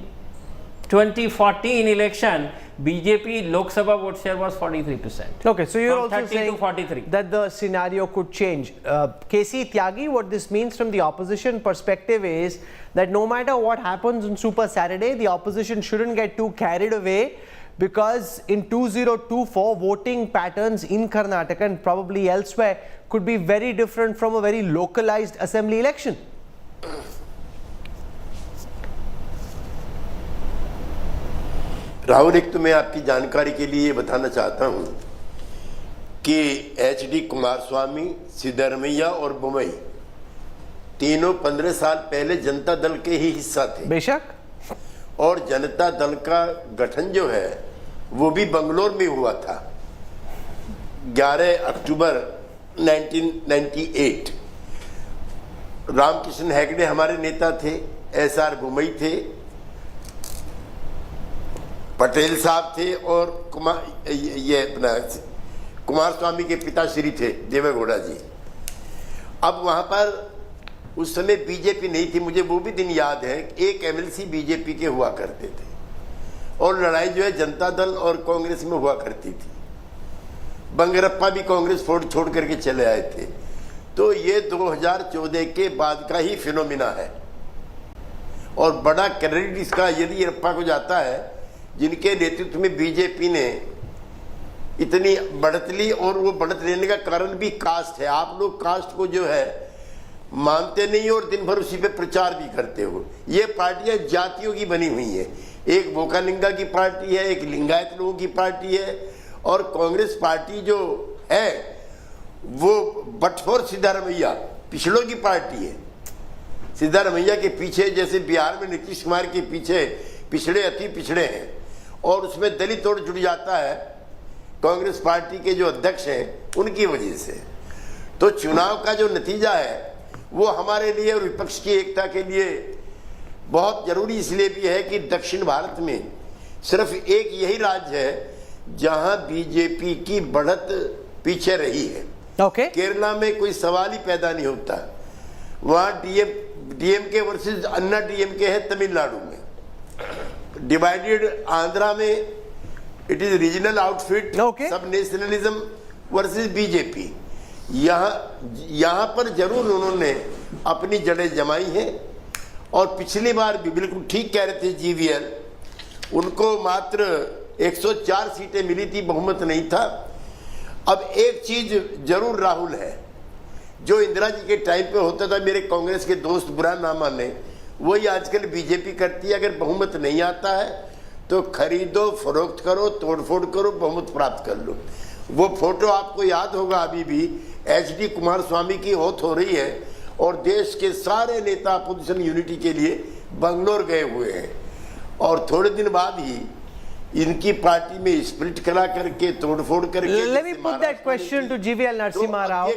[SPEAKER 2] 2014 election, BJP Lok Sabha vote share was 43%.
[SPEAKER 15] Okay, so you're
[SPEAKER 2] also
[SPEAKER 15] saying that the scenario could change. KC Tyagi, what this means from the opposition perspective is that no matter what happens on Super Saturday, the opposition shouldn't get too carried away, because in 2024, voting patterns in Karnataka and probably elsewhere could be very different from a very localized assembly election.
[SPEAKER 20] Rahul, एक तो मैं आपकी जानकारी के लिए बताना चाहता हूं कि HD कुमारस्वामी, सिद्धरमैया और बुमई तीनों 15 साल पहले जनता दल के ही हिस्सा थे।
[SPEAKER 15] बेशक।
[SPEAKER 20] और जनता दल का गठन जो है वो भी बंगलोर में हुआ था 11 अक्टूबर 1998। रामकृष्ण हेगड़े हमारे नेता थे, SR बुमई थे, पटेल साहब थे, और कुमार स्वामी के पिताश्री थे देवेगौड़ा जी। अब वहां पर उस समय बीजेपी नहीं थी, मुझे वो भी दिन याद है। एक MLC बीजेपी के हुआ करते थे और लड़ाई जो है जनता दल और कांग्रेस में हुआ करती थी। बंगरप्पा भी कांग्रेस छोड़ करके चले आए थे। तो ये 2014 के बाद का ही फिनोमिना है और बड़ा क्रेडिट इसका येदियुरप्पा को जाता है, जिनके नेतृत्व में बीजेपी ने इतनी बढ़त ली। और वो बढ़त लेने का कारण भी कास्ट है। आप लोग कास्ट को जो है मानते नहीं और दिन भर उसी पे प्रचार भी करते हो। ये पार्टियां जातियों की बनी हुई है, एक बोकालिंगा की पार्टी है, एक लिंगायत लोगों की पार्टी है, और कांग्रेस पार्टी जो है वो बटफोर सिद्धारमैया पिछड़ों की पार्टी है। सिद्धारमैया के पीछे जैसे बिहार में नीतीश कुमार के पीछे पिछड़े अति पिछड़े हैं, और उसमें दलित और जुड़ जाता है कांग्रेस पार्टी के जो अध्यक्ष हैं उनकी वजह से। तो चुनाव का जो नतीजा है वो हमारे लिए और विपक्ष की एकता के लिए बहुत जरूरी इसलिए भी है कि दक्षिण भारत में सिर्फ एक यही राज्य है जहां बीजेपी की बढ़त पीछे रही है। केरला में कोई सवाल ही पैदा नहीं होता। वहां डीएमके वर्सेस अन्ना डीएमके है तमिलनाडु में, डिवाइडेड आंध्रा में इट इज रीजनल आउटफिट, सब नेशनलिज्म वर्सेस बीजेपी। यहाँ पर जरूर उन्होंने अपनी जड़ें जमाई हैं। और पिछली बार भी बिल्कुल ठीक कह रहे थे जीवीएल, उनको मात्र 104 सीटें मिली थी, बहुमत नहीं था। अब एक चीज जरूर राहुल है जो इंदिरा जी के टाइम पे होता था, मेरे कांग्रेस के दोस्त बुरा ना माने, वही आजकल बीजेपी करती है। अगर बहुमत नहीं आता है तो खरीदो, फरोख्त करो, तोड़फोड़ करो, बहुमत प्राप्त कर लो। वो फोटो आपको याद होगा, अभी भी HD कुमार स्वामी की ओथ हो रही है और देश के सारे नेता अपोजिशन यूनिटी के लिए बंगलोर गए हुए हैं और थोड़े दिन बाद ही इनकी पार्टी में स्प्लिट करा करके, तोड़फोड़ करके।
[SPEAKER 15] Let me put that question to GVL Narasimha Rao.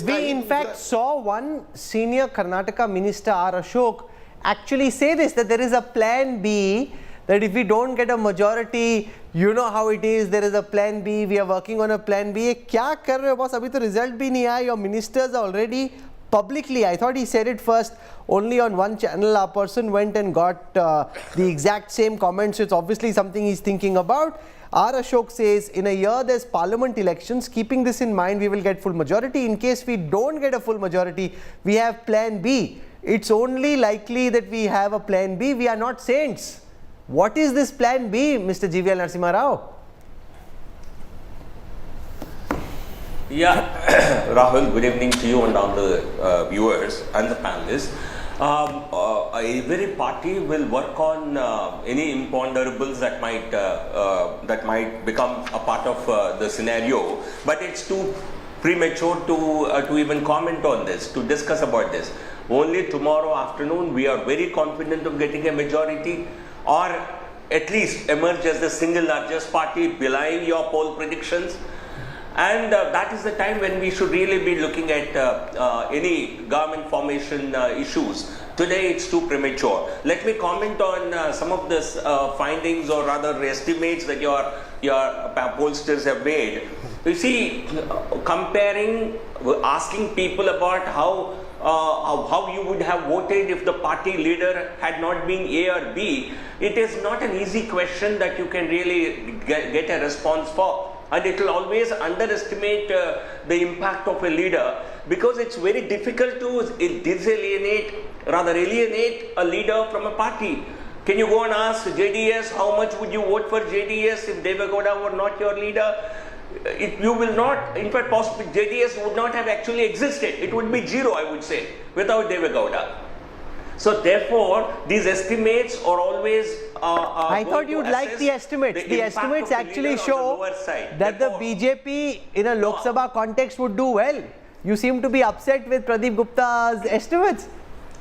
[SPEAKER 15] We in fact saw one senior Karnataka minister, R. Ashok, actually say this, that there is a plan B, that if we don't get a majority, you know how it is, there is a plan B, we are working on a plan B. क्या कर रहे हो boss? अभी तो result भी नहीं आया. Your ministers are already publicly, I thought he said it first only on one channel. Our person went and got the exact same comments. So it's obviously something he's thinking about. R. Ashok says, in a year there's parliament elections. Keeping this in mind, we will get full majority. In case we don't get a full majority, we have plan B. It's only likely that we have a plan B. We are not saints. What is this plan B, Mr. GVL Narasimha Rao?
[SPEAKER 5] Yeah, Rahul, good evening to you and all the viewers and the panelists. Every party will work on any imponderables that might become a part of the scenario, but it's too premature to even comment on this, to discuss about this. Only tomorrow afternoon we are very confident of getting a majority, or at least emerge as the single largest party, belying your poll predictions. And that is the time when we should really be looking at any government formation issues. Today it's too premature. Let me comment on some of the findings, or rather estimates, that your pollsters have made. You see, comparing, asking people about how you would have voted if the party leader had not been A or B, it is not an easy question that you can really get a response for. And it will always underestimate the impact of a leader, because it's very difficult to alienate a leader from a party. Can you go and ask JDS how much would you vote for JDS if Deve Gowda were not your leader? You will not, in fact, possibly JDS would not have actually existed. It would be zero, I would say, without Deve Gowda. So therefore, these estimates are always
[SPEAKER 15] I thought you'd like the estimates. The estimates actually show that the BJP in a Lok Sabha context would do well. You seem to be upset with Pradeep Gupta's estimates.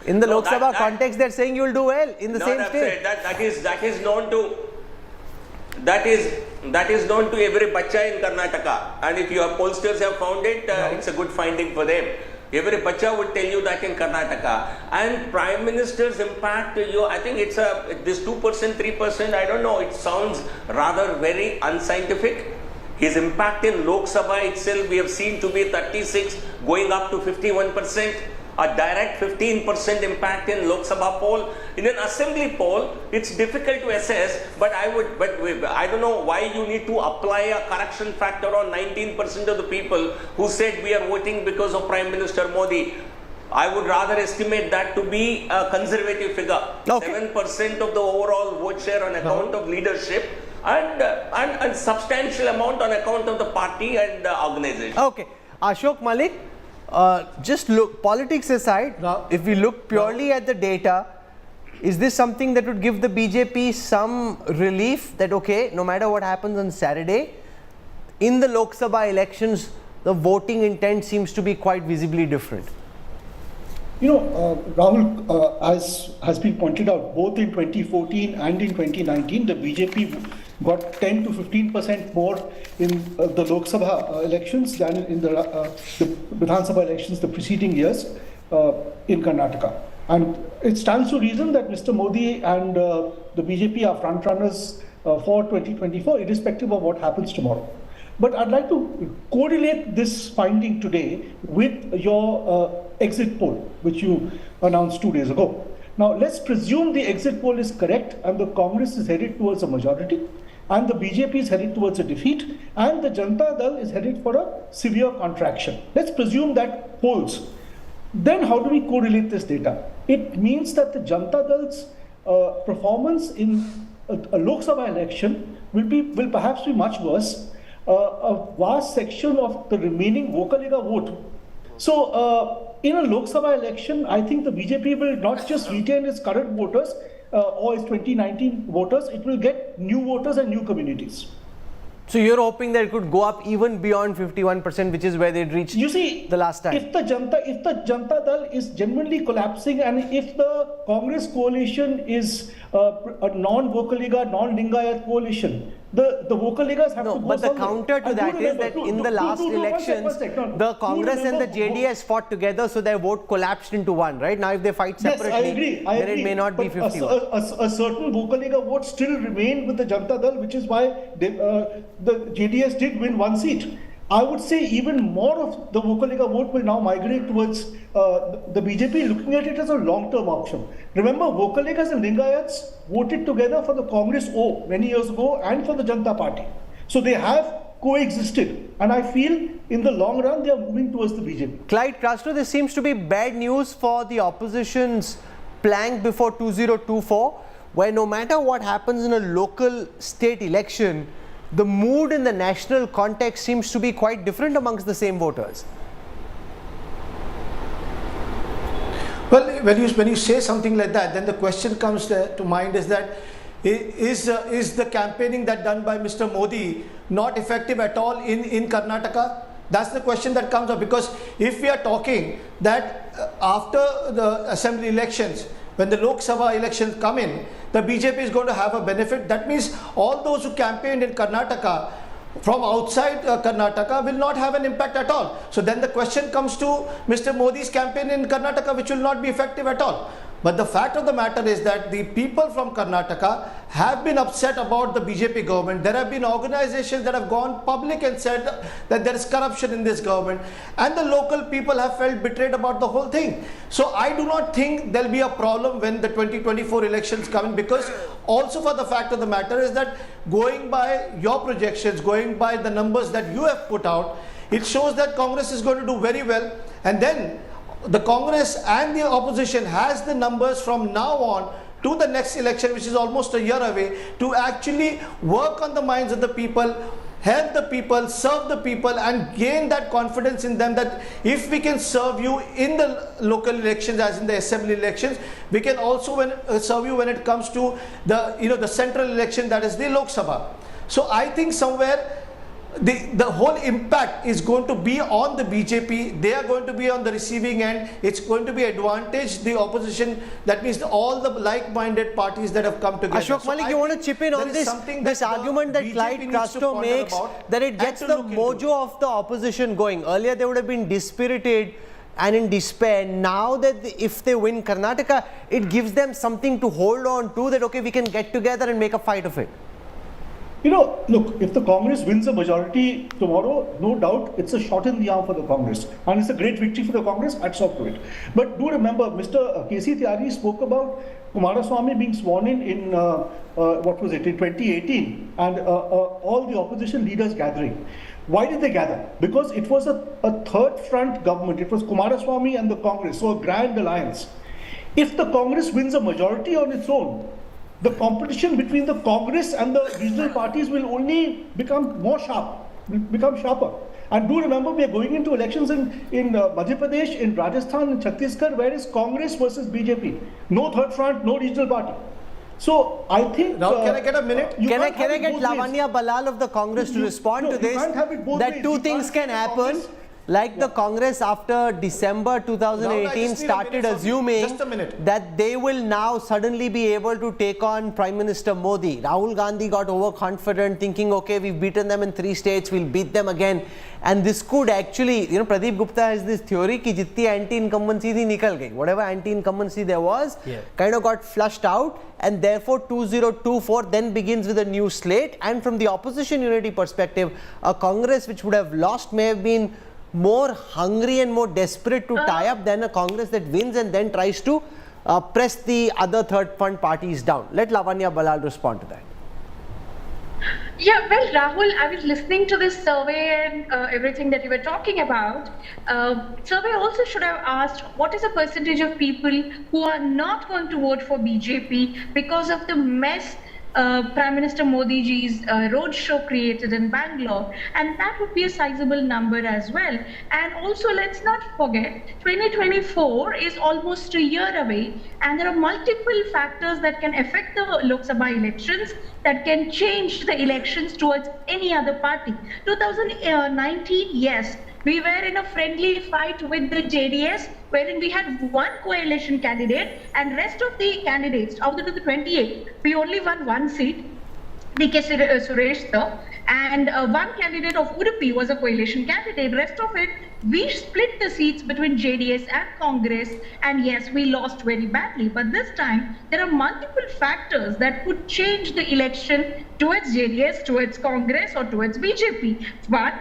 [SPEAKER 15] In the Lok Sabha context, they're saying you'll do well in the same state.
[SPEAKER 5] That is known to every bacha in Karnataka, and if your pollsters have found it, it's a good finding for them. Every bacha would tell you that in Karnataka. And Prime Minister's impact, I think it's this 2%, 3%, I don't know, it sounds rather very unscientific. His impact in Lok Sabha itself, we have seen to be 36, going up to 51%. A direct 15% impact in Lok Sabha poll. In an assembly poll, it's difficult to assess, but I don't know why you need to apply a correction factor on 19% of the people who said we are voting because of Prime Minister Modi. I would rather estimate that to be a conservative figure. 7% of the overall vote share on account of leadership, and a substantial amount on account of the party and organization.
[SPEAKER 15] Okay, Ashok Malik. Just look, politics aside, if we look purely at the data, is this something that would give the BJP some relief that, okay, no matter what happens on Saturday, in the Lok Sabha elections, the voting intent seems to be quite visibly different?
[SPEAKER 22] You know, Rahul, as has been pointed out, both in 2014 and in 2019, the BJP got 10 to 15% more in the Lok Sabha elections than in the Vidhan Sabha elections the preceding years in Karnataka. And it stands to reason that Mr. Modi and the BJP are front runners for 2024, irrespective of what happens tomorrow. But I'd like to correlate this finding today with your exit poll, which you announced 2 days ago. Now, let's presume the exit poll is correct and the Congress is headed towards a majority, and the BJP is headed towards a defeat, and the Janata Dal is headed for a severe contraction. Let's presume that holds. Then how do we correlate this data? It means that the Janata Dal's performance in a Lok Sabha election will perhaps be much worse. A vast section of the remaining Vokaliga vote So in a Lok Sabha election, I think the BJP will not just retain its current voters or its 2019 voters, it will get new voters and new communities.
[SPEAKER 15] So you're hoping that it could go up even beyond 51%, which is where they'd reached the last time.
[SPEAKER 22] If the Janata Dal is genuinely collapsing, and if the Congress coalition is a non-Vocaliga, non-Lingayat coalition, the Vocaligas have to go.
[SPEAKER 15] But the counter to that is that in the last elections, the Congress and the JDS fought together, so their vote collapsed into one. Right now, if they fight separately, then it may not be 51.
[SPEAKER 22] A certain Vocaliga vote still remained with the Janata Dal, which is why the JDS did win one seat. I would say even more of the Vocaliga vote will now migrate towards the BJP, looking at it as a long-term option. Remember, Vocaligas and Lingayats voted together for the Congress O many years ago and for the Janata Party. So they have coexisted, and I feel in the long run they are moving towards the BJP.
[SPEAKER 15] Clyde Castro, this seems to be bad news for the opposition's plank before 2024, where no matter what happens in a local state election, the mood in the national context seems to be quite different amongst the same voters.
[SPEAKER 6] Well, when you say something like that, then the question comes to mind is that is the campaigning that done by Mr. Modi not effective at all in Karnataka? That's the question that comes up, because if we are talking that after the assembly elections, when the Lok Sabha elections come in, the BJP is going to have a benefit. That means all those who campaigned in Karnataka from outside Karnataka will not have an impact at all. So then the question comes to Mr. Modi's campaign in Karnataka, which will not be effective at all. But the fact of the matter is that the people from Karnataka have been upset about the BJP government. There have been organizations that have gone public and said that there is corruption in this government, and the local people have felt betrayed about the whole thing. So I do not think there will be a problem when the 2024 elections come in, because also for the fact of the matter is that going by your projections, going by the numbers that you have put out, it shows that Congress is going to do very well, and then the Congress and the opposition has the numbers from now on to the next election, which is almost a year away, to actually work on the minds of the people, help the people, serve the people, and gain that confidence in them that if we can serve you in the local elections as in the assembly elections, we can also serve you when it comes to the central election, that is the Lok Sabha. So I think somewhere the whole impact is going to be on the BJP. They are going to be on the receiving end. It's going to be advantage the opposition. That means all the like-minded parties that have come together.
[SPEAKER 15] Ashok Malik, you want to chip in on this argument that Clyde Castro makes, that it gets the mojo of the opposition going. Earlier they would have been dispirited and in despair. Now that if they win Karnataka, it gives them something to hold on to, that okay, we can get together and make a fight of it.
[SPEAKER 22] You know, look, if the Congress wins a majority tomorrow, no doubt it's a shot in the arm for the Congress. And it's a great victory for the Congress, hats off to it. But do remember, Mr. K.C. Tyagi spoke about Kumaraswamy being sworn in what was it, in 2018, and all the opposition leaders gathering. Why did they gather? Because it was a third front government. It was Kumaraswamy and the Congress, so a grand alliance. If the Congress wins a majority on its own, the competition between the Congress and the regional parties will only become sharper. And do remember, we are going into elections in Madhya Pradesh, in Rajasthan, in Chhattisgarh, where is Congress versus BJP. No third front, no regional party. So I think...
[SPEAKER 15] Now, can I get a minute? Can I get Lavanya Balal of the Congress to respond to this? That two things can happen. Like the Congress after December 2018 started assuming that they will now suddenly be able to take on Prime Minister Modi. Rahul Gandhi got overconfident, thinking, okay, we've beaten them in 3 states, we'll beat them again. And this could actually, Pradeep Gupta has this theory ki jitni anti-incumbency thi nikal gayi. Whatever anti-incumbency there was, kind of got flushed out, and therefore 2024 then begins with a new slate. And from the opposition unity perspective, a Congress which would have lost may have been more hungry and more desperate to tie up than a Congress that wins and then tries to press the other third front parties down. Let Lavanya Balal respond to that.
[SPEAKER 17] Yeah, well, Rahul, I was listening to this survey and everything that you were talking about. Survey also should have asked what is the percentage of people who are not going to vote for BJP because of the mess Prime Minister Modi ji's roadshow created in Bangalore, and that would be a sizable number as well. And also, let's not forget, 2024 is almost a year away, and there are multiple factors that can affect the Lok Sabha elections, that can change the elections towards any other party. 2019, yes, we were in a friendly fight with the JDS, wherein we had one coalition candidate, and rest of the candidates, out of the 28, we only won one seat, DK Suresh sir, and one candidate of Udupi was a coalition candidate. Rest of it, we split the seats between JDS and Congress, and yes, we lost very badly. But this time, there are multiple factors that could change the election towards JDS, towards Congress, or towards BJP. But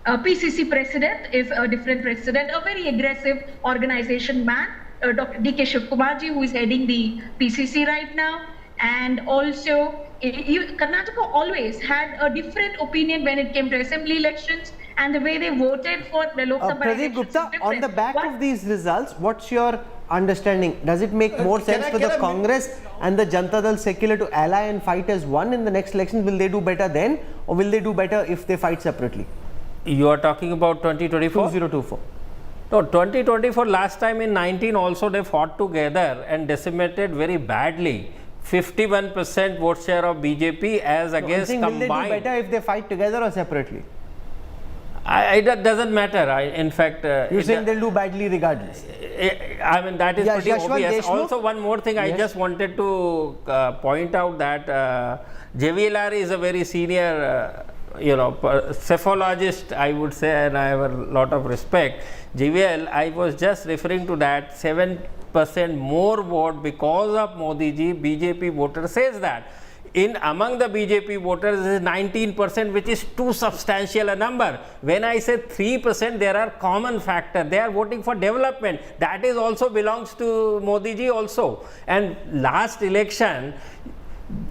[SPEAKER 17] PCC president is a different president, a very aggressive organization man, Dr. DK Shivkumarji, who is heading the PCC right now. And also, Karnataka always had a different opinion when it came to assembly elections, and the way they voted for the Lok Sabha
[SPEAKER 15] Pradeep Gupta, on the back of these results, what's your understanding? Does it make more sense for the Congress and the Janata Dal Secular to ally and fight as one in the next elections? Will they do better then, or will they do better if they fight separately?
[SPEAKER 2] You are talking about 2024?
[SPEAKER 15] 2024.
[SPEAKER 2] No, 2024, last time in 19 also they fought together and decimated very badly. 51% vote share of BJP as against combined.
[SPEAKER 15] Will they do better if they fight together or separately?
[SPEAKER 2] It doesn't matter. In fact,
[SPEAKER 15] you're saying they'll do badly regardless.
[SPEAKER 2] I mean, that is pretty obvious.
[SPEAKER 15] Deshmukh?
[SPEAKER 2] Also, one more thing, I just wanted to point out that JVLR is a very senior cephalologist, I would say, and I have a lot of respect. JVL, I was just referring to that 7% more vote because of Modi ji. BJP voter says that. Among the BJP voters is 19%, which is too substantial a number. When I say 3%, there are common factors. They are voting for development. That is also belongs to Modi ji also. And last election,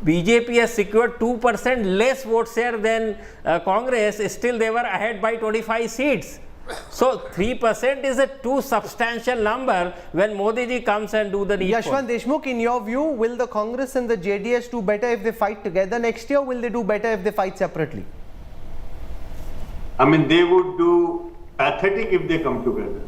[SPEAKER 2] BJP has secured 2% less vote share than Congress. Still, they were ahead by 25 seats. So 3% is a too substantial number when Modi ji comes and do the needful.
[SPEAKER 15] Yashwant Deshmukh, in your view, will the Congress and the JDS do better if they fight together next year, or will they do better if they fight separately?
[SPEAKER 18] I mean, they would do pathetic if they come together.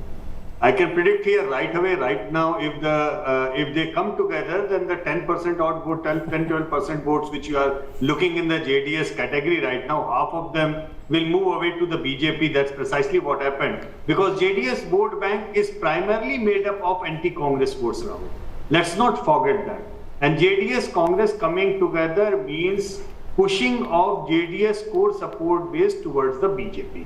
[SPEAKER 18] I can predict here right away, right now, if they come together, then the 10% odd vote, 10-12% votes which you are looking in the JDS category right now, half of them will move away to the BJP. That's precisely what happened. Because JDS vote bank is primarily made up of anti-Congress votes, Rahul. Let's not forget that. And JDS Congress coming together means pushing of JDS core support base towards the BJP.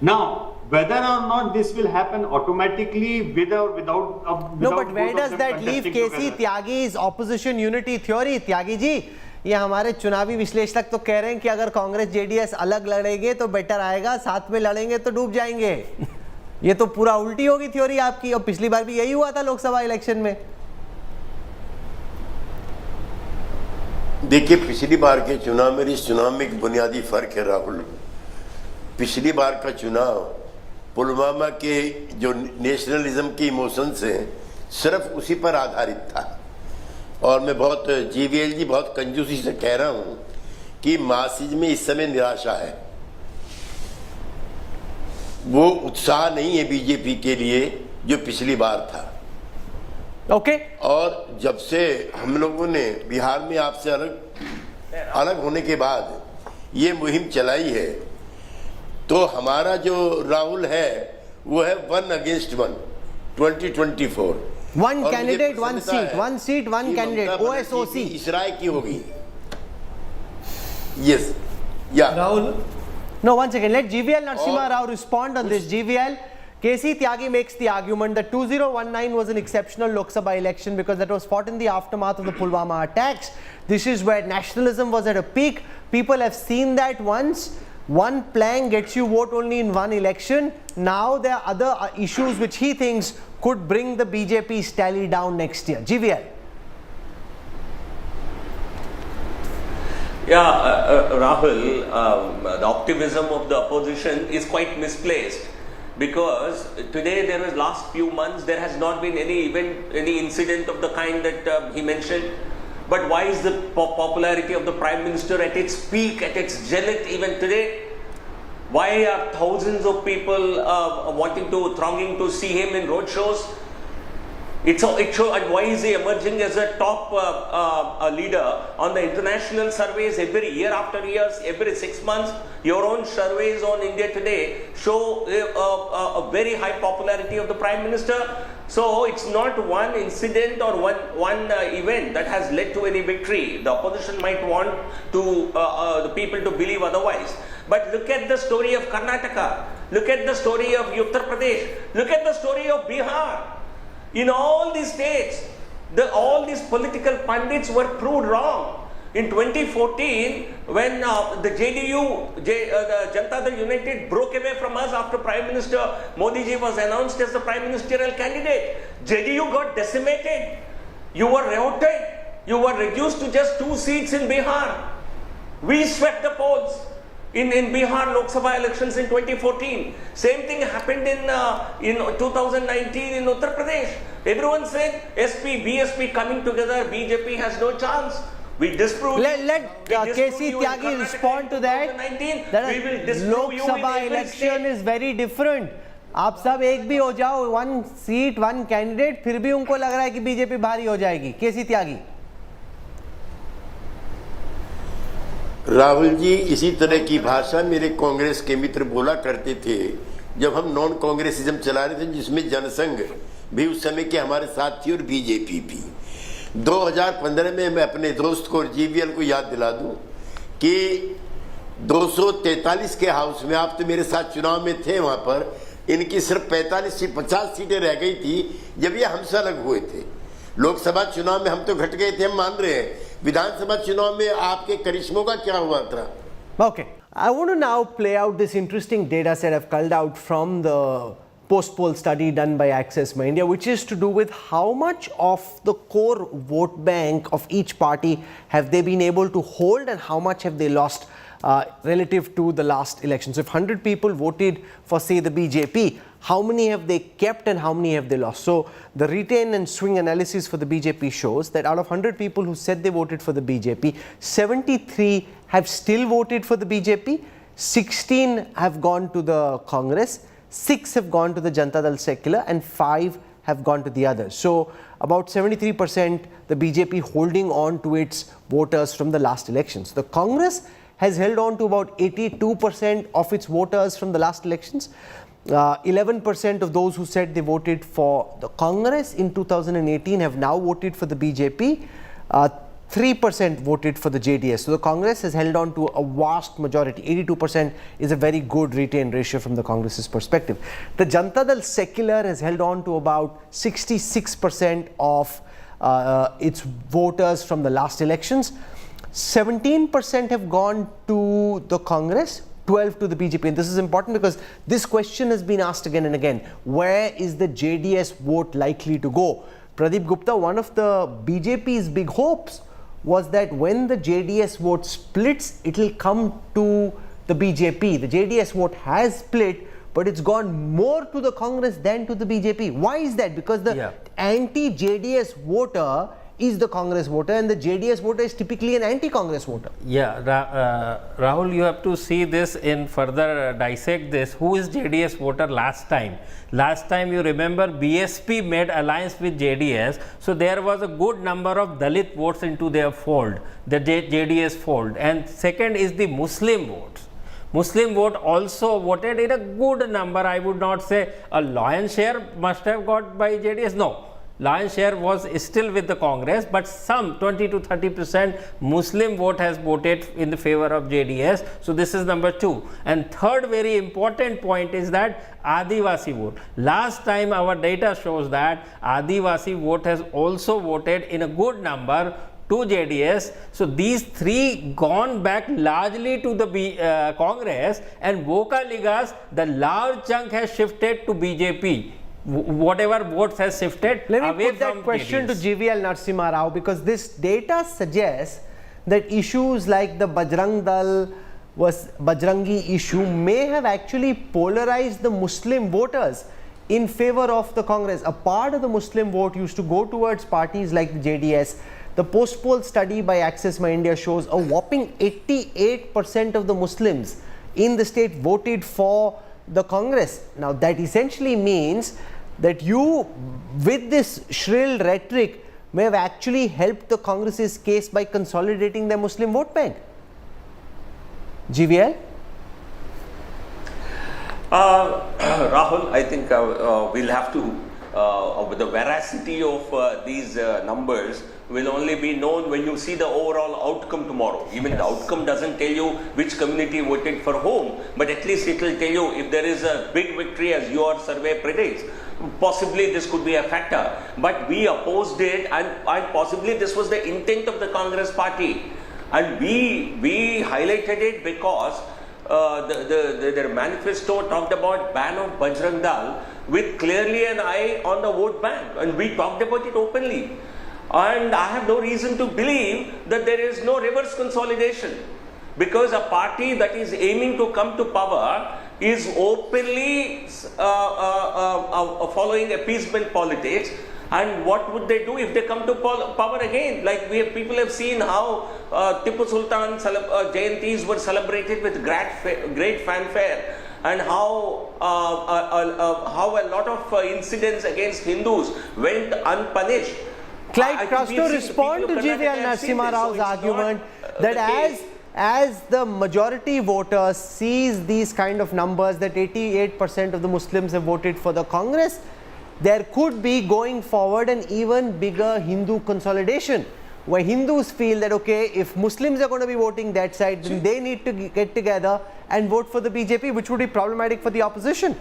[SPEAKER 18] Now, whether or not this will happen automatically with or without
[SPEAKER 15] no, but where does that leave KC Tyagi's opposition unity theory? Tyagi ji, ये हमारे चुनावी विश्लेषक तो कह रहे हैं कि अगर कांग्रेस जेडीएस अलग लड़ेंगे तो बेटर आएगा, साथ में लड़ेंगे तो डूब जाएंगे. ये तो पूरा उल्टी होगी थ्योरी आपकी, और पिछली बार भी यही हुआ था लोकसभा इलेक्शन में.
[SPEAKER 20] देखिए, पिछली बार के चुनाव में इस चुनाव में एक बुनियादी फर्क है राहुल. पिछली बार का चुनाव पुलवामा के जो नेशनलिज्म की इमोशंस हैं सिर्फ उसी पर आधारित था. और मैं बहुत जीवीएल जी बहुत कंजूसी से कह रहा हूं कि मासिज में इस समय निराशा है. वो उत्साह नहीं है बीजेपी के लिए जो पिछली बार था.
[SPEAKER 15] ओके.
[SPEAKER 20] और जब से हम लोगों ने बिहार में आपसे अलग होने के बाद ये मुहिम चलाई है, तो हमारा जो राहुल है वो है 1 against 1 2024.
[SPEAKER 15] One candidate, one seat, one seat, one candidate. OSOC.
[SPEAKER 20] इसराय की होगी. Yes. Yeah.
[SPEAKER 15] Rahul. No, one second. Let GVL Narasimha Rao respond on this. GVL. KC Tyagi makes the argument that 2019 was an exceptional Lok Sabha election because that was fought in the aftermath of the Pulwama attacks. This is where nationalism was at a peak. People have seen that once. One plank gets you vote only in one election. Now there are other issues which he thinks could bring the BJP's tally down next year. GVL.
[SPEAKER 5] Yeah, Rahul, the optimism of the opposition is quite misplaced because today there was last few months there has not been any event, any incident of the kind that he mentioned. But why is the popularity of the Prime Minister at its peak, at its zenith even today? Why are thousands of people thronging to see him in road shows? Why is he emerging as a top leader on the international surveys every year after year, every 6 months? Your own surveys on India Today show a very high popularity of the Prime Minister. So it's not one incident or one event that has led to any victory. The opposition might want the people to believe otherwise. But look at the story of Karnataka. Look at the story of Uttar Pradesh. Look at the story of Bihar. In all these states, all these political pundits were proved wrong. In 2014, when the JDU, the Janata Dal United, broke away from us after Prime Minister Modi ji was announced as the Prime Ministerial candidate, JDU got decimated. You were routed. You were reduced to just 2 seats in Bihar. We swept the polls in Bihar Lok Sabha elections in 2014. Same thing happened in 2019 in Uttar Pradesh. Everyone said SP, BSP coming together, BJP has no chance. We disproved.
[SPEAKER 15] Let KC Tyagi respond to that. Lok Sabha election is very different. आप सब एक भी हो जाओ, 1 seat, 1 candidate, फिर भी उनको लग रहा है कि बीजेपी भारी हो जाएगी. केसी त्यागी.
[SPEAKER 20] राहुल जी, इसी तरह की भाषा मेरे कांग्रेस के मित्र बोला करते थे जब हम नॉन कांग्रेसिज्म चला रहे थे, जिसमें जनसंघ भी उस समय के हमारे साथ थी और बीजेपी भी. 2015 में मैं अपने दोस्त को और जीवीएल को याद दिला दूं कि 243 के हाउस में, आप तो मेरे साथ चुनाव में थे वहां पर, इनकी सिर्फ 45 से 50 सीटें रह गई थी जब ये हमसे अलग हुए थे. लोकसभा चुनाव में हम तो घट गए थे, हम मान रहे हैं. विधानसभा चुनाव में आपके करिश्मों का क्या हुआ था?
[SPEAKER 15] Okay, I want to now play out this interesting data set I've culled out from the post-poll study done by Access My India, which is to do with how much of the core vote bank of each party have they been able to hold and how much have they lost relative to the last election. So if 100 people voted for, say, the BJP, how many have they kept and how many have they lost? So the retain and swing analysis for the BJP shows that out of 100 people who said they voted for the BJP, 73 have still voted for the BJP, 16 have gone to the Congress, 6 have gone to the Janata Dal Secular and 5 have gone to the others. So about 73% the BJP holding on to its voters from the last elections. The Congress has held on to about 82% of its voters from the last elections. 11% of those who said they voted for the Congress in 2018 have now voted for the BJP. 3% voted for the JDS. So the Congress has held on to a vast majority. 82% is a very good retain ratio from the Congress's perspective. The Janata Dal Secular has held on to about 66% of its voters from the last elections. 17% have gone to the Congress, 12 to the BJP. And this is important because this question has been asked again and again. Where is the JDS vote likely to go? Pradeep Gupta, one of the BJP's big hopes was that when the JDS vote splits, it will come to the BJP. The JDS vote has split, but it's gone more to the Congress than to the BJP. Why is that? Because the anti-JDS voter is the Congress voter and the JDS voter is typically an anti-Congress voter.
[SPEAKER 2] Yeah, Rahul, you have to see this in further dissect this. Who is JDS voter last time? Last time you remember BSP made alliance with JDS, so there was a good number of Dalit votes into their fold, the JDS fold. And second is the Muslim votes. Muslim vote also voted in a good number. I would not say a lion's share must have got by JDS. No. Lion's share was still with the Congress, but some 20 to 30% Muslim vote has voted in the favor of JDS. So this is number 2. And third very important point is that Adivasi vote. Last time our data shows that Adivasi vote has also voted in a good number to JDS. So these three gone back largely to the Congress, and Voka Ligas, the large chunk has shifted to BJP. Whatever votes has shifted.
[SPEAKER 15] Let me put that question to GVL Narasimha Rao, because this data suggests that issues like the Bajrang Dal was Bajrangi issue may have actually polarized the Muslim voters. in favor of the Congress. A part of the Muslim vote used to go towards parties like the JDS. The post-poll study by Access My India shows a whopping 88% of the Muslims in the state voted for the Congress. Now that essentially means that you, with this shrill rhetoric, may have actually helped the Congress's case by consolidating their Muslim vote bank. GVL?
[SPEAKER 5] Rahul, I think we'll have to, the veracity of these numbers will only be known when you see the overall outcome tomorrow. Even the outcome doesn't tell you which community voted for whom, but at least it will tell you if there is a big victory as your survey predicts. Possibly this could be a factor, but we opposed it, and possibly this was the intent of the Congress party, and we highlighted it because their manifesto talked about ban of Bajrang Dal with clearly an eye on the vote bank, and we talked about it openly. And I have no reason to believe that there is no reverse consolidation, because a party that is aiming to come to power is openly following appeasement politics. And what would they do if they come to power again? Like people have seen how Tipu Sultan Jayantis were celebrated with great fanfare, and how a lot of incidents against Hindus went unpunished.
[SPEAKER 15] Clyde Castro, respond to GVL Narasimha Rao's argument that as the majority voter sees these kind of numbers, that 88% of the Muslims have voted for the Congress, there could be going forward an even bigger Hindu consolidation, where Hindus feel that, okay, if Muslims are going to be voting that side, then they need to get together and vote for the BJP, which would be problematic for the opposition.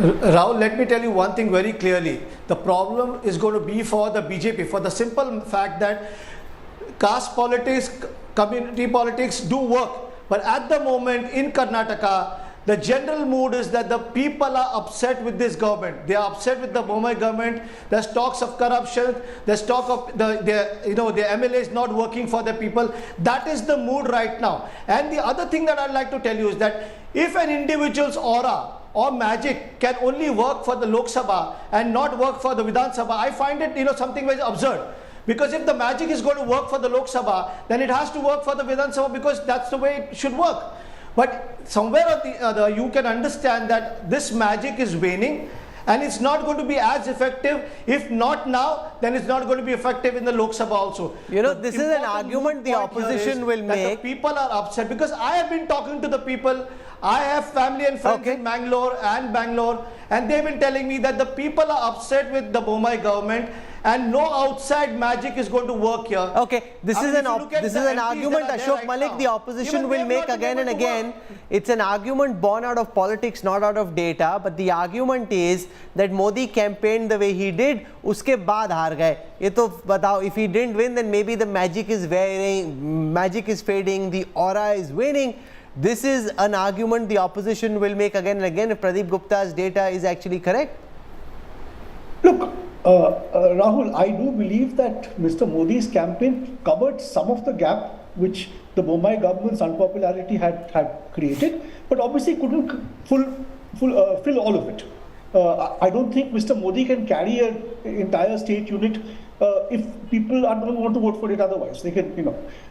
[SPEAKER 6] Rahul, let me tell you one thing very clearly. The problem is going to be for the BJP, for the simple fact that caste politics, community politics do work. But at the moment in Karnataka, the general mood is that the people are upset with this government. They are upset with the Bombay government. There's talks of corruption. There's talk of the MLAs not working for the people. That is the mood right now. And the other thing that I'd like to tell you is that if an individual's aura or magic can only work for the Lok Sabha and not work for the Vidhan Sabha, I find it something very absurd. Because if the magic is going to work for the Lok Sabha, then it has to work for the Vidhan Sabha, because that's the way it should work. But somewhere or the other, you can understand that this magic is waning, and it's not going to be as effective. If not now, then it's not going to be effective in the Lok Sabha also.
[SPEAKER 15] This is an argument the opposition will make.
[SPEAKER 6] The people are upset, because I have been talking to the people. I have family and friends in Bangalore, and they've been telling me that the people are upset with the Bombay government, and no outside magic is going to work here.
[SPEAKER 15] Okay, this is an argument Ashok Malik, the opposition will make again and again. It's an argument born out of politics, not out of data. But the argument is that Modi campaigned the way he did, uske baad haar gaye. Ye to batao, if he didn't win, then maybe the magic is fading, the aura is waning. This is an argument the opposition will make again and again if Pradeep Gupta's data is actually correct.
[SPEAKER 22] Look, Rahul, I do believe that Mr. Modi's campaign covered some of the gap which the Bombay government's unpopularity had created, but obviously couldn't fill all of it. I don't think Mr. Modi can carry an entire state unit if people don't want to vote for it otherwise. They can,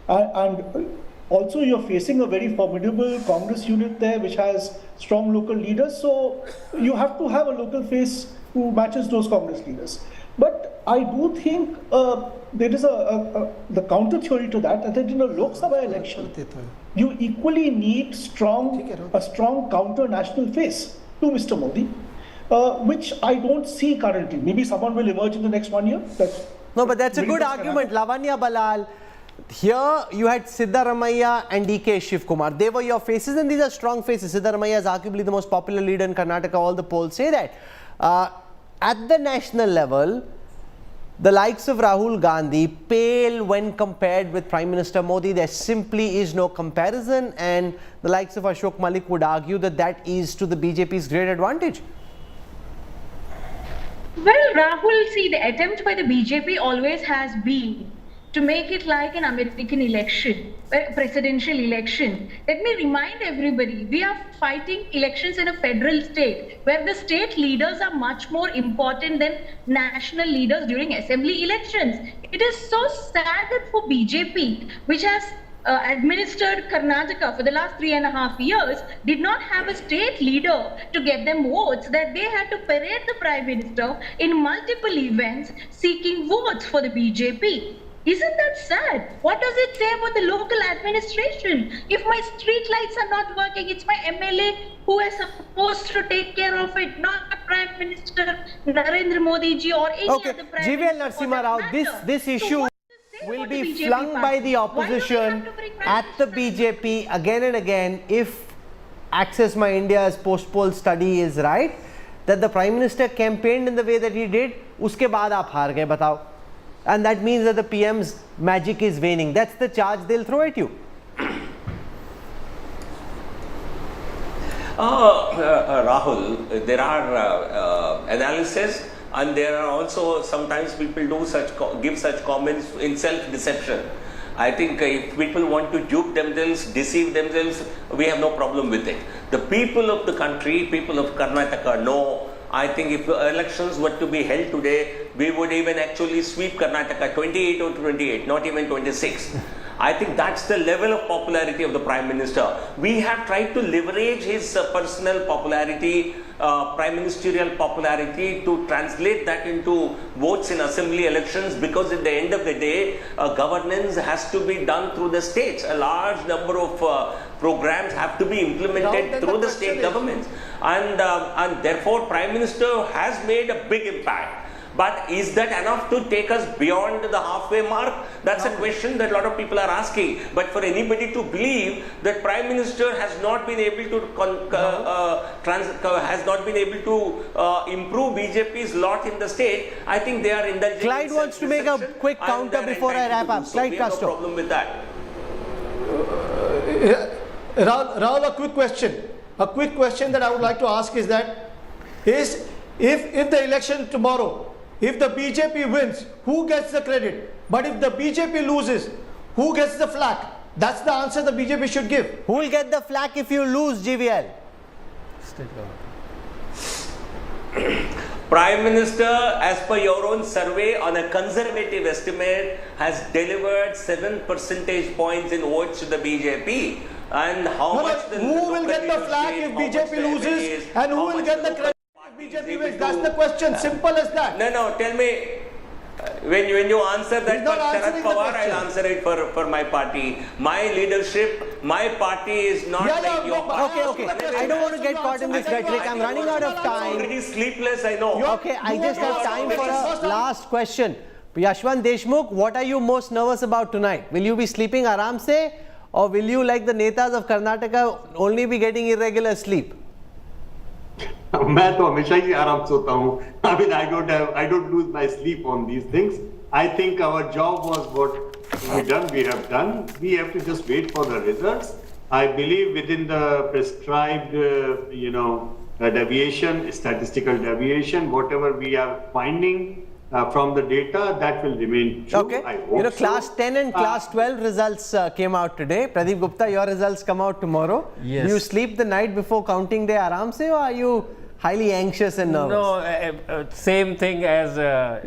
[SPEAKER 22] and also you're facing a very formidable Congress unit there which has strong local leaders, so you have to have a local face who matches those Congress leaders. But I do think there is the counter theory to that in a Lok Sabha election, you equally need a strong counter national face to Mr. Modi, which I don't see currently. Maybe someone will emerge in the next 1 year.
[SPEAKER 15] No, but that's a good argument. Lavanya Balal. Here you had Siddaramaiah and DK Shiv Kumar. They were your faces, and these are strong faces. Siddaramaiah is arguably the most popular leader in Karnataka. All the polls say that. At the national level, the likes of Rahul Gandhi pale when compared with Prime Minister Modi. There simply is no comparison, and the likes of Ashok Malik would argue that is to the BJP's great advantage.
[SPEAKER 17] Well, Rahul, see, the attempt by the BJP always has been to make it like an American election, presidential election. Let me remind everybody, we are fighting elections in a federal state where the state leaders are much more important than national leaders during assembly elections. It is so sad that for BJP, which has administered Karnataka for the last 3.5 years, did not have a state leader to get them votes, that they had to parade the Prime Minister in multiple events seeking votes for the BJP. Isn't that sad? What does it say about the local administration? If my street lights are not working, it's my MLA who is supposed to take care of it, not the Prime Minister Narendra Modi ji or any other Prime Minister.
[SPEAKER 15] GVL Narasimha Rao, this issue will be flung by the opposition at the BJP again and again if Access My India's post-poll study is right, that the Prime Minister campaigned in the way that he did, uske baad aap haar gaye, batao. And that means that the PM's magic is waning. That's the charge they'll throw at you.
[SPEAKER 5] Rahul, there are analysis, and there are also sometimes people give such comments in self-deception. I think if people want to dupe themselves, deceive themselves, we have no problem with it. The people of the country, people of Karnataka know. I think if elections were to be held today, we would even actually sweep Karnataka 28 or 28, not even 26. I think that's the level of popularity of the Prime Minister. We have tried to leverage his personal popularity, Prime Ministerial popularity, to translate that into votes in assembly elections, because at the end of the day, governance has to be done through the states. A large number of programs have to be implemented through the state governments. And therefore, Prime Minister has made a big impact. But is that enough to take us beyond the halfway mark? That's a question that a lot of people are asking. But for anybody to believe that Prime Minister has not been able to improve BJP's lot in the state, I think they are indulging.
[SPEAKER 15] Clyde wants to make a quick counter before I wrap up. Clyde Castro.
[SPEAKER 5] No problem with that.
[SPEAKER 6] Rahul, a quick question. A quick question that I would like to ask is that if the election tomorrow, if the BJP wins, who gets the credit? But if the BJP loses, who gets the flack? That's the answer the BJP should give.
[SPEAKER 15] Who will get the flack if you lose, GVL?
[SPEAKER 5] Prime Minister, as per your own survey, on a conservative estimate, has delivered 7 percentage points in votes to the BJP. And how much
[SPEAKER 6] who will get the flack if BJP loses, and who will get the credit if BJP wins? That's the question. Simple as that.
[SPEAKER 5] No. Tell me. When you answer that for Sharad Pawar, I'll answer it for my party. My leadership, my party is not like your party.
[SPEAKER 15] Okay. I don't want to get caught in this rhetoric. I'm running out of time.
[SPEAKER 5] Already sleepless, I know.
[SPEAKER 15] Okay, I just have time for a last question. Yashwant Deshmukh, what are you most nervous about tonight? Will you be sleeping aram se, or will you, like the netas of Karnataka, only be getting irregular sleep?
[SPEAKER 18] मैं तो हमेशा ही आराम सोता हूँ. I mean, I don't lose my sleep on these things. I think our job was what we have done. We have to just wait for the results. I believe within the prescribed, deviation, statistical deviation, whatever we are finding from the data, that will remain true.
[SPEAKER 15] Okay.
[SPEAKER 18] I hope
[SPEAKER 15] Class 10 and Class 12 results came out today. Pradeep Gupta, your results come out tomorrow.
[SPEAKER 2] Yes.
[SPEAKER 15] Do you sleep the night before counting day aram se, or are you highly anxious and nervous?
[SPEAKER 2] No, same thing as
[SPEAKER 15] Ashok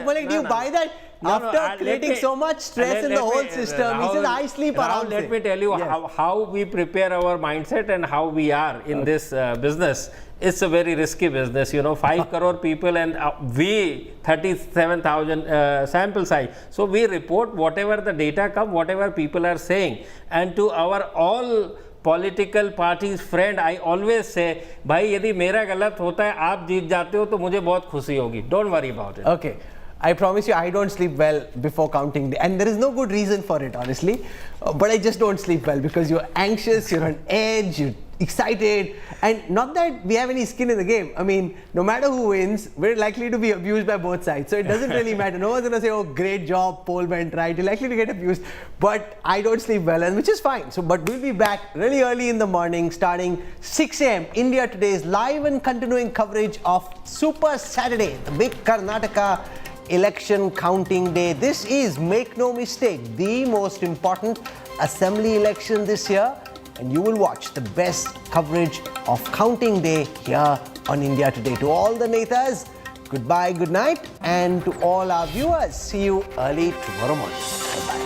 [SPEAKER 15] Malik, do you buy that? After creating so much stress in the whole system, he says, I sleep around.
[SPEAKER 2] Let me tell you how we prepare our mindset and how we are in this business. It's a very risky business, 5 crore people and we 37,000 sample size. So we report whatever the data come, whatever people are saying. And to our all political parties friend, I always say, भाई यदि मेरा गलत होता है, आप जीत जाते हो तो मुझे बहुत खुशी होगी. Don't worry about it.
[SPEAKER 15] Okay. I promise you, I don't sleep well before counting day, and there is no good reason for it, honestly. But I just don't sleep well because you're anxious, you're on edge, you're excited, and not that we have any skin in the game. I mean, no matter who wins, we're likely to be abused by both sides. So it doesn't really matter. No one's going to say, oh, great job, poll went right. You're likely to get abused. But I don't sleep well, and which is fine. So, but we'll be back really early in the morning, starting 6 a.m. India Today's live and continuing coverage of Super Saturday, the big Karnataka election counting day. This is, make no mistake, the most important assembly election this year, and you will watch the best coverage of counting day here on India Today. To all the Netas, goodbye, good night, and to all our viewers, see you early tomorrow morning. Bye-bye.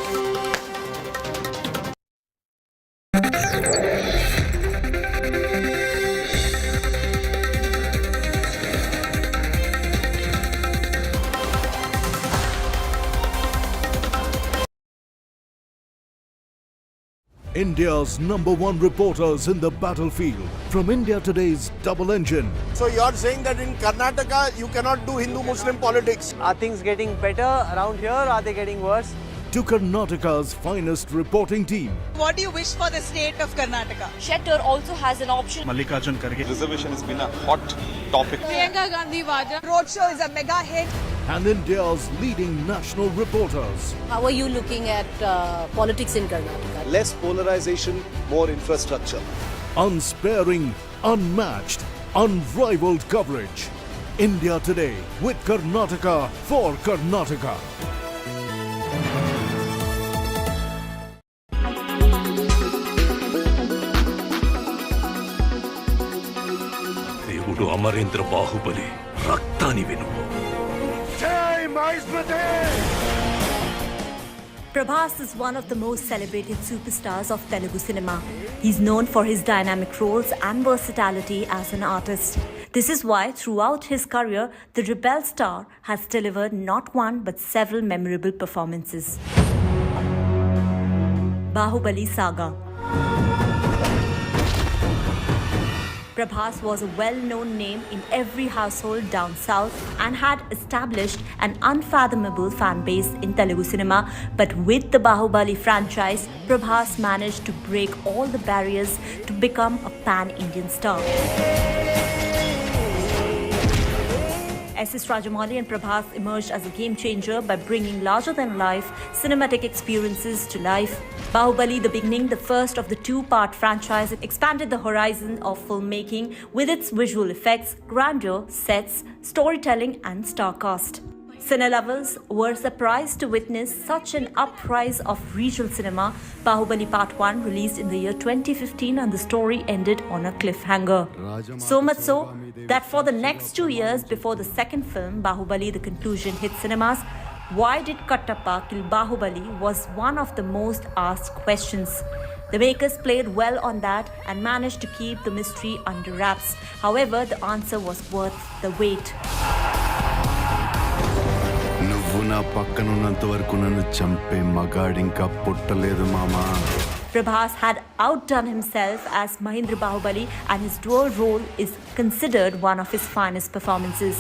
[SPEAKER 19] India's #1 reporters in the battlefield from India Today's Double Engine.
[SPEAKER 3] So you're saying that in Karnataka you cannot do Hindu-Muslim politics?
[SPEAKER 15] Are things getting better around here or are they getting worse?
[SPEAKER 19] To Karnataka's finest reporting team.
[SPEAKER 8] What do you wish for the state of Karnataka?
[SPEAKER 9] Shettar also has an option.
[SPEAKER 23] Mallikarjun Kharge reservation has been a hot topic.
[SPEAKER 8] Priyanka Gandhi Vadra roadshow is a mega hit.
[SPEAKER 19] And India's leading national reporters.
[SPEAKER 7] How are you looking at politics in Karnataka?
[SPEAKER 24] Less polarization, more infrastructure.
[SPEAKER 19] Unsparing, unmatched, unrivaled coverage. India Today with Karnataka for Karnataka.
[SPEAKER 4] దేవుడు Amarendra Baahubali రక్తాని వినువు.
[SPEAKER 9] Prabhas is one of the most celebrated superstars of Telugu cinema. He's known for his dynamic roles and versatility as an artist. This is why throughout his career, the rebel star has delivered not one but several memorable performances. Bahubali Saga. Prabhas was a well-known name in every household down south and had established an unfathomable fan base in Telugu cinema. But with the Bahubali franchise, Prabhas managed to break all the barriers to become a pan-Indian star. S.S. Rajamouli and Prabhas emerged as a game changer by bringing larger-than-life cinematic experiences to life. Bahubali, the beginning, the first of the two-part franchise, expanded the horizon of filmmaking with its visual effects, grandeur, sets, storytelling and star cast. Cine lovers were surprised to witness such an uprise of regional cinema. Bahubali Part 1 released in the year 2015 and the story ended on a cliffhanger. So much so that for the next 2 years before the second film, Bahubali The Conclusion, hit cinemas. Why did Kattappa kill Bahubali was one of the most asked questions. The makers played well on that and managed to keep the mystery under wraps. However, the answer was worth the wait. Prabhas had outdone himself as Mahindra Bahubali and his dual role is considered one of his finest performances.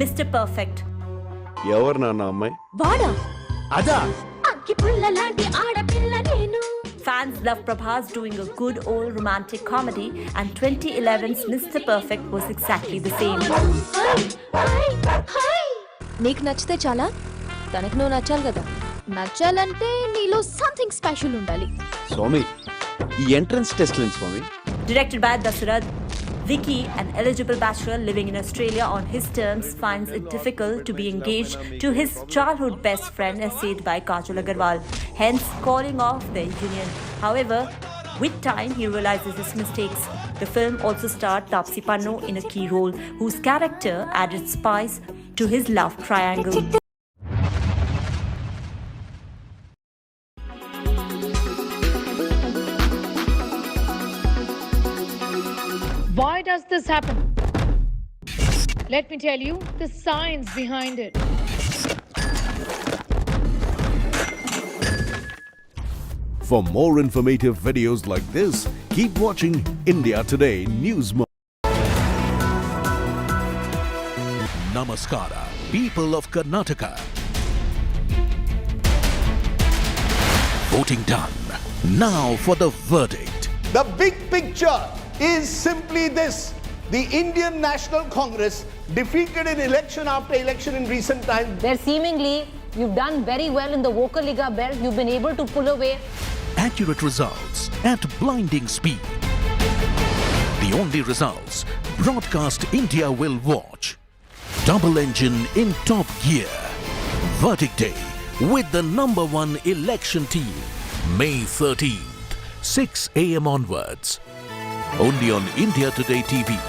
[SPEAKER 9] Mr. Perfect.
[SPEAKER 24] ఎవరు నాన్న అమ్మాయి?
[SPEAKER 9] Vada.
[SPEAKER 24] అదా?
[SPEAKER 9] Fans love Prabhas doing a good old romantic comedy, and 2011's Mr. Perfect was exactly the same.
[SPEAKER 25] నీకు నచ్చితే చాలా, తనకు నువ్వు నచ్చాలి కదా. నచ్చాలంటే నీలో సంథింగ్ స్పెషల్ ఉండాలి.
[SPEAKER 24] స్వామి, ఈ ఎంట్రన్స్ టెస్ట్ లేని స్వామి.
[SPEAKER 9] Directed by Dasarath, Vicky, an eligible bachelor living in Australia on his terms, finds it difficult to be engaged to his childhood best friend as said by Kajal Agarwal, hence calling off their union. However, with time, he realizes his mistakes. The film also starred Taapsee Pannu in a key role, whose character added spice to his love triangle.
[SPEAKER 1] Why does this happen? Let me tell you the science behind it.
[SPEAKER 19] For more informative videos like this, keep watching India Today News Mode.
[SPEAKER 4] Namaskara, people of Karnataka. Voting done. Now for the verdict.
[SPEAKER 3] The big picture is simply this. The Indian National Congress defeated in election after election in recent times.
[SPEAKER 7] Their seemingly You've done very well in the Vokaliga belt. You've been able to pull away
[SPEAKER 10] accurate results at blinding speed. The only results Broadcast India will watch. Double engine in top gear. Verdict day with the #1 election team. May 13th, 6 a.m. onwards. Only on India Today TV.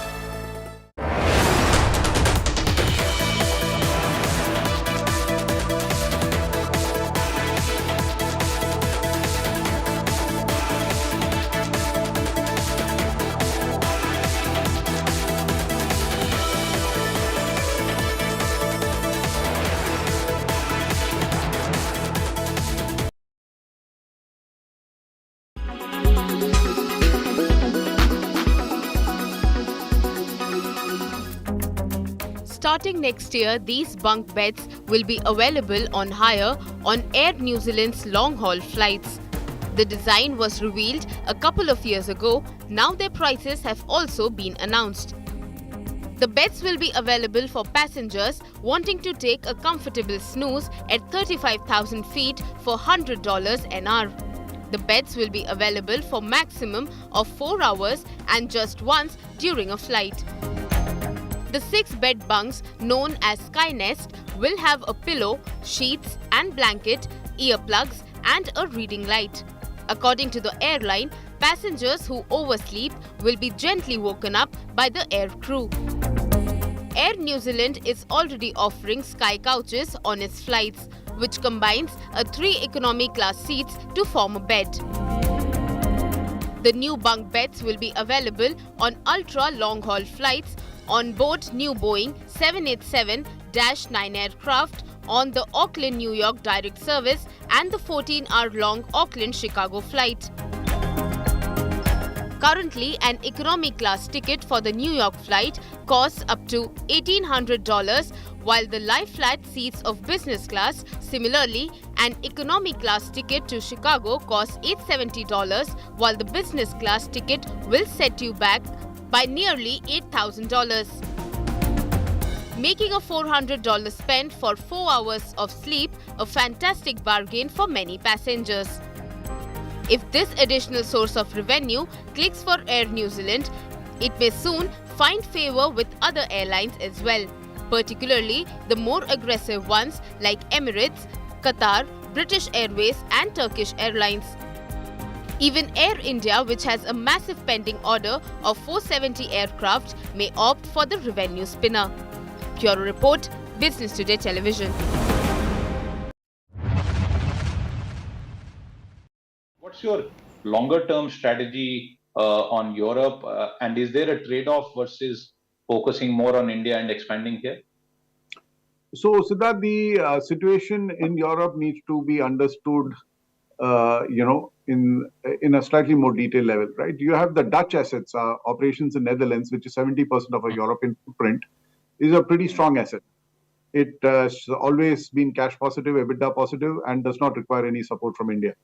[SPEAKER 11] Starting next year, these bunk beds will be available on hire on Air New Zealand's long-haul flights. The design was revealed a couple of years ago. Now their prices have also been announced. The beds will be available for passengers wanting to take a comfortable snooze at 35,000 feet for $100 an hour. The beds will be available for maximum of 4 hours and just once during a flight. The 6-bed bunks, known as Sky Nest, will have a pillow, sheets and blanket, earplugs and a reading light. According to the airline, passengers who oversleep will be gently woken up by the air crew. Air New Zealand is already offering Sky Couches on its flights, which combines 3 economy class seats to form a bed. The new bunk beds will be available on ultra long-haul flights on board new Boeing 787-9 aircraft on the Auckland-New York direct service and the 14-hour-long Auckland-Chicago flight. Currently, an economy class ticket for the New York flight costs up to $1,800, while the lie-flat seats of business class, similarly, an economy class ticket to Chicago costs $870, while the business class ticket will set you back by nearly $8,000. Making a $400 spend for 4 hours of sleep a fantastic bargain for many passengers. If this additional source of revenue clicks for Air New Zealand, it may soon find favour with other airlines as well, particularly the more aggressive ones like Emirates, Qatar, British Airways and Turkish Airlines. Even Air India, which has a massive pending order of 470 aircraft, may opt for the revenue spinner. Bureau Report, Business Today Television.
[SPEAKER 12] What's your longer-term strategy on Europe, and is there a trade-off versus focusing more on India and expanding here?
[SPEAKER 18] So, Siddharth, the situation in Europe needs to be understood, in a slightly more detailed level, right? You have the Dutch assets, operations in Netherlands, which is 70% of our European footprint, is a pretty strong asset. It has always been cash positive, EBITDA positive, and does not require any support from India.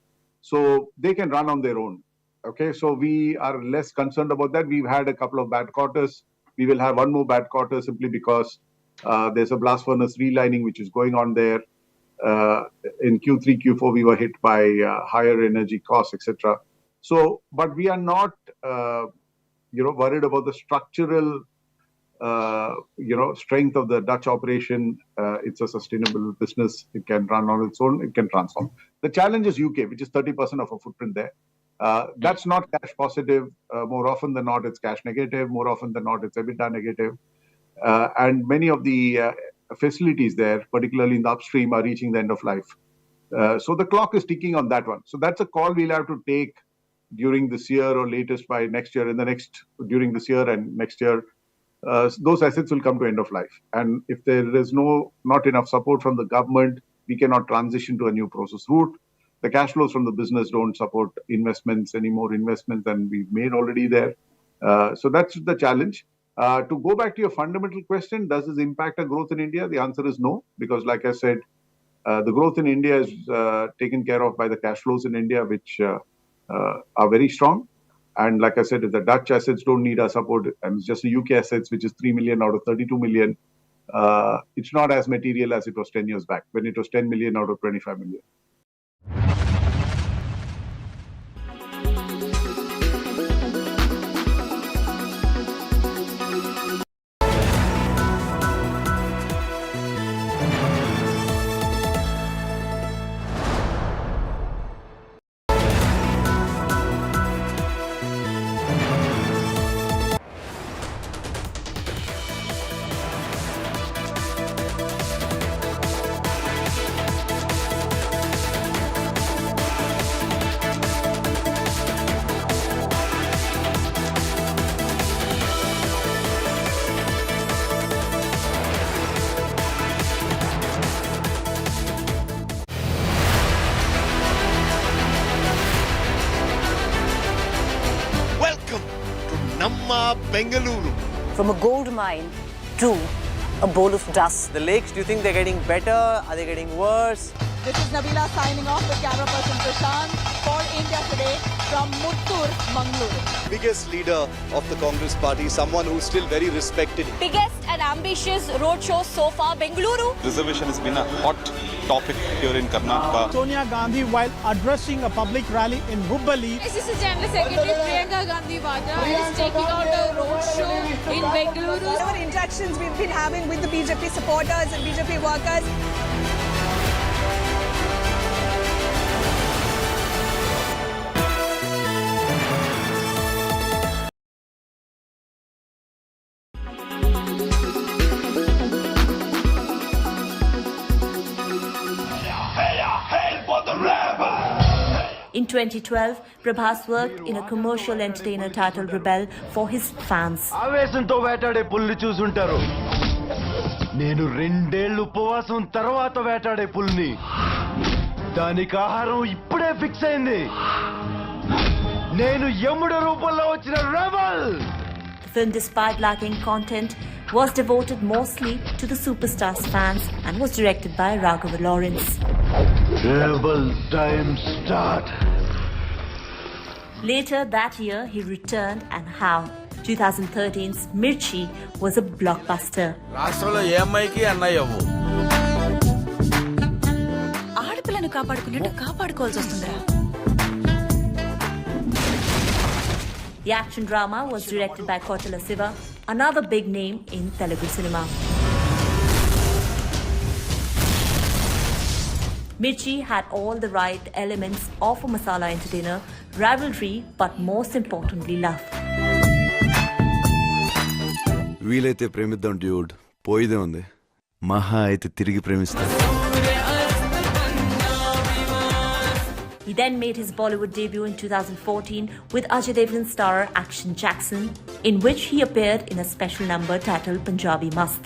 [SPEAKER 18] So they can run on their own. Okay, so we are less concerned about that. We've had a couple of bad quarters. We will have one more bad quarter simply because there's a blast furnace relining which is going on there. In Q3, Q4, we were hit by higher energy costs, etc. So, but we are not, worried about the structural, strength of the Dutch operation. It's a sustainable business. It can run on its own. It can transform. The challenge is UK, which is 30% of our footprint there. That's not cash positive. More often than not, it's cash negative. More often than not, it's EBITDA negative. And many of the facilities there, particularly in the upstream, are reaching the end of life. So the clock is ticking on that one. So that's a call we'll have to take during this year or latest by next year. During this year and next year, those assets will come to end of life. And if there is not enough support from the government, we cannot transition to a new process route. The cash flows from the business don't support any more investments than we've made already there. So that's the challenge. To go back to your fundamental question, does this impact our growth in India? The answer is no, because like I said, the growth in India is taken care of by the cash flows in India, which are very strong. And like I said, if the Dutch assets don't need our support, and it's just the UK assets, which is 3 million out of 32 million, it's not as material as it was 10 years back, when it was 10 million out of 25 million.
[SPEAKER 13] Bengaluru.
[SPEAKER 15] From a gold mine to a bowl of dust. The lakes, do you think they're getting better? Are they getting worse?
[SPEAKER 8] This is Nabila signing off with camera person Prashant for India Today from Muttur, Mangaluru.
[SPEAKER 13] Biggest leader of the Congress party, someone who's still very respected.
[SPEAKER 14] Biggest and ambitious roadshow so far, Bengaluru.
[SPEAKER 23] Reservation has been a hot topic here in Karnataka.
[SPEAKER 16] Sonia Gandhi, while addressing a public rally in Hubballi.
[SPEAKER 11] Assistant General Secretary Priyanka Gandhi Vadra is taking out a roadshow in Bengaluru.
[SPEAKER 8] Our interactions we've been having with the BJP supporters and BJP workers.
[SPEAKER 9] In 2012, Prabhas worked in a commercial entertainer titled Rebel for his fans.
[SPEAKER 13] ఆవేశంతో వేటాడే పుల్ని చూసుంటారు. నేను 2 ఏళ్లు ఉపవాసం తర్వాత వేటాడే పుల్ని. దానికి ఆహారం ఇప్పుడే ఫిక్స్ అయింది. నేను యముడి రూపంలో వచ్చిన rebel.
[SPEAKER 9] The film, despite lacking content, was devoted mostly to the superstar's fans and was directed by Raghava Lawrence.
[SPEAKER 13] Rebel time start.
[SPEAKER 9] Later that year, he returned, and how? 2013's Mirchi was a blockbuster.
[SPEAKER 20] రాష్ట్రంలో ఏ అమ్మాయికి అన్నయ్యవు.
[SPEAKER 8] ఆడపిల్లను కాపాడుకున్నట్టు కాపాడుకోవాల్సి వస్తుందా?
[SPEAKER 9] The action drama was directed by Kotala Siva, another big name in Telugu cinema. Mirchi had all the right elements of a masala entertainer, rivalry, but most importantly, love.
[SPEAKER 13] వీలైతే ప్రేమిద్దాం dude, పోయిదే ఉంది. మహా అయితే తిరిగి ప్రేమిస్తా.
[SPEAKER 9] He then made his Bollywood debut in 2014 with Ajay Devgan star Action Jackson, in which he appeared in a special number titled Punjabi Mast.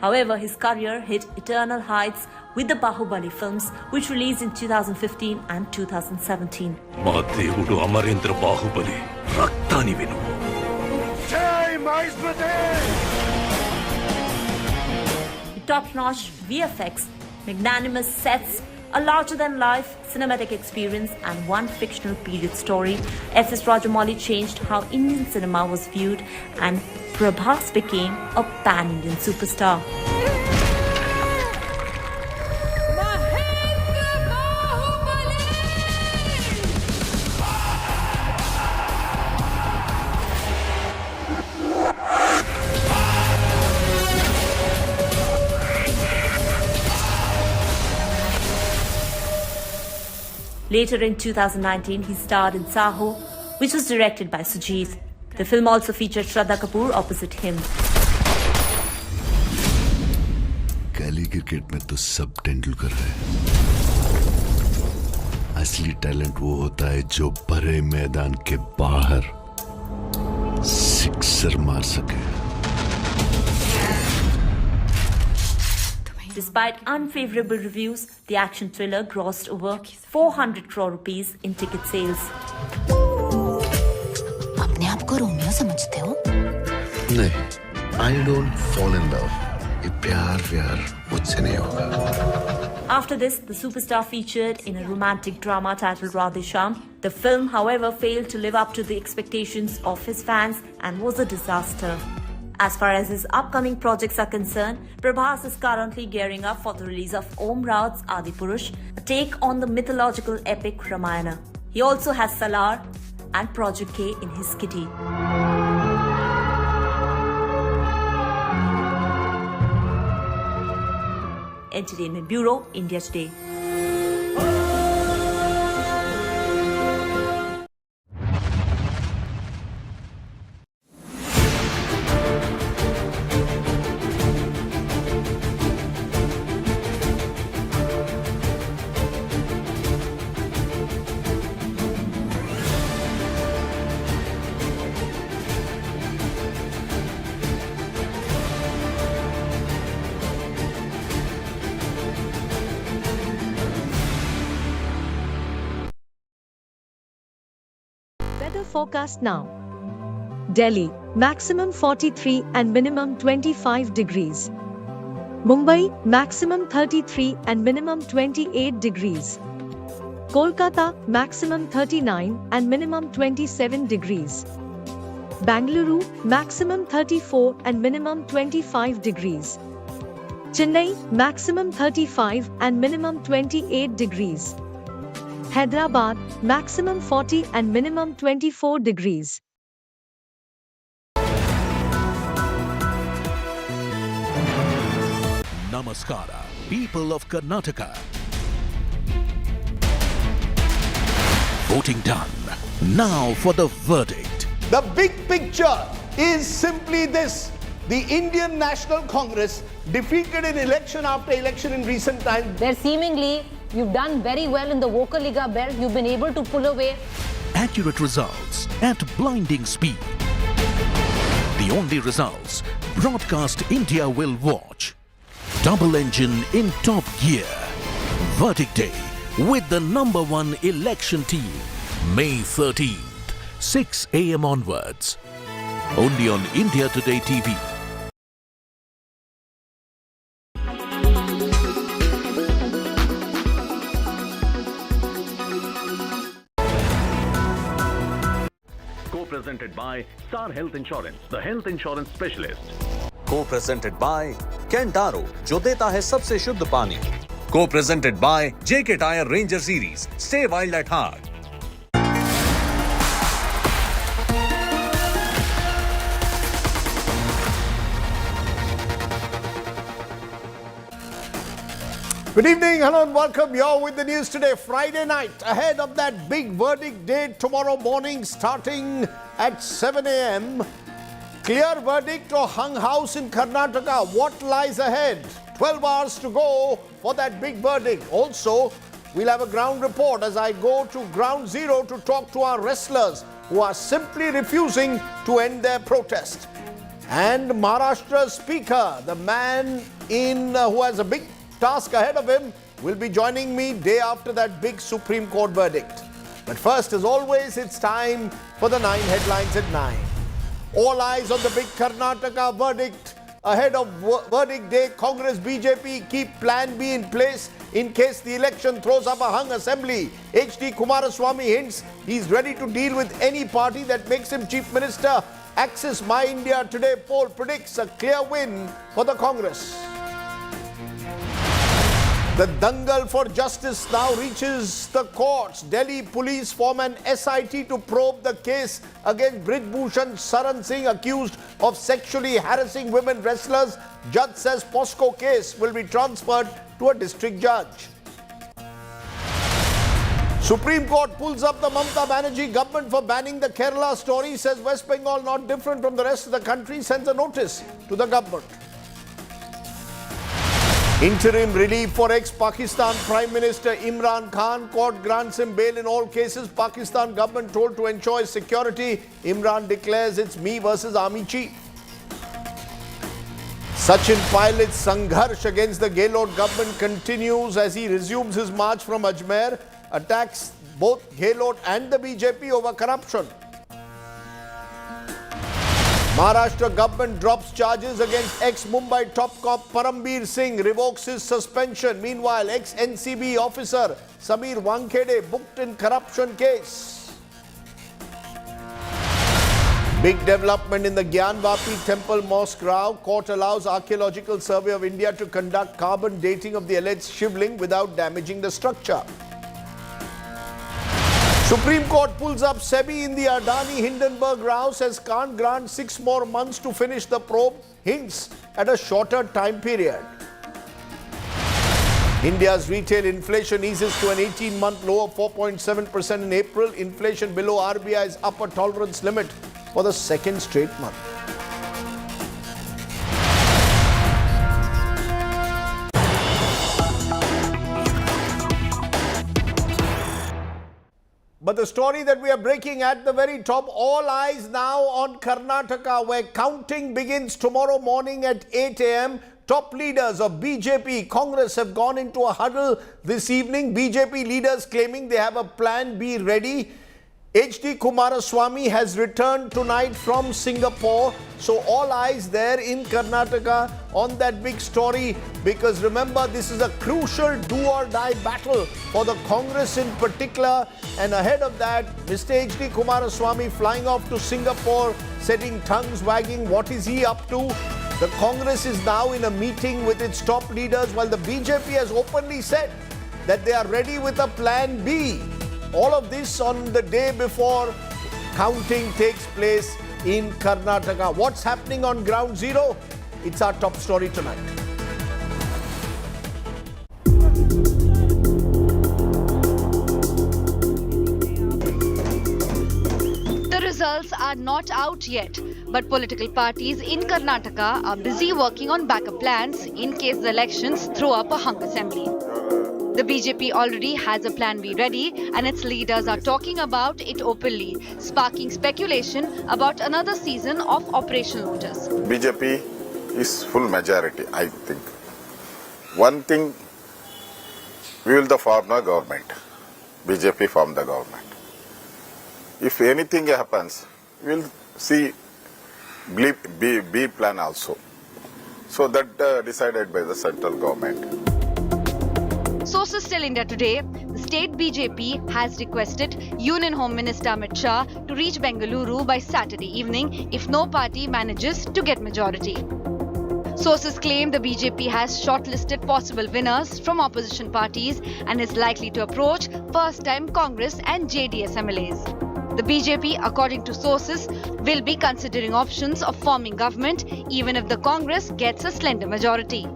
[SPEAKER 9] However, his career hit eternal heights with the Bahubali films, which released in 2015 and 2017.
[SPEAKER 10] మా దేవుడు అమరేంద్ర బాహుబలి రక్తాని విను.
[SPEAKER 13] జై Maheshwari.
[SPEAKER 9] Top-notch VFX, magnanimous sets, a larger-than-life cinematic experience, and one fictional period story, S.S. Rajamouli changed how Indian cinema was viewed, and Prabhas became a pan-Indian superstar. Later in 2019, he starred in Saho, which was directed by Sujit. The film also featured Shraddha Kapoor opposite him.
[SPEAKER 13] गली cricket में तो सब तेंदुलकर है. असली talent वो होता है जो भरे मैदान के बाहर सिक्सर मार सके.
[SPEAKER 9] Despite unfavorable reviews, the action thriller grossed over 400 crore rupees in ticket sales.
[SPEAKER 25] अपने आप को रोमियो समझते हो?
[SPEAKER 13] नहीं, I don't fall in love. ये प्यार मुझसे नहीं होगा.
[SPEAKER 9] After this, the superstar featured in a romantic drama titled Radhe Shyam. The film, however, failed to live up to the expectations of his fans and was a disaster. As far as his upcoming projects are concerned, Prabhas is currently gearing up for the release of Om Raut's Adipurush, a take on the mythological epic Ramayana. He also has Salar and Project K in his kitty. Entertainment Bureau, India Today.
[SPEAKER 5] Weather forecast now. Delhi, maximum 43 and minimum 25 degrees. Mumbai, maximum 33 and minimum 28 degrees. Kolkata, maximum 39 and minimum 27 degrees. Bangalore, maximum 34 and minimum 25 degrees. Chennai, maximum 35 and minimum 28 degrees. Hyderabad, maximum 40 and minimum 24 degrees.
[SPEAKER 10] Namaskara, people of Karnataka. Voting done. Now for the verdict.
[SPEAKER 3] The big picture is simply this. The Indian National Congress defeated in election after election in recent times.
[SPEAKER 7] They're seemingly, you've done very well in the Vokaliga belt. You've been able to pull away
[SPEAKER 10] Accurate results at blinding speed. The only results Broadcast India will watch. Double engine in top gear. Verdict day with the #1 election team. May 13th, 6 a.m. onwards. Only on India Today TV.
[SPEAKER 4] Co-presented by Star Health Insurance, the health insurance specialist. Co-presented by Kentaro, जो देता है सबसे शुद्ध पानी. Co-presented by JK Tyre Ranger Series, stay wild at heart.
[SPEAKER 3] Good evening, hello and welcome. You're with the news today, Friday night, ahead of that big verdict day tomorrow morning starting at 7 a.m. Clear verdict or hung house in Karnataka. What lies ahead? 12 hours to go for that big verdict. Also, we'll have a ground report as I go to ground zero to talk to our wrestlers who are simply refusing to end their protest. And Maharashtra's speaker, the man who has a big task ahead of him, will be joining me day after that big Supreme Court verdict. But first, as always, it's time for the 9 headlines at 9. All eyes on the big Karnataka verdict. Ahead of verdict day, Congress, BJP keep plan B in place in case the election throws up a hung assembly. H.D. Kumaraswamy hints he's ready to deal with any party that makes him chief minister. Axis My India Today poll predicts a clear win for the Congress. The dangle for justice now reaches the courts. Delhi police form an SIT to probe the case against Brij Bhushan Saran Singh, accused of sexually harassing women wrestlers. Judge says POSCO case will be transferred to a district judge. Supreme Court pulls up the Mamata Banerjee government for banning the Kerala story. Says West Bengal not different from the rest of the country. Sends a notice to the government. Interim relief for ex-Pakistan Prime Minister Imran Khan. Court grants him bail in all cases. Pakistan government told to ensure security. Imran declares it's me versus army chief. Sachin Pilot's sangharsh against the Gehlot government continues as he resumes his march from Ajmer. Attacks both Gehlot and the BJP over corruption. Maharashtra government drops charges against ex-Mumbai top cop Parambir Singh, revokes his suspension. Meanwhile, ex-NCB officer Samir Wankhede booked in corruption case. Big development in the Gyanvapi Temple Mosque Rao. Court allows Archaeological Survey of India to conduct carbon dating of the alleged Shivling without damaging the structure. Supreme Court pulls up SEBI in the Adani Hindenburg row, says can't grant 6 more months to finish the probe, hints at a shorter time period. India's retail inflation eases to an 18-month low of 4.7% in April. Inflation below RBI's upper tolerance limit for the second straight month. But the story that we are breaking at the very top, all eyes now on Karnataka, where counting begins tomorrow morning at 8 a.m. Top leaders of BJP, Congress have gone into a huddle this evening. BJP leaders claiming they have a plan B ready. H.D. Kumaraswamy has returned tonight from Singapore. So all eyes there in Karnataka on that big story, because remember, this is a crucial do-or-die battle for the Congress in particular. And ahead of that, Mr. H.D. Kumaraswamy flying off to Singapore, setting tongues wagging. What is he up to? The Congress is now in a meeting with its top leaders, while the BJP has openly said that they are ready with a plan B. All of this on the day before counting takes place in Karnataka. What's happening on ground zero? It's our top story tonight.
[SPEAKER 2] The results are not out yet, but political parties in Karnataka are busy working on backup plans in case the elections throw up a hung assembly. The BJP already has a plan B ready, and its leaders are talking about it openly, sparking speculation about another season of Operation Lotus.
[SPEAKER 6] BJP is full majority, I think. One thing, we will form the government. BJP form the government. If anything happens, we will see B plan also. So that decided by the central government.
[SPEAKER 2] Sources tell India Today, the state BJP has requested Union Home Minister Amit Shah to reach Bengaluru by Saturday evening if no party manages to get majority. Sources claim the BJP has shortlisted possible winners from opposition parties and is likely to approach first-time Congress and JDS MLAs. The BJP, according to sources, will be considering options of forming government even if the Congress gets a slender majority.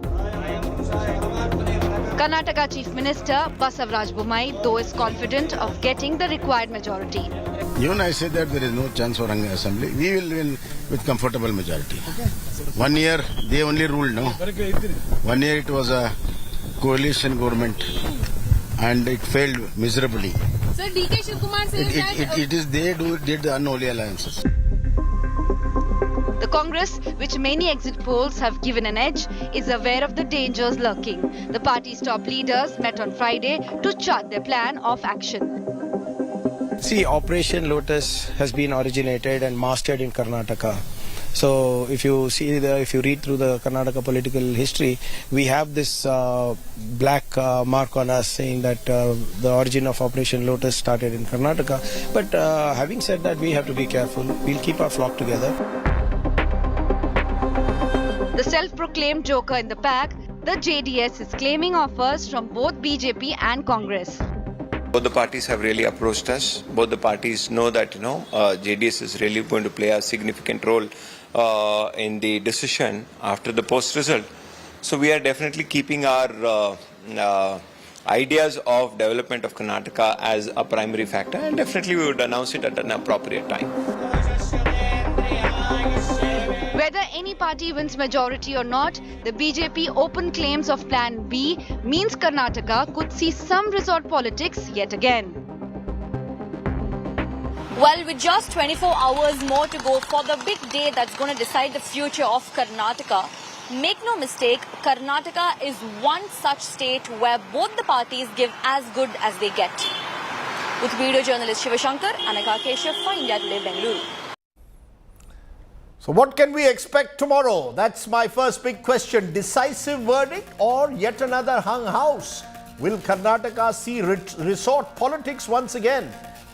[SPEAKER 2] Karnataka Chief Minister Basavaraj Bommai, though, is confident of getting the required majority.
[SPEAKER 17] Even I say that there is no chance for assembly. We will win with comfortable majority. 1 year they only ruled, no? 1 year it was a coalition government and it failed miserably.
[SPEAKER 14] Sir, DK Shivkumar says
[SPEAKER 17] that did the unholy alliances.
[SPEAKER 2] The Congress, which many exit polls have given an edge, is aware of the dangers lurking. The party's top leaders met on Friday to chart their plan of action.
[SPEAKER 21] See, Operation Lotus has been originated and mastered in Karnataka. So if you read through the Karnataka political history, we have this black mark on us saying that the origin of Operation Lotus started in Karnataka. But having said that, we have to be careful. We'll keep our flock together.
[SPEAKER 2] The self-proclaimed joker in the pack, the JDS is claiming offers from both BJP and Congress.
[SPEAKER 22] Both the parties have really approached us. Both the parties know that JDS is really going to play a significant role in the decision after the post result. So we are definitely keeping our ideas of development of Karnataka as a primary factor, and definitely we would announce it at an appropriate time.
[SPEAKER 2] Whether any party wins majority or not, the BJP open claims of Plan B means Karnataka could see some resort politics yet again.
[SPEAKER 14] Well, with just 24 hours more to go for the big day that's going to decide the future of Karnataka, make no mistake, Karnataka is one such state where both the parties give as good as they get. With video journalist Shivashankar, Anaka Keshav for India Today, Bengaluru.
[SPEAKER 3] So what can we expect tomorrow? That's my first big question. Decisive verdict or yet another hung house? Will Karnataka see resort politics once again?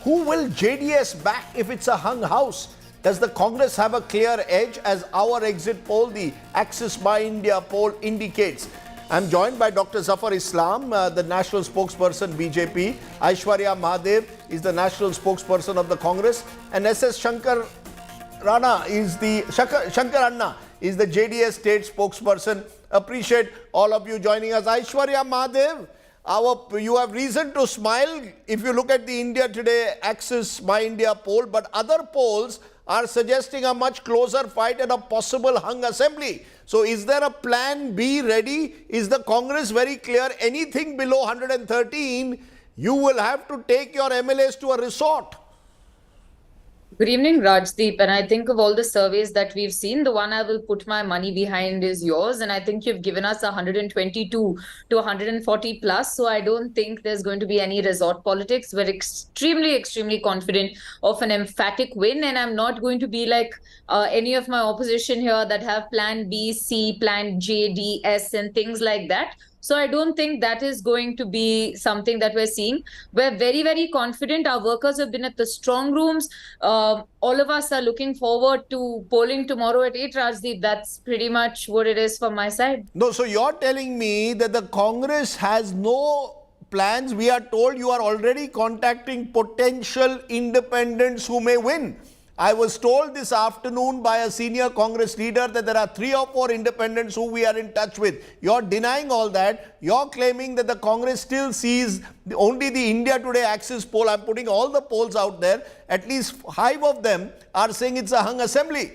[SPEAKER 3] Who will JDS back if it's a hung house? Does the Congress have a clear edge as our exit poll, the Axis by India poll, indicates? I'm joined by Dr. Zafar Islam, the national spokesperson BJP. Aishwarya Mahadev is the national spokesperson of the Congress. And SS Shankar Anna is the JDS state spokesperson. Appreciate all of you joining us. Aishwarya Mahadev, you have reason to smile if you look at the India Today Axis by India poll, but other polls are suggesting a much closer fight and a possible hung assembly. So is there a plan B ready? Is the Congress very clear? Anything below 113, you will have to take your MLAs to a resort.
[SPEAKER 1] Good evening, Rajdeep. And I think of all the surveys that we've seen, the one I will put my money behind is yours. And I think you've given us 122 to 140 plus. So I don't think there's going to be any resort politics. We're extremely confident of an emphatic win. And I'm not going to be like any of my opposition here that have plan B, C, plan J, D, S and things like that. So I don't think that is going to be something that we're seeing. We're very confident. Our workers have been at the strong rooms. All of us are looking forward to polling tomorrow at 8, Rajdeep. That's pretty much what it is from my side.
[SPEAKER 3] No, so you're telling me that the Congress has no plans. We are told you are already contacting potential independents who may win. I was told this afternoon by a senior Congress leader that there are 3 or 4 independents who we are in touch with. You're denying all that. You're claiming that the Congress still sees only the India Today Axis poll. I'm putting all the polls out there. At least 5 of them are saying it's a hung assembly.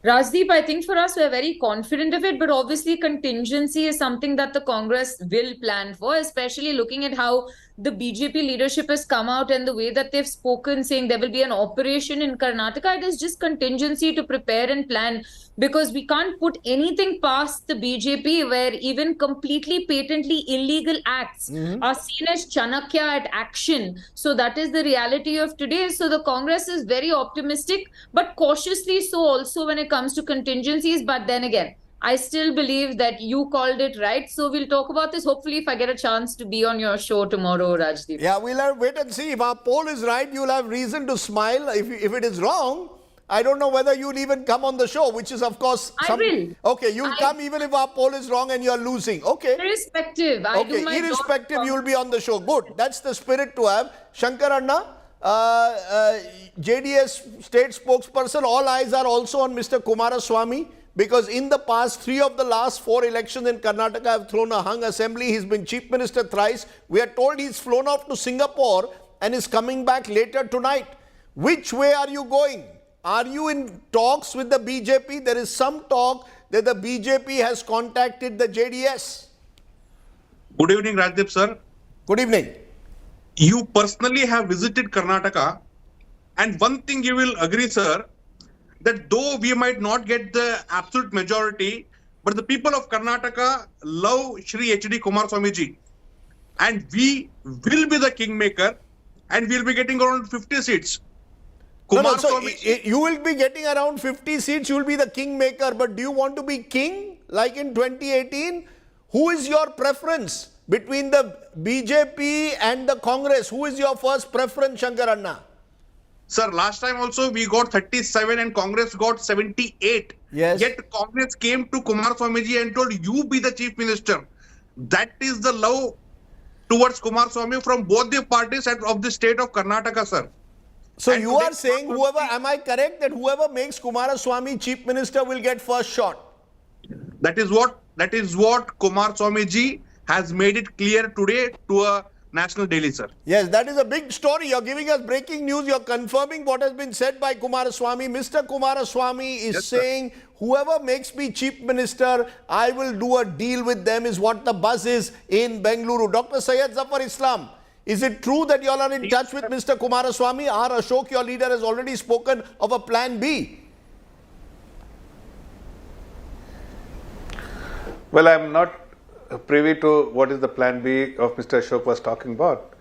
[SPEAKER 1] Rajdeep, I think for us, we're very confident of it, but obviously contingency is something that the Congress will plan for, especially looking at how the BJP leadership has come out and the way that they've spoken, saying there will be an operation in Karnataka. It is just contingency to prepare and plan, because we can't put anything past the BJP where even completely patently illegal acts are seen as Chanakya at action. So that is the reality of today. So the Congress is very optimistic, but cautiously so also when it comes to contingencies. But then again, I still believe that you called it right. So we'll talk about this. Hopefully, if I get a chance to be on your show tomorrow, Rajdeep.
[SPEAKER 3] Yeah, we'll have wait and see. If our poll is right, you'll have reason to smile. If it is wrong, I don't know whether you'll even come on the show, which is, of course...
[SPEAKER 1] I will.
[SPEAKER 3] Okay, you'll come even if our poll is wrong and you're losing. Okay.
[SPEAKER 1] Irrespective. I do my
[SPEAKER 3] irrespective, you'll be on the show. Good. That's the spirit to have. Shankar Anna, JDS state spokesperson, all eyes are also on Mr. Kumaraswamy, because in the past, 3 of the last 4 elections in Karnataka have thrown a hung assembly. He's been chief minister thrice. We are told he's flown off to Singapore and is coming back later tonight. Which way are you going? Are you in talks with the BJP? There is some talk that the BJP has contacted the JDS.
[SPEAKER 12] Good evening, Rajdeep sir.
[SPEAKER 3] Good evening.
[SPEAKER 12] You personally have visited Karnataka, and one thing you will agree, sir, that though we might not get the absolute majority, but the people of Karnataka love Shri H.D. Kumaraswamy ji, and we will be the kingmaker, and we'll be getting around 50 seats.
[SPEAKER 3] So you will be getting around 50 seats, you will be the kingmaker, but do you want to be king like in 2018? Who is your preference between the BJP and the Congress? Who is your first preference, Shankar Anna?
[SPEAKER 12] Sir, last time also we got 37 and Congress got 78.
[SPEAKER 3] Yes.
[SPEAKER 12] Yet Congress came to Kumaraswamy ji and told, you be the chief minister. That is the love towards Kumaraswamy from both the parties and of the state of Karnataka, sir.
[SPEAKER 3] So and you are saying whoever, am I correct that whoever makes Kumaraswamy chief minister will get first shot?
[SPEAKER 12] That is what Kumaraswamy ji has made it clear today to a national daily, sir.
[SPEAKER 3] Yes, that is a big story. You're giving us breaking news. You're confirming what has been said by Kumaraswamy. Mr. Kumaraswamy is saying, whoever makes me chief minister, I will do a deal with them, is what the buzz is in Bengaluru. Dr. Syed Zafar Islam, is it true that you all are in touch with Mr. Kumaraswamy? R. Ashok, your leader, has already spoken of a plan B.
[SPEAKER 18] Well, I'm not privy to what is the plan B of Mr. Ashok was talking about.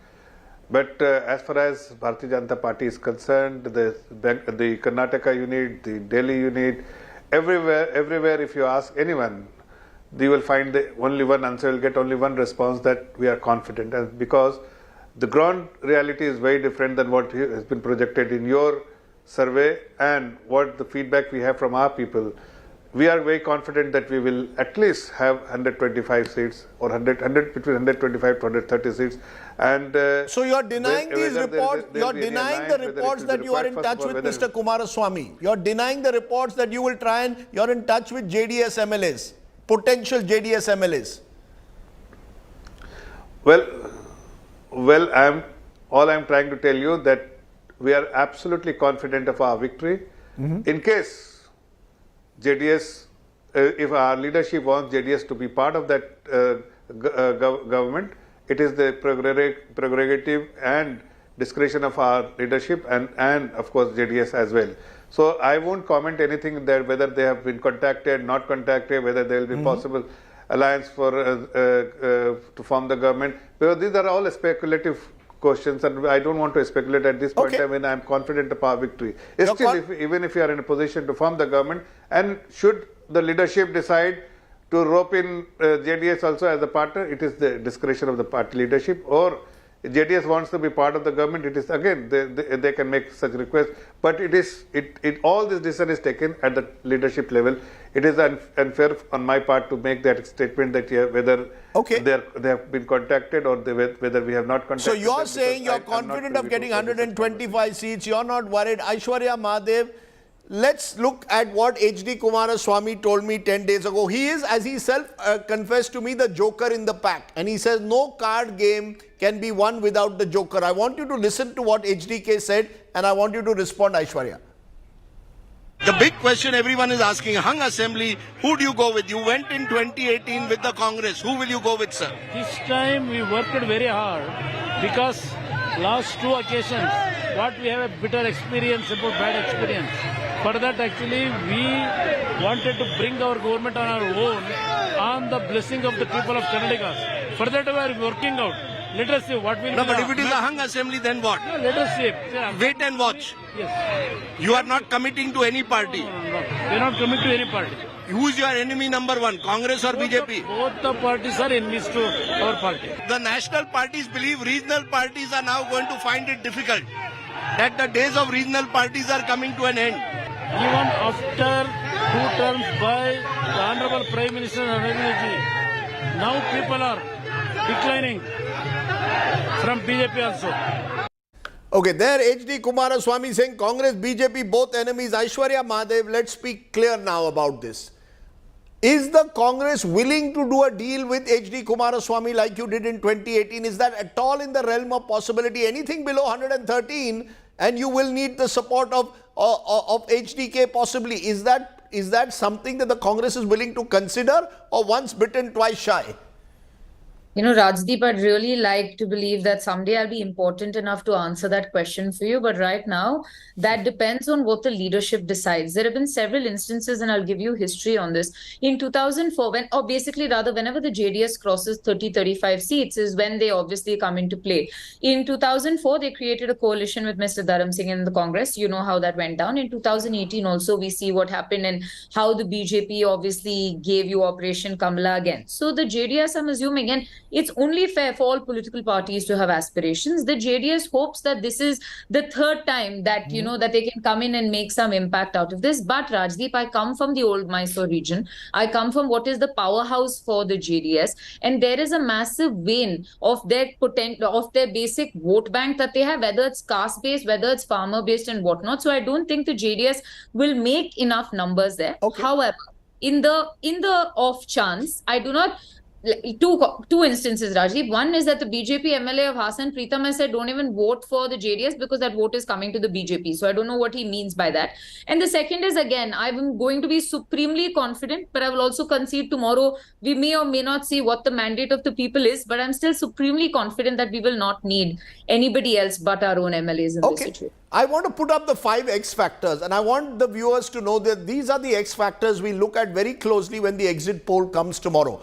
[SPEAKER 15] But as far as Bharatiya Janata Party is concerned, the Karnataka unit, the Delhi unit, everywhere, if you ask anyone, you will find only one answer, you'll get only one response, that we are confident. And because the ground reality is very different than what has been projected in your survey and what the feedback we have from our people. We are very confident that we will at least have 125 seats or 100 between 125 to 130 seats. And
[SPEAKER 3] so you are denying these reports. You are denying the reports that you are in touch with Mr. Kumaraswamy. You are denying the reports that you will try and you are in touch with JDS MLAs, potential JDS MLAs.
[SPEAKER 15] Well, all I'm trying to tell you that we are absolutely confident of our victory. In case JDS, if our leadership wants JDS to be part of that government, it is the prerogative and discretion of our leadership and of course JDS as well. So I won't comment anything there, whether they have been contacted, not contacted, whether there will be possible alliance for to form the government, because these are all speculative questions and I don't want to speculate at this point. I mean, I'm confident of our victory. Still, even if you are in a position to form the government, and should the leadership decide to rope in JDS also as a partner, it is the discretion of the party leadership. Or JDS wants to be part of the government, it is again they can make such requests. But all this decision is taken at the leadership level. It is unfair on my part to make that statement that whether they have been contacted or whether we have not contacted.
[SPEAKER 3] So you are saying you are confident of getting 125 seats. You are not worried. Aishwarya Mahadev, let's look at what H.D. Kumaraswamy told me 10 days ago. He is, as he self confessed to me, the joker in the pack. And he says no card game can be won without the joker. I want you to listen to what HDK said and I want you to respond, Aishwarya.
[SPEAKER 18] The big question everyone is asking, hung assembly, who do you go with? You went in 2018 with the Congress. Who will you go with, sir?
[SPEAKER 19] This time we worked very hard because last two occasions, what we have a bitter experience about bad experience. For that actually we wanted to bring our government on our own on the blessing of the people of Karnataka. For that we are working out. Let us see what will be.
[SPEAKER 18] No, but if it is a hung assembly, then what?
[SPEAKER 19] No, let us see.
[SPEAKER 18] Wait and watch.
[SPEAKER 19] Yes.
[SPEAKER 18] You are not committing to any party.
[SPEAKER 19] No. We are not committing to any party.
[SPEAKER 18] Who is your enemy number one, Congress or BJP?
[SPEAKER 19] Both the parties are enemies to our party.
[SPEAKER 18] The national parties believe regional parties are now going to find it difficult. That the days of regional parties are coming to an end.
[SPEAKER 19] Even after 2 terms by the Honorable Prime Minister Narendra Ji, now people are declining from BJP also.
[SPEAKER 3] Okay, there H.D. Kumaraswamy saying Congress, BJP, both enemies. Aishwarya Mahadev, let's speak clear now about this. Is the Congress willing to do a deal with H.D. Kumaraswamy like you did in 2018? Is that at all in the realm of possibility? Anything below 113 and you will need the support of HDK possibly. Is that something that the Congress is willing to consider, or once bitten, twice shy?
[SPEAKER 1] You know, Rajdeep, I'd really like to believe that someday I'll be important enough to answer that question for you. But right now, that depends on what the leadership decides. There have been several instances, and I'll give you history on this. In 2004, whenever the JDS crosses 30-35 seats is when they obviously come into play. In 2004, they created a coalition with Mr. Dharam Singh in the Congress. You know how that went down. In 2018 also, we see what happened and how the BJP obviously gave you Operation Kamala again. So the JDS, I'm assuming, and it's only fair for all political parties to have aspirations. The JDS hopes that this is the third time that, you know, that they can come in and make some impact out of this. But Rajdeep, I come from the old Mysore region. I come from what is the powerhouse for the JDS. And there is a massive vein of their basic vote bank that they have, whether it's caste-based, whether it's farmer-based and whatnot. So I don't think the JDS will make enough numbers there. Okay. However, in the off chance, I do not... Two instances, Rajiv. One is that the BJP MLA of Hassan Pritam has said don't even vote for the JDS because that vote is coming to the BJP. So I don't know what he means by that. And the second is, again, I'm going to be supremely confident, but I will also concede tomorrow we may or may not see what the mandate of the people is, but I'm still supremely confident that we will not need anybody else but our own MLAs in this situation.
[SPEAKER 3] I want to put up the 5 X factors, and I want the viewers to know that these are the X factors we look at very closely when the exit poll comes tomorrow.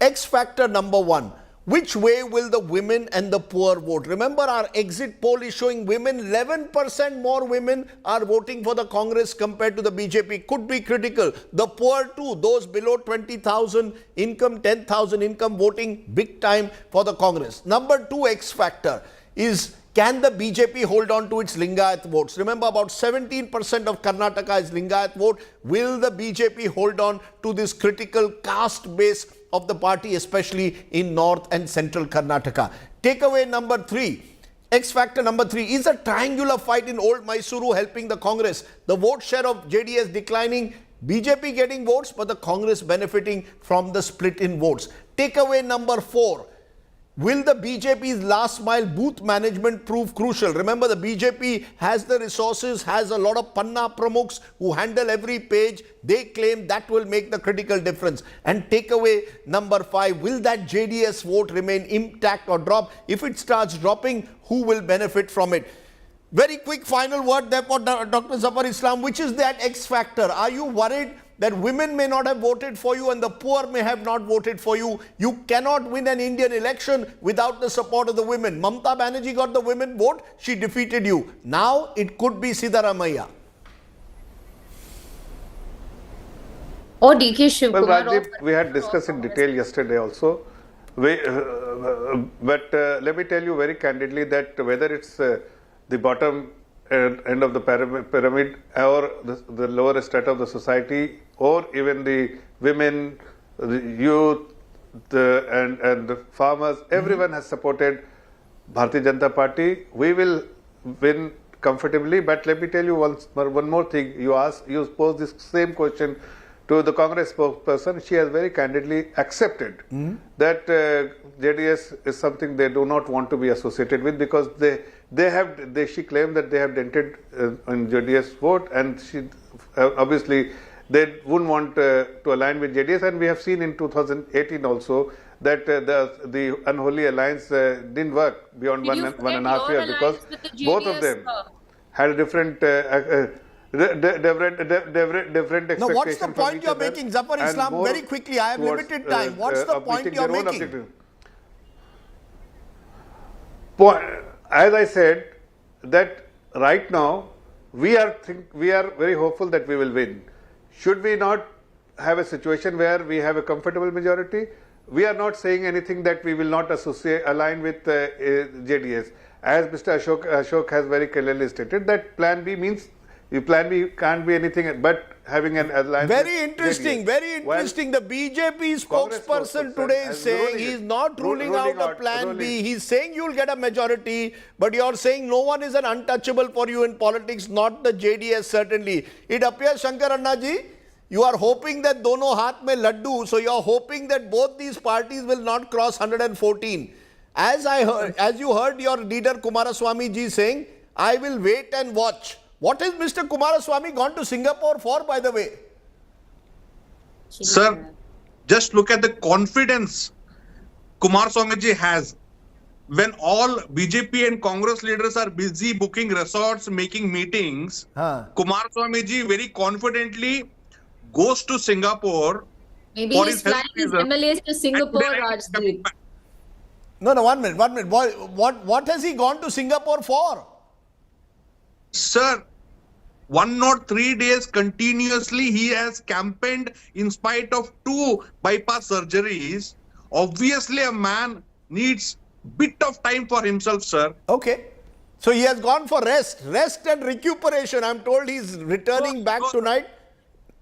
[SPEAKER 3] X factor number 1, Which way will the women and the poor vote? Remember, our exit poll is showing women, 11% more women are voting for the Congress compared to the BJP. Could be critical. The poor too, those below 20,000 income, 10,000 income, voting big time for the Congress. Number 2 X factor is, can the BJP hold on to its Lingayat votes? Remember, about 17% of Karnataka is Lingayat vote. Will the BJP hold on to this critical caste base of the party, especially in North and Central Karnataka? Takeaway number 3, X factor number 3, is a triangular fight in Old Mysuru helping the Congress. The vote share of JDS declining, BJP getting votes, but the Congress benefiting from the split in votes. Takeaway number 4, will the BJP's last mile booth management prove crucial? Remember, the BJP has the resources, has a lot of Panna Pramukhs who handle every page. They claim that will make the critical difference. And takeaway number 5, will that JDS vote remain intact or drop? If it starts dropping, who will benefit from it? Very quick final word there for Dr. Zafar Islam. Which is that X factor? Are you worried that women may not have voted for you and the poor may have not voted for you? You cannot win an Indian election without the support of the women. Mamata Banerjee got the women vote. She defeated you. Now it could be Siddaramaiah.
[SPEAKER 1] Or DK Shivkumar.
[SPEAKER 15] Well, Rajdeep, we had discussed in detail yesterday also. But let me tell you very candidly that whether it's the bottom end of the pyramid or the lower strata of the society, or even the women, the youth, and the farmers, everyone has supported Bharatiya Janata Party. We will win comfortably. But let me tell you one more thing. You posed this same question to the Congress spokesperson. She has very candidly accepted that JDS is something they do not want to be associated with, because she claimed that they have dented in JDS vote, and she obviously they wouldn't want to align with JDS. And we have seen in 2018 also that the unholy alliance didn't work beyond one and a half years, because both of them had a different expectations.
[SPEAKER 3] Now, what's the point you're making, Zafar Islam? Very quickly, I have limited time. What's the point you're making?
[SPEAKER 15] As I said, that right now we are very hopeful that we will win. Should we not have a situation where we have a comfortable majority? We are not saying anything that we will not align with JDS. As Mr. Ashok has very clearly stated, that Plan B means Plan B can't be anything but having an alliance.
[SPEAKER 3] Very interesting, very interesting. The BJP spokesperson today is saying he's not ruling out a Plan B. He's saying you'll get a majority, but you're saying no one is an untouchable for you in politics, not the JDS certainly. It appears, Shankar Anna ji, you are hoping that dono haath mein laddu, so you're hoping that both these parties will not cross 114. As you heard your leader Kumaraswamy ji saying, I will wait and watch. What is Mr. Kumaraswamy gone to Singapore for, by the way?
[SPEAKER 12] Sir, just look at the confidence Kumaraswamy ji has. When all BJP and Congress leaders are busy booking resorts, making meetings, Kumaraswamy ji very confidently goes to Singapore.
[SPEAKER 1] Maybe he's flying his MLAs to Singapore, Rajdeep.
[SPEAKER 3] No, 1 minute. What has he gone to Singapore for?
[SPEAKER 12] Sir, 103 days continuously he has campaigned in spite of 2 bypass surgeries. Obviously, a man needs bit of time for himself, sir.
[SPEAKER 3] Okay. So he has gone for rest and recuperation. I'm told he's returning back tonight.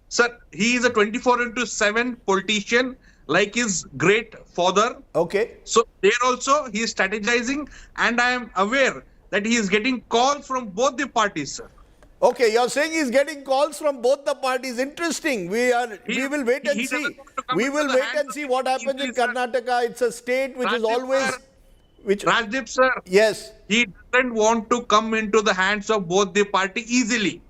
[SPEAKER 12] Sir, he is a 24/7 politician like his great father.
[SPEAKER 3] Okay.
[SPEAKER 12] So there also he is strategizing, and I am aware that he is getting calls from both the parties, sir.
[SPEAKER 3] Okay, you're saying he's getting calls from both the parties. Interesting. We will wait and see. We will wait and see what happens in Karnataka. It's a state which is always...
[SPEAKER 12] Rajdeep, sir.
[SPEAKER 3] Yes.
[SPEAKER 12] He doesn't want to come into the hands of both the party easily.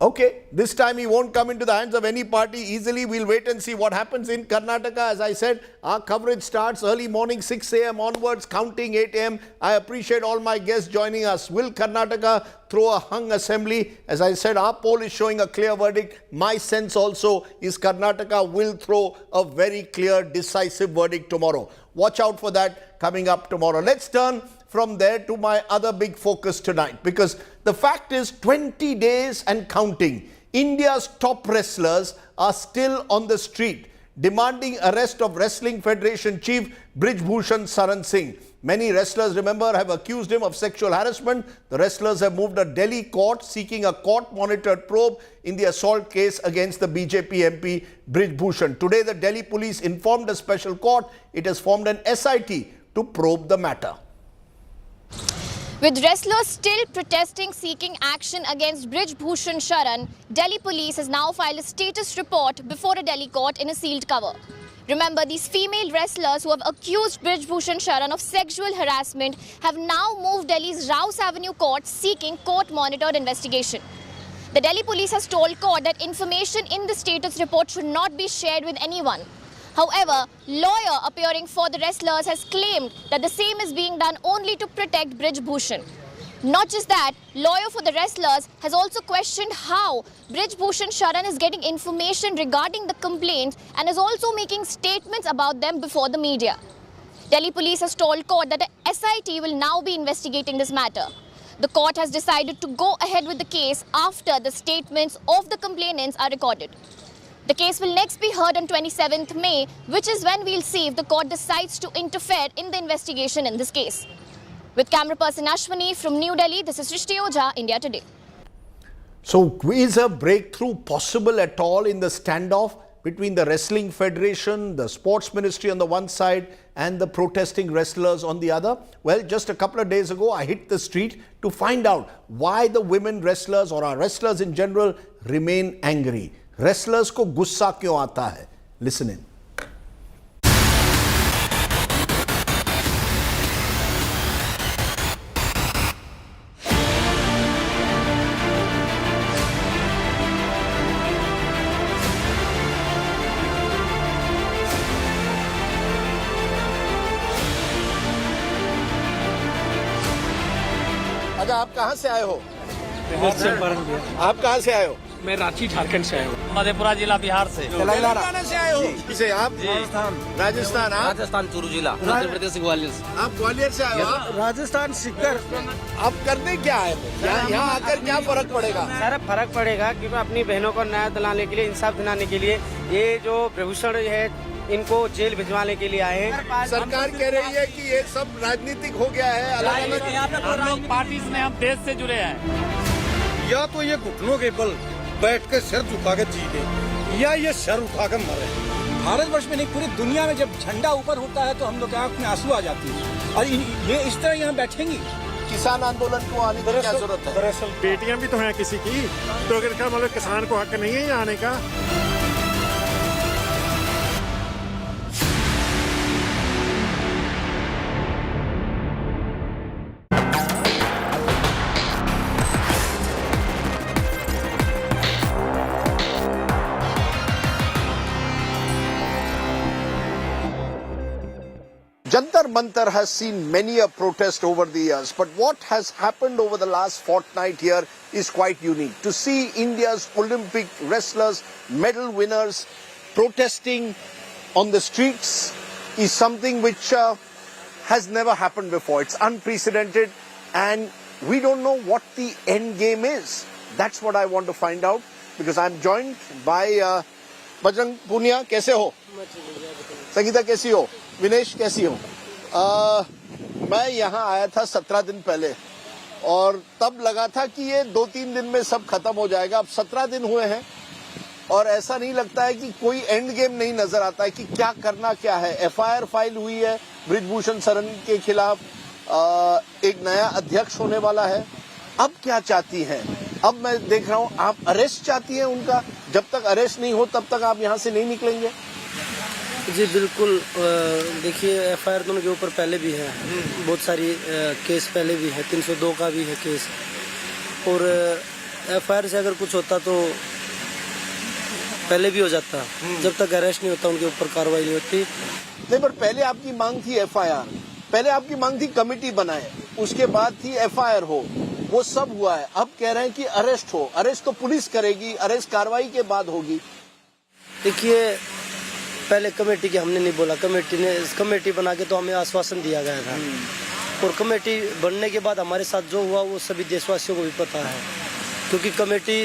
[SPEAKER 3] Okay, this time he won't come into the hands of any party easily. We'll wait and see what happens in Karnataka. As I said, our coverage starts early morning, 6 a.m. onwards, counting 8 a.m. I appreciate all my guests joining us. Will Karnataka throw a hung assembly? As I said, our poll is showing a clear verdict. My sense also is Karnataka will throw a very clear, decisive verdict tomorrow. Watch out for that coming up tomorrow. Let's turn from there to my other big focus tonight, because the fact is 20 days and counting, India's top wrestlers are still on the street demanding arrest of Wrestling Federation Chief Brij Bhushan Saran Singh. Many wrestlers, remember, have accused him of sexual harassment. The wrestlers have moved a Delhi court seeking a court-monitored probe in the assault case against the BJP MP Brij Bhushan. Today, the Delhi police informed a special court it has formed an SIT to probe the matter.
[SPEAKER 25] With wrestlers still protesting, seeking action against Brij Bhushan Saran, Delhi police has now filed a status report before a Delhi court in a sealed cover. Remember, these female wrestlers who have accused Brij Bhushan Saran of sexual harassment have now moved Delhi's Rouse Avenue court seeking court-monitored investigation. The Delhi police has told court that information in the status report should not be shared with anyone. However, lawyer appearing for the wrestlers has claimed that the same is being done only to protect Brij Bhushan. Not just that, lawyer for the wrestlers has also questioned how Brij Bhushan Saran is getting information regarding the complaints and is also making statements about them before the media. Delhi police has told court that a SIT will now be investigating this matter. The court has decided to go ahead with the case after the statements of the complainants are recorded. The case will next be heard on 27th May, which is when we'll see if the court decides to interfere in the investigation in this case. With camera person Ashwani from New Delhi, this is Srishti Ojha, India Today.
[SPEAKER 3] So, is a breakthrough possible at all in the standoff between the Wrestling Federation, the Sports Ministry on the one side and the protesting wrestlers on the other? Well, just a couple of days ago, I hit the street to find out why the women wrestlers or our wrestlers in general remain angry. Wrestlers को गुस्सा क्यों आता है? Listen in.
[SPEAKER 11] अच्छा, आप कहाँ से आए हो? आप कहाँ से आए हो?
[SPEAKER 16] मैं रांची झारखंड से आया हूँ। मधेपुरा जिला बिहार से।
[SPEAKER 11] तेलंगाना से आए हो? किसे आप? राजस्थान। आप?
[SPEAKER 16] राजस्थान चूरू जिला। मध्य प्रदेश ग्वालियर से।
[SPEAKER 11] आप ग्वालियर से आए हो? राजस्थान सीकर। आप करने क्या आए थे? यहाँ आकर क्या फर्क पड़ेगा?
[SPEAKER 20] सर फर्क पड़ेगा क्योंकि अपनी बहनों को न्याय दिलाने के लिए, इंसाफ दिलाने के लिए ये जो प्रभूषण है इनको जेल भिजवाने के लिए आए हैं।
[SPEAKER 11] सरकार कह रही है कि ये सब राजनीतिक हो गया है, अलग-अलग
[SPEAKER 16] पार्टी ने हम देश से जुड़े हैं।
[SPEAKER 11] या तो ये घुटनों के बल बैठ के सिर झुका के जी ले, या ये सर उठा कर मरे।
[SPEAKER 23] भारतवर्ष में नहीं, पूरी दुनिया में जब झंडा ऊपर होता है तो हम लोग की आंख में आंसू आ जाती है, और ये इस तरह यहाँ बैठेंगी।
[SPEAKER 11] किसान आंदोलन को आने की क्या जरूरत है?
[SPEAKER 24] दरअसल बेटियां भी तो हैं किसी की, तो अगर क्या मतलब किसान को हक नहीं है यहाँ आने का?
[SPEAKER 3] Jantar Mantar has seen many a protest over the years, but what has happened over the last fortnight here is quite unique. To see India's Olympic wrestlers, medal winners, protesting on the streets is something which has never happened before. It's unprecedented, and we don't know what the end game is. That's what I want to find out, because I'm joined by Bajrang Punia. कैसे हो? संगीता कैसी हो? विनेश कैसी हो? मैं यहाँ आया था 17 दिन पहले, और तब लगा था कि ये 2-3 दिन में सब खत्म हो जाएगा। अब 17 दिन हुए हैं और ऐसा नहीं लगता है कि कोई एंड गेम नहीं नजर आता है कि क्या करना क्या है। एफआईआर फाइल हुई है ब्रिज भूषण सरन के खिलाफ, एक नया अध्यक्ष होने वाला है। अब क्या चाहती हैं? अब मैं देख रहा हूँ आप अरेस्ट चाहती हैं उनका। जब तक अरेस्ट नहीं हो तब तक आप यहाँ से नहीं निकलेंगे?
[SPEAKER 20] जी बिल्कुल, देखिए एफआईआर तो उनके ऊपर पहले भी है, बहुत सारी केस पहले भी है, 302 का भी है केस, और एफआईआर से अगर कुछ होता तो पहले भी हो जाता। जब तक अरेस्ट नहीं होता उनके ऊपर कार्रवाई नहीं होती।
[SPEAKER 3] नहीं, पर पहले आपकी मांग थी एफआईआर, पहले आपकी मांग थी कमेटी बनाए, उसके बाद थी एफआईआर हो, वो सब हुआ है। अब कह रहे हैं कि अरेस्ट हो। अरेस्ट तो पुलिस करेगी, अरेस्ट कार्रवाई के बाद होगी।
[SPEAKER 20] देखिए पहले कमेटी की हमने नहीं बोला, कमेटी बना के तो हमें आश्वासन दिया गया था, और कमेटी बनने के बाद हमारे साथ जो हुआ वो सभी देशवासियों को भी पता है, क्योंकि कमेटी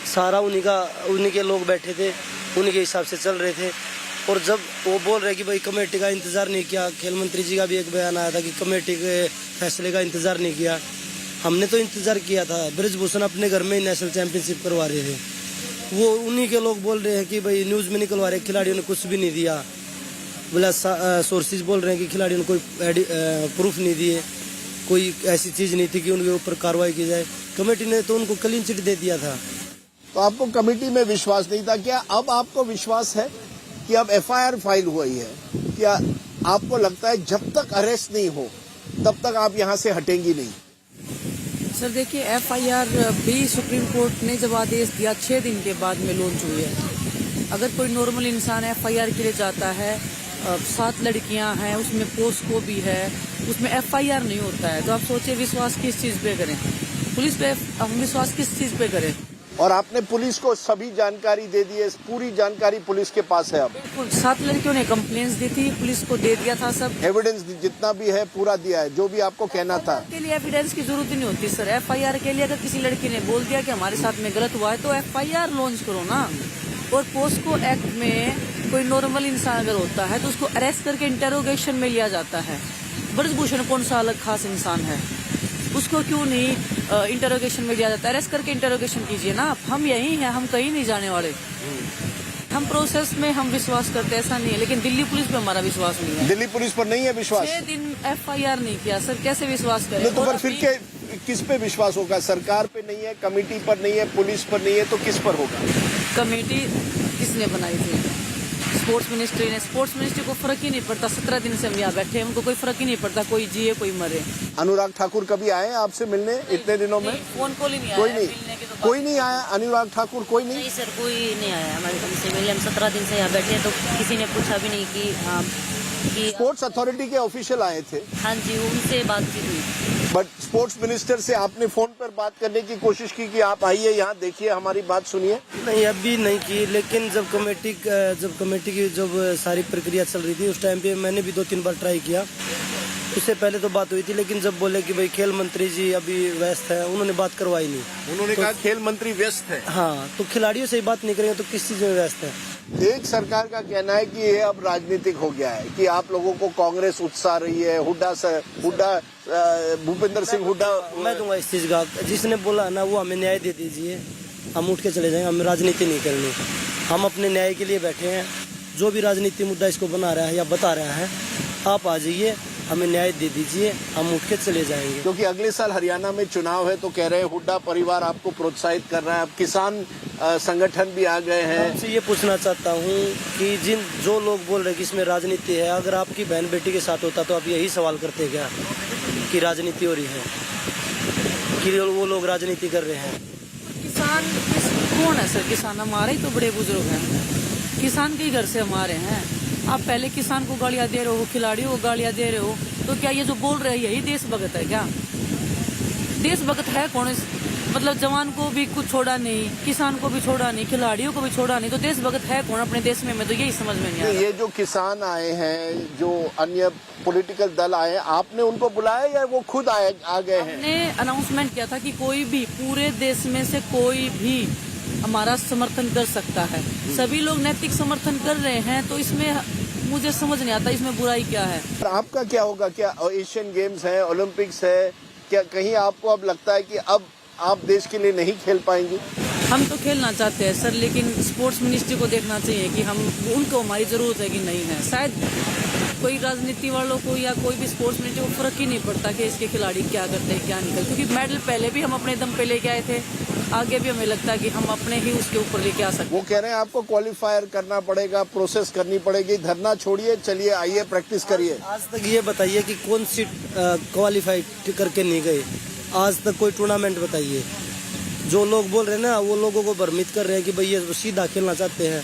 [SPEAKER 20] सारा उन्हीं के लोग बैठे थे, उन्हीं के हिसाब से चल रहे थे। और जब वो बोल रहे कि भाई कमेटी का इंतजार नहीं किया, खेल मंत्री जी का भी एक बयान आया था कि कमेटी के फैसले का इंतजार नहीं किया, हमने तो इंतजार किया था। ब्रिजभूषण अपने घर में ही नेशनल चैंपियनशिप करवा रहे थे, वो उन्हीं के लोग बोल रहे हैं कि भाई न्यूज़ में निकलवा रहे खिलाड़ियों ने कुछ भी नहीं दिया, बोला सोर्सेज बोल रहे हैं कि खिलाड़ियों ने कोई प्रूफ नहीं दिए, कोई ऐसी चीज़ नहीं थी कि उनके ऊपर कार्रवाई की जाए। कमेटी ने तो उनको क्लीन चिट दे दिया था।
[SPEAKER 3] तो आपको कमेटी में विश्वास नहीं था, क्या अब आपको विश्वास है कि अब एफआईआर फाइल हुई है? क्या आपको लगता है जब तक अरेस्ट नहीं हो तब तक आप यहां से हटेंगी नहीं?
[SPEAKER 5] सर देखिए, एफआईआर भी सुप्रीम कोर्ट ने जब आदेश दिया 6 दिन के बाद में लॉन्च हुई है। अगर कोई नॉर्मल इंसान एफआईआर के लिए जाता है, 7 लड़कियां हैं, उसमें पोस्को भी है, उसमें एफआईआर नहीं होता है, तो आप सोचिए विश्वास किस चीज पे करें, पुलिस पे हम विश्वास किस चीज पे करें?
[SPEAKER 3] और आपने पुलिस को सभी जानकारी दे दी है, पूरी जानकारी पुलिस के पास है? अब
[SPEAKER 5] बिल्कुल 7 लड़कियों ने कंप्लेंट्स दी थी, पुलिस को दे दिया था, सब
[SPEAKER 3] एविडेंस जितना भी है पूरा दिया है, जो भी आपको कहना था।
[SPEAKER 5] के लिए एविडेंस की जरूरत ही नहीं होती सर। एफआईआर के लिए अगर किसी लड़की ने बोल दिया कि हमारे साथ में गलत हुआ है तो एफआईआर लॉन्च करो ना। और पोस्को एक्ट में कोई नॉर्मल इंसान अगर होता है तो उसको अरेस्ट करके इंटेरोगेशन में लिया जाता है। ब्रजभूषण कौन सा अलग खास इंसान है, उसको क्यों नहीं इंटेरोगेशन में लिया जाता है? अरेस्ट करके इंटेरोगेशन कीजिए ना। हम यही हैं, हम कहीं नहीं जाने वाले। हम प्रोसेस में हम विश्वास करते, ऐसा नहीं है, लेकिन दिल्ली पुलिस पे हमारा विश्वास नहीं है।
[SPEAKER 3] दिल्ली पुलिस पर नहीं है विश्वास?
[SPEAKER 5] 6 दिन एफआईआर नहीं किया सर, कैसे विश्वास करें?
[SPEAKER 3] तो पर फिर किस पे विश्वास होगा? सरकार पे नहीं है, कमेटी पर नहीं है, पुलिस पर नहीं है, तो किस पर होगा?
[SPEAKER 5] कमेटी किसने बनाई थी? स्पोर्ट्स मिनिस्ट्री ने। स्पोर्ट्स मिनिस्ट्री को फर्क ही नहीं पड़ता, 17 दिन से हम यहाँ बैठे, हमको कोई फर्क ही नहीं पड़ता, कोई जिए कोई मरे।
[SPEAKER 3] अनुराग ठाकुर कभी आए आपसे मिलने इतने दिनों में?
[SPEAKER 5] फोन कॉल ही नहीं आया।
[SPEAKER 3] कोई नहीं, कोई नहीं आया? अनुराग ठाकुर कोई नहीं?
[SPEAKER 7] नहीं सर, कोई नहीं आया हमारे हमसे मिलने। हम 17 दिन से यहाँ बैठे तो किसी ने पूछा भी नहीं कि
[SPEAKER 3] स्पोर्ट्स अथॉरिटी के ऑफिशियल आए थे?
[SPEAKER 7] हाँ जी, उनसे बातचीत हुई।
[SPEAKER 3] बट स्पोर्ट्स मिनिस्टर से आपने फोन पर बात करने की कोशिश की कि आप आइए यहाँ देखिए, हमारी बात सुनिए?
[SPEAKER 20] नहीं, अभी नहीं की, लेकिन जब कमेटी की जब सारी प्रक्रिया चल रही थी उस टाइम पे मैंने भी 2-3 बार ट्राई किया। उससे पहले तो बात हुई थी, लेकिन जब बोले कि भाई खेल मंत्री जी अभी व्यस्त है, उन्होंने बात करवाई नहीं।
[SPEAKER 3] उन्होंने कहा खेल मंत्री व्यस्त है?
[SPEAKER 20] हाँ, तो खिलाड़ियों से ही बात नहीं करेंगे तो किस चीज में व्यस्त है?
[SPEAKER 3] एक सरकार का कहना है कि ये अब राजनीतिक हो गया है, कि आप लोगों को कांग्रेस उत्साह रही है, हुड्डा भूपेंद्र सिंह हुड्डा।
[SPEAKER 20] मैं दूंगा इस चीज का, जिसने बोला ना वो हमें न्याय दे दीजिए, हम उठ के चले जाएंगे, हमें राजनीति नहीं करनी, हम अपने न्याय के लिए बैठे हैं। जो भी राजनीति मुद्दा इसको बना रहा है या बता रहा है, आप आ जाइए, हमें न्याय दे दीजिए, हम उठ के चले जाएंगे।
[SPEAKER 3] क्योंकि अगले साल हरियाणा में चुनाव है, तो कह रहे हैं हुड्डा परिवार आपको प्रोत्साहित कर रहा है। अब किसान संगठन भी आ गए हैं।
[SPEAKER 20] आपसे ये पूछना चाहता हूँ कि जो लोग बोल रहे हैं कि इसमें राजनीति है, अगर आपकी बहन बेटी के साथ होता तो आप यही सवाल करते क्या कि राजनीति हो रही है, कि वो लोग राजनीति कर रहे हैं?
[SPEAKER 5] किसान कौन है सर? किसान हमारे ही तो बड़े बुजुर्ग हैं, किसान के ही घर से हमारे हैं। आप पहले किसान को गालियां दे रहे हो, खिलाड़ियों को गालियां दे रहे हो, तो क्या ये जो बोल रहे हैं यही देशभक्त है क्या? देशभक्त है कौन? मतलब जवान को भी कुछ छोड़ा नहीं, किसान को भी छोड़ा नहीं, खिलाड़ियों को भी छोड़ा नहीं, तो देशभक्त है कौन अपने देश में? मैं तो यही समझ में नहीं आ रहा।
[SPEAKER 3] ये जो किसान आए हैं, जो अन्य पॉलिटिकल दल आए हैं, आपने उनको बुलाया या वो खुद आ गए हैं?
[SPEAKER 5] हमने अनाउंसमेंट किया था कि कोई भी पूरे देश में से कोई भी हमारा समर्थन कर सकता है। सभी लोग नैतिक समर्थन कर रहे हैं, तो इसमें मुझे समझ नहीं आता इसमें बुराई क्या है।
[SPEAKER 3] आपका क्या होगा? क्या एशियन गेम्स है, ओलंपिक्स है, क्या कहीं आपको अब लगता है कि अब आप देश के लिए नहीं खेल पाएंगे?
[SPEAKER 5] हम तो खेलना चाहते हैं सर, लेकिन स्पोर्ट्स मिनिस्ट्री को देखना चाहिए कि हम उनको हमारी जरूरत है कि नहीं है। शायद कोई राजनीति वालों को या कोई भी स्पोर्ट्स मिनिस्ट्री को फर्क ही नहीं पड़ता कि इसके खिलाड़ी क्या करते हैं क्या नहीं करते, क्योंकि मेडल पहले भी हम अपने दम पे लेके आए थे, आगे भी हमें लगता है कि हम अपने ही उसके ऊपर लेके आ सकते।
[SPEAKER 3] वो कह रहे हैं आपको क्वालिफायर करना पड़ेगा, प्रोसेस करनी पड़ेगी, धरना छोड़िए, चलिए आइए प्रैक्टिस करिए।
[SPEAKER 20] आज तक ये बताइए कि कौन सी क्वालिफाई करके नहीं गए? आज तक कोई टूर्नामेंट बताइए। जो लोग बोल रहे हैं ना, वो लोगों को भ्रमित कर रहे हैं कि भाई ये सीधा खेलना चाहते हैं।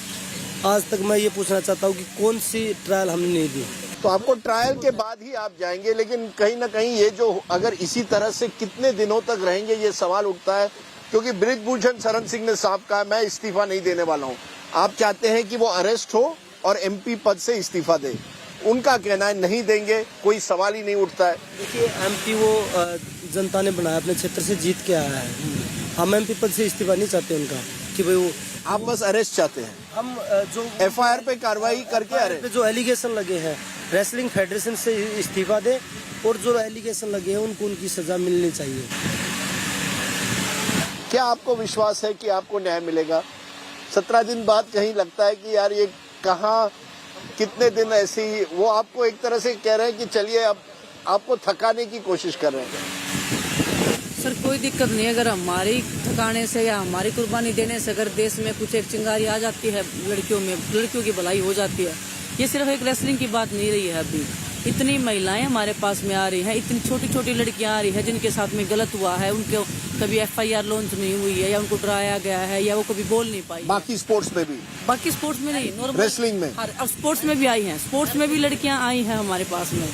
[SPEAKER 20] आज तक मैं ये पूछना चाहता हूँ कि कौन सी ट्रायल हमने नहीं दी।
[SPEAKER 3] तो आपको ट्रायल के बाद ही आप जाएंगे, लेकिन कहीं ना कहीं ये जो अगर इसी तरह से कितने दिनों तक रहेंगे, ये सवाल उठता है। क्योंकि ब्रिजभूषण शरण सिंह ने साफ कहा, मैं इस्तीफा नहीं देने वाला हूँ। आप चाहते हैं कि वो अरेस्ट हो और एमपी पद से इस्तीफा दे। उनका कहना है नहीं देंगे, कोई सवाल ही नहीं उठता है।
[SPEAKER 20] देखिए एमपी वो जनता ने बनाया, अपने क्षेत्र से जीत के आया है। हम एमपी पद से इस्तीफा नहीं चाहते उनका कि भाई वो,
[SPEAKER 3] आप बस अरेस्ट चाहते हैं।
[SPEAKER 20] हम जो
[SPEAKER 3] एफआईआर पे कार्रवाई करके अरेस्ट,
[SPEAKER 20] जो एलिगेशन लगे हैं रेसलिंग फेडरेशन से इस्तीफा दे और जो एलिगेशन लगे हैं उनको उनकी सजा मिलनी चाहिए।
[SPEAKER 3] क्या आपको विश्वास है कि आपको न्याय मिलेगा? 17 दिन बाद कहीं लगता है कि यार ये कहाँ, कितने दिन ऐसे ही, वो आपको एक तरह से कह रहे हैं कि चलिए अब आपको थकाने की कोशिश कर रहे हैं।
[SPEAKER 5] सर कोई दिक्कत नहीं है, अगर हमारी थकाने से या हमारी कुर्बानी देने से अगर देश में कुछ एक चिंगारी आ जाती है, लड़कियों की भलाई हो जाती है। ये सिर्फ एक रेसलिंग की बात नहीं रही है। अभी इतनी महिलाएं हमारे पास में आ रही हैं, इतनी छोटी छोटी लड़कियां आ रही हैं जिनके साथ में गलत हुआ है, उनको कभी एफआईआर लॉन्च नहीं हुई है या उनको डराया गया है या वो कभी बोल नहीं पाई।
[SPEAKER 3] बाकी स्पोर्ट्स में भी,
[SPEAKER 5] बाकी स्पोर्ट्स में नहीं, नॉर्मल
[SPEAKER 3] रेसलिंग में,
[SPEAKER 5] अब स्पोर्ट्स में भी आई हैं, स्पोर्ट्स में भी लड़कियां आई हैं हमारे पास में।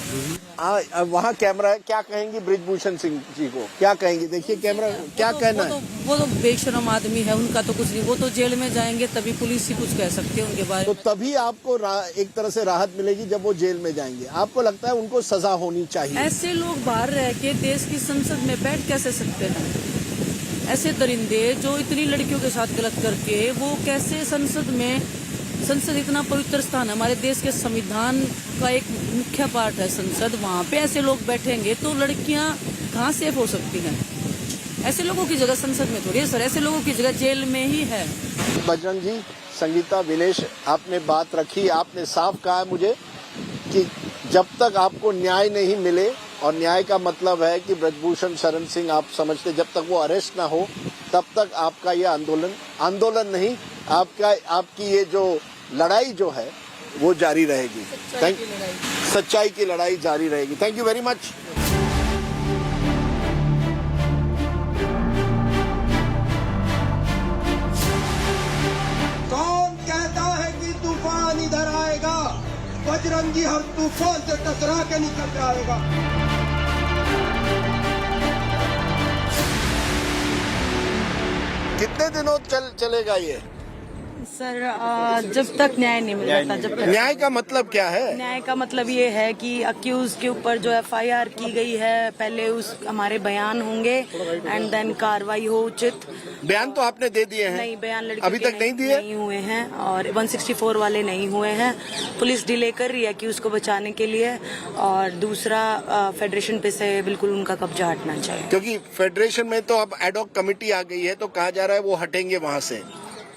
[SPEAKER 3] वहाँ कैमरा है, क्या कहेंगी ब्रिजभूषण सिंह जी को, क्या कहेंगी? देखिए कैमरा, क्या कहना है?
[SPEAKER 5] वो तो बेशरम आदमी है, उनका तो कुछ नहीं, वो तो जेल में जाएंगे तभी पुलिस ही कुछ कह सकती है उनके बारे में।
[SPEAKER 3] तो तभी आपको एक तरह से राहत मिलेगी जब वो जेल में जाएंगे। आपको लगता है उनको सजा होनी चाहिए?
[SPEAKER 5] ऐसे लोग बाहर रह के देश की संसद में बैठ कैसे सकते हैं? ऐसे दरिंदे जो इतनी लड़कियों के साथ गलत करके वो कैसे संसद इतना पवित्र स्थान है, हमारे देश के संविधान का एक मुख्य पार्ट है संसद, वहाँ पे ऐसे लोग बैठेंगे तो लड़कियाँ कहाँ सेफ हो सकती हैं? ऐसे लोगों की जगह संसद में थोड़ी है सर, ऐसे लोगों की जगह जेल में ही है।
[SPEAKER 3] बजरंग जी, संगीता, विनेश, आपने बात रखी, आपने साफ कहा है मुझे कि जब तक आपको न्याय नहीं मिले, और न्याय का मतलब है कि ब्रजभूषण शरण सिंह आप समझते, जब तक वो अरेस्ट ना हो तब तक आपका ये आंदोलन नहीं, आपकी ये जो लड़ाई जो है वो जारी रहेगी। सच्चाई की लड़ाई जारी रहेगी। Thank you very much.
[SPEAKER 11] कौन कहता है कि तूफान इधर आएगा? बजरंगी हर तूफान से टकरा के निकल जाएगा।
[SPEAKER 3] कितने दिनों चलेगा ये?
[SPEAKER 5] सर जब तक न्याय नहीं मिल जाता, जब तक।
[SPEAKER 3] न्याय का मतलब क्या है?
[SPEAKER 5] न्याय का मतलब ये है कि अक्यूज के ऊपर जो एफआईआर की गई है, पहले हमारे बयान होंगे एंड देन कार्रवाई हो उचित।
[SPEAKER 3] बयान तो आपने दे दिए हैं?
[SPEAKER 5] नहीं, बयान लड़की
[SPEAKER 3] अभी तक नहीं दिए,
[SPEAKER 5] नहीं हुए हैं और 164 वाले नहीं हुए हैं। पुलिस डिले कर रही है कि उसको बचाने के लिए, और दूसरा फेडरेशन पे से बिल्कुल उनका कब्जा हटना चाहिए,
[SPEAKER 3] क्योंकि फेडरेशन में तो अब एडॉक कमेटी आ गई है, तो कहा जा रहा है वो हटेंगे वहाँ से।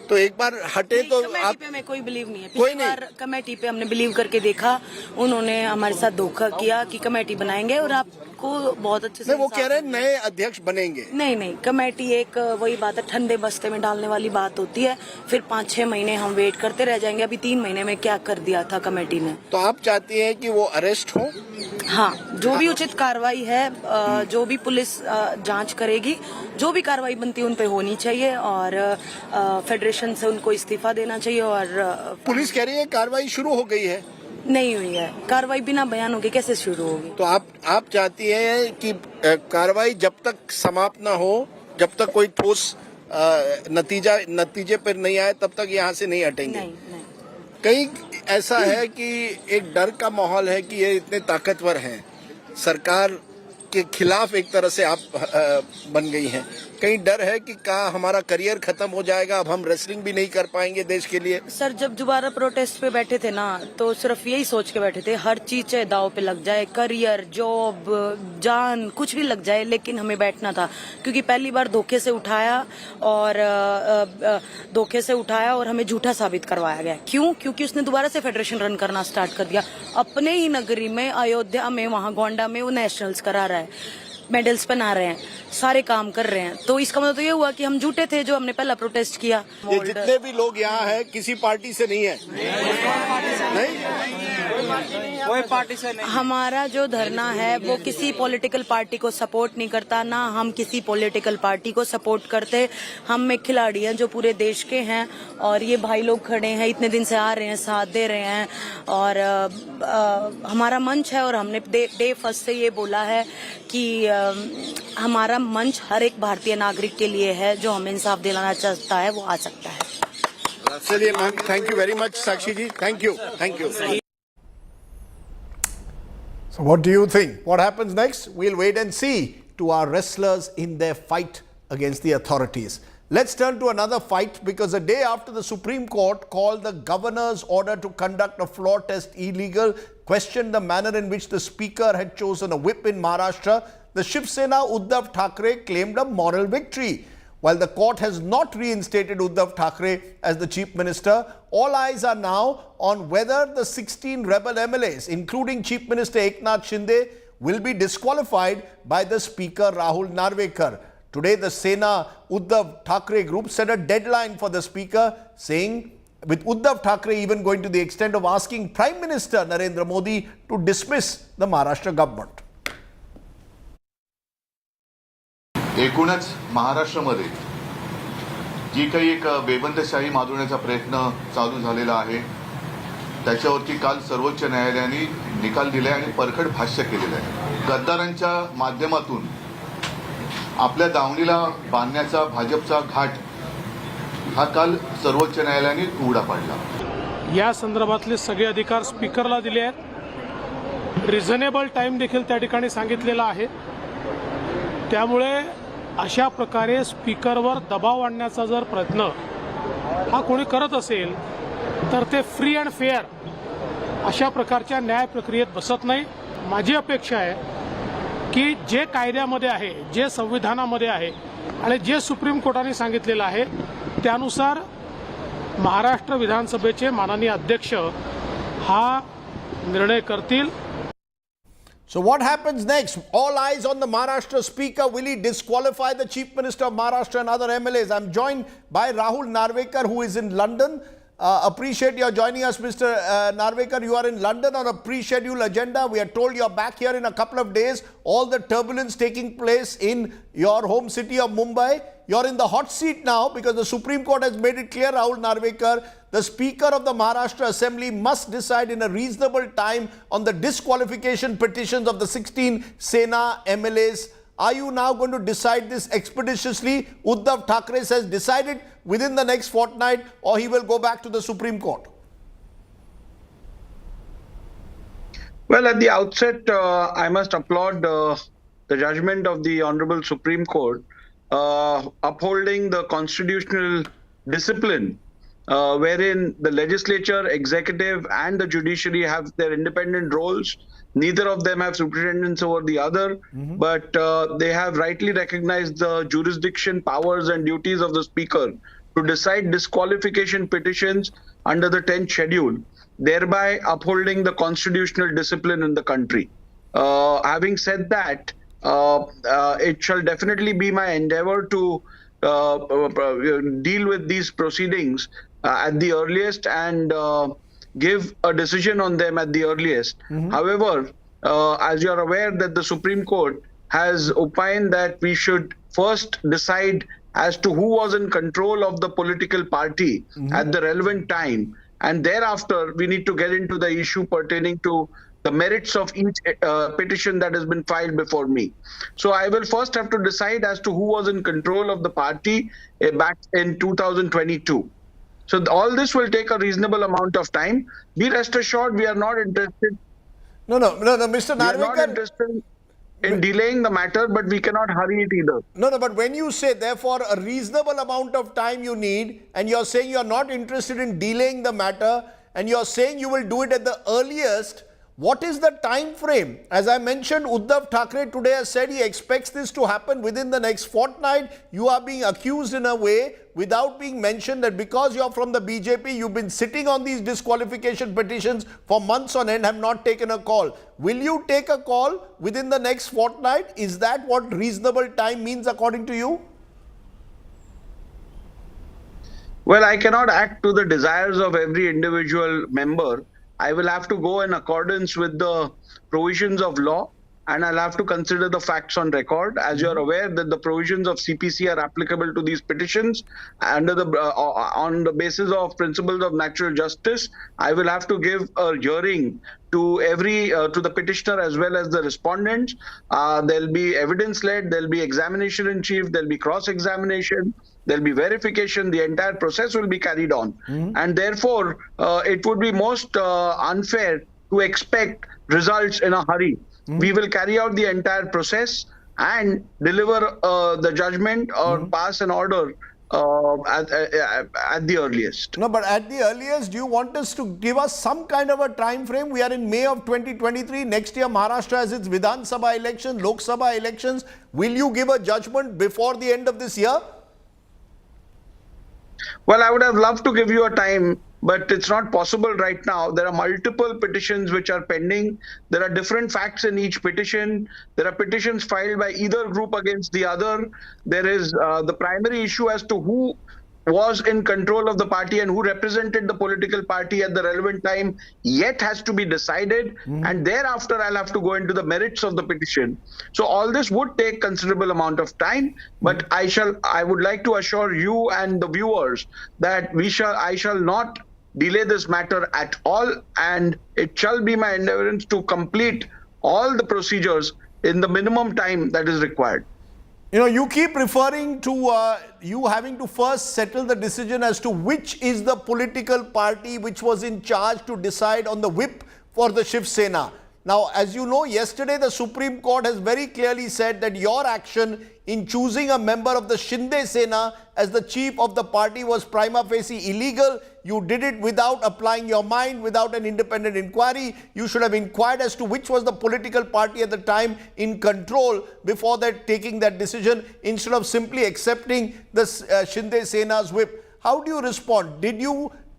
[SPEAKER 3] तो एक बार हटे तो आप
[SPEAKER 5] पे मैं कोई बिलीव नहीं है।
[SPEAKER 3] कोई नहीं,
[SPEAKER 5] कमेटी पे हमने बिलीव करके देखा, उन्होंने हमारे साथ धोखा किया कि कमेटी बनाएंगे और आपको बहुत अच्छे से।
[SPEAKER 3] वो कह रहे हैं नए अध्यक्ष बनेंगे।
[SPEAKER 5] नहीं, कमेटी एक वही बात है, ठंडे बस्ते में डालने वाली बात होती है। फिर 5-6 महीने हम वेट करते रह जाएंगे। अभी 3 महीने में क्या कर दिया था कमेटी ने।
[SPEAKER 3] तो आप चाहती हैं कि वो अरेस्ट हो?
[SPEAKER 5] हाँ, जो भी उचित कार्रवाई है, जो भी पुलिस जांच करेगी, जो भी कार्रवाई बनती है उन पे होनी चाहिए, और फेडरेशन से उनको इस्तीफा देना चाहिए। और
[SPEAKER 3] पुलिस कह रही है कार्रवाई शुरू हो गई है।
[SPEAKER 5] नहीं हुई है कार्रवाई, बिना बयान के कैसे शुरू होगी?
[SPEAKER 3] तो आप चाहती हैं कि कार्रवाई जब तक समाप्त ना हो, जब तक कोई ठोस नतीजे पर नहीं आए, तब तक यहाँ से नहीं हटेंगे?
[SPEAKER 5] नहीं।
[SPEAKER 3] कहीं ऐसा है कि एक डर का माहौल है कि ये इतने ताकतवर हैं, सरकार के खिलाफ एक तरह से आप बन गई हैं। कहीं डर है कि हमारा करियर खत्म हो जाएगा, अब हम रेसलिंग भी नहीं कर पाएंगे देश के लिए?
[SPEAKER 5] सर जब दोबारा प्रोटेस्ट पे बैठे थे ना, तो सिर्फ यही सोच के बैठे थे, हर चीज चाहे दाव पे लग जाए, करियर, जॉब, जान, कुछ भी लग जाए, लेकिन हमें बैठना था। क्योंकि पहली बार धोखे से उठाया और हमें झूठा साबित करवाया गया। क्यों? क्योंकि उसने दोबारा से फेडरेशन रन करना स्टार्ट कर दिया अपने ही नगरी में, अयोध्या में, वहाँ गोंडा में वो नेशनल्स करा रहा है, मेडल्स पहना रहे हैं, सारे काम कर रहे हैं। तो इसका मतलब तो ये हुआ कि हम झूठे थे जो हमने पहला प्रोटेस्ट किया।
[SPEAKER 3] ये जितने भी लोग यहाँ हैं किसी पार्टी से नहीं है?
[SPEAKER 5] कोई पार्टी से नहीं। हमारा जो धरना है वो किसी पॉलिटिकल पार्टी को सपोर्ट नहीं करता, ना हम किसी पॉलिटिकल पार्टी को सपोर्ट करते। हम एक खिलाड़ी हैं जो पूरे देश के हैं, और ये भाई लोग खड़े हैं, इतने दिन से आ रहे हैं, साथ दे रहे हैं, और हमारा मंच है। और हमने डे फर्स्ट से ये बोला है कि हमारा मंच हर एक भारतीय नागरिक के लिए है, जो हमें इंसाफ दिलाना चाहता है वो आ सकता है।
[SPEAKER 18] चलिए ma'am, thank you very much, Sakshi ji. Thank you. Thank you.
[SPEAKER 3] So what do you think? What happens next? We'll wait and see to our wrestlers in their fight against the authorities. Let's turn to another fight, because a day after the Supreme Court called the governor's order to conduct a floor test illegal, questioned the manner in which the speaker had chosen a whip in Maharashtra, the Shiv Sena Uddhav Thackeray claimed a moral victory. While the court has not reinstated Uddhav Thackeray as the chief minister, all eyes are now on whether the 16 rebel MLAs, including Chief Minister Eknath Shinde, will be disqualified by the Speaker Rahul Narvekar. Today, the Sena Uddhav Thackeray group set a deadline for the Speaker, saying, with Uddhav Thackeray even going to the extent of asking Prime Minister Narendra Modi to dismiss the Maharashtra government.
[SPEAKER 4] एकूणच महाराष्ट्रामध्ये जी काही एक बेबंदशाही माजवण्याचा प्रयत्न चालू झालेला आहे त्याच्यावरती काल सर्वोच्च न्यायालयाने निकाल दिलाय आणि परखड भाष्य केलेलं आहे. गद्दारांच्या माध्यमातून आपल्या दावणीला बांधण्याचा भाजपचा घाट हा काल सर्वोच्च न्यायालयाने उघडा पाडला.
[SPEAKER 19] या संदर्भातले सगळे अधिकार स्पीकरला दिले आहेत. रिझनेबल टाइम देखील त्या ठिकाणी सांगितलेला आहे. त्यामुळे अशा प्रकारे स्पीकरवर दबाव आणण्याचा जर प्रयत्न हा कोणी करत असेल तर ते फ्री अँड फेअर अशा प्रकारच्या न्याय प्रक्रियेत बसत नाही. माझी अपेक्षा आहे की जे कायद्यामध्ये आहे, जे संविधानामध्ये आहे आणि जे सुप्रीम कोर्टाने सांगितलेलं आहे त्यानुसार महाराष्ट्र विधानसभेचे माननीय अध्यक्ष हा निर्णय करतील.
[SPEAKER 3] So what happens next? All eyes on the Maharashtra Speaker. Will he disqualify the Chief Minister of Maharashtra and other MLAs? I'm joined by Rahul Narvekar, who is in London. Appreciate your joining us, Mr. Narvekar. You are in London on a pre-scheduled agenda. We are told you are back here in a couple of days. All the turbulence taking place in your home city of Mumbai. You're in the hot seat now because the Supreme Court has made it clear, Rahul Narvekar, the Speaker of the Maharashtra Assembly must decide in a reasonable time on the disqualification petitions of the 16 Sena MLAs. Are you now going to decide this expeditiously? Uddhav Thackeray has decided within the next fortnight, or he will go back to the Supreme Court?
[SPEAKER 8] Well, at the outset, I must applaud the judgment of the Honorable Supreme Court upholding the constitutional discipline wherein the legislature, executive and the judiciary have their independent roles. Neither of them have superintendence over the other, but they have rightly recognized the jurisdiction, powers and duties of the Speaker to decide disqualification petitions under the 10th schedule, thereby upholding the constitutional discipline in the country. Having said that, it shall definitely be my endeavor to deal with these proceedings at the earliest and give a decision on them at the earliest. However, as you are aware that the Supreme Court has opined that we should first decide as to who was in control of the political party at the relevant time, and thereafter we need to get into the issue pertaining to the merits of each petition that has been filed before me. So I will first have to decide as to who was in control of the party back in 2022. So all this will take a reasonable amount of time. Be rest assured, we are not interested.
[SPEAKER 3] No, Mr. Narvekar.
[SPEAKER 8] We are not interested in delaying the matter, but we cannot hurry it either.
[SPEAKER 3] No, but when you say, therefore, a reasonable amount of time you need, and you're saying you're not interested in delaying the matter, and you're saying you will do it at the earliest, what is the time frame? As I mentioned, Uddhav Thackeray today has said he expects this to happen within the next fortnight. You are being accused in a way without being mentioned that because you're from the BJP, you've been sitting on these disqualification petitions for months on end, have not taken a call. Will you take a call within the next fortnight? Is that what reasonable time means according to you?
[SPEAKER 8] Well, I cannot act to the desires of every individual member. I will have to go in accordance with the provisions of law, and I'll have to consider the facts on record. As you're aware that the provisions of CPC are applicable to these petitions under the on the basis of principles of natural justice. I will have to give a hearing to every to the petitioner as well as the respondents. There'll be evidence led, there'll be examination in chief, there'll be cross examination, there'll be verification, the entire process will be carried on. And therefore, it would be most unfair to expect results in a hurry. We will carry out the entire process and deliver the judgment or pass an order at the earliest.
[SPEAKER 3] No, but at the earliest, do you want us to give us some kind of a time frame? We are in May of 2023. Next year, Maharashtra has its Vidhan Sabha elections, Lok Sabha elections. Will you give a judgment before the end of this year?
[SPEAKER 8] Well, I would have loved to give you a time, but it's not possible right now. There are multiple petitions which are pending. There are different facts in each petition. There are petitions filed by either group against the other. There is the primary issue as to who was in control of the party and who represented the political party at the relevant time yet has to be decided. And thereafter, I'll have to go into the merits of the petition. So all this would take considerable amount of time, but I would like to assure you and the viewers that I shall not delay this matter at all, and it shall be my endeavor to complete all the procedures in the minimum time that is required.
[SPEAKER 3] You know, you keep referring to you having to first settle the decision as to which is the political party which was in charge to decide on the whip for the Shiv Sena. Now, as you know, yesterday the Supreme Court has very clearly said that your action in choosing a member of the Shinde Sena as the chief of the party was prima facie illegal. You did it without applying your mind, without an independent inquiry. You should have inquired as to which was the political party at the time in control before that taking that decision, instead of simply accepting the Shinde Sena's whip. How do you respond?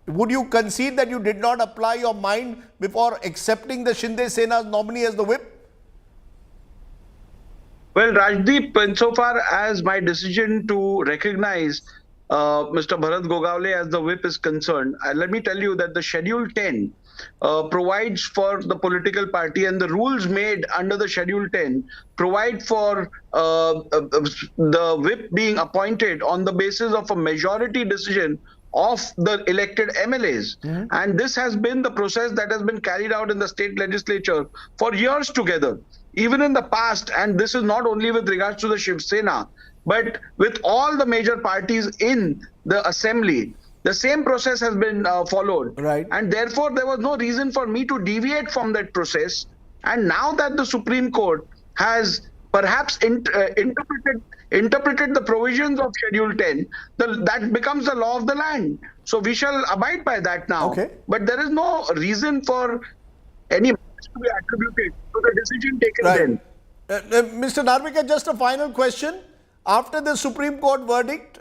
[SPEAKER 3] Would you concede that you did not apply your mind before accepting the Shinde Sena's nominee as the whip?
[SPEAKER 8] Well, Rajdeep, insofar as my decision to recognize Mr. Bharat Gogawale as the whip is concerned, let me tell you that the Schedule 10 provides for the political party, and the rules made under the Schedule 10 provide for the whip being appointed on the basis of a majority decision of the elected MLAs. And this has been the process that has been carried out in the state legislature for years together. Even in the past, and this is not only with regards to the Shiv Sena, but with all the major parties in the assembly, the same process has been followed.
[SPEAKER 3] Right.
[SPEAKER 8] And therefore, there was no reason for me to deviate from that process. And now that the Supreme Court has perhaps interpreted the provisions of Schedule 10, that becomes the law of the land. So we shall abide by that now.
[SPEAKER 3] Okay.
[SPEAKER 8] But there is no reason for any to be attributed to the decision taken then.
[SPEAKER 3] Mr. Narvekar, just a final question. After the Supreme Court verdict,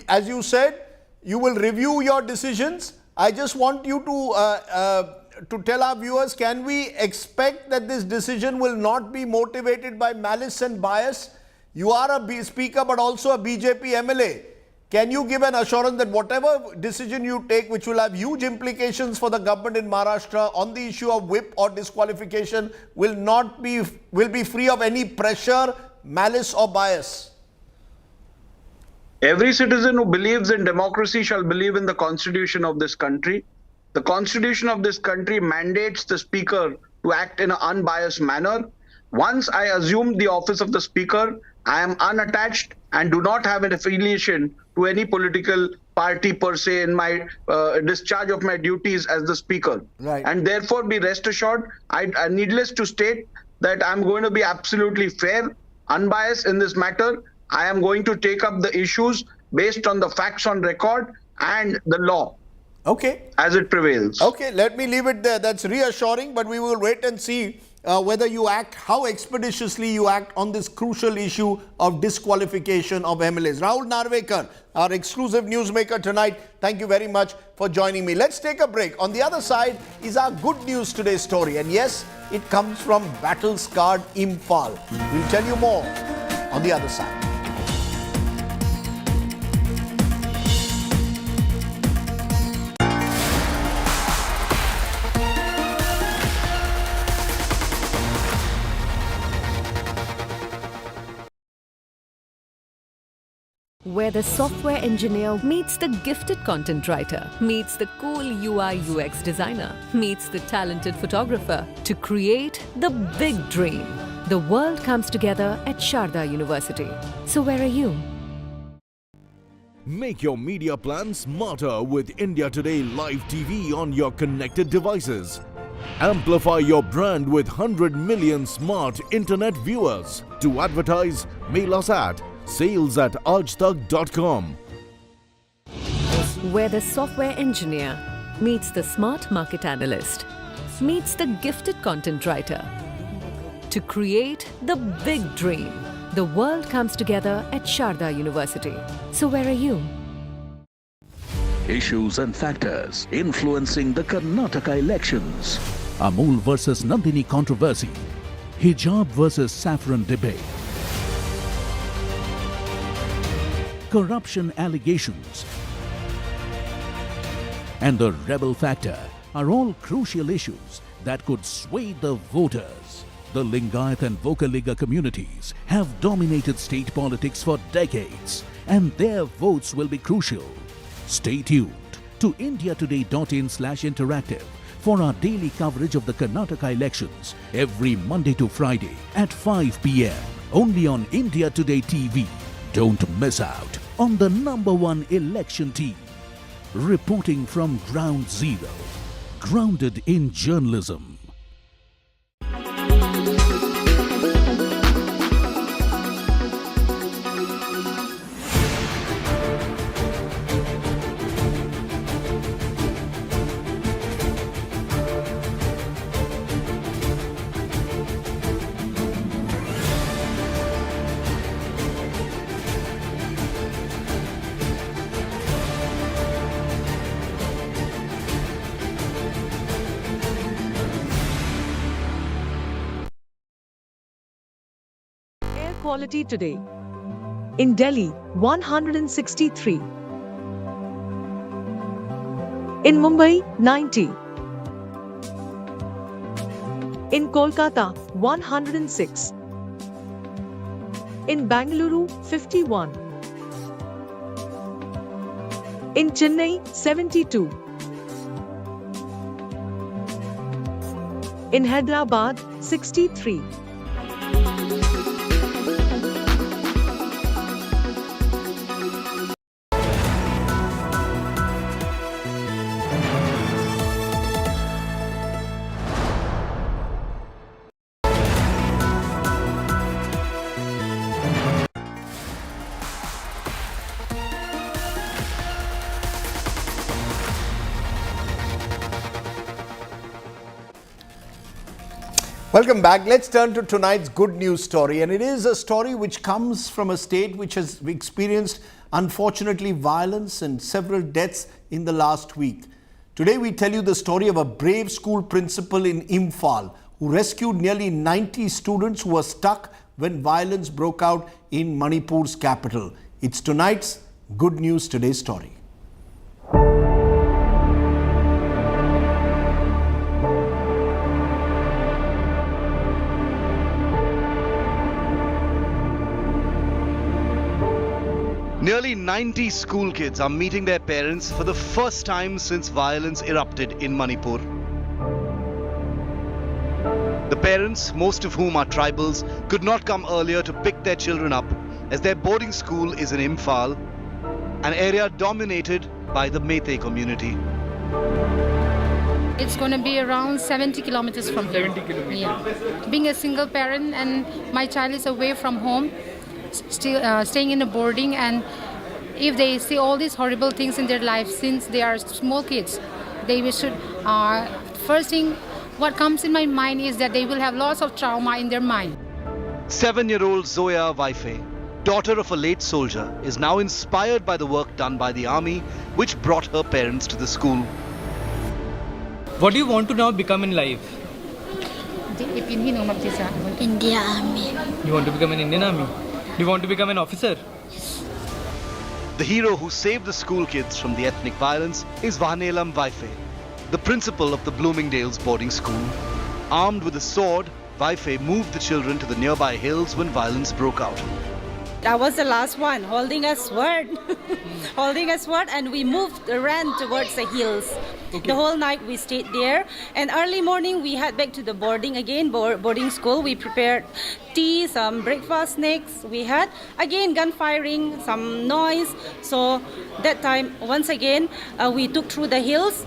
[SPEAKER 3] as you said, you will review your decisions. I just want you to tell our viewers, can we expect that this decision will not be motivated by malice and bias? You are a speaker, but also a BJP MLA. Can you give an assurance that whatever decision you take, which will have huge implications for the government in Maharashtra on the issue of whip or disqualification, will be free of any pressure, malice or bias?
[SPEAKER 8] Every citizen who believes in democracy shall believe in the constitution of this country. The constitution of this country mandates the speaker to act in an unbiased manner. Once I assumed the office of the speaker, I am unattached and do not have an affiliation to any political party per se in my discharge of my duties as the speaker.
[SPEAKER 3] Right.
[SPEAKER 8] And therefore, be rest assured, I needless to state that I'm going to be absolutely fair, unbiased in this matter. I am going to take up the issues based on the facts on record and the law.
[SPEAKER 3] Okay.
[SPEAKER 8] As it prevails.
[SPEAKER 3] Okay, let me leave it there. That's reassuring, but we will wait and see whether you act, how expeditiously you act on this crucial issue of disqualification of MLAs. Rahul Narvekar, our exclusive newsmaker tonight, thank you very much for joining me. Let's take a break. On the other side is our good news today story. And yes, it comes from battle-scarred Imphal. We'll tell you more on the other side.
[SPEAKER 6] Where the software engineer meets the gifted content writer, meets the cool UI UX designer, meets the talented photographer to create the big dream. The world comes together at Sharda University. So where are you?
[SPEAKER 9] Make your media plan smarter with India Today Live TV on your connected devices. Amplify your brand with 100 million smart internet viewers. To advertise, mail us at sales@aajtak.com.
[SPEAKER 6] Where the software engineer meets the smart market analyst, meets the gifted content writer. To create the big dream, the world comes together at Sharda University. So where are you?
[SPEAKER 10] Issues and factors influencing the Karnataka elections. Amul versus Nandini controversy. Hijab versus saffron debate. Corruption allegations. And the rebel factor are all crucial issues that could sway the voters. The Lingayat and Vokaliga communities have dominated state politics for decades, and their votes will be crucial. Stay tuned to indiatoday.in/interactive for our daily coverage of the Karnataka elections every Monday to Friday at 5 p.m. only on India Today TV. Don't miss out on the #1 election team. Reporting from Ground Zero. Grounded in journalism.
[SPEAKER 13] Quality today. In Delhi, 163. In Mumbai, 90. In Kolkata, 106. In Bangalore, 51. In Chennai, 72. In Hyderabad, 63.
[SPEAKER 3] Welcome back. Let's turn to tonight's good news story. And it is a story which comes from a state which has experienced, unfortunately, violence and several deaths in the last week. Today, we tell you the story of a brave school principal in Imphal who rescued nearly 90 students who were stuck when violence broke out in Manipur's capital. It's tonight's Good News Today story.
[SPEAKER 17] Nearly 90 school kids are meeting their parents for the first time since violence erupted in Manipur. The parents, most of whom are tribals, could not come earlier to pick their children up as their boarding school is in Imphal, an area dominated by the Meitei community.
[SPEAKER 21] It's going to be around 70 kilometers from here. 70 kilometers. Yeah. Being a single parent and my child is away from home, still staying in a boarding, and if they see all these horrible things in their life since they are small kids, they should first thing what comes in my mind is that they will have lots of trauma in their mind.
[SPEAKER 17] 7-year-old Zoya Waife, daughter of a late soldier, is now inspired by the work done by the army, which brought her parents to the school.
[SPEAKER 26] What do you want to now become in life?
[SPEAKER 21] India Army.
[SPEAKER 26] You want to become an Indian Army? You want to become an officer?
[SPEAKER 17] The hero who saved the school kids from the ethnic violence is Vanelam Waife, the principal of the Bloomingdale's boarding school. Armed with a sword, Waife moved the children to the nearby hills when violence broke out.
[SPEAKER 1] I was the last one holding a sword, and we ran towards the hills. Okay. The whole night we stayed there, and early morning we head back to the boarding school. We prepared tea, some breakfast, snacks. We had again gunfiring, some noise. So that time, once again, we took through the hills.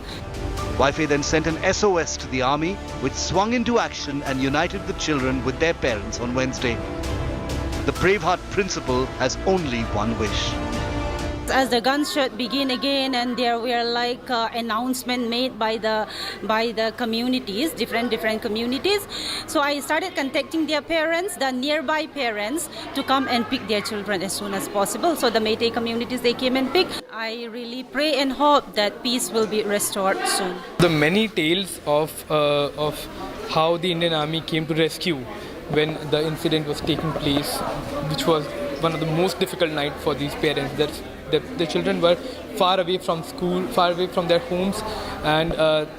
[SPEAKER 17] Wi-Fi then sent an SOS to the army, which swung into action and united the children with their parents on Wednesday. The Braveheart principle has only one wish.
[SPEAKER 1] As the gunshot begin again, and there were like announcement made by the communities, different communities. So I started contacting their parents, the nearby parents, to come and pick their children as soon as possible. So the Meitei communities, they came and picked. I really pray and hope that peace will be restored soon.
[SPEAKER 26] The many tales of how the Indian Army came to rescue when the incident was taking place, which was one of the most difficult nights for these parents. The children were far away from school, far away from their homes, and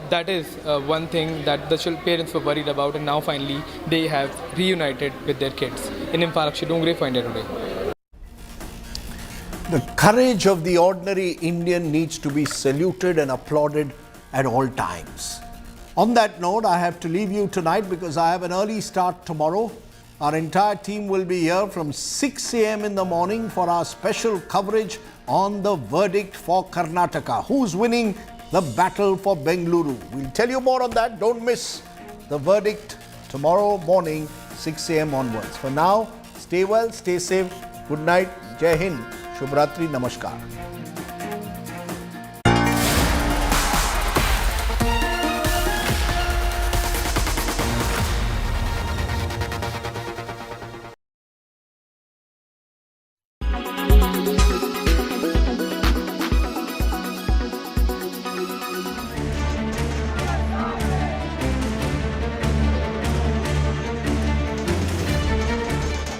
[SPEAKER 26] that is one thing that the parents were worried about, and now finally they have reunited with their kids. In Imran for India Today.
[SPEAKER 3] The courage of the ordinary Indian needs to be saluted and applauded at all times. On that note, I have to leave you tonight because I have an early start tomorrow. Our entire team will be here from 6 a.m. in the morning for our special coverage on the verdict for Karnataka. Who's winning the battle for Bengaluru? We'll tell you more on that. Don't miss the verdict tomorrow morning, 6 a.m. onwards. For now, stay well, stay safe. Good night. Jai Hind. Shubhratri. Namaskar.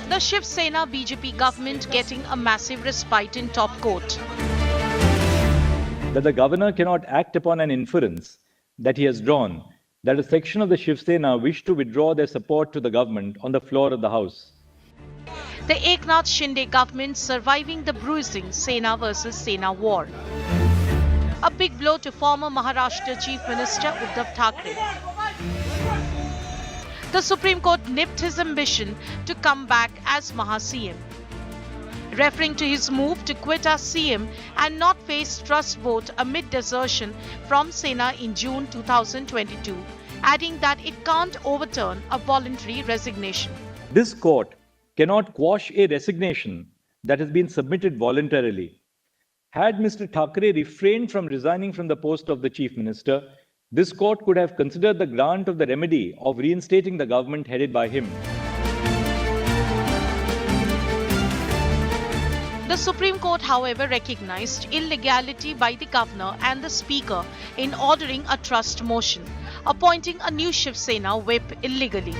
[SPEAKER 2] The Shiv Sena BJP government getting a massive respite in top court.
[SPEAKER 12] That the governor cannot act upon an inference that he has drawn that a section of the Shiv Sena wish to withdraw their support to the government on the floor of the House.
[SPEAKER 2] The Eknath Shinde government surviving the bruising Sena versus Sena war. A big blow to former Maharashtra Chief Minister Uddhav Thackeray. The Supreme Court nipped his ambition to come back as Maha-CM. Referring to his move to quit as CM and not face trust vote amid desertion from Sena in June 2022, adding that it can't overturn a voluntary resignation.
[SPEAKER 12] This court cannot quash a resignation that has been submitted voluntarily. Had Mr. Thackeray refrained from resigning from the post of the Chief Minister, this court could have considered the grant of the remedy of reinstating the government headed by him.
[SPEAKER 2] The Supreme Court, however, recognized illegality by the governor and the speaker in ordering a trust motion, appointing a new Shiv Sena whip illegally.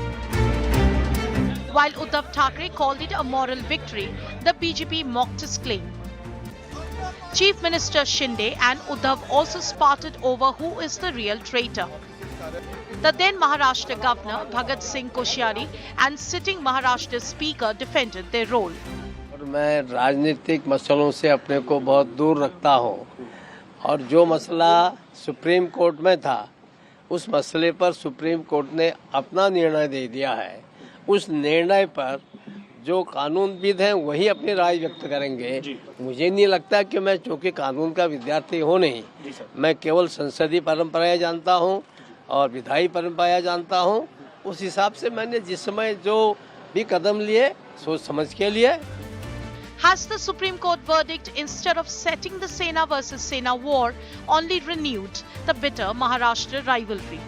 [SPEAKER 2] While Uddhav Thackeray called it a moral victory, the BJP mocked his claim. Chief Minister Shinde and Uddhav also sparred over who is the real traitor. The then Maharashtra Governor Bhagat Singh Koshyari and sitting Maharashtra Speaker defended their role.
[SPEAKER 14] मैं राजनीतिक मसलों से अपने को बहुत दूर रखता हूं और जो मसला सुप्रीम कोर्ट में था उस मसले पर सुप्रीम कोर्ट ने अपना निर्णय दे दिया है। उस निर्णय पर जो कानूनविद हैं वही अपनी राय व्यक्त करेंगे। मुझे नहीं लगता कि मैं चूँकि कानून का विद्यार्थी हूँ नहीं, मैं केवल संसदीय परंपराएं जानता हूँ और विधायी परंपराएं जानता हूँ। उस हिसाब से मैंने जिस समय जो भी कदम लिए सोच समझ के लिए।
[SPEAKER 2] Has the Supreme Court verdict, instead of setting the Sena versus Sena war, only renewed the bitter Maharashtra rivalry?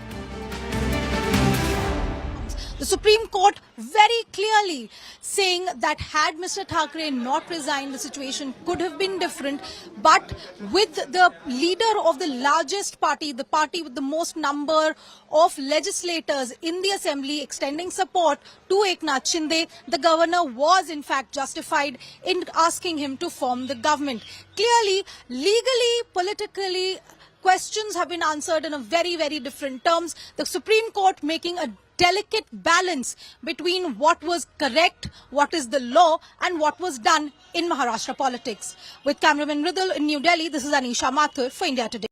[SPEAKER 15] The Supreme Court very clearly saying that had Mr. Thackeray not resigned, the situation could have been different. But with the leader of the largest party, the party with the most number of legislators in the assembly extending support to Eknath Shinde, the governor was in fact justified in asking him to form the government. Clearly, legally, politically, questions have been answered in a very, very different terms. The Supreme Court making a delicate balance between what was correct, what is the law, and what was done in Maharashtra politics. With cameraman Ridul in New Delhi, this is Anisha Mathur for India Today.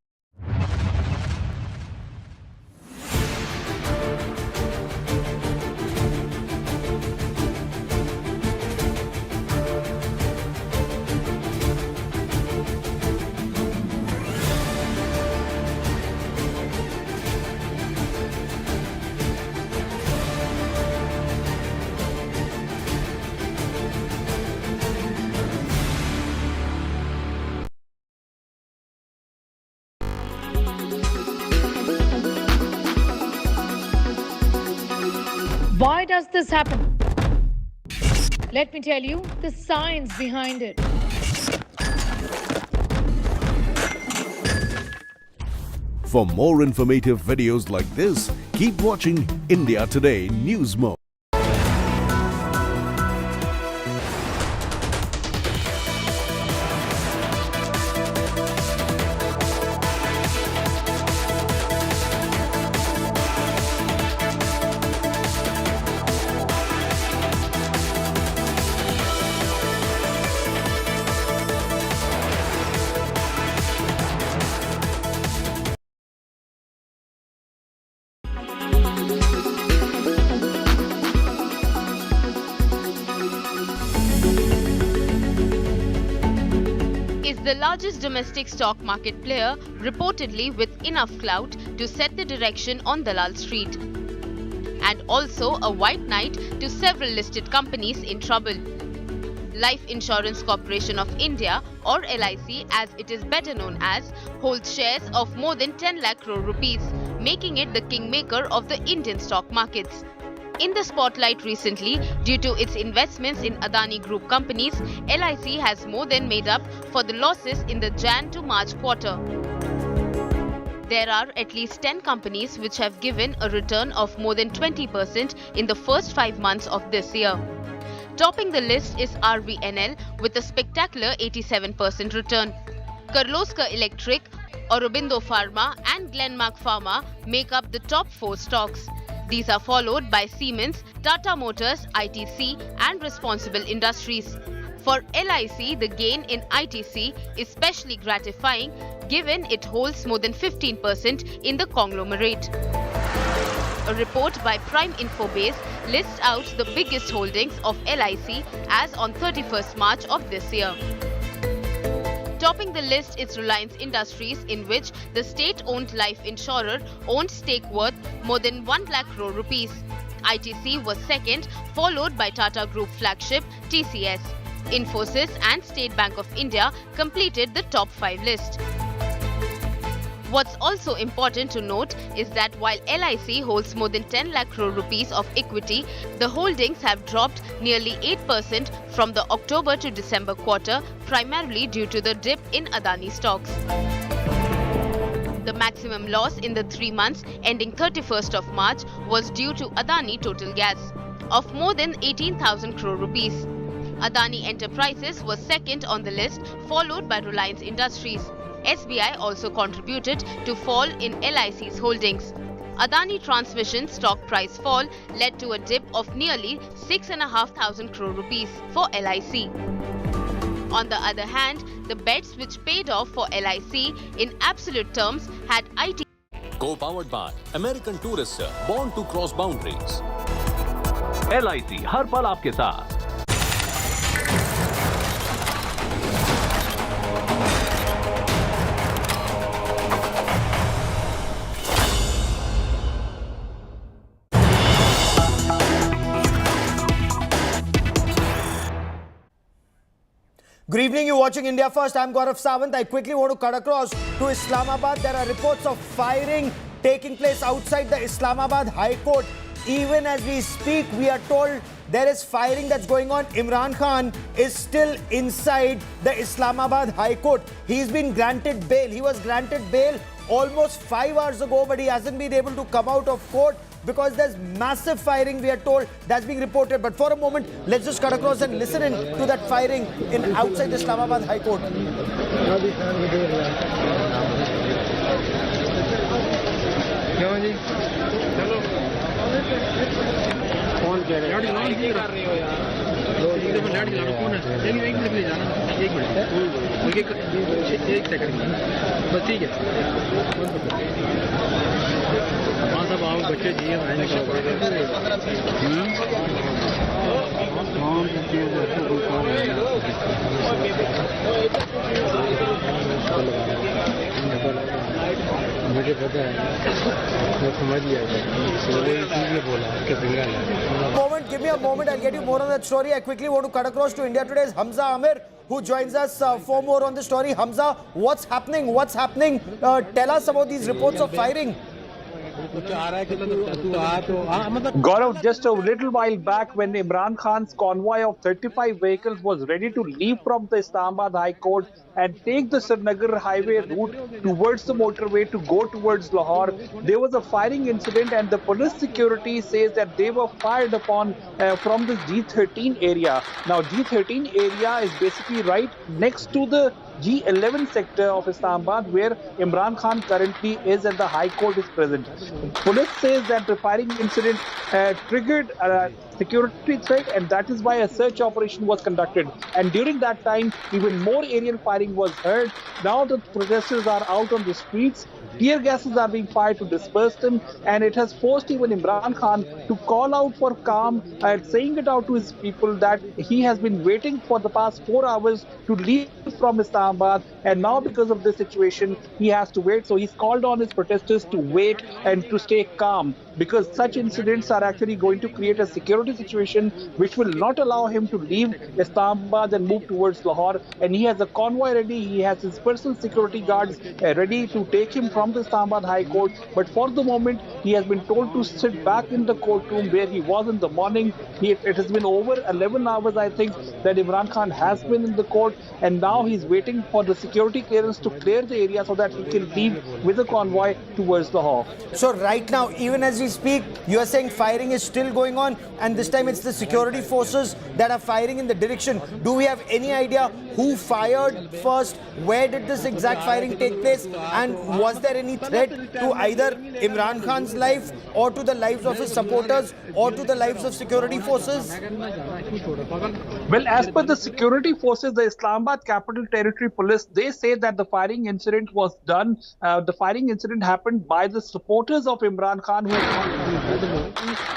[SPEAKER 7] Why does this happen? Let me tell you the science behind it.
[SPEAKER 9] For more informative videos like this, keep watching India Today News Mode.
[SPEAKER 16] Is the largest domestic stock market player, reportedly with enough clout to set the direction on Dalal Street, and also a white knight to several listed companies in trouble. Life Insurance Corporation of India, or LIC as it is better known as, holds shares of more than 10 lakh crore rupees, making it the kingmaker of the Indian stock markets. In the spotlight recently, due to its investments in Adani Group companies, LIC has more than made up for the losses in the Jan to March quarter. There are at least 10 companies which have given a return of more than 20% in the first 5 months of this year. Topping the list is RVNL with a spectacular 87% return. Kirloskar Electric, Aurobindo Pharma and Glenmark Pharma make up the top 4 stocks. These are followed by Siemens, Tata Motors, ITC and Responsible Industries. For LIC, the gain in ITC is especially gratifying given it holds more than 15% in the conglomerate. A report by Prime Infobase lists out the biggest holdings of LIC as on 31st March of this year. Topping the list is Reliance Industries, in which the state-owned life insurer owned stake worth more than 1 lakh crore rupees. ITC was second, followed by Tata Group flagship TCS. Infosys and State Bank of India completed the top 5 list. What's also important to note is that while LIC holds more than 10 lakh crore rupees of equity, the holdings have dropped nearly 8% from the October to December quarter, primarily due to the dip in Adani stocks. The maximum loss in the 3 months ending 31st of March was due to Adani Total Gas of more than 18,000 crore rupees. Adani Enterprises was second on the list, followed by Reliance Industries. SBI also contributed to fall in LIC's holdings. Adani Transmission stock price fall led to a dip of nearly 6,500 crore rupees for LIC. On the other hand, the bets which paid off for LIC in absolute terms had IT.
[SPEAKER 22] Co-powered by American Tourister, born to cross boundaries.
[SPEAKER 23] LIC हर पल आपके साथ.
[SPEAKER 24] Good evening, you're watching India First. I'm Gaurav Sawant. I quickly want to cut across to Islamabad. There are reports of firing taking place outside the Islamabad High Court. Even as we speak, we are told there is firing that's going on. Imran Khan is still inside the Islamabad High Court. He's been granted bail. He was granted bail almost 5 hours ago, but he hasn't been able to come out of court because there's massive firing, we are told, that's being reported. But for a moment, let's just cut across and listen in to that firing in outside the Islamabad High Court.
[SPEAKER 4] कौन कह रहे कर रहे हो यार कौन है एक मिनट ले जाना एक मिनट एक सेकंड बस ठीक है हाँ सब आओ बच्चे जिए मुझे पता है मैं समझ लिया इसलिए बोला कि सिंगल है
[SPEAKER 24] Give me a moment, I'll get you more on that story. I quickly want to cut across to India Today's Hamza Amir, who joins us for more on the story. Hamza, what's happening? What's happening? Tell us about these reports of firing.
[SPEAKER 5] Gaurav, just a little while back when Imran Khan's convoy of 35 vehicles was ready to leave from the Islamabad High Court and take the Srinagar highway route towards the motorway to go towards Lahore, there was a firing incident and the police security says that they were fired upon from the G13 area. Now, G13 area is basically right next to the G11 sector of Islamabad where Imran Khan currently is and the High Court is present. Police says that the firing incident triggered a security threat and that is why a search operation was conducted. And during that time, even more aerial firing was heard. Now the protesters are out on the streets. Tear gases are being fired to disperse them and it has forced even Imran Khan to call out for calm and saying it out to his people that he has been waiting for the past 4 hours to leave from Islamabad and now because of this situation he has to wait. So he's called on his protesters to wait and to stay calm because such incidents are actually going to create a security situation which will not allow him to leave Islamabad and move towards Lahore. And he has a convoy ready, he has his personal security guards ready to take him from the Islamabad High Court. But for the moment, he has been told to sit back in the courtroom where he was in the morning. It has been over 11 hours, I think, that Imran Khan has been in the court. And now he's waiting for the security clearance to clear the area so that he can leave with a convoy towards Lahore.
[SPEAKER 24] So right now, even as we speak, you are saying firing is still going on and this time it's the security forces that are firing in the direction. Do we have any idea who fired first? Where did this exact firing take place? And was there any threat to either Imran Khan's life or to the lives of his supporters or to the lives of security forces?
[SPEAKER 5] Well, as per the security forces, the Islamabad Capital Territory Police, they say that the firing incident was done. The firing incident happened by the supporters of Imran Khan who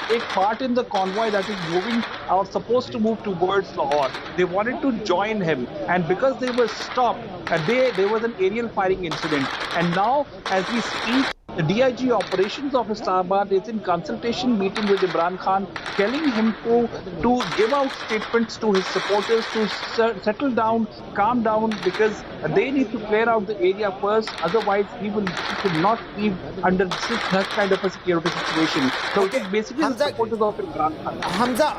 [SPEAKER 5] take part in the convoy that is moving or supposed to move towards Lahore. They wanted to join him and because they were stopped, there was an aerial firing incident. And now, as we speak, the DIG operations of Islamabad is in consultation meeting with Imran Khan, telling him to give out statements to his supporters to settle down, calm down, because they need to clear out the area first. Otherwise, he will not leave under that kind of a security situation. So it is basically the supporters of Imran Khan.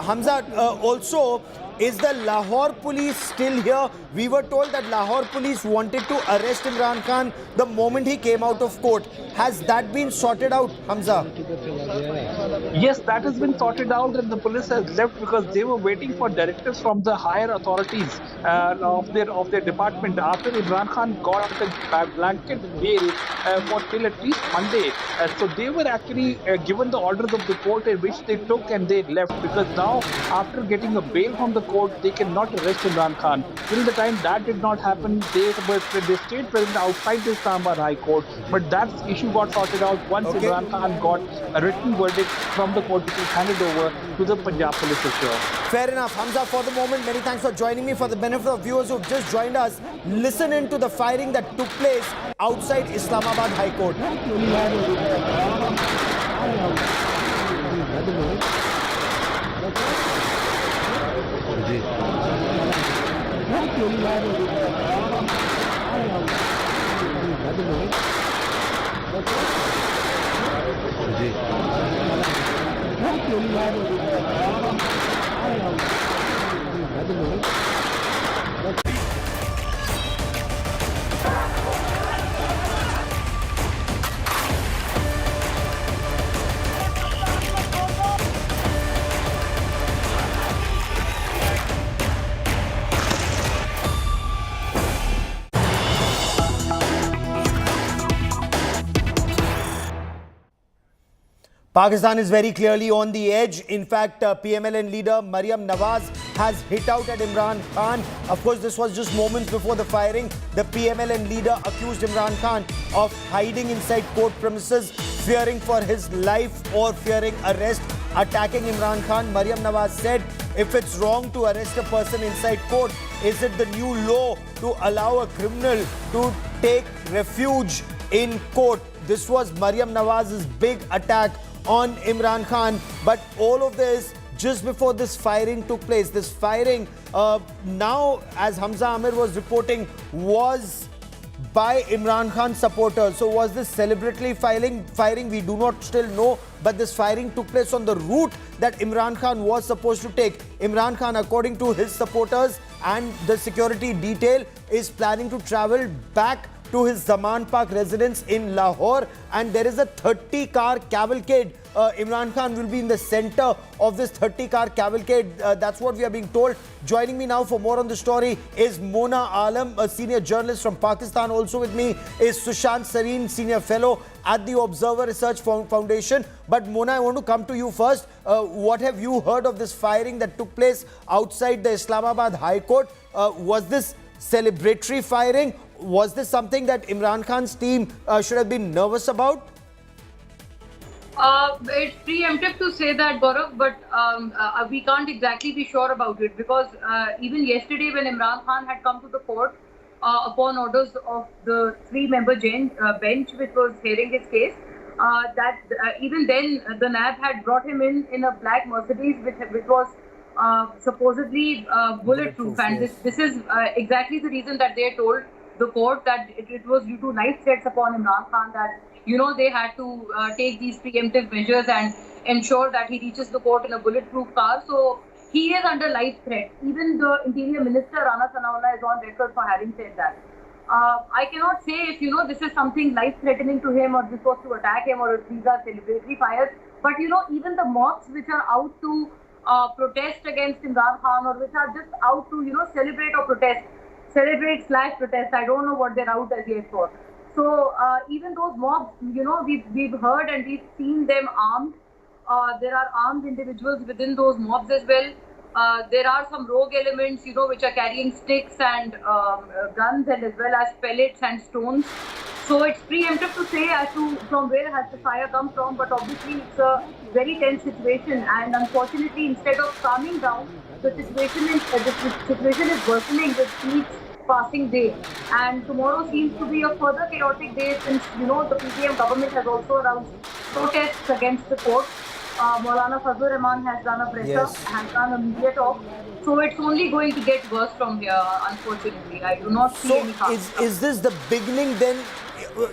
[SPEAKER 24] Hamza, also, is the Lahore police still here? We were told that Lahore police wanted to arrest Imran Khan the moment he came out of court. Has that been sorted out, Hamza?
[SPEAKER 5] Yes, that has been sorted out and the police has left because they were waiting for directives from the higher authorities of their department. After Imran Khan got a blanket bail for till at least Monday. So they were actually given the orders of the court in which they took and they left because now after getting a bail from the court, they cannot arrest Imran Khan. Till the time that did not happen, they stayed present outside the Islamabad High Court. But that issue got sorted out once Imran Khan got a written verdict from the court which was handed over to the Punjab police officer.
[SPEAKER 24] Fair enough. Hamza, for the moment, many thanks for joining me. For the benefit of viewers who've just joined us, listen in to the firing that took place outside Islamabad High Court. Pakistan is very clearly on the edge. In fact, PMLN leader Maryam Nawaz has hit out at Imran Khan. Of course, this was just moments before the firing. The PMLN leader accused Imran Khan of hiding inside court premises, fearing for his life or fearing arrest, attacking Imran Khan. Maryam Nawaz said, if it's wrong to arrest a person inside court, is it the new law to allow a criminal to take refuge in court? This was Maryam Nawaz's big attack on Imran Khan, but all of this just before this firing took place. This firing now, as Hamza Amir was reporting, was by Imran Khan supporters. So was this celebratory firing? We do not still know, but this firing took place on the route that Imran Khan was supposed to take. Imran Khan, according to his supporters and the security detail, is planning to travel back to his Zaman Park residence in Lahore, and there is a 30-car cavalcade. Imran Khan will be in the center of this 30-car cavalcade. That's what we are being told. Joining me now for more on the story is Mona Alam, a senior journalist from Pakistan. Also with me is Sushant Sareen, senior fellow at the Observer Research Foundation. But Mona, I want to come to you first. What have you heard of this firing that took place outside the Islamabad High Court? Was this celebratory firing? Was this something that Imran Khan's team should have been nervous about?
[SPEAKER 8] It's preemptive to say that, Gaurav, but we can't exactly be sure about it, because even yesterday when Imran Khan had come to the court upon orders of the three-member bench which was hearing his case, even then the NAB had brought him in a black Mercedes which was supposedly bulletproof, and this is exactly the reason that they told the court that it was due to life threats upon Imran Khan that, they had to take these preemptive measures and ensure that he reaches the court in a bulletproof car. So he is under life threat. Even the Interior Minister, Rana Sanaullah, is on record for having said that. I cannot say if, this is something life-threatening to him, or this was to attack him, or if these are celebratory fires. But, even the mobs which are out to protest against Imran Khan, or which are just out to, celebrate or protest, celebrate/protest. I don't know what they're out as yet for. So even those mobs, we've heard and we've seen them armed. There are armed individuals within those mobs as well. There are some rogue elements, which are carrying sticks and guns, and as well as pellets and stones. So it's preemptive to say as to from where has the fire come from, but obviously it's a very tense situation, and unfortunately, instead of calming down, the situation is worsening with each passing day, and tomorrow seems to be a further chaotic day since the PTM government has also announced protests against the court. Maulana Fazlur Rahman has done a presser, has done a media talk, so it's only going to get worse from here, unfortunately. I do not see any harm.
[SPEAKER 24] Is this the beginning then?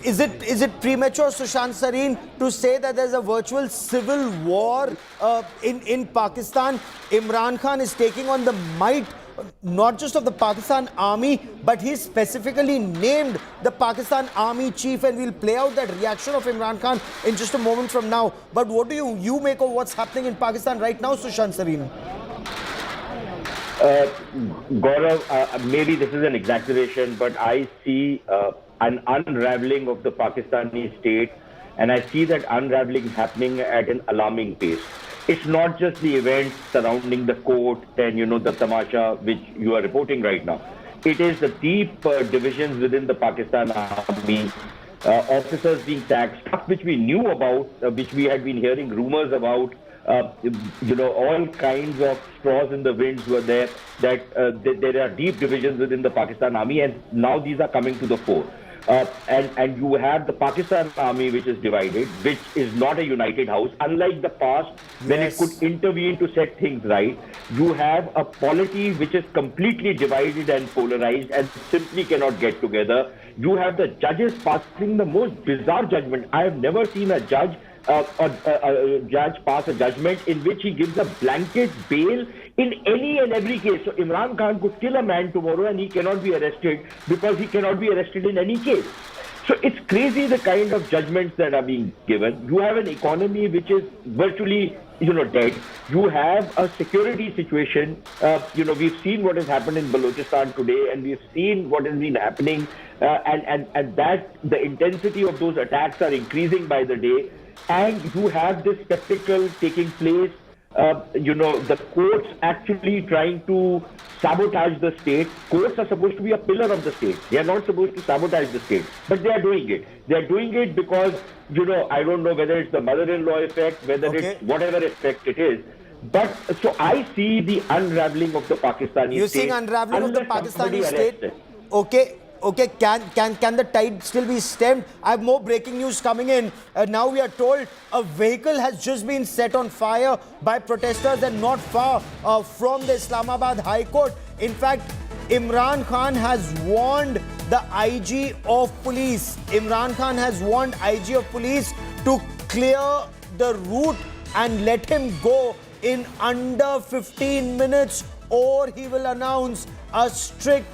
[SPEAKER 24] Is it premature, Sushant Sareen, to say that there's a virtual civil war in Pakistan? Imran Khan is taking on the might not just of the Pakistan Army, but he's specifically named the Pakistan Army chief, and we'll play out that reaction of Imran Khan in just a moment from now. But what do you make of what's happening in Pakistan right now, Sushant Sareen?
[SPEAKER 11] Gaurav, maybe this is an exaggeration, but I see an unraveling of the Pakistani state, and I see that unraveling happening at an alarming pace. It's not just the events surrounding the court and, the tamasha which you are reporting right now. It is the deep divisions within the Pakistan Army, officers being sacked, stuff which we knew about, which we had been hearing rumors about, all kinds of straws in the winds were there, that there are deep divisions within the Pakistan Army, and now these are coming to the fore. And you have the Pakistan Army, which is divided, which is not a united house. Unlike the past, when it could intervene to set things right, you have a polity which is completely divided and polarized and simply cannot get together. You have the judges passing the most bizarre judgment. I have never seen a judge pass a judgment in which he gives a blanket bail in any and every case. So Imran Khan could kill a man tomorrow and he cannot be arrested because he cannot be arrested in any case. So it's crazy the kind of judgments that are being given. You have an economy which is virtually, dead. You have a security situation. We've seen what has happened in Balochistan today, and we've seen what has been happening, and that the intensity of those attacks are increasing by the day. and you have this spectacle taking place. The courts actually trying to sabotage the state. Courts are supposed to be a pillar of the state. They are not supposed to sabotage the state, but they are doing it. They are doing it because, I don't know whether it's the mother-in-law effect, whether it's whatever effect it is. But so I see the unraveling of the Pakistani
[SPEAKER 24] You're
[SPEAKER 11] state.
[SPEAKER 24] seeing unraveling of the Pakistani state?
[SPEAKER 11] Arrested.
[SPEAKER 24] Okay, can the tide still be stemmed? I have more breaking news coming in. Now we are told a vehicle has just been set on fire by protesters and not far from the Islamabad High Court. In fact, Imran Khan has warned the IG of police. Imran Khan has warned IG of police to clear the route and let him go in under 15 minutes, or he will announce a strict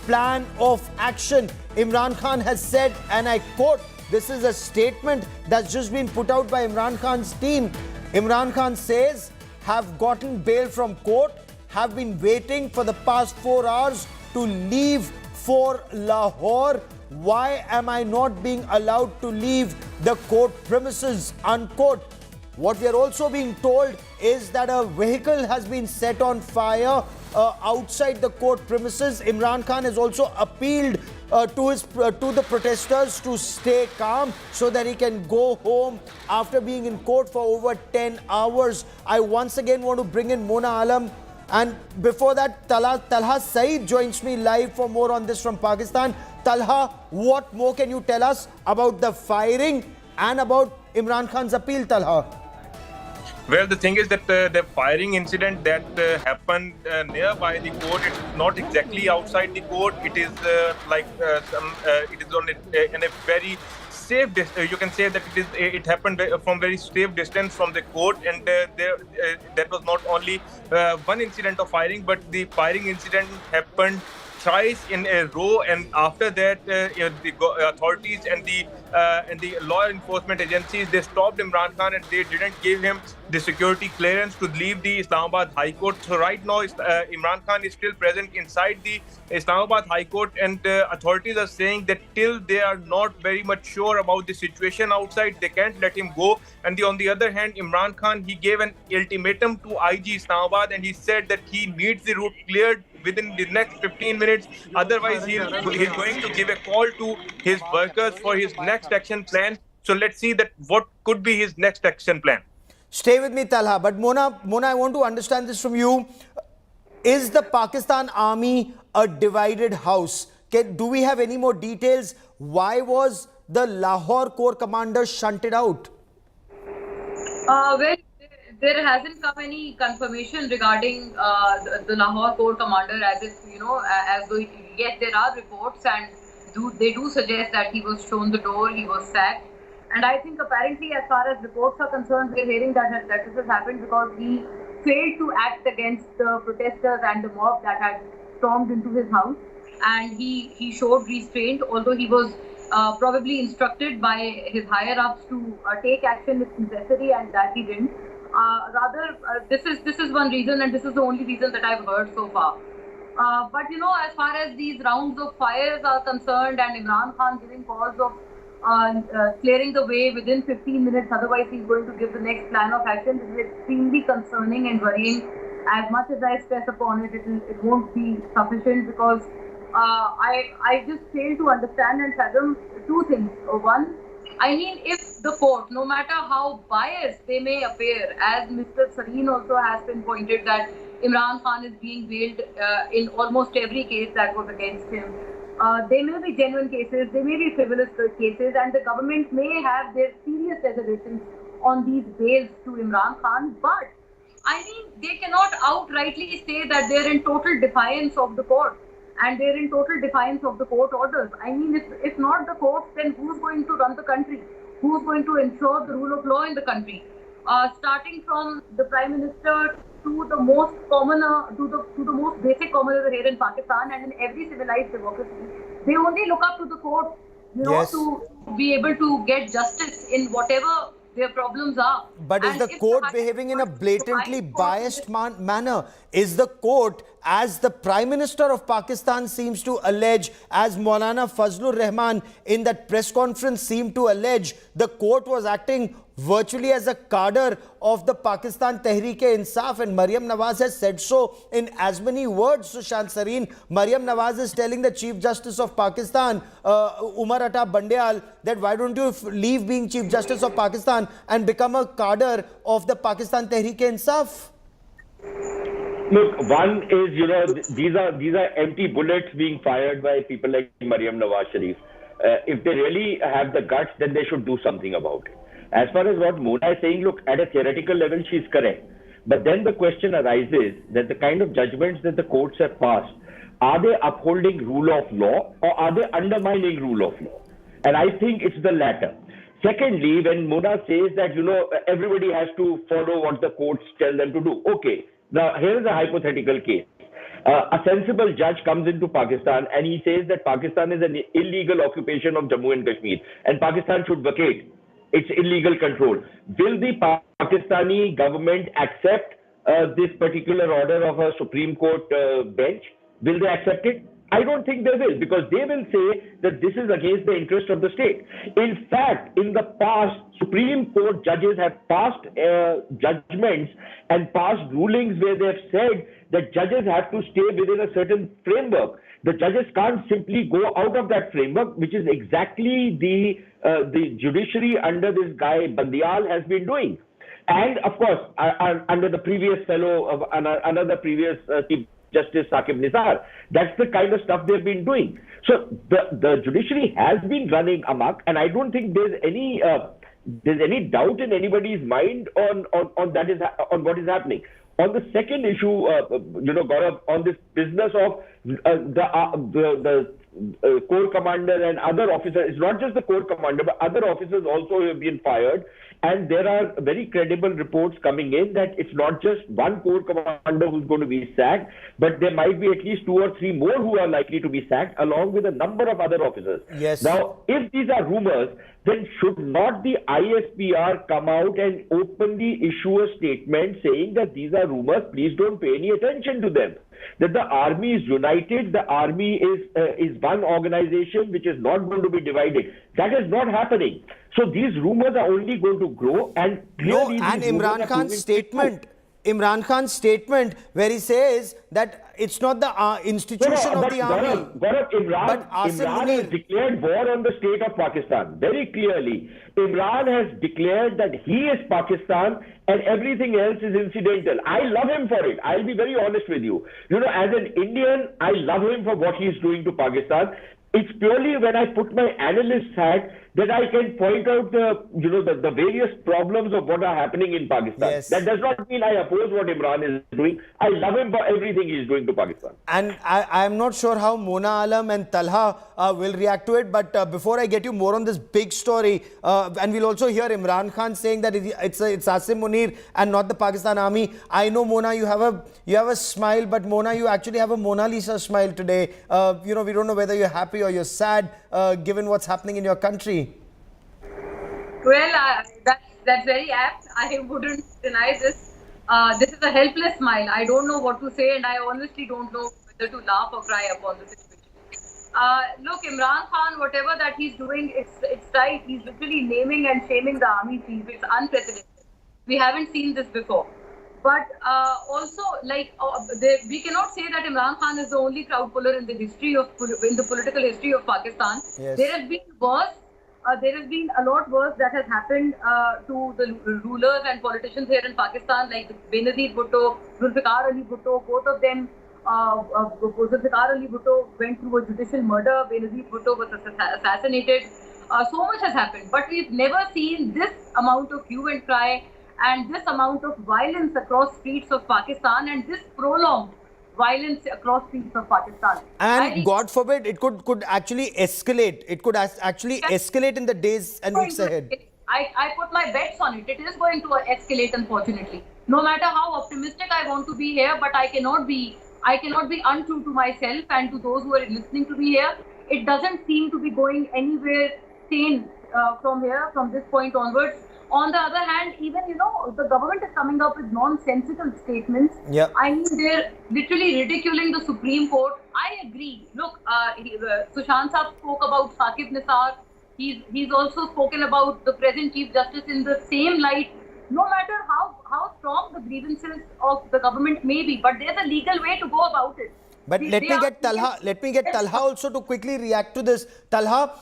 [SPEAKER 24] plan of action. Imran Khan has said, and I quote, this is a statement that's just been put out by Imran Khan's team. Imran Khan says, have gotten bail from court, have been waiting for the past 4 hours to leave for Lahore. Why am I not being allowed to leave the court premises? Unquote. What we are also being told is that a vehicle has been set on fire outside the court premises. Imran Khan has also appealed to the protesters to stay calm so that he can go home after being in court for over 10 hours. I once again want to bring in Mona Alam. And before that, Talha Saeed joins me live for more on this from Pakistan. Talha, what more can you tell us about the firing and about Imran Khan's appeal, Talha?
[SPEAKER 6] Well, the thing is that the firing incident that happened nearby the court, it's not exactly outside the court. It is it is on in a very safe distance. You can say that it happened from very safe distance from the court, and that was not only one incident of firing, but the firing incident happened thrice in a row, and after that the authorities and the law enforcement agencies, they stopped Imran Khan and they didn't give him the security clearance to leave the Islamabad High Court. So right now Imran Khan is still present inside the Islamabad High Court, and authorities are saying that till they are not very much sure about the situation outside, they can't let him go. And on the other hand, Imran Khan, he gave an ultimatum to IG Islamabad, and he said that he needs the route cleared within the next 15 minutes. Otherwise, he's going to give a call to his workers for his next action plan. So let's see that what could be his next action plan.
[SPEAKER 24] Stay with me, Talha. But Mona, I want to understand this from you. Is the Pakistan army a divided house? Do we have any more details? Why was the Lahore Corps commander shunted out?
[SPEAKER 8] Well, there hasn't come any confirmation regarding the Lahore Corps commander, as if, as though, yes, there are reports and they do suggest that he was shown the door, he was sacked. And I think apparently, as far as reports are concerned, we're hearing that this has happened because he failed to act against the protesters and the mob that had stormed into his house. And he showed restraint, although he was probably instructed by his higher-ups to take action if necessary, and that he didn't. This is one reason, and this is the only reason that I've heard so far. But as far as these rounds of fires are concerned, and Imran Khan giving calls of clearing the way within 15 minutes, otherwise he's going to give the next plan of action, this is extremely concerning and worrying. As much as I stress upon it, it won't be sufficient, because I just fail to understand and fathom two things. One, I mean, if the court, no matter how biased they may appear, as Mr. Sareen also has been pointed that Imran Khan is being bailed in almost every case that was against him. They may be genuine cases, they may be frivolous cases, and the government may have their serious reservations on these bails to Imran Khan. But, I mean, they cannot outrightly say that they're in total defiance of the court. And they're in total defiance of the court orders. I mean, if not the courts, then who's going to run the country? Who's going to ensure the rule of law in the country? Starting from the Prime Minister to the most commoner, to the most basic commoner here in Pakistan and in every civilized democracy, they only look up to the court, to be able to get justice in whatever their problems are.
[SPEAKER 24] But is the court behaving in a blatantly biased manner? Is the court as the Prime Minister of Pakistan seems to allege, as Maulana Fazlur Rahman in that press conference seemed to allege, the court was acting virtually as a cadre of the Pakistan Tehreek-e-Insaf, and Maryam Nawaz has said so in as many words. Sushant Sareen, Maryam Nawaz is telling the Chief Justice of Pakistan, Umar Ata Bandyal, that why don't you leave being Chief Justice of Pakistan and become a cadre of the Pakistan Tehreek-e-Insaf?
[SPEAKER 11] Look, one is, these are empty bullets being fired by people like Maryam Nawaz Sharif. If they really have the guts, then they should do something about it. As far as what Mona is saying, look, at a theoretical level, she's correct. But then the question arises that the kind of judgments that the courts have passed, are they upholding rule of law or are they undermining rule of law? And I think it's the latter. Secondly, when Mona says that, everybody has to follow what the courts tell them to do. Okay, now here is a hypothetical case. A sensible judge comes into Pakistan and he says that Pakistan is an illegal occupation of Jammu and Kashmir and Pakistan should vacate its illegal control. Will the Pakistani government accept this particular order of a Supreme Court bench? Will they accept it? I don't think they will, because they will say that this is against the interest of the state. In fact, in the past, Supreme Court judges have passed judgments and passed rulings where they have said that judges have to stay within a certain framework. The judges can't simply go out of that framework, which is exactly the judiciary under this guy Bandyal has been doing. And of course, under the previous fellow, another previous Chief Justice Saqib Nisar, that's the kind of stuff they've been doing. So the judiciary has been running amok, and I don't think there's any doubt in anybody's mind on what is happening. On the second issue, Gaurav, on this business of the corps commander and other officers, it's not just the corps commander, but other officers also have been fired. And there are very credible reports coming in that it's not just one corps commander who's going to be sacked, but there might be at least 2 or 3 more who are likely to be sacked, along with a number of other officers.
[SPEAKER 24] Yes.
[SPEAKER 11] Now, if these are rumors, then should not the ISPR come out and openly issue a statement saying that these are rumors, please don't pay any attention to them? That the army is united, the army is one organization which is not going to be divided. That is not happening. So these rumors are only going to grow, and clearly
[SPEAKER 24] and Imran Khan's statement where he says that it's not the institution of the army.
[SPEAKER 11] Imran has declared war on the state of Pakistan very clearly. Imran has declared that he is Pakistan and everything else is incidental. I love him for it. I'll be very honest with you. As an Indian, I love him for what he's doing to Pakistan. It's purely when I put my analyst hat that I can point out the various problems of what are happening in Pakistan.
[SPEAKER 24] Yes.
[SPEAKER 11] That does not mean I oppose what Imran is doing. I love him for everything he's doing to Pakistan.
[SPEAKER 24] And I am not sure how Mona Alam and Talha will react to it. But before I get you more on this big story, and we'll also hear Imran Khan saying that it's Asim Munir and not the Pakistan Army. I know, Mona, you have a smile, but Mona, you actually have a Mona Lisa smile today. We don't know whether you're happy or you're sad, given what's happening in your country.
[SPEAKER 8] Well, that's very apt. I wouldn't deny this. This is a helpless smile. I don't know what to say, and I honestly don't know whether to laugh or cry upon the situation. Look, Imran Khan, whatever that he's doing, it's right. He's literally naming and shaming the army chief. It's unprecedented. We haven't seen this before. But also, we cannot say that Imran Khan is the only crowd puller in the political history of Pakistan.
[SPEAKER 24] Yes.
[SPEAKER 8] There has been worse. There has been a lot worse that has happened to the rulers and politicians here in Pakistan, like Benazir Bhutto, Zulfikar Ali Bhutto. Both of them, Zulfikar Ali Bhutto went through a judicial murder. Benazir Bhutto was assassinated. So much has happened, but we've never seen this amount of hue and cry and this amount of violence across streets of Pakistan, and this prolonged violence across streets of Pakistan.
[SPEAKER 24] And God forbid, it could actually escalate. It could actually escalate in the days and weeks ahead.
[SPEAKER 8] I put my bets on it. It is going to escalate, unfortunately. No matter how optimistic I want to be here, but I cannot be untrue to myself and to those who are listening to me here. It doesn't seem to be going anywhere sane from this point onwards. On the other hand, even, the government is coming up with nonsensical statements.
[SPEAKER 24] Yep.
[SPEAKER 8] I mean, they're literally ridiculing the Supreme Court. I agree. Look, Sushant Saab spoke about Saqib Nisar. He's also spoken about the present Chief Justice in the same light. No matter how strong the grievances of the government may be, but there's a legal way to go about it.
[SPEAKER 24] But let me get Talha also to quickly react to this. Talha,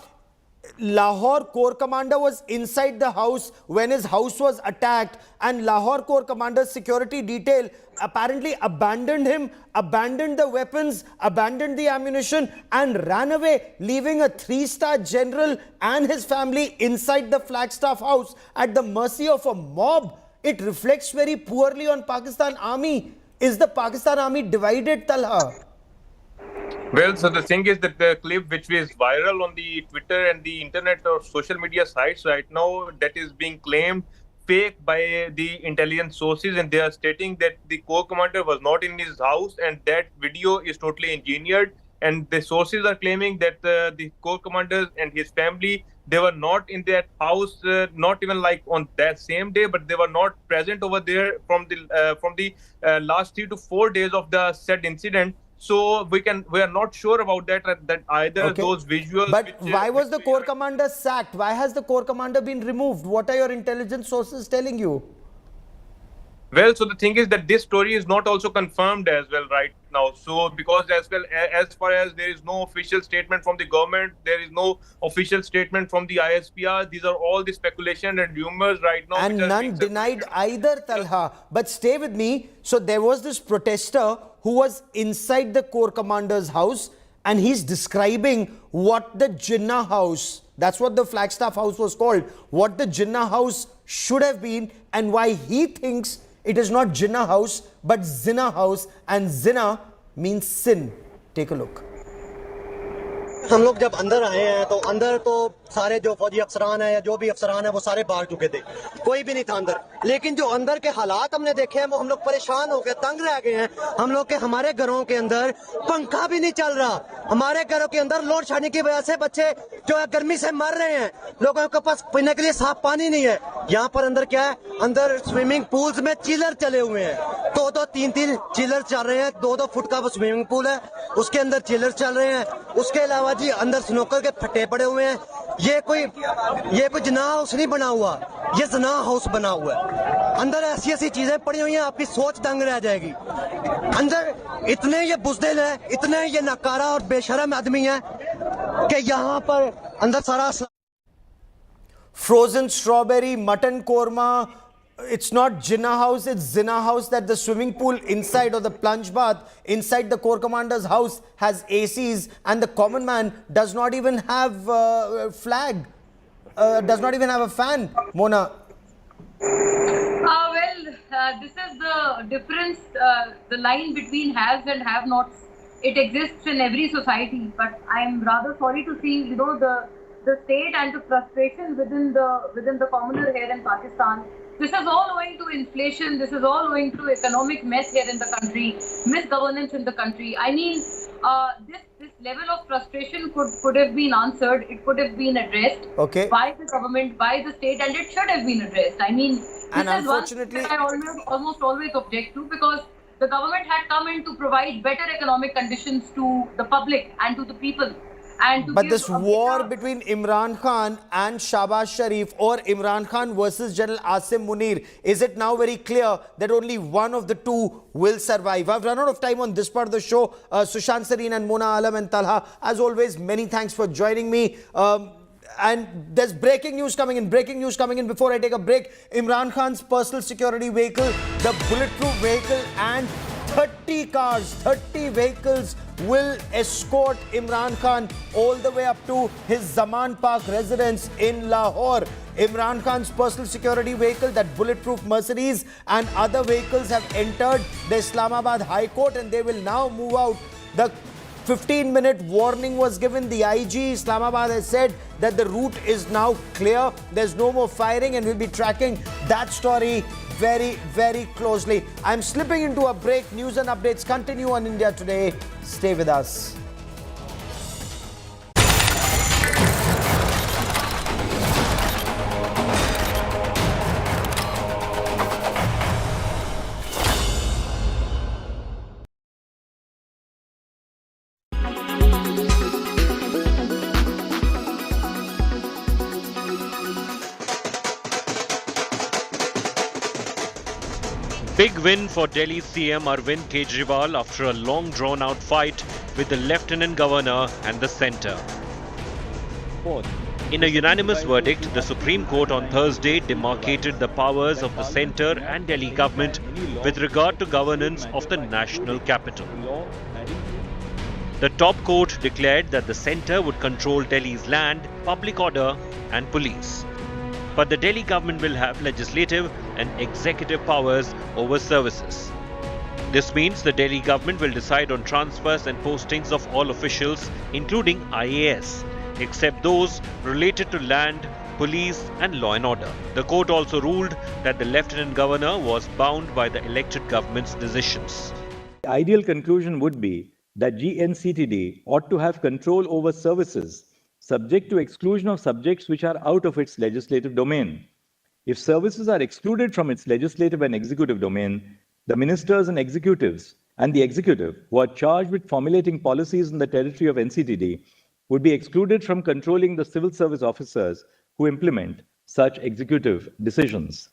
[SPEAKER 24] Lahore Corps Commander was inside the house when his house was attacked, and Lahore Corps Commander's security detail apparently abandoned him, abandoned the weapons, abandoned the ammunition and ran away, leaving a 3-star general and his family inside the Flagstaff house at the mercy of a mob. It reflects very poorly on Pakistan Army. Is the Pakistan Army divided, Talha?
[SPEAKER 6] Well, so the thing is that the clip which is viral on the Twitter and the internet or social media sites right now, that is being claimed fake by the intelligence sources, and they are stating that the Corps commander was not in his house and that video is totally engineered. And the sources are claiming that the Corps commander and his family, they were not in that house, not even like on that same day, but they were not present over there from the last 3 to 4 days of the said incident. So we are not sure about that either those visuals.
[SPEAKER 24] But why was the Corps commander sacked? Why has the Corps commander been removed? What are your intelligence sources telling you?
[SPEAKER 6] Well, so the thing is that this story is not also confirmed as well right now. So because as far as there is no official statement from the government, there is no official statement from the ISPR. These are all the speculation and rumors right now.
[SPEAKER 24] And none denied either, Talha. But stay with me. So there was this protester who was inside the Corps commander's house, and he's describing what the Jinnah house, that's what the Flagstaff house was called, what the Jinnah house should have been, and why he thinks it is not Jinnah house but Zina house, and Zina means sin. Take a look.
[SPEAKER 10] हम लोग जब अंदर आए हैं तो अंदर तो सारे जो फौजी अफसरान है या जो भी अफसरान है वो सारे भाग चुके थे, कोई भी नहीं था अंदर। लेकिन जो अंदर के हालात हमने देखे हैं वो हम लोग परेशान हो गए, तंग रह गए हैं। हम लोग के हमारे घरों के अंदर पंखा भी नहीं चल रहा, हमारे घरों के अंदर लोड शेडिंग की वजह से बच्चे जो है गर्मी से मर रहे हैं, लोगों के पास पीने के लिए साफ पानी नहीं है। यहाँ पर अंदर क्या है, अंदर स्विमिंग पूल्स में चिलर चले हुए हैं, 2-2, 3-3 चिलर चल रहे हैं, 2-2 फुट का वो स्विमिंग पूल है, उसके अंदर चिलर चल रहे हैं। उसके अलावा जी अंदर स्नोकर के फट्टे पड़े हुए हैं। ये कोई जिना हाउस नहीं बना हुआ, ये जिना हाउस बना हुआ है। अंदर ऐसी ऐसी चीजें पड़ी हुई हैं, आपकी सोच दंग रह जाएगी। अंदर इतने ये बुज़दिल है, इतने ये नकारा और बेशरम आदमी है कि यहाँ पर अंदर सारा
[SPEAKER 24] frozen strawberry, mutton korma. It's not Jinnah house, it's Zina house. That the swimming pool inside, or the plunge bath inside the Corps commander's house has ACs, and the common man does not even have flag, does not even have a fan. Mona.
[SPEAKER 8] This is the difference, the line between haves and have-nots. It exists in every society, but I am rather sorry to see, the state and the frustration within the commoner here in Pakistan. This is all owing to inflation. This is all owing to economic mess here in the country, misgovernance in the country. I mean, this level of frustration could have been answered. It could have been addressed by the government, by the state, and it should have been addressed. I mean,
[SPEAKER 24] and unfortunately,
[SPEAKER 8] I almost always object to, because the government had come in to provide better economic conditions to the public and to the people.
[SPEAKER 24] But this war between Imran Khan and Shahbaz Sharif, or Imran Khan versus General Asim Munir, is it now very clear that only one of the two will survive? I've run out of time on this part of the show. Sushant Sareen and Mona Alam and Talha, as always, many thanks for joining me. And there's breaking news coming in. Before I take a break, Imran Khan's personal security vehicle, the bulletproof vehicle, and 30 cars, 30 vehicles will escort Imran Khan all the way up to his Zaman Park residence in Lahore. Imran Khan's personal security vehicle, that bulletproof Mercedes, and other vehicles have entered the Islamabad High Court, and they will now move out. The 15-minute warning was given. The IG Islamabad has said that the route is now clear. There's no more firing, and we'll be tracking that story very, very closely. I'm slipping into a break. News and updates continue on India Today. Stay with us.
[SPEAKER 13] Big win for Delhi CM Arvind Kejriwal after a long drawn-out fight with the Lieutenant Governor and the centre. In a unanimous verdict, the Supreme Court on Thursday demarcated the powers of the centre and Delhi government with regard to governance of the national capital. The top court declared that the centre would control Delhi's land, public order and police. But the Delhi government will have legislative and executive powers over services. This means the Delhi government will decide on transfers and postings of all officials, including IAS, except those related to land, police and law and order. The court also ruled that the Lieutenant Governor was bound by the elected government's decisions.
[SPEAKER 12] The ideal conclusion would be that GNCTD ought to have control over services subject to exclusion of subjects which are out of its legislative domain. If services are excluded from its legislative and executive domain, the ministers and executives and the executive who are charged with formulating policies in the territory of NCTD would be excluded from controlling the civil service officers who implement such executive decisions.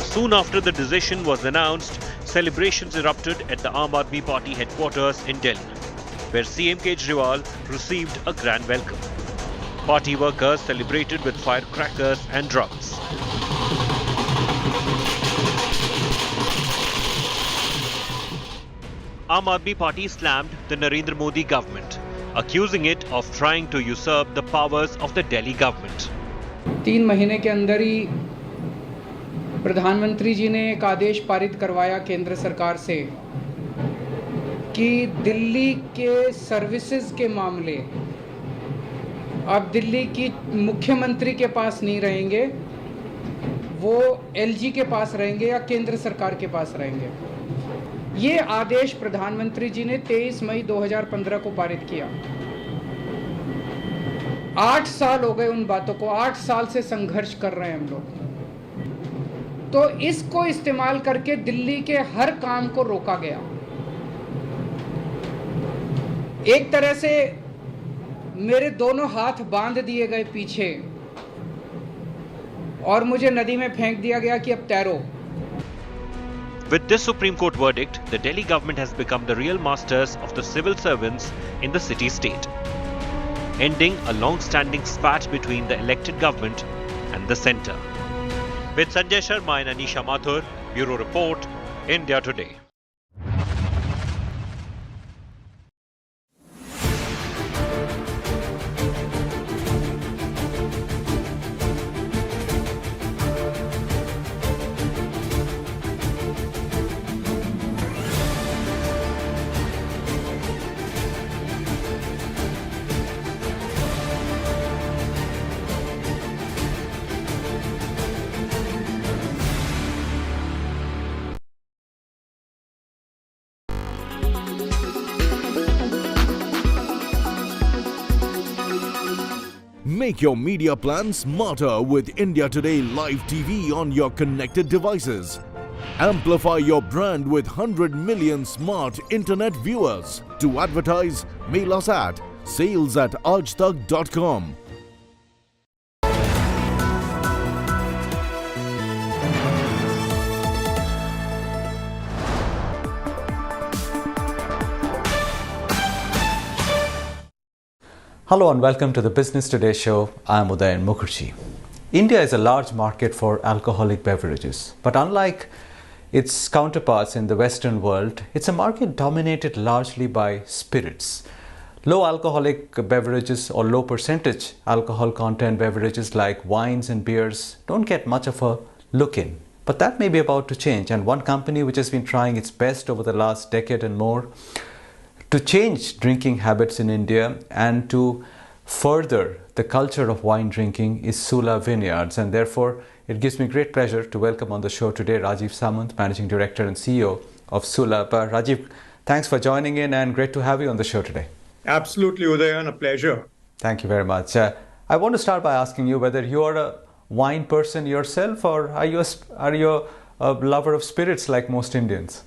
[SPEAKER 13] Soon after the decision was announced, celebrations erupted at the Aam Aadmi Party headquarters in Delhi, where CM Kejriwal received a grand welcome. Party workers celebrated with firecrackers and drums. Aam Aadmi Party slammed the Narendra Modi government, accusing it of trying to usurp the powers of the Delhi government.
[SPEAKER 18] 3 महीने के अंदर ही प्रधानमंत्री जी ने एक आदेश पारित करवाया केंद्र सरकार से कि दिल्ली के सर्विसेज के मामले अब दिल्ली की मुख्यमंत्री के पास नहीं रहेंगे, वो एलजी के पास रहेंगे या केंद्र सरकार के पास रहेंगे। ये आदेश प्रधानमंत्री जी ने 23 मई 2015 को पारित किया। 8 साल हो गए उन बातों को, 8 साल से संघर्ष कर रहे हैं हम लोग। तो इसको इस्तेमाल करके दिल्ली के हर काम को रोका गया। एक तरह से मेरे दोनों हाथ बांध दिए गए पीछे और मुझे नदी में फेंक दिया गया कि अब तैरो।
[SPEAKER 13] With this Supreme Court verdict, the Delhi government has become the real masters of the civil servants in the city-state, ending a long-standing spat between the elected government and the centre. With Sanjay Sharma and Anisha Mathur, Bureau Report, India Today.
[SPEAKER 9] Make your media plan smarter with India Today Live TV on your connected devices. Amplify your brand with 100 million smart internet viewers. To advertise, mail us at sales@aajtak.com.
[SPEAKER 19] Hello and welcome to the Business Today show. I am Udayan Mukherjee. India is a large market for alcoholic beverages, but unlike its counterparts in the Western world, it's a market dominated largely by spirits. Low alcoholic beverages or low percentage alcohol content beverages like wines and beers don't get much of a look in. But that may be about to change, and one company which has been trying its best over the last decade and more to change drinking habits in India and to further the culture of wine drinking is Sula Vineyards, and therefore it gives me great pleasure to welcome on the show today Rajiv Samant, Managing Director and CEO of Sula. Rajiv, thanks for joining in and great to have you on the show today.
[SPEAKER 20] Absolutely, Udayan, a pleasure.
[SPEAKER 19] Thank you very much. I want to start by asking you whether you are a wine person yourself, or are you a lover of spirits like most Indians?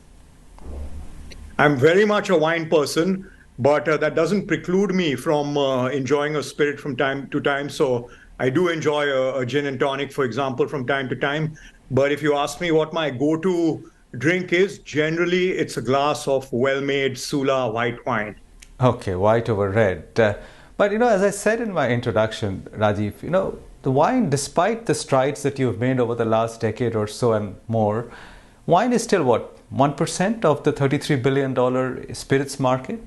[SPEAKER 20] I'm very much a wine person, but that doesn't preclude me from enjoying a spirit from time to time. So I do enjoy a gin and tonic, for example, from time to time. But if you ask me what my go-to drink is, generally it's a glass of well-made Sula white wine.
[SPEAKER 19] Okay, white over red. But as I said in my introduction, Rajiv, the wine, despite the strides that you've made over the last decade or so and more, wine is still what, 1% of the $33 billion spirits market?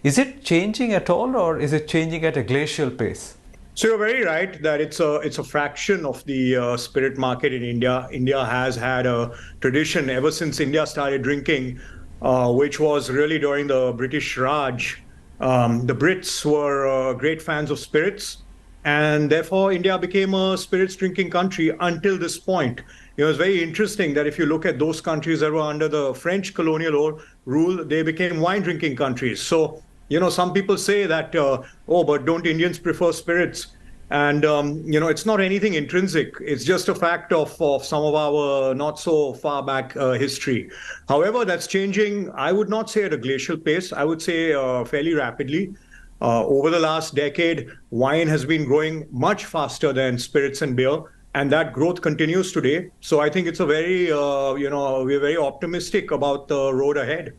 [SPEAKER 19] Is it changing at all, or is it changing at a glacial pace?
[SPEAKER 20] So you're very right that it's a fraction of the spirit market in India. India has had a tradition ever since India started drinking, which was really during the British Raj. The Brits were great fans of spirits, and therefore India became a spirits drinking country until this point. It's very interesting that if you look at those countries that were under the French colonial rule, they became wine drinking countries. So some people say that, but don't Indians prefer spirits? And, it's not anything intrinsic. It's just a fact of some of our not so far back history. However, that's changing, I would not say at a glacial pace. I would say fairly rapidly. Over the last decade, wine has been growing much faster than spirits and beer. And that growth continues today. So I think it's a very, we're very optimistic about the road ahead.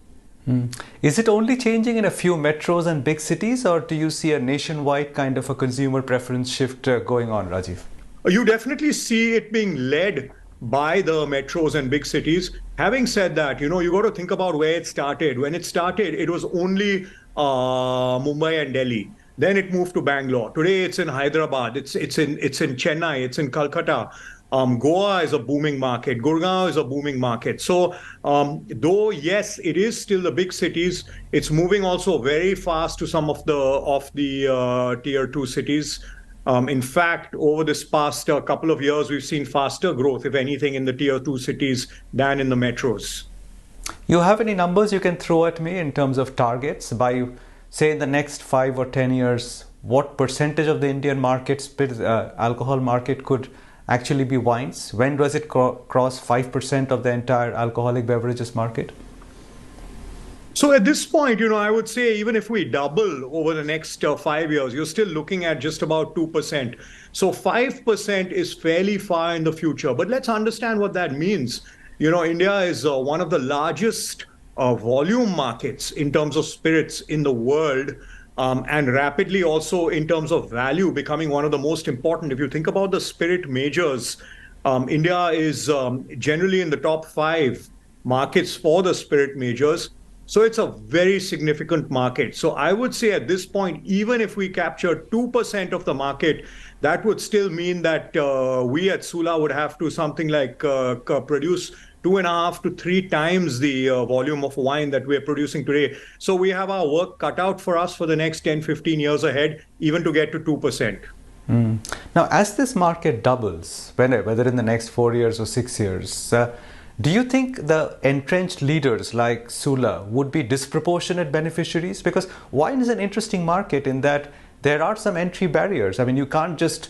[SPEAKER 19] Is it only changing in a few metros and big cities, or do you see a nationwide kind of a consumer preference shift going on, Rajiv?
[SPEAKER 20] You definitely see it being led by the metros and big cities. Having said that, you got to think about where it started. When it started, it was only Mumbai and Delhi. Then it moved to Bangalore. Today, it's in Hyderabad. It's in Chennai. It's in Calcutta. Goa is a booming market. Gurgaon is a booming market. So, though yes, it is still the big cities, it's moving also very fast to some of the tier 2 cities. In fact, over this past couple of years, we've seen faster growth, if anything, in the tier 2 cities than in the metros.
[SPEAKER 19] You have any numbers you can throw at me in terms of targets by, say, in the next 5 or 10 years? What percentage of the Indian market, alcohol market, could actually be wines? When does it cross 5% of the entire alcoholic beverages market?
[SPEAKER 20] So at this point, I would say even if we double over the next 5 years, you're still looking at just about 2%. So 5% is fairly far in the future. But let's understand what that means. India is one of the largest volume markets in terms of spirits in the world. And rapidly also in terms of value becoming one of the most important. If you think about the spirit majors, India is generally in the top 5 markets for the spirit majors. So it's a very significant market. So I would say at this point, even if we capture 2% of the market, that would still mean that we at Sula would have to something like produce 2.5 to 3 times the volume of wine that we're producing today. So we have our work cut out for us for the next 10, 15 years ahead, even to get to 2%.
[SPEAKER 19] Now, as this market doubles, whether in the next 4 years or 6 years, do you think the entrenched leaders like Sula would be disproportionate beneficiaries? Because wine is an interesting market in that there are some entry barriers. I mean, you can't just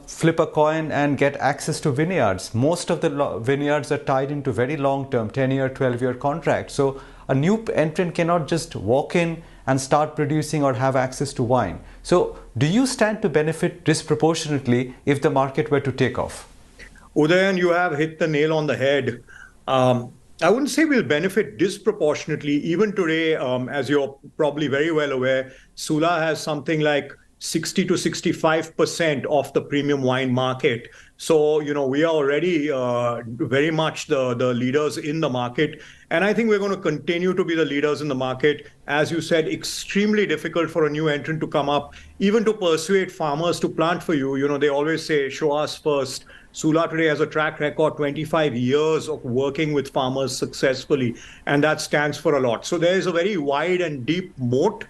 [SPEAKER 19] flip a coin and get access to vineyards. Most of the vineyards are tied into very long-term, 10-year, 12-year contracts. So a new entrant cannot just walk in and start producing or have access to wine. So do you stand to benefit disproportionately if the market were to take off?
[SPEAKER 20] Udayan, you have hit the nail on the head. I wouldn't say we'll benefit disproportionately. Even today, as you're probably very well aware, Sula has something like 60 to 65% of the premium wine market. So, we are already very much the leaders in the market. And I think we're going to continue to be the leaders in the market. As you said, extremely difficult for a new entrant to come up, even to persuade farmers to plant for you. They always say, show us first. Sula today has a track record, 25 years of working with farmers successfully. And that stands for a lot. So there is a very wide and deep moat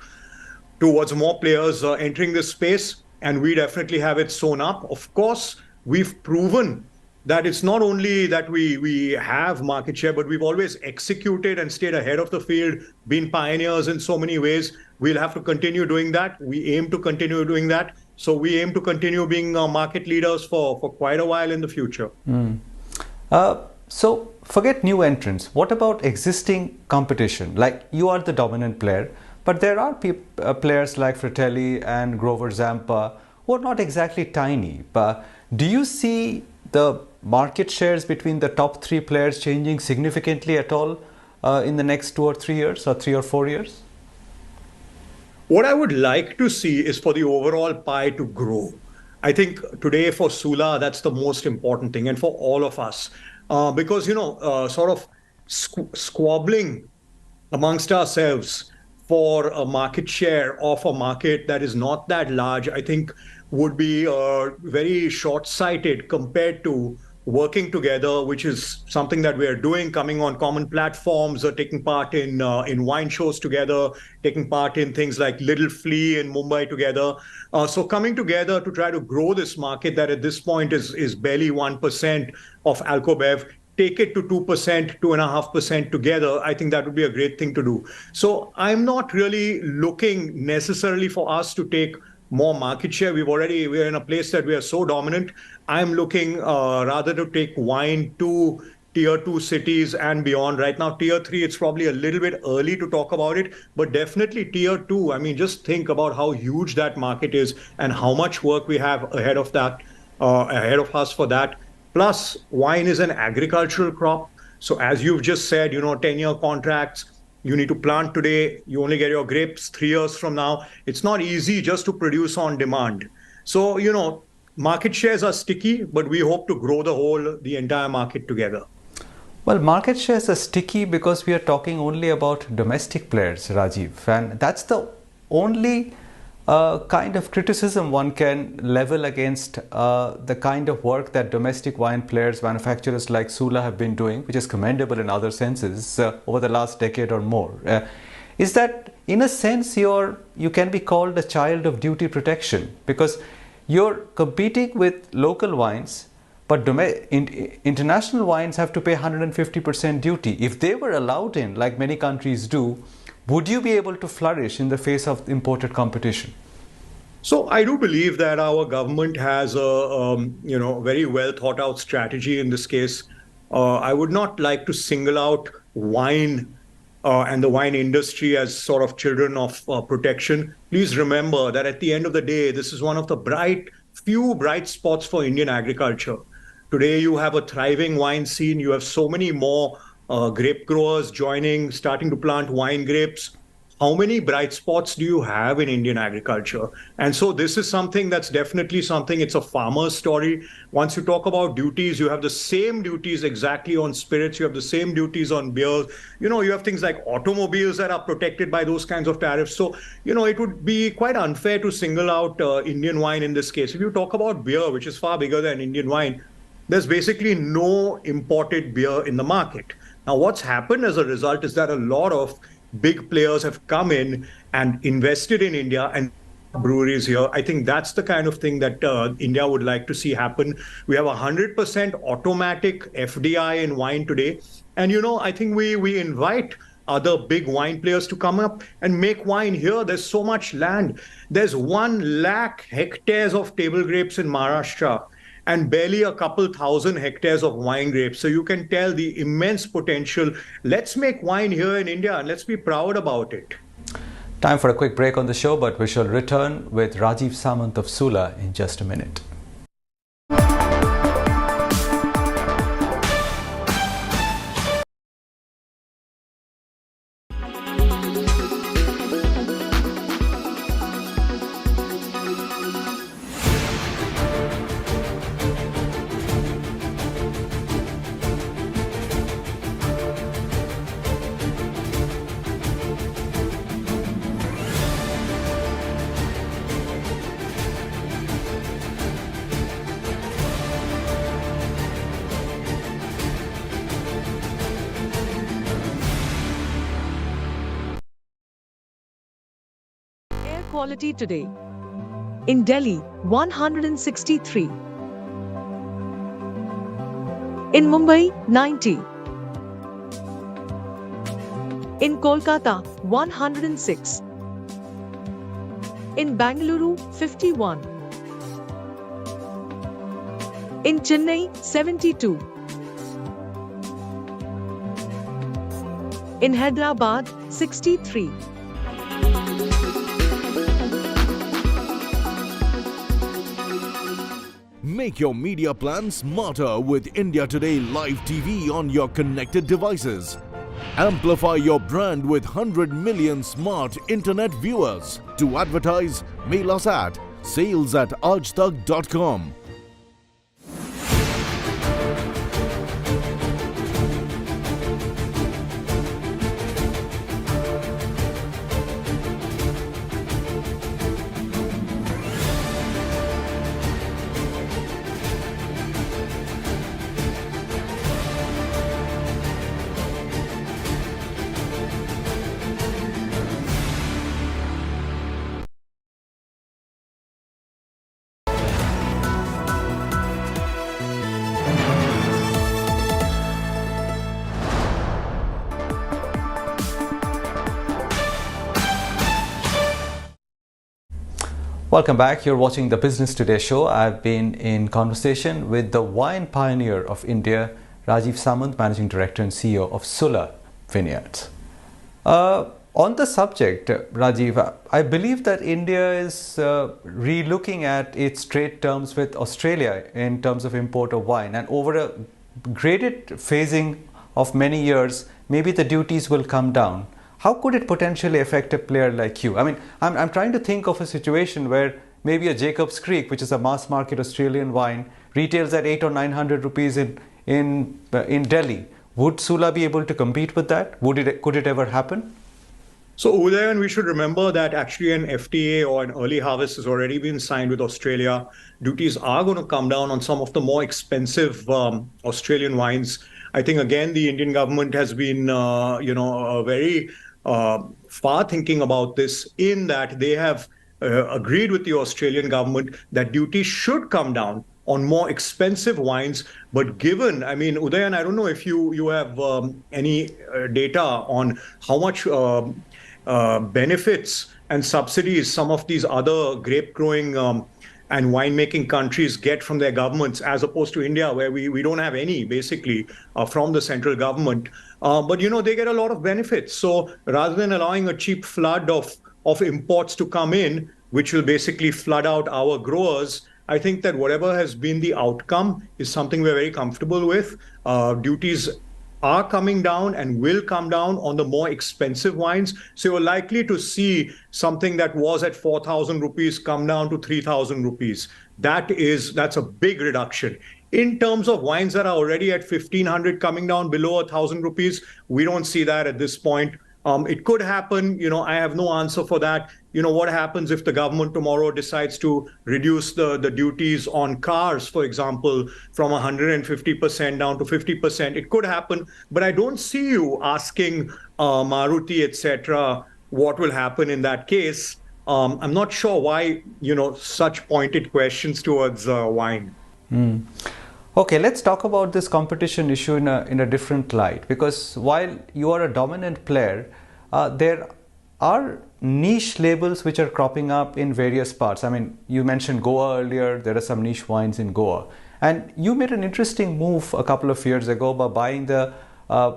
[SPEAKER 20] towards more players entering this space, and we definitely have it sewn up. Of course, we've proven that it's not only that we have market share, but we've always executed and stayed ahead of the field, been pioneers in so many ways. We'll have to continue doing that. We aim to continue doing that. So we aim to continue being market leaders for quite a while in the future.
[SPEAKER 19] So forget new entrants. What about existing competition? Like, you are the dominant player, but there are players like Fratelli and Grover Zampa were not exactly tiny. But do you see the market shares between the top 3 players changing significantly at all in the next 2 or 3 years or 3 or 4 years?
[SPEAKER 20] What I would like to see is for the overall pie to grow. I think today for Sula, that's the most important thing, and for all of us, because, sort of squabbling amongst ourselves for a market share of a market that is not that large, I think would be very short-sighted compared to working together, which is something that we are doing, coming on common platforms, taking part in wine shows together, taking part in things like Little Flea in Mumbai together. So coming together to try to grow this market that at this point is barely 1% of Alcobev, take it to 2%, 2.5% together, I think that would be a great thing to do. So I'm not really looking necessarily for us to take more market share. We're in a place that we are so dominant. I'm looking rather to take wine to tier 2 cities and beyond. Right now, tier 3, it's probably a little bit early to talk about it, but definitely tier 2. I mean, just think about how huge that market is and how much work we have ahead of us for that. Plus, wine is an agricultural crop. So as you've just said, 10-year contracts, you need to plant today, you only get your grapes 3 years from now. It's not easy just to produce on demand. So, market shares are sticky, but we hope to grow the entire market together.
[SPEAKER 19] Well, market shares are sticky because we are talking only about domestic players, Rajiv. And that's the only kind of criticism one can level against the kind of work that domestic wine players, manufacturers like Sula have been doing, which is commendable in other senses over the last decade or more, is that in a sense you can be called a child of duty protection because you're competing with local wines, but international wines have to pay 150% duty. If they were allowed in, like many countries do, would you be able to flourish in the face of imported competition?
[SPEAKER 20] So I do believe that our government has a very well thought out strategy in this case. I would not like to single out wine and the wine industry as sort of children of protection. Please remember that at the end of the day, this is one of the few bright spots for Indian agriculture. Today, you have a thriving wine scene. You have so many more grape growers starting to plant wine grapes. How many bright spots do you have in Indian agriculture? And so this is something that's definitely something, it's a farmer's story. Once you talk about duties, you have the same duties exactly on spirits. You have the same duties on beer. You have things like automobiles that are protected by those kinds of tariffs. So, it would be quite unfair to single out Indian wine in this case. If you talk about beer, which is far bigger than Indian wine, there's basically no imported beer in the market. Now, what's happened as a result is that a lot of big players have come in and invested in India and breweries here. I think that's the kind of thing that India would like to see happen. We have 100% automatic FDI in wine today. And, I think we invite other big wine players to come up and make wine here. There's so much land. There's 1 lakh hectares of table grapes in Maharashtra and barely a couple thousand hectares of wine grapes. So you can tell the immense potential. Let's make wine here in India and let's be proud about it.
[SPEAKER 19] Time for a quick break on the show, but we shall return with Rajiv Samant of Sula in just a minute.
[SPEAKER 1] Quality today. In Delhi, 163. In Mumbai, 90. In Kolkata, 106. In Bangalore, 51. In Chennai, 72. In Hyderabad, 63.
[SPEAKER 9] Make your media plan smarter with India Today Live TV on your connected devices. Amplify your brand with 100 million smart internet viewers. To advertise, mail us at sales@aajtak.com.
[SPEAKER 19] Welcome back. You're watching the Business Today show. I've been in conversation with the wine pioneer of India, Rajiv Samant, Managing Director and CEO of Sula Vineyards. On the subject, Rajiv, I believe that India is re-looking at its trade terms with Australia in terms of import of wine, and over a graded phasing of many years, maybe the duties will come down. How could it potentially affect a player like you? I mean, I'm trying to think of a situation where maybe a Jacob's Creek, which is a mass market Australian wine, retails at 800 or 900 rupees in Delhi. Would Sula be able to compete with that? Could it ever happen?
[SPEAKER 20] So Udayan, we should remember that actually an FTA or an early harvest has already been signed with Australia. Duties are going to come down on some of the more expensive Australian wines. I think, again, the Indian government has been, very far thinking about this, in that they have agreed with the Australian government that duties should come down on more expensive wines. But given, I mean, Udayan, I don't know if you have any data on how much benefits and subsidies some of these other grape growing and winemaking countries get from their governments, as opposed to India, where we don't have any, basically, from the central government. But, they get a lot of benefits. So rather than allowing a cheap flood of imports to come in, which will basically flood out our growers, I think that whatever has been the outcome is something we're very comfortable with. Duties are coming down and will come down on the more expensive wines. So you're likely to see something that was at 4,000 rupees come down to 3,000 rupees. That's a big reduction. In terms of wines that are already at 1,500 coming down below 1,000 rupees, we don't see that at this point. It could happen. I have no answer for that. What happens if the government tomorrow decides to reduce the duties on cars, for example, from 150% down to 50%? It could happen. But I don't see you asking Maruti, etc., what will happen in that case. I'm not sure why, such pointed questions towards wine.
[SPEAKER 19] Okay, let's talk about this competition issue in a different light, because while you are a dominant player, there are niche labels which are cropping up in various parts. I mean, you mentioned Goa earlier. There are some niche wines in Goa. And you made an interesting move a couple of years ago by buying the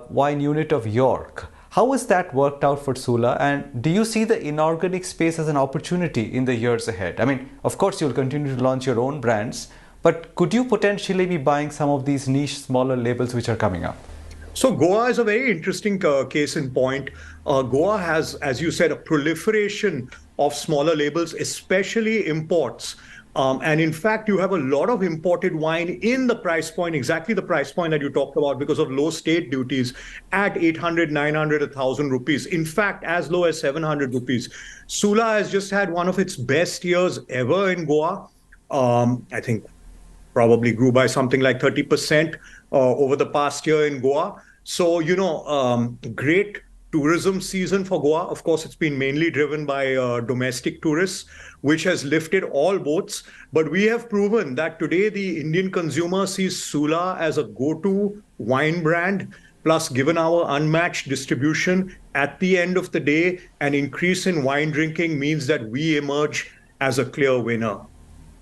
[SPEAKER 19] wine unit of York. How has that worked out for Sula? And do you see the inorganic space as an opportunity in the years ahead? I mean, of course, you'll continue to launch your own brands, but could you potentially be buying some of these niche, smaller labels which are coming up?
[SPEAKER 20] So Goa is a very interesting case in point. Goa has, as you said, a proliferation of smaller labels, especially imports. And in fact, you have a lot of imported wine in the price point, exactly the price point that you talked about, because of low state duties at 800, 900, 1,000 rupees. In fact, as low as 700 rupees. Sula has just had one of its best years ever in Goa. I think probably grew by something like 30% over the past year in Goa. So, great tourism season for Goa. Of course, it's been mainly driven by domestic tourists, which has lifted all boats. But we have proven that today the Indian consumer sees Sula as a go-to wine brand. Plus, given our unmatched distribution, at the end of the day, an increase in wine drinking means that we emerge as a clear winner.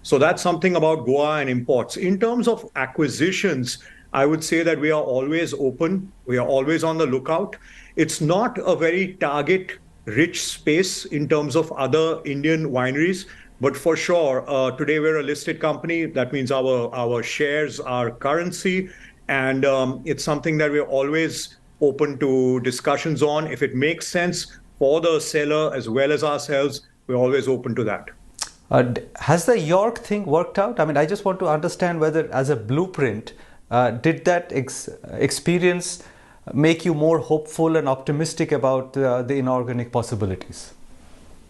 [SPEAKER 20] So that's something about Goa and imports. In terms of acquisitions, I would say that we are always open. We are always on the lookout. It's not a very target-rich space in terms of other Indian wineries. But for sure, today we're a listed company. That means our shares are currency. And it's something that we're always open to discussions on. If it makes sense for the seller as well as ourselves, we're always open to that.
[SPEAKER 19] Has the York thing worked out? I mean, I just want to understand whether, as a blueprint, did that experience make you more hopeful and optimistic about the inorganic possibilities?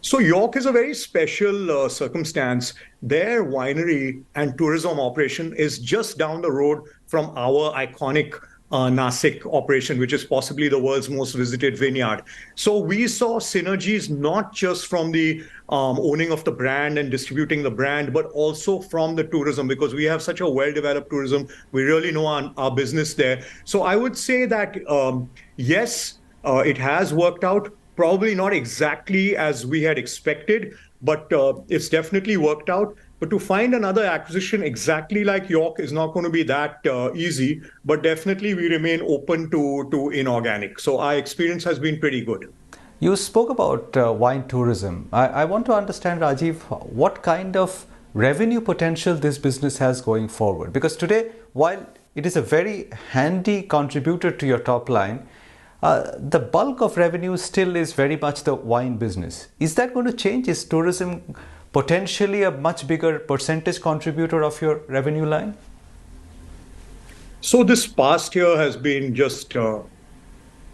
[SPEAKER 20] So York is a very special circumstance. Their winery and tourism operation is just down the road from our iconic Nasik operation, which is possibly the world's most visited vineyard. So we saw synergies not just from the owning of the brand and distributing the brand, but also from the tourism, because we have such a well-developed tourism. We really know our business there. So I would say that, yes, it has worked out. Probably not exactly as we had expected, but it's definitely worked out. But to find another acquisition exactly like York is not going to be that easy, but definitely we remain open to inorganic. So our experience has been pretty good.
[SPEAKER 19] You spoke about wine tourism. I want to understand, Rajiv, what kind of revenue potential this business has going forward? Because today, while it is a very handy contributor to your top line, the bulk of revenue still is very much the wine business. Is that going to change? Is tourism potentially a much bigger percentage contributor of your revenue line?
[SPEAKER 20] So this past year has been just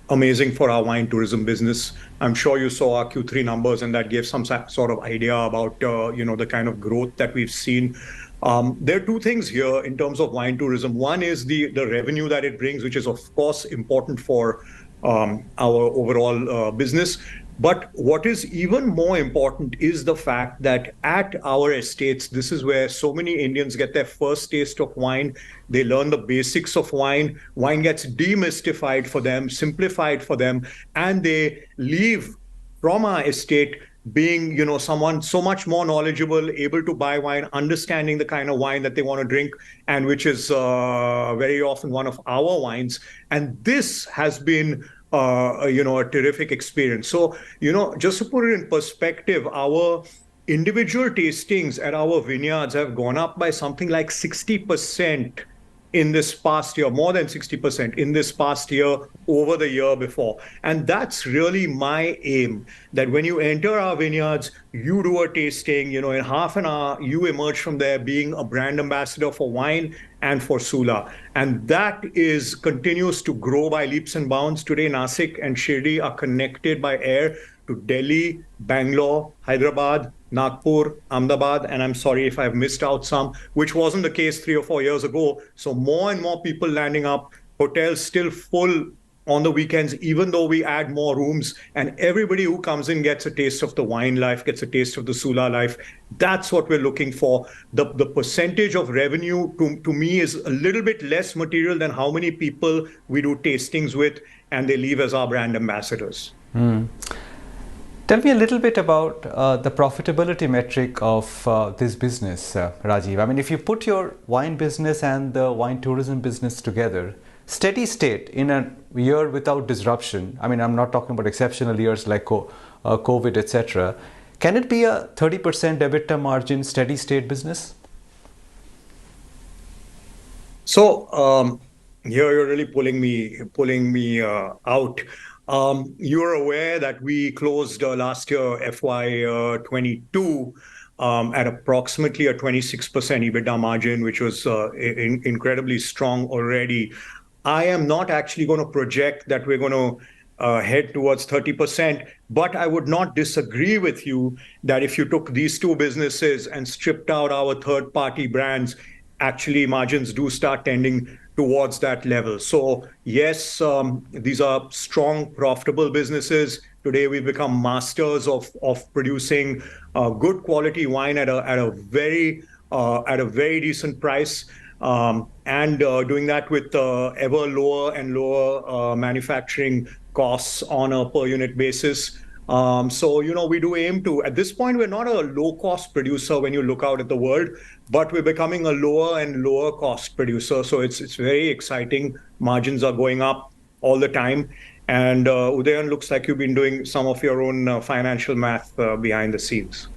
[SPEAKER 20] amazing for our wine tourism business. I'm sure you saw our Q3 numbers, and that gave some sort of idea about the kind of growth that we've seen. There are two things here in terms of wine tourism. One is the revenue that it brings, which is of course important for our overall business. But what is even more important is the fact that at our estates, this is where so many Indians get their first taste of wine. They learn the basics of wine. Wine gets demystified for them, simplified for them, and they leave from our estate being, someone so much more knowledgeable, able to buy wine, understanding the kind of wine that they want to drink, and which is very often one of our wines. And this has been a terrific experience. So, just to put it in perspective, our individual tastings at our vineyards have gone up by something like 60% in this past year, more than 60% in this past year over the year before. And that's really my aim, that when you enter our vineyards, you do a tasting, in half an hour, you emerge from there being a brand ambassador for wine and for Sula. And that continues to grow by leaps and bounds. Today, Nasik and Shirdi are connected by air to Delhi, Bangalore, Hyderabad, Nagpur, Ahmedabad, and I'm sorry if I've missed out some, which wasn't the case 3 or 4 years ago. So more and more people landing up, hotels still full on the weekends, even though we add more rooms, and everybody who comes in gets a taste of the wine life, gets a taste of the Sula life. That's what we're looking for. The percentage of revenue to me is a little bit less material than how many people we do tastings with and they leave as our brand ambassadors.
[SPEAKER 19] Tell me a little bit about the profitability metric of this business, Rajiv. I mean, if you put your wine business and the wine tourism business together, steady state in a year without disruption, I mean, I'm not talking about exceptional years like COVID, etc. Can it be a 30% EBITDA margin steady state business?
[SPEAKER 20] So here you're really pulling me out. You're aware that we closed last year, FY22, at approximately a 26% EBITDA margin, which was incredibly strong already. I am not actually going to project that we're going to head towards 30%, but I would not disagree with you that if you took these two businesses and stripped out our third-party brands, actually margins do start tending towards that level. So yes, these are strong, profitable businesses. Today we've become masters of producing good quality wine at a very decent price, and doing that with ever lower and lower manufacturing costs on a per unit basis. So, we do aim to, at this point, we're not a low-cost producer when you look out at the world, but we're becoming a lower and lower cost producer. So it's very exciting. Margins are going up all the time. And Udayan, looks like you've been doing some of your own financial math behind the scenes.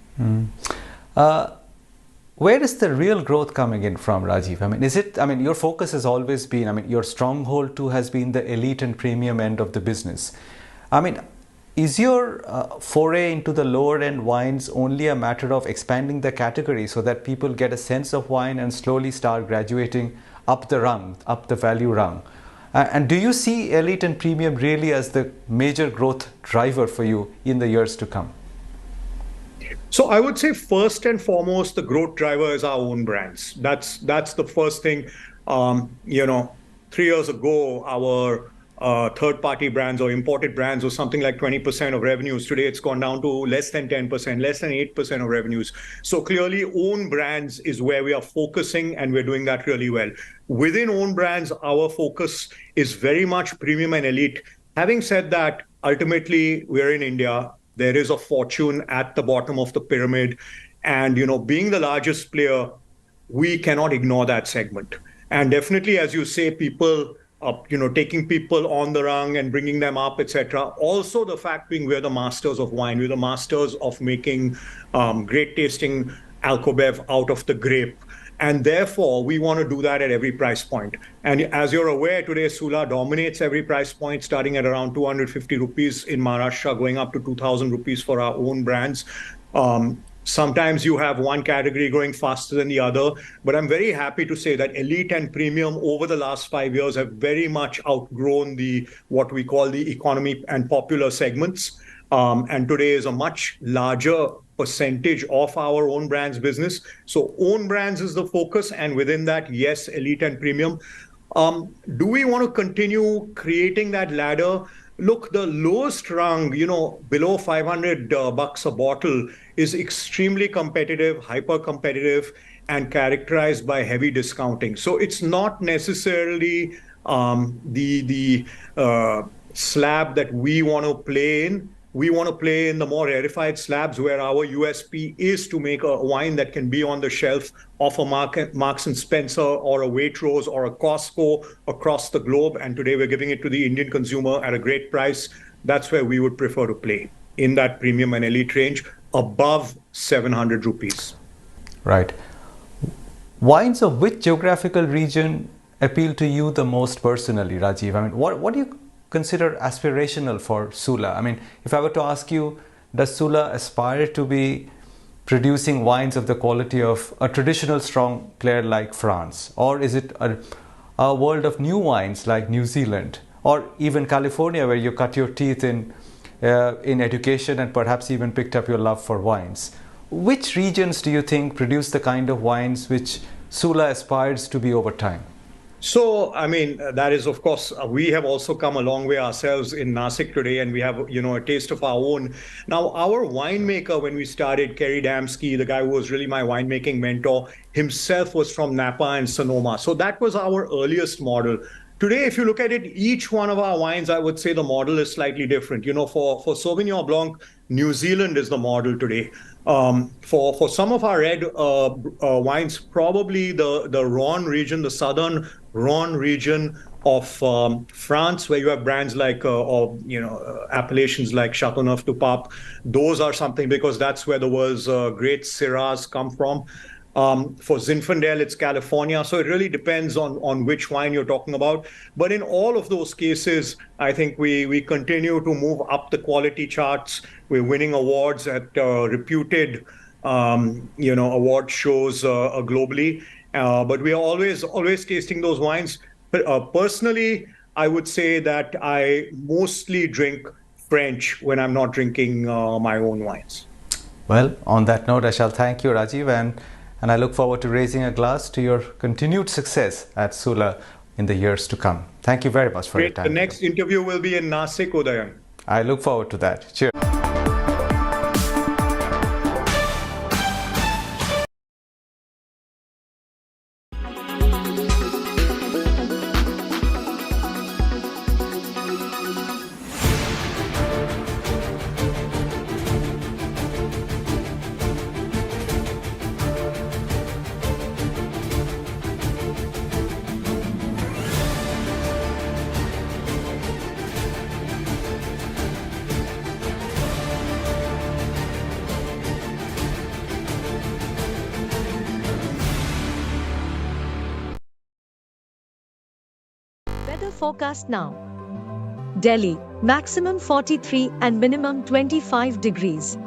[SPEAKER 19] Where is the real growth coming in from, Rajiv? I mean, your focus has always been, your stronghold too has been the elite and premium end of the business. I mean, is your foray into the lower end wines only a matter of expanding the category so that people get a sense of wine and slowly start graduating up the rung, up the value rung? And do you see elite and premium really as the major growth driver for you in the years to come?
[SPEAKER 20] So I would say first and foremost, the growth driver is our own brands. That's the first thing. 3 years ago, our third-party brands or imported brands was something like 20% of revenues. Today, it's gone down to less than 10%, less than 8% of revenues. So clearly, own brands is where we are focusing, and we're doing that really well. Within own brands, our focus is very much premium and elite. Having said that, ultimately, we're in India. There is a fortune at the bottom of the pyramid. And, being the largest player, we cannot ignore that segment. And definitely, as you say, people, taking people on the rung and bringing them up, etc. Also, the fact being we're the masters of wine. We're the masters of making great tasting alcobev out of the grape. And therefore, we want to do that at every price point. And as you're aware, today, Sula dominates every price point, starting at around 250 rupees in Maharashtra, going up to 2,000 rupees for our own brands. Sometimes you have one category growing faster than the other, but I'm very happy to say that elite and premium over the last 5 years have very much outgrown what we call the economy and popular segments. And today is a much larger percentage of our own brands business. So own brands is the focus. And within that, yes, elite and premium. Do we want to continue creating that ladder? Look, the lowest rung, below 500 bucks a bottle is extremely competitive, hyper competitive, and characterized by heavy discounting. So it's not necessarily the slab that we want to play in. We want to play in the more rarefied slabs where our USP is to make a wine that can be on the shelf of a Marks and Spencer or a Waitrose or a Costco across the globe. And today we're giving it to the Indian consumer at a great price. That's where we would prefer to play, in that premium and elite range above 700 rupees.
[SPEAKER 19] Right. Wines of which geographical region appeal to you the most personally, Rajiv? I mean, what do you consider aspirational for Sula? I mean, if I were to ask you, does Sula aspire to be producing wines of the quality of a traditional strong Clare like France? Or is it a world of new wines like New Zealand or even California, where you cut your teeth in education and perhaps even picked up your love for wines? Which regions do you think produce the kind of wines which Sula aspires to be over time?
[SPEAKER 20] So, I mean, that is, of course, we have also come a long way ourselves in Nashik today, and we have, a taste of our own. Now, our winemaker, when we started, Kerry Damsky, the guy who was really my winemaking mentor, himself was from Napa and Sonoma. So that was our earliest model. Today, if you look at it, each one of our wines, I would say the model is slightly different. For Sauvignon Blanc, New Zealand is the model today. For some of our red wines, probably the Rhone region, the southern Rhone region of France, where you have brands like, appellations like Chateauneuf du Pape. Those are something, because that's where the world's great Syrahs come from. For Zinfandel, it's California. So it really depends on which wine you're talking about. But in all of those cases, I think we continue to move up the quality charts. We're winning awards at reputed, award shows globally. But we are always tasting those wines. Personally, I would say that I mostly drink French when I'm not drinking my own wines.
[SPEAKER 19] Well, on that note, I shall thank you, Rajiv, and I look forward to raising a glass to your continued success at Sula in the years to come. Thank you very much for your time.
[SPEAKER 20] The next interview will be in Nashik, Udayan.
[SPEAKER 19] I look forward to that. Cheers.
[SPEAKER 1] Weather forecast now. Delhi, maximum 43 and minimum 25 degrees.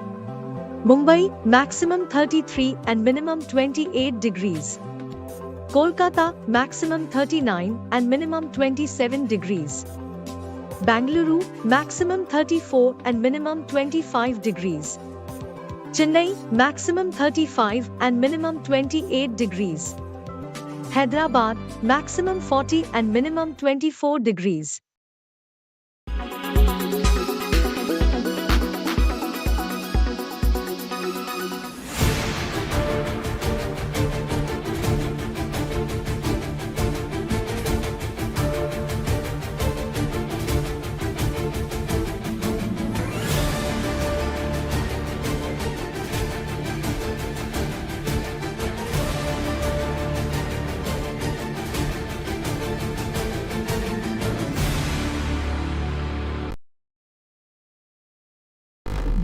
[SPEAKER 1] Mumbai, maximum 33 and minimum 28 degrees. Kolkata, maximum 39 and minimum 27 degrees. Bangalore, maximum 34 and minimum 25 degrees. Chennai, maximum 35 and minimum 28 degrees. Hyderabad, maximum 40 and minimum 24 degrees.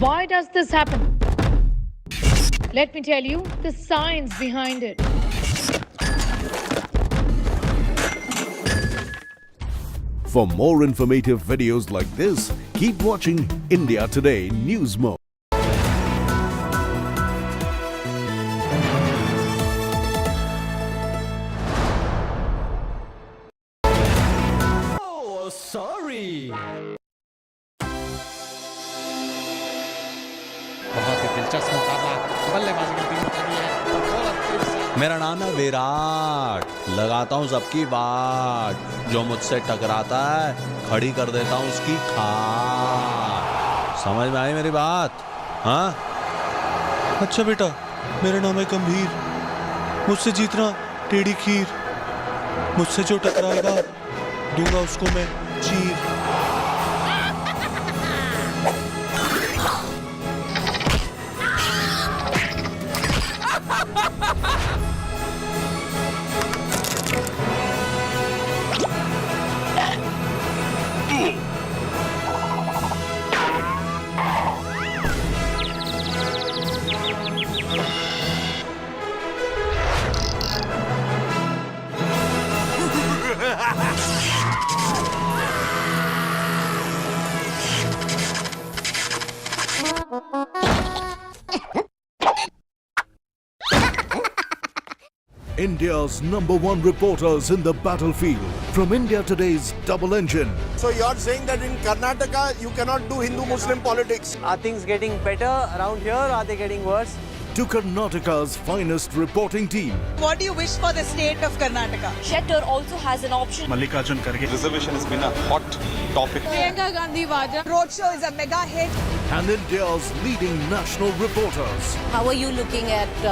[SPEAKER 7] Why does this happen? Let me tell you the science behind it.
[SPEAKER 9] For more informative videos like this, keep watching India Today News Mode.
[SPEAKER 24] Oh, sorry.
[SPEAKER 3] बहुत ही दिलचस्प मुकाबला बल्लेबाजी की team उतरी है।
[SPEAKER 14] मेरा नाम है विराट, लगाता हूँ सबकी बाट, जो मुझसे टकराता है खड़ी कर देता हूँ उसकी खाट। समझ में आई मेरी बात? हाँ अच्छा बेटा, मेरा नाम है गंभीर, मुझसे जीतना टेढ़ी खीर, मुझसे जो टकराएगा दूंगा उसको मैं चीर।
[SPEAKER 9] India's #1 reporters in the battlefield from India Today's Double Engine.
[SPEAKER 24] So you're saying that in Karnataka you cannot do Hindu-Muslim politics? Are things getting better around here or are they getting worse?
[SPEAKER 9] To Karnataka's finest reporting team.
[SPEAKER 17] What do you wish for the state of Karnataka?
[SPEAKER 21] Shettar also has an option.
[SPEAKER 25] Mallikarjun Kharge reservation has been a hot topic.
[SPEAKER 17] Priyanka Gandhi Vadra roadshow is a mega hit.
[SPEAKER 9] And India's leading national reporters.
[SPEAKER 21] How are you looking at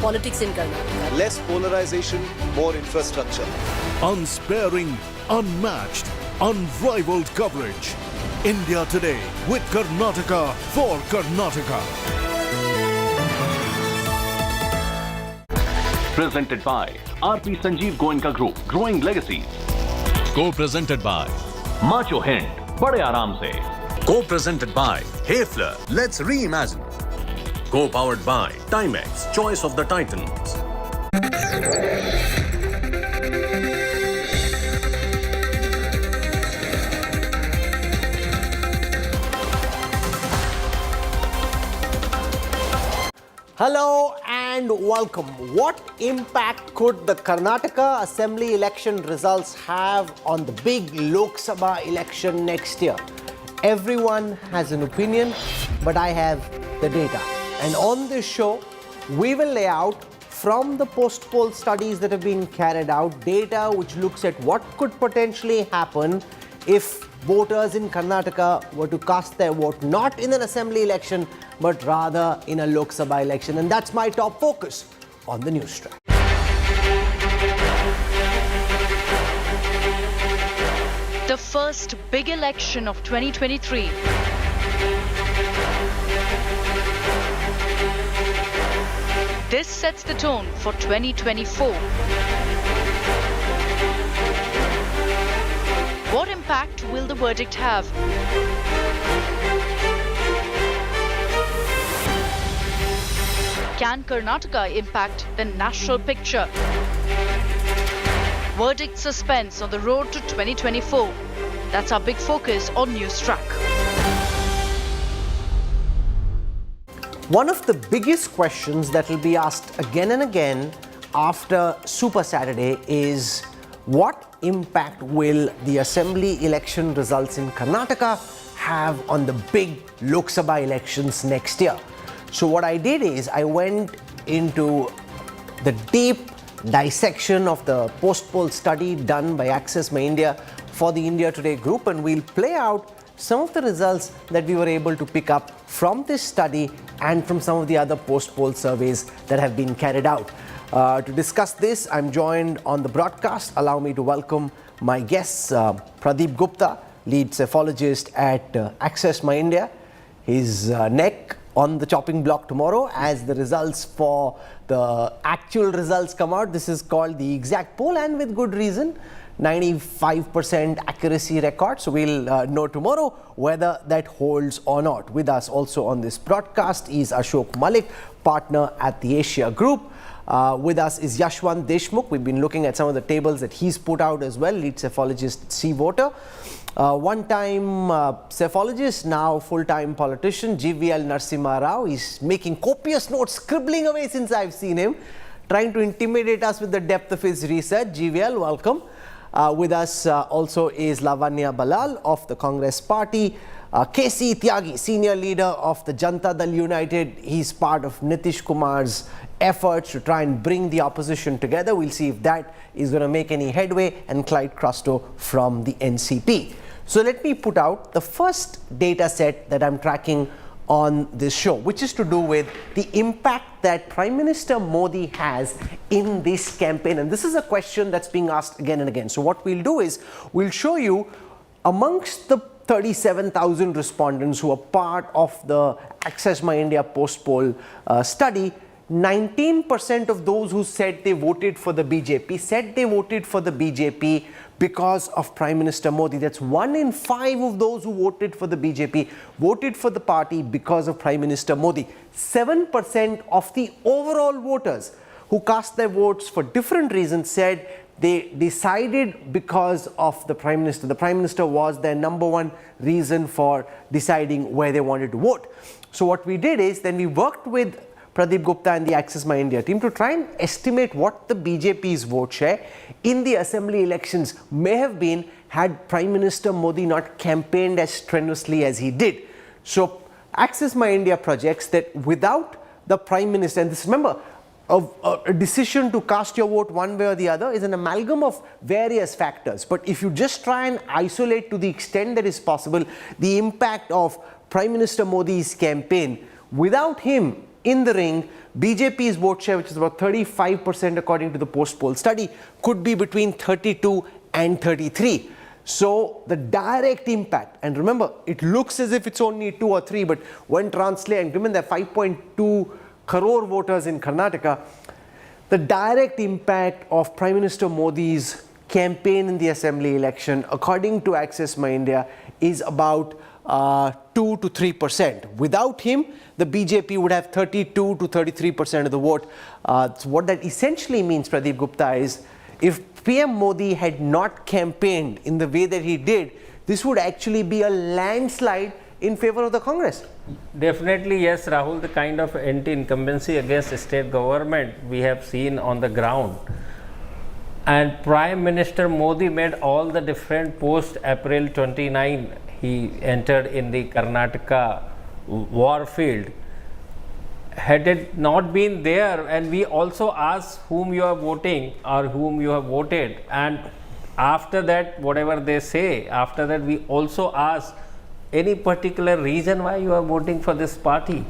[SPEAKER 21] politics in Karnataka?
[SPEAKER 24] Less polarization, more infrastructure.
[SPEAKER 9] Unsparing, unmatched, unrivaled coverage. India Today with Karnataka for Karnataka.
[SPEAKER 22] Presented by RP Sanjeev Goenka Group, Growing Legacies.
[SPEAKER 23] Co-presented by
[SPEAKER 22] Macho Hind, बड़े आराम से.
[SPEAKER 23] Co-presented by Hayfler, Let's Reimagine. Co-powered by Timex, Choice of the Titans.
[SPEAKER 24] Hello and welcome. What impact could the Karnataka Assembly election results have on the big Lok Sabha election next year? Everyone has an opinion, but I have the data. And on this show, we will lay out from the post-poll studies that have been carried out, data which looks at what could potentially happen if voters in Karnataka were to cast their vote not in an assembly election, but rather in a Lok Sabha election. And that's my top focus on the news track.
[SPEAKER 2] The first big election of 2023. This sets the tone for 2024. What impact will the verdict have? Can Karnataka impact the national picture? verdict suspense on the road to 2024. That's our big focus on News Track.
[SPEAKER 24] One of the biggest questions that will be asked again and again after Super Saturday is what impact will the assembly election results in Karnataka have on the big Lok Sabha elections next year? So what I did is I went into the deep dissection of the post-poll study done by Access My India for the India Today group, and we'll play out some of the results that we were able to pick up from this study and from some of the other post-poll surveys that have been carried out. To discuss this, I'm joined on the broadcast. Allow me to welcome my guests, Pradeep Gupta, lead cephalogist at Access My India. His neck on the chopping block tomorrow as the results for the actual results come out. This is called the exact poll, and with good reason. 95% accuracy record. So we'll know tomorrow whether that holds or not. With us also on this broadcast is Ashok Malik, partner at the Asia Group. With us is Yashwant Deshmukh. We've been looking at some of the tables that he's put out as well, lead cephalogist at Sea Voter. One-time cephalogist, now full-time politician, GVL Narasimha Rao. He's making copious notes, scribbling away since I've seen him, trying to intimidate us with the depth of his research. GVL, welcome. With us also is Lavanya Balal of the Congress Party. KC Tyagi, senior leader of the Janata Dal United. He's part of Nitish Kumar's efforts to try and bring the opposition together. We'll see if that is going to make any headway. And Clyde Crusto from the NCP. So let me put out the first data set that I'm tracking on this show, which is to do with the impact that Prime Minister Modi has in this campaign. And this is a question that's being asked again and again. So what we'll do is we'll show you amongst the 37,000 respondents who are part of the Access My India post-poll study, 19% of those who said they voted for the BJP said they voted for the BJP because of Prime Minister Modi. That's 1 in 5 of those who voted for the BJP voted for the party because of Prime Minister Modi. 7% of the overall voters who cast their votes for different reasons said they decided because of the Prime Minister. The Prime Minister was their number one reason for deciding where they wanted to vote. So what we did is then we worked with Pradeep Gupta and the Access My India team to try and estimate what the BJP's vote share in the assembly elections may have been had Prime Minister Modi not campaigned as strenuously as he did. So Access My India projects that without the Prime Minister, and this, remember, a decision to cast your vote one way or the other is an amalgam of various factors. But if you just try and isolate to the extent that is possible the impact of Prime Minister Modi's campaign, without him in the ring, BJP's vote share, which is about 35% according to the post-poll study, could be between 32 and 33. So the direct impact, and remember, it looks as if it's only 2 or 3, but when translated, and given there are 5.2 crore voters in Karnataka, the direct impact of Prime Minister Modi's campaign in the assembly election, according to Access My India, is about 2 to 3%. Without him, the BJP would have 32 to 33% of the vote. So what that essentially means, Pradeep Gupta, is if PM Modi had not campaigned in the way that he did, this would actually be a landslide in favor of the Congress.
[SPEAKER 4] Definitely, yes, Rahul. The kind of anti-incumbency against state government we have seen on the ground. And Prime Minister Modi made all the different post-April 29, he entered in the Karnataka war field. Had it not been there, and we also asked whom you are voting or whom you have voted, and after that, whatever they say, after that we also ask any particular reason why you are voting for this party.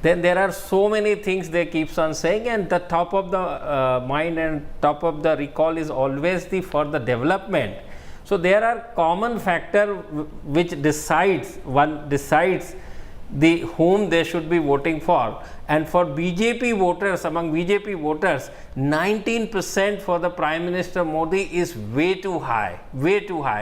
[SPEAKER 4] Then there are so many things they keeps on saying, and the top of the mind and top of the recall is always for the development. So there are common factor which decides the whom they should be voting for. And for BJP voters, among BJP voters, 19% for the Prime Minister Modi is way too high,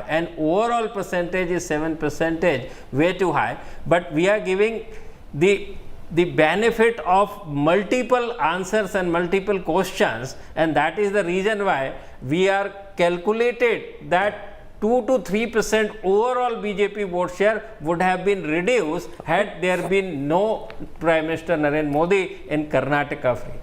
[SPEAKER 4] and overall percentage is 7%, way too high. But we are giving the the benefit of multiple answers and multiple questions, and that is the reason why we are calculated that 2 to 3% overall BJP vote share would have been reduced had there been no Prime Minister Narendra Modi in Karnataka free.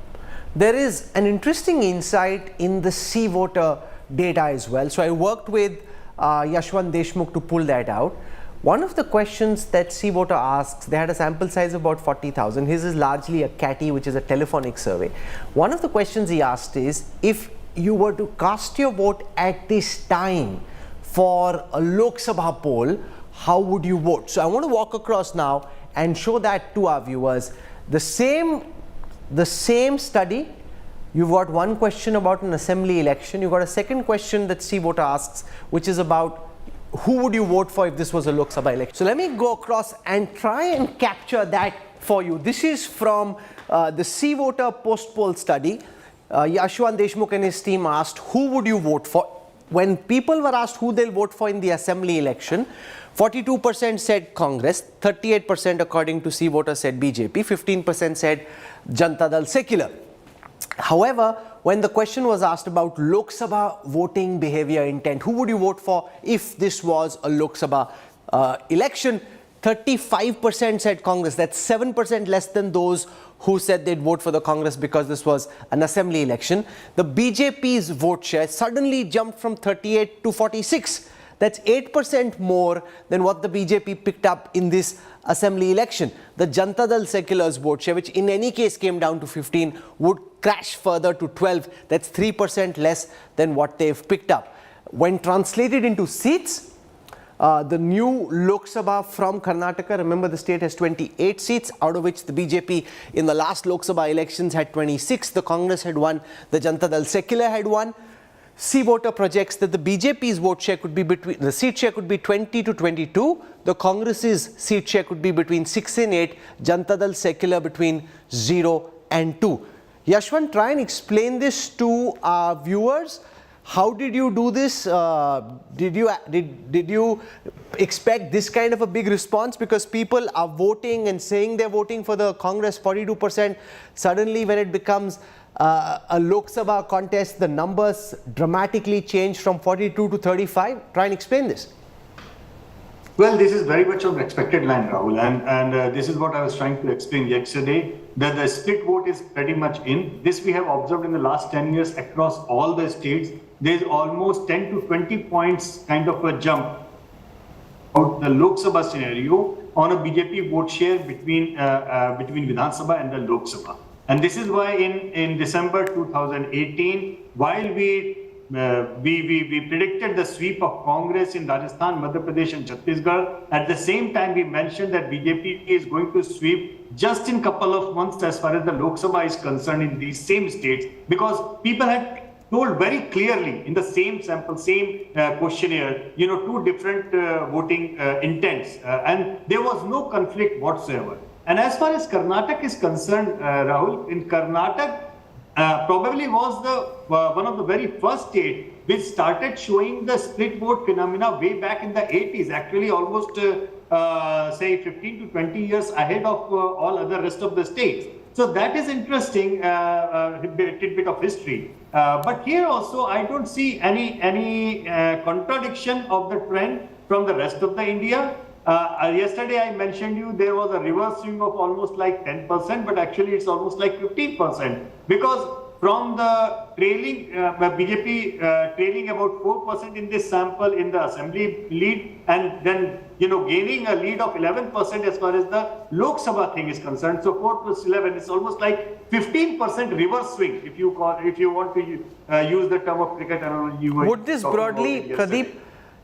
[SPEAKER 5] There is an interesting insight in the C voter data as well. So I worked with Yashwant Deshmukh to pull that out. One of the questions that C voter asks, they had a sample size of about 40,000. His is largely a CATI, which is a telephonic survey. One of the questions he asked is, if you were to cast your vote at this time for a Lok Sabha poll, how would you vote? So I want to walk across now and show that to our viewers. The same study, you've got one question about an assembly election. You've got a second question that C voter asks, which is about who would you vote for if this was a Lok Sabha election. So let me go across and try and capture that for you. This is from the C voter post poll study. Yashwant Deshmukh and his team asked, who would you vote for? When people were asked who they'll vote for in the assembly election, 42% said Congress, 38% according to C voter said BJP, 15% said Janata Dal Secular. However, when the question was asked about Lok Sabha voting behavior intent, who would you vote for if this was a Lok Sabha election, 35% said Congress. That's 7% less than those who said they'd vote for the Congress because this was an assembly election. The BJP's vote share suddenly jumped from 38 to 46. That's 8% more than what the BJP picked up in this assembly election. The Janata Dal Secular's vote share, which in any case came down to 15, would crash further to 12. That's 3% less than what they've picked up. When translated into seats, the new Lok Sabha from Karnataka, remember the state has 28 seats, out of which the BJP in the last Lok Sabha elections had 26. The Congress had 1, the Janata Dal Secular had 1. C voter projects that the BJP's vote share could be between, the seat share could be 20 to 22. The Congress's seat share could be between 6 and 8. Janata Dal Secular between 0 and 2. Yashwant, try and explain this to our viewers. How did you do this? Did you expect this kind of a big response? Because people are voting and saying they're voting for the Congress, 42%. Suddenly, when it becomes a Lok Sabha contest, the numbers dramatically change from 42 to 35. Try and explain this.
[SPEAKER 6] Well, this is very much on the expected line, Rahul, and this is what I was trying to explain yesterday, that the split vote is pretty much in. This we have observed in the last 10 years across all the states. There is almost 10 to 20 points kind of a jump out the Lok Sabha scenario on a BJP vote share between Vidhan Sabha and the Lok Sabha. And this is why in December 2018, while we predicted the sweep of Congress in Rajasthan, Madhya Pradesh and Chhattisgarh, at the same time we mentioned that BJP is going to sweep just in couple of months as far as the Lok Sabha is concerned in these same states, because people had told very clearly in the same sample, same questionnaire, two different voting intents, and there was no conflict whatsoever. And as far as Karnataka is concerned, Rahul, in Karnataka, probably was one of the very first states which started showing the split vote phenomena way back in the 80s, actually almost say 15 to 20 years ahead of all other rest of the states. So that is interesting, bit of history. But here also I don't see any contradiction of the trend from the rest of the India. Yesterday I mentioned you there was a reverse swing of almost like 10%, but actually it's almost like 15%, because from the trailing BJP trailing about 4% in this sample in the assembly lead, and then gaining a lead of 11% as far as the Lok Sabha thing is concerned. So 4 plus 11 is almost like 15% reverse swing, if you want to use the term of cricket analogy.
[SPEAKER 5] Would this broadly, Pradeep,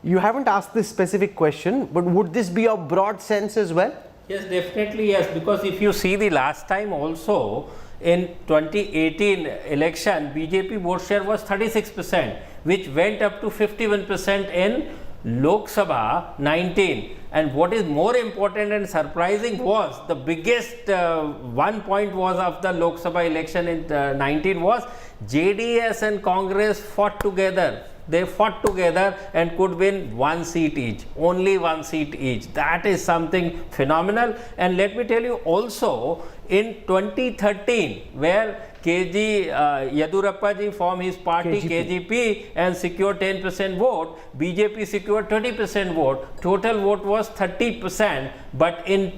[SPEAKER 5] you haven't asked this specific question, but would this be a broad sense as well?
[SPEAKER 4] Yes, definitely yes, because if you see the last time also, in 2018 election, BJP vote share was 36%, which went up to 51% in Lok Sabha 19. And what is more important and surprising was the biggest 1 point was of the Lok Sabha election in 19 was JDS and Congress fought together. they fought together and could win 1 seat each, only 1 seat each. That is something phenomenal. And let me tell you also, in 2013, where KG Yadurappa ji formed his party KGP and secured 10% vote, BJP secured 20% vote, total vote was 30%, but in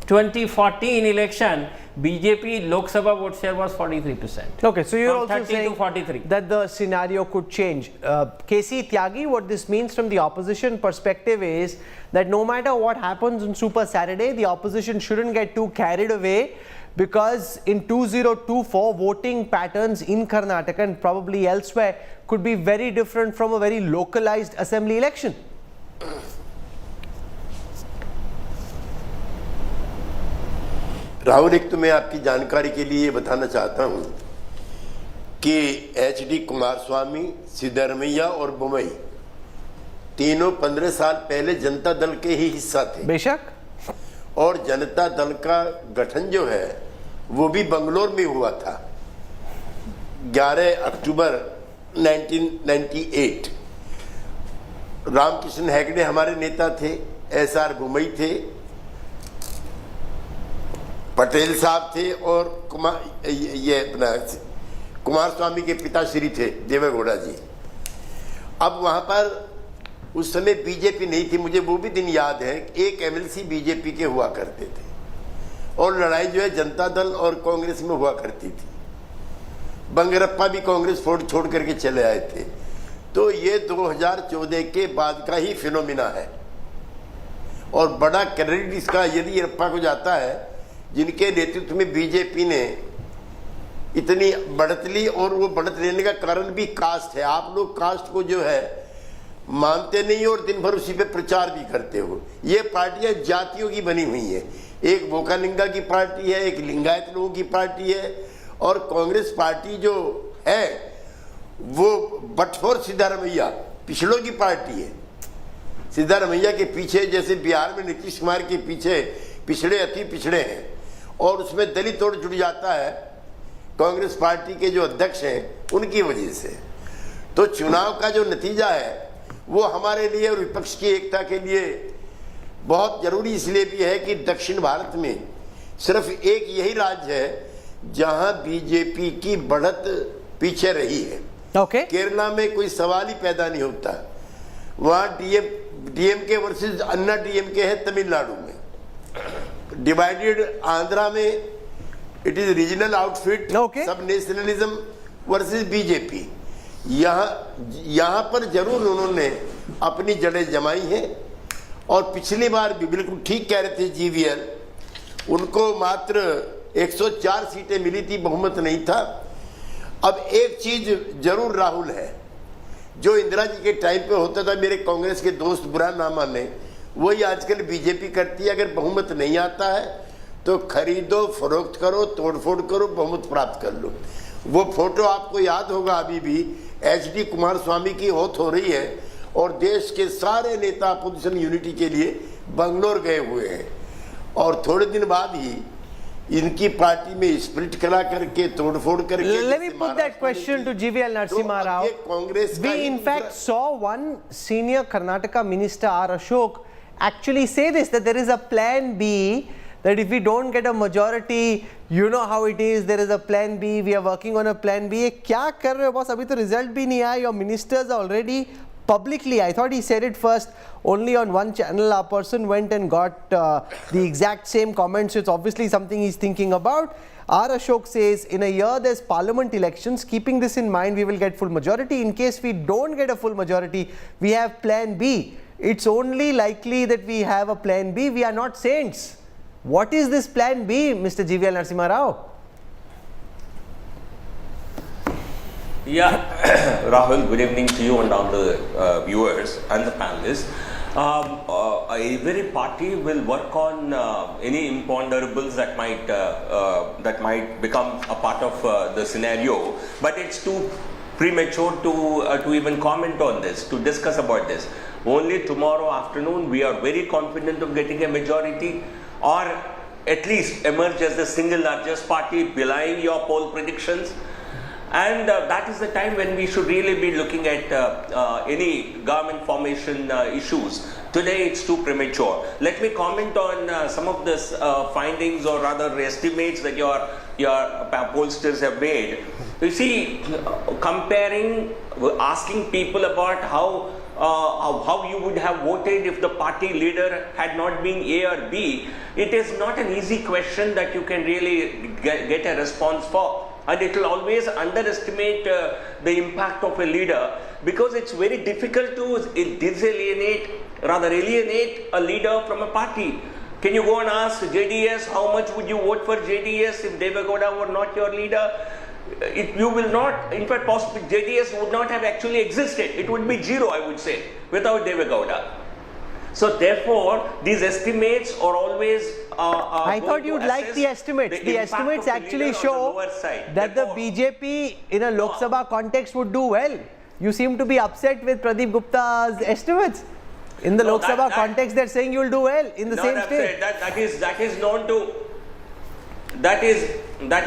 [SPEAKER 4] 2014 election, BJP Lok Sabha vote share was 43%.
[SPEAKER 5] Okay, so you're
[SPEAKER 4] from
[SPEAKER 5] also
[SPEAKER 4] 30
[SPEAKER 5] saying
[SPEAKER 4] to 43.
[SPEAKER 5] that the scenario could change. KC Tyagi, what this means from the opposition perspective is that no matter what happens on Super Saturday, the opposition shouldn't get too carried away, because in 2024, voting patterns in Karnataka and probably elsewhere could be very different from a very localized assembly election.
[SPEAKER 8] Rahul, एक तो मैं आपकी जानकारी के लिए बताना चाहता हूं कि HD कुमारस्वामी, सिद्धरमैया और बुमई तीनों 15 साल पहले जनता दल के ही हिस्सा थे।
[SPEAKER 5] बेशक।
[SPEAKER 8] और जनता दल का गठन जो है वो भी बंगलोर में हुआ था 11 अक्टूबर 1998। रामकृष्ण हेगड़े हमारे नेता थे, SR बुमई थे, पटेल साहब थे और कुमार स्वामी के पिताश्री थे देवेगौड़ा जी। अब वहां पर उस समय बीजेपी नहीं थी, मुझे वो भी दिन याद है। एक MLC बीजेपी के हुआ करते थे और लड़ाई जो है जनता दल और कांग्रेस में हुआ करती थी। बंगरप्पा भी कांग्रेस छोड़ करके चले आए थे। तो ये 2014 के बाद का ही फिनोमिना है और बड़ा क्रेडिट इसका येदियुरप्पा को जाता है, जिनके नेतृत्व में बीजेपी ने इतनी बढ़त ली। और वो बढ़त लेने का कारण भी कास्ट है। आप लोग कास्ट को जो है मानते नहीं और दिन भर उसी पे प्रचार भी करते हो। ये पार्टियां जातियों की बनी हुई है, एक बोकालिंगा की पार्टी है, एक लिंगायत लोगों की पार्टी है, और कांग्रेस पार्टी जो है वो बटफोर सिद्धारमैया पिछड़ों की पार्टी है। सिद्धारमैया के पीछे जैसे बिहार में नीतीश कुमार के पीछे पिछड़े अति पिछड़े हैं और उसमें दलित तोड़ जुड़ जाता है कांग्रेस पार्टी के जो अध्यक्ष हैं उनकी वजह से। तो चुनाव का जो नतीजा है वो हमारे लिए और विपक्ष की एकता के लिए बहुत जरूरी इसलिए भी है कि दक्षिण भारत में सिर्फ एक यही राज्य है जहां बीजेपी की बढ़त पीछे रही है। केरला में कोई सवाल ही पैदा नहीं होता, वहां डीएमके वर्सेस अन्ना डीएमके है। तमिलनाडु में डिवाइडेड, आंध्रा में इट इज रीजनल आउटफिट, सब नेशनलिज्म वर्सेस बीजेपी। यहाँ पर जरूर उन्होंने अपनी जड़ें जमाई हैं और पिछली बार भी बिल्कुल ठीक कह रहे थे जीवीएल, उनको मात्र 104 सीटें मिली थी, बहुमत नहीं था। अब एक चीज जरूर राहुल है, जो इंदिरा जी के टाइम पे होता था, मेरे कांग्रेस के दोस्त बुरा ना माने, वही आजकल बीजेपी करती है। अगर बहुमत नहीं आता है तो खरीदो, फरोख्त करो, तोड़फोड़ करो, बहुमत प्राप्त कर लो। वो फोटो आपको याद होगा, अभी भी HD कुमारस्वामी की ओथ हो रही है और देश के सारे नेता अपोजिशन यूनिटी के लिए बंगलोर गए हुए हैं और थोड़े दिन बाद ही इनकी पार्टी में स्प्लिट करा करके, तोड़फोड़ करके।
[SPEAKER 5] Let me put that question to GVL Narasimha Rao. We in fact saw one senior Karnataka minister, R. Ashok, actually say this, that there is a plan B, that if we don't get a majority, you know how it is, there is a plan B, we are working on a plan B. क्या कर रहे हो boss? अभी तो result भी नहीं आया. Your ministers are already publicly, I thought he said it first only on one channel. Our person went and got the exact same comments. It's obviously something he's thinking about. R. Ashok says, in a year there's parliament elections. Keeping this in mind, we will get full majority. In case we don't get a full majority, we have plan B. It's only likely that we have a plan B. We are not saints. What is this plan B, Mr. GVL Narasimha Rao?
[SPEAKER 10] Yeah, Rahul, good evening to you and all the viewers and the panelists. Every party will work on any imponderables that might become a part of the scenario, but it's too premature to even comment on this, to discuss about this. Only tomorrow afternoon we are very confident of getting a majority, or at least emerge as the single largest party, belying your poll predictions. And that is the time when we should really be looking at any government formation issues. Today it's too premature. Let me comment on some of the findings, or rather estimates, that your pollsters have made. You see, comparing, asking people about how you would have voted if the party leader had not been A or B, it is not an easy question that you can really get a response for. And it will always underestimate the impact of a leader, because it's very difficult to alienate a leader from a party. Can you go and ask JDS how much would you vote for JDS if Deve Gowda were not your leader? You will not, in fact, possibly JDS would not have actually existed. It would be zero, I would say, without Deve Gowda. So therefore, these estimates are always.
[SPEAKER 5] I thought you'd like the estimates. The estimates actually show that the BJP in a Lok Sabha context would do well. You seem to be upset with Pradeep Gupta's estimates. In the Lok Sabha context, they're saying you'll do well in the same state.
[SPEAKER 10] That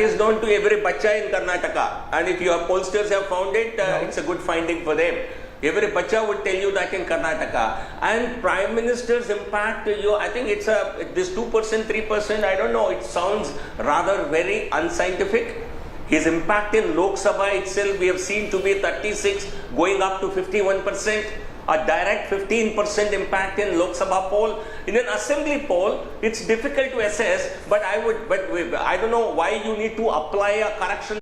[SPEAKER 10] is known to every bacha in Karnataka, and if your pollsters have found it, it's a good finding for them. Every bacha would tell you that in Karnataka. And Prime Minister's impact, I think it's this 2%, 3%, I don't know, it sounds rather very unscientific. His impact in Lok Sabha itself, we have seen to be 36, going up to 51%. A direct 15% impact in Lok Sabha poll. In an assembly poll, it's difficult to assess, but I don't know why you need to apply a correction.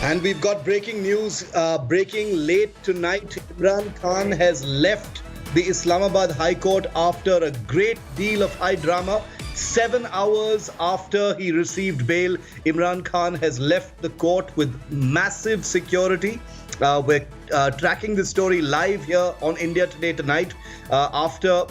[SPEAKER 11] And we've got breaking news, breaking late tonight. Imran Khan has left the Islamabad High Court after a great deal of high drama. 7 hours after he received bail, Imran Khan has left the court with massive security. We're tracking the story live here on India Today tonight. After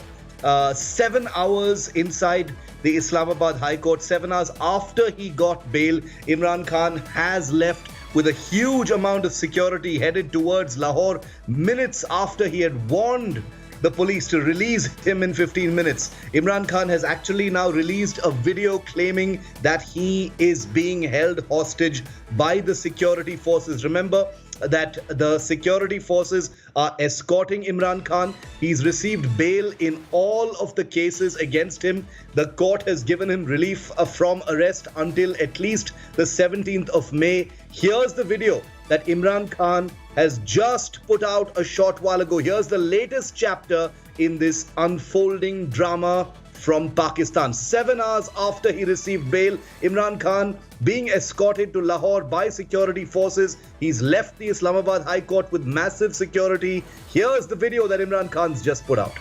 [SPEAKER 11] 7 hours inside the Islamabad High Court, 7 hours after he got bail, Imran Khan has left with a huge amount of security, headed towards Lahore minutes after he had warned the police to release him in 15 minutes. Imran Khan has actually now released a video claiming that he is being held hostage by the security forces. Remember that the security forces are escorting Imran Khan. He's received bail in all of the cases against him. The court has given him relief from arrest until at least the 17th of May. Here's the video that Imran Khan has just put out a short while ago. Here's the latest chapter in this unfolding drama from Pakistan. 7 hours after he received bail, Imran Khan being escorted to Lahore by security forces. He's left the Islamabad High Court with massive security. Here's the video that Imran Khan's just put out.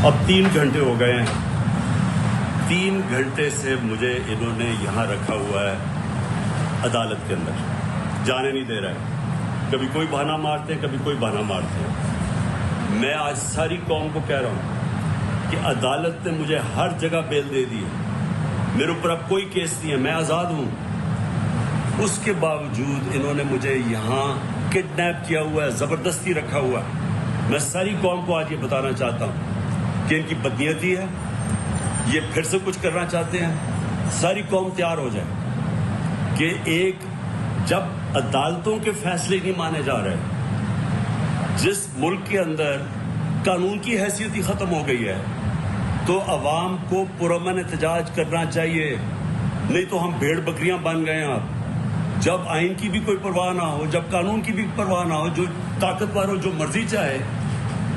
[SPEAKER 12] अब 3 घंटे हो गए हैं। 3 घंटे से मुझे इन्होंने यहाँ रखा हुआ है अदालत के अंदर, जाने नहीं दे रहा है। कभी कोई बहाना मारते हैं, कभी कोई बहाना मारते हैं। मैं आज सारी कौम को कह रहा हूँ कि अदालत ने मुझे हर जगह बेल दे दी है। मेरे ऊपर अब कोई केस नहीं है, मैं आज़ाद हूँ। उसके बावजूद इन्होंने मुझे यहाँ किडनैप किया हुआ है, ज़बरदस्ती रखा हुआ है। मैं सारी कौम को आज ये बताना चाहता हूँ कि इनकी बदनीयती है, ये फिर से कुछ करना चाहते हैं। सारी कौम तैयार हो जाए कि जब अदालतों के फैसले नहीं माने जा रहे, जिस मुल्क के अंदर कानून की हैसियत ही खत्म हो गई है, तो अवाम को पुरअमन एहतजाज करना चाहिए। नहीं तो हम भेड़ बकरियां बन गए हैं। अब जब आइन की भी कोई परवाह ना हो, जब कानून की भी परवाह ना हो, जो ताकतवर हो, जो मर्जी चाहे,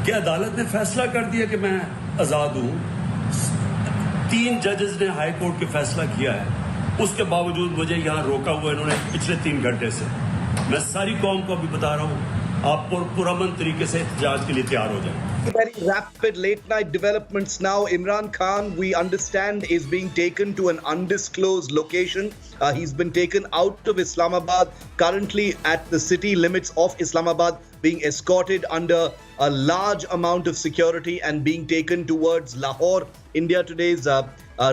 [SPEAKER 12] कि अदालत ने फैसला कर दिया कि मैं आज़ाद हूँ। 3 जजेस ने हाई कोर्ट के फैसला किया है, उसके बावजूद मुझे यहाँ रोका हुआ इन्होंने पिछले 3 घंटे से। मैं सारी कौम को अभी बता रहा हूँ, आप पुरअमन तरीके से एहतजाज के लिए तैयार हो जाएं।
[SPEAKER 11] Very rapid late night developments now. Imran Khan, we understand, is being taken to an undisclosed location. He's been taken out of Islamabad, currently at the city limits of Islamabad, being escorted under a large amount of security and being taken towards Lahore. India Today's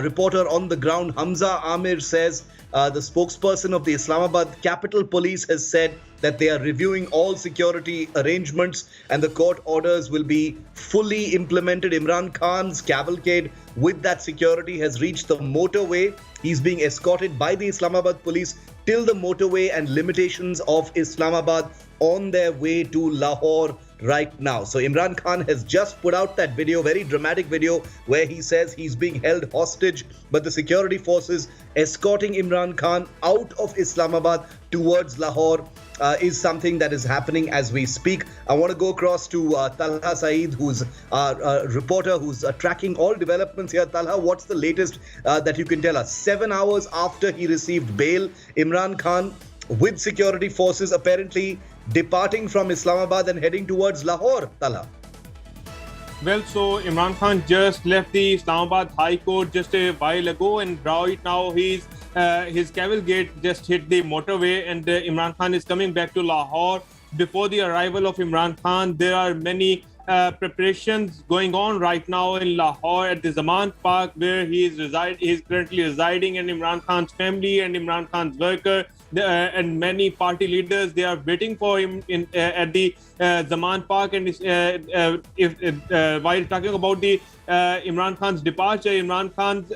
[SPEAKER 11] reporter on the ground, Hamza Amir, says the spokesperson of the Islamabad Capital Police has said that they are reviewing all security arrangements and the court orders will be fully implemented. Imran Khan's cavalcade with that security has reached the motorway. He's being escorted by the Islamabad police till the motorway and limitations of Islamabad on their way to Lahore right now. So Imran Khan has just put out that video, very dramatic video, where he says he's being held hostage, but the security forces escorting Imran Khan out of Islamabad towards Lahore is something that is happening as we speak. I want to go across to Talha Saeed, who's a reporter who's tracking all developments here. Talha, what's the latest that you can tell us? 7 hours after he received bail, Imran Khan with security forces apparently departing from Islamabad and heading towards Lahore. Talha.
[SPEAKER 13] Well, so Imran Khan just left the Islamabad High Court just a while ago, and right now his cavalcade just hit the motorway, and Imran Khan is coming back to Lahore. Before the arrival of Imran Khan, there are many preparations going on right now in Lahore at the Zaman Park, where he is currently residing, and Imran Khan's family and Imran Khan's worker and many party leaders, they are waiting for him at the Zaman Park. And while talking about the Imran Khan's departure, Imran Khan's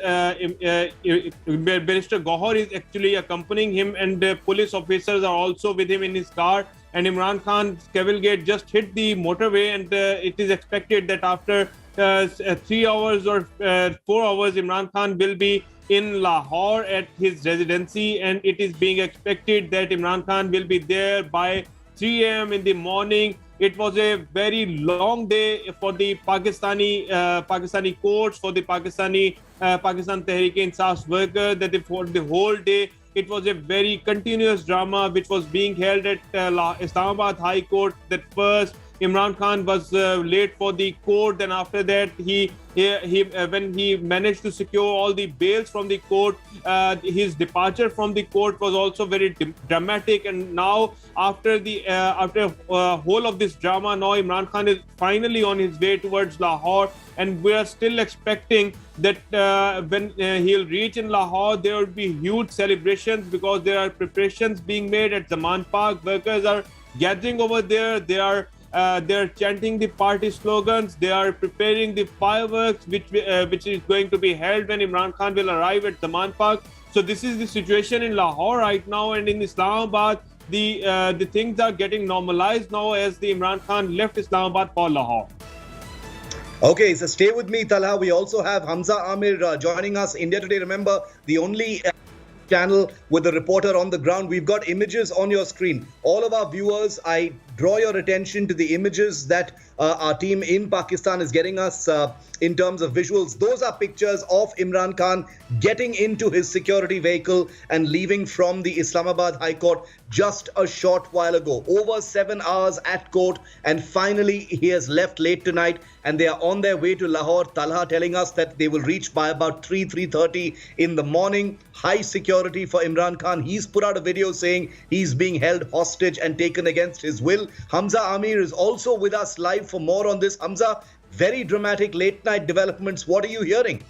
[SPEAKER 13] Barrister Gohar is actually accompanying him, and police officers are also with him in his car. And Imran Khan's cavalcade just hit the motorway, and it is expected that after 3 hours or 4 hours, Imran Khan will be in Lahore at his residency, and it is being expected that Imran Khan will be there by 3 a.m. in the morning. It was a very long day for the Pakistani courts, for the Pakistan Tehreek-e-Insaf's worker, that for the whole day it was a very continuous drama which was being held at Islamabad High Court. That first Imran Khan was late for the court, then after that when he managed to secure all the bails from the court, his departure from the court was also very dramatic. And now after whole of this drama, now Imran Khan is finally on his way towards Lahore, and we are still expecting that when he'll reach in Lahore, there will be huge celebrations, because there are preparations being made at Zaman Park. Workers are gathering over there. They're chanting the party slogans. They are preparing the fireworks, which is going to be held when Imran Khan will arrive at Zaman Park. So this is the situation in Lahore right now, and in Islamabad, the things are getting normalized now as the Imran Khan left Islamabad for Lahore.
[SPEAKER 11] Okay, so stay with me, Talha. We also have Hamza Amir joining us. India Today, remember, the only channel with a reporter on the ground. We've got images on your screen. All of our viewers, I draw your attention to the images that our team in Pakistan is getting us in terms of visuals. Those are pictures of Imran Khan getting into his security vehicle and leaving from the Islamabad High Court just a short while ago. Over 7 hours at court, and finally he has left late tonight, and they are on their way to Lahore. Talha telling us that they will reach by about 3:30 in the morning. High security for Imran Khan. He's put out a video saying he's being held hostage and taken against his will. Hamza Amir is also with us live for more on this. Hamza, very dramatic late night developments. What are you hearing?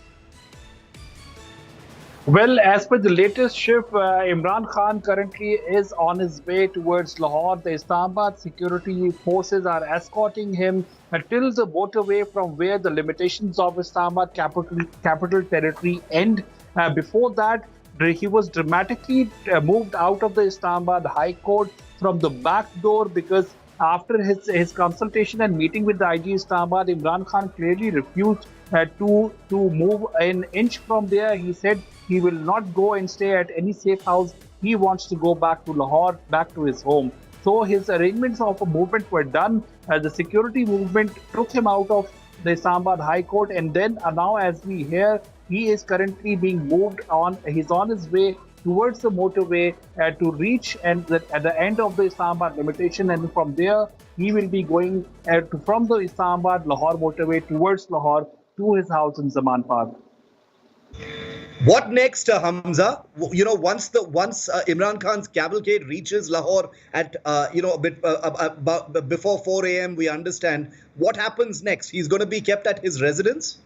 [SPEAKER 15] Well, as per the latest shift, Imran Khan currently is on his way towards Lahore. The Islamabad security forces are escorting him till the motorway from where the limitations of Islamabad capital territory end. Before that, he was dramatically moved out of the Islamabad High Court from the back door, because after his consultation and meeting with the IG Islamabad, Imran Khan clearly refused to move an inch from there. He said he will not go and stay at any safe house. He wants to go back to Lahore, back to his home. So his arrangements of a movement were done. The security movement took him out of the Islamabad High Court, and then now, as we hear, he is currently being moved on. He's on his way towards the motorway to reach at the end of the Islamabad limitation, and from there he will be going from the Islamabad-Lahore motorway towards Lahore to his house in Zaman Park.
[SPEAKER 11] What next, Hamza? You know, once Imran Khan's cavalcade reaches Lahore at before 4 a.m., we understand what happens next. He's going to be kept at his residence.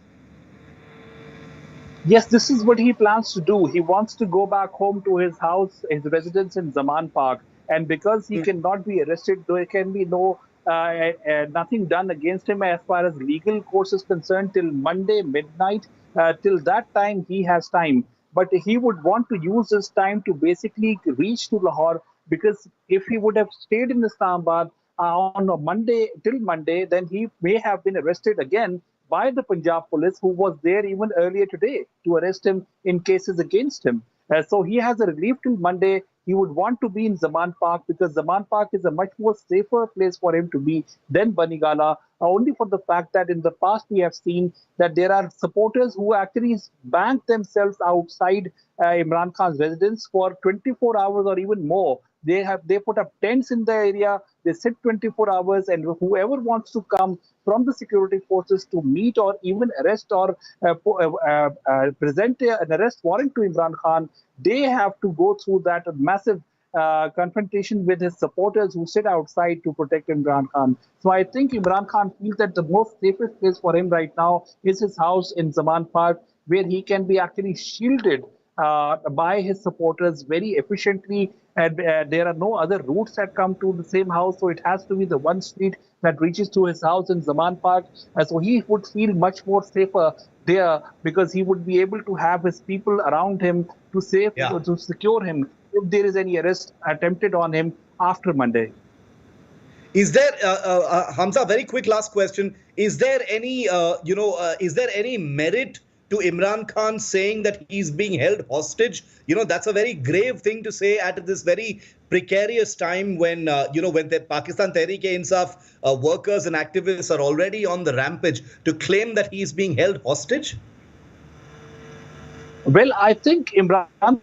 [SPEAKER 15] Yes, this is what he plans to do. He wants to go back home to his house, his residence in Zaman Park. and because he cannot be arrested, there can be nothing done against him as far as legal course is concerned till Monday midnight. Till that time, he has time. But he would want to use this time to basically reach to Lahore, because if he would have stayed in Islamabad on a Monday till Monday, then he may have been arrested again by the Punjab police, who was there even earlier today to arrest him in cases against him. So he has a relief till Monday. He would want to be in Zaman Park because Zaman Park is a much more safer place for him to be than Banigala, only for the fact that in the past we have seen that there are supporters who actually bank themselves outside Imran Khan's residence for 24 hours or even more. They put up tents in the area, they sit 24 hours, and whoever wants to come from the security forces to meet or even arrest or present an arrest warrant to Imran Khan, they have to go through that massive confrontation with his supporters who sit outside to protect Imran Khan. So I think Imran Khan feels that the most safest place for him right now is his house in Zaman Park, where he can be actually shielded by his supporters very efficiently. And there are no other routes that come to the same house, so it has to be the one street that reaches to his house in Zaman Park. So he would feel much more safer there, because he would be able to have his people around him to secure him if there is any arrest attempted on him after Monday.
[SPEAKER 11] Is there, Hamza, very quick last question. Is there any, is there any merit to Imran Khan saying that he's being held hostage? That's a very grave thing to say at this very precarious time when, when the Pakistan Tehreek-e-Insaf workers and activists are already on the rampage, to claim that he's being held hostage?
[SPEAKER 15] Well, I think Imran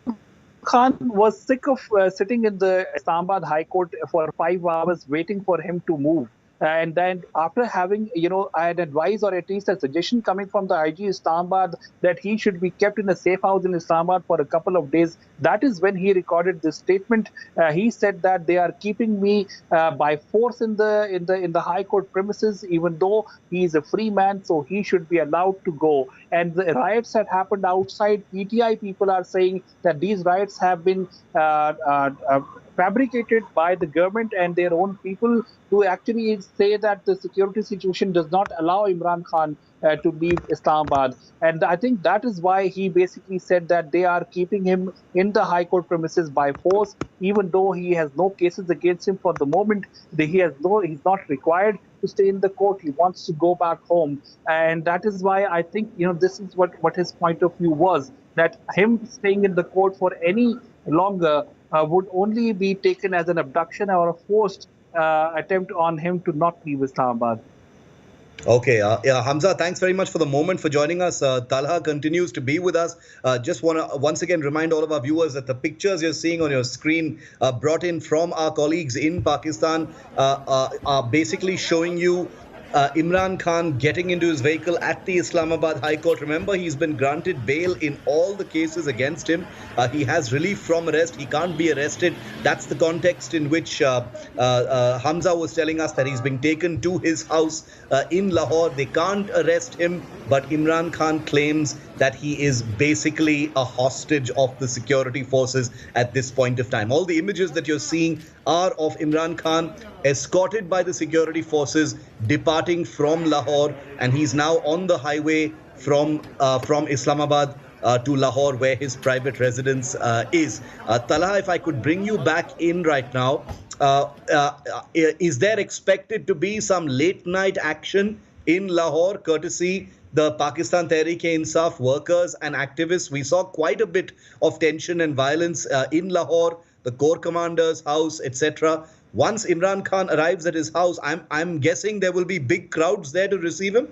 [SPEAKER 15] Khan was sick of sitting in the Islamabad High Court for 5 hours waiting for him to move. And then after having, an advice or at least a suggestion coming from the IG Islamabad that he should be kept in a safe house in Islamabad for a couple of days, that is when he recorded this statement. He said that they are keeping me by force in the High Court premises, even though he is a free man, so he should be allowed to go. And the riots that happened outside, PTI people are saying that these riots have been fabricated by the government and their own people to actually say that the security situation does not allow Imran Khan to leave Islamabad. And I think that is why he basically said that they are keeping him in the High Court premises by force, even though he has no cases against him for the moment. He's not required to stay in the court. He wants to go back home. And that is why I think, this is what his point of view was, that him staying in the court for any longer would only be taken as an abduction or a forced attempt on him to not leave Islamabad.
[SPEAKER 11] Okay, Hamza, thanks very much for the moment for joining us. Talha continues to be with us. Just want to once again remind all of our viewers that the pictures you're seeing on your screen brought in from our colleagues in Pakistan are basically showing you Imran Khan getting into his vehicle at the Islamabad High Court. Remember, he's been granted bail in all the cases against him. He has relief from arrest. He can't be arrested. That's the context in which Hamza was telling us that he's being taken to his house in Lahore. They can't arrest him, but Imran Khan claims that he is basically a hostage of the security forces at this point of time. All the images that you're seeing are of Imran Khan escorted by the security forces departing from Lahore, and he's now on the highway from Islamabad to Lahore, where his private residence is. Talha, if I could bring you back in right now, is there expected to be some late night action in Lahore, courtesy the Pakistan Tehreek-e-Insaf workers and activists? We saw quite a bit of tension and violence in Lahore, the Corps Commander's house, etc. Once Imran Khan arrives at his house, I'm guessing there will be big crowds there to receive him.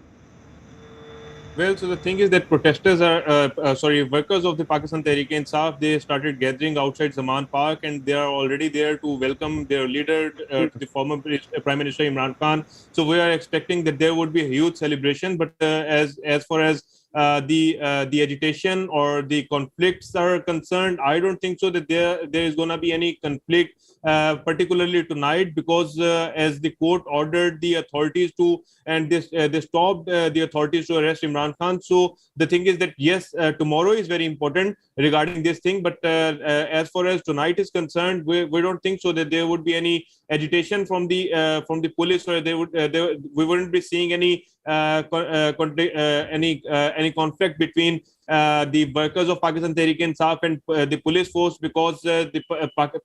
[SPEAKER 13] Well, so the thing is that protesters workers of the Pakistan Tehreek-e-Insaf, they started gathering outside Zaman Park, and they are already there to welcome their leader, the former Prime Minister Imran Khan. So we are expecting that there would be a huge celebration. But as far as the agitation or the conflicts are concerned, I don't think so that there is going to be any conflict, particularly tonight, because as the court ordered the authorities to, and they stopped the authorities to arrest Imran Khan. So the thing is that yes, tomorrow is very important regarding this thing, but as far as tonight is concerned, we don't think so that there would be any agitation from the police, or we wouldn't be seeing any any conflict between the workers of Pakistan Tehreek-e-Insaf and the police force, because the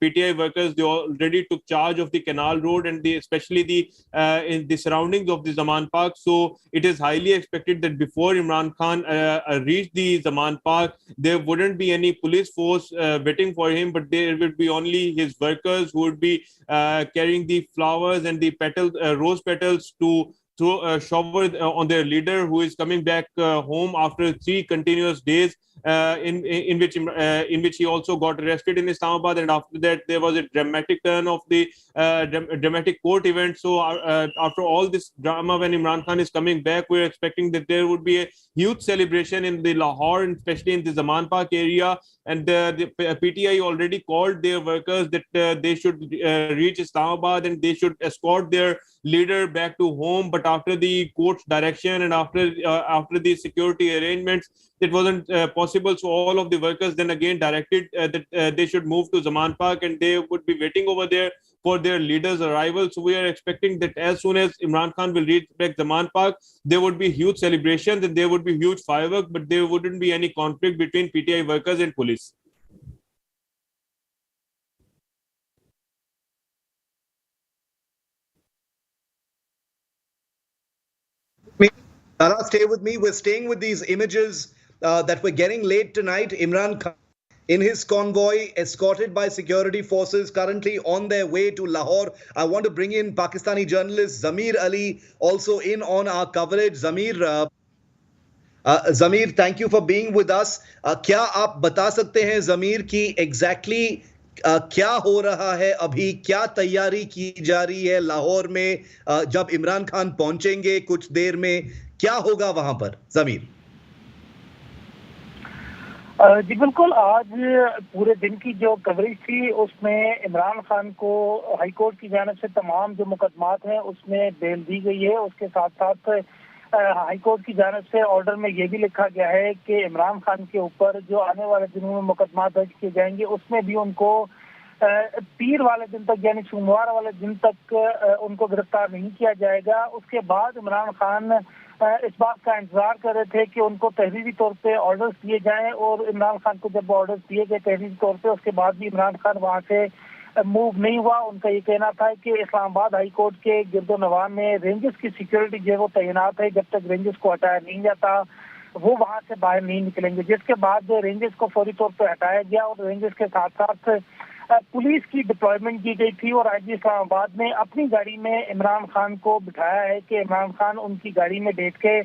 [SPEAKER 13] PTI workers, they already took charge of the Canal Road and especially in the surroundings of the Zaman Park. So it is highly expected that before Imran Khan reached the Zaman Park, there wouldn't be any police force waiting for him, but there would be only his workers who would be carrying the flowers and the rose petals to throw a shower on their leader, who is coming back home after 3 continuous days, in which he also got arrested in Islamabad, and after that there was a dramatic turn of the dramatic court event. So after all this drama, when Imran Khan is coming back, we're expecting that there would be a huge celebration in the Lahore, and especially in the Zaman Park area. And the PTI already called their workers that they should reach Islamabad and they should escort their leader back to home. But after the court's direction and after the security arrangements, it wasn't possible. So all of the workers then again directed that they should move to Zaman Park, and they would be waiting over there for their leader's arrival. So we are expecting that as soon as Imran Khan will reach back Zaman Park, there would be huge celebrations and there would be huge fireworks, but there wouldn't be any conflict between PTI workers and police.
[SPEAKER 11] Nana, stay with me. We're staying with these images that we're getting late tonight. Imran Khan in his convoy, escorted by security forces, currently on their way to Lahore. I want to bring in Pakistani journalist Zameer Ali, also in on our coverage. Zameer, thank you for being with us. क्या आप बता सकते हैं ज़मीर की exactly क्या हो रहा है अभी, क्या तैयारी की जा रही है लाहौर में जब इमरान खान पहुंचेंगे कुछ देर में, क्या होगा वहां पर ज़मीर?
[SPEAKER 1] जी बिल्कुल, आज पूरे दिन की जो कवरेज थी उसमें इमरान खान को हाई कोर्ट की जानिब से तमाम जो मुकदमात हैं उसमें बेल दी गई है। उसके साथ साथ हाई कोर्ट की जानिब से ऑर्डर में ये भी लिखा गया है कि इमरान खान के ऊपर जो आने वाले दिनों में मुकदमात दर्ज किए जाएंगे उसमें भी उनको पीर वाले दिन तक यानी सोमवार वाले दिन तक उनको गिरफ्तार नहीं किया जाएगा। उसके बाद इमरान खान इस बात का इंतजार कर रहे थे कि उनको तहरीरी तौर पे ऑर्डर्स दिए जाएं, और इमरान खान को जब ऑर्डर्स दिए गए तहरीरी तौर पे, उसके बाद भी इमरान खान वहां से मूव नहीं हुआ। उनका ये कहना था कि इस्लामाबाद हाई कोर्ट के गिरदोनवां में रेंजर्स की सिक्योरिटी जो है वो तैनात है, जब तक रेंजर्स को हटाया नहीं जाता वो वहां से बाहर नहीं निकलेंगे। जिसके बाद रेंजर्स को फौरी तौर पर हटाया गया और रेंजर्स के साथ साथ पुलिस की डिप्लॉयमेंट की गई थी, और आईजी इस्लामाबाद ने अपनी गाड़ी में इमरान खान को बिठाया है कि इमरान खान उनकी गाड़ी में बैठ के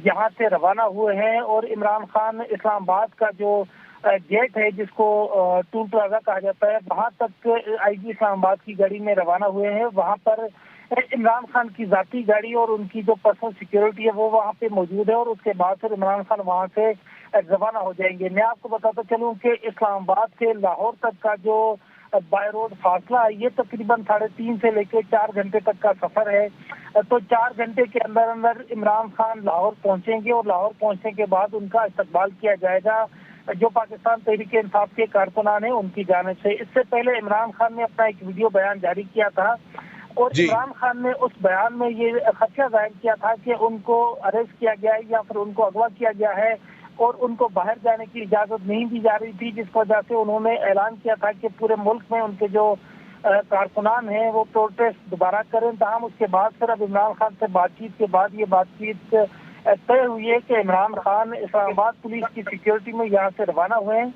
[SPEAKER 1] यहाँ से रवाना हुए हैं। और इमरान खान इस्लामाबाद का जो गेट है जिसको टूल प्लाजा कहा जाता है, वहां तक आईजी इस्लामाबाद की गाड़ी में रवाना हुए हैं। वहां पर इमरान खान की जाती गाड़ी और उनकी जो पर्सनल सिक्योरिटी है वो वहां पे मौजूद है, और उसके बाद फिर इमरान खान वहां से रवाना हो जाएंगे। मैं आपको बताता चलूं कि इस्लामाबाद से लाहौर तक का जो बाय रोड फासला है ये तकरीबन 3.5 से लेकर 4 घंटे तक का सफर है। तो 4 घंटे के अंदर अंदर इमरान खान लाहौर पहुंचेंगे, और लाहौर पहुंचने के बाद उनका इस्तकबाल किया जाएगा जो पाकिस्तान तहरीक-ए-इंसाफ के कारकुनान हैं उनकी जानिब से। इससे पहले इमरान खान ने अपना एक वीडियो बयान जारी किया था, और इमरान खान ने उस बयान में ये खदशा जाहिर किया था कि उनको अरेस्ट किया गया है या फिर उनको अगवा किया गया है और उनको बाहर जाने की इजाजत नहीं दी जा रही थी, जिस वजह से उन्होंने ऐलान किया था कि पूरे मुल्क में उनके जो कारकुनान हैं वो प्रोटेस्ट दोबारा करें। तमाम उसके बाद फिर अब इमरान खान से बातचीत के बाद ये बातचीत तय हुई है कि इमरान खान इस्लामाबाद पुलिस की सिक्योरिटी में यहाँ से रवाना हुए हैं,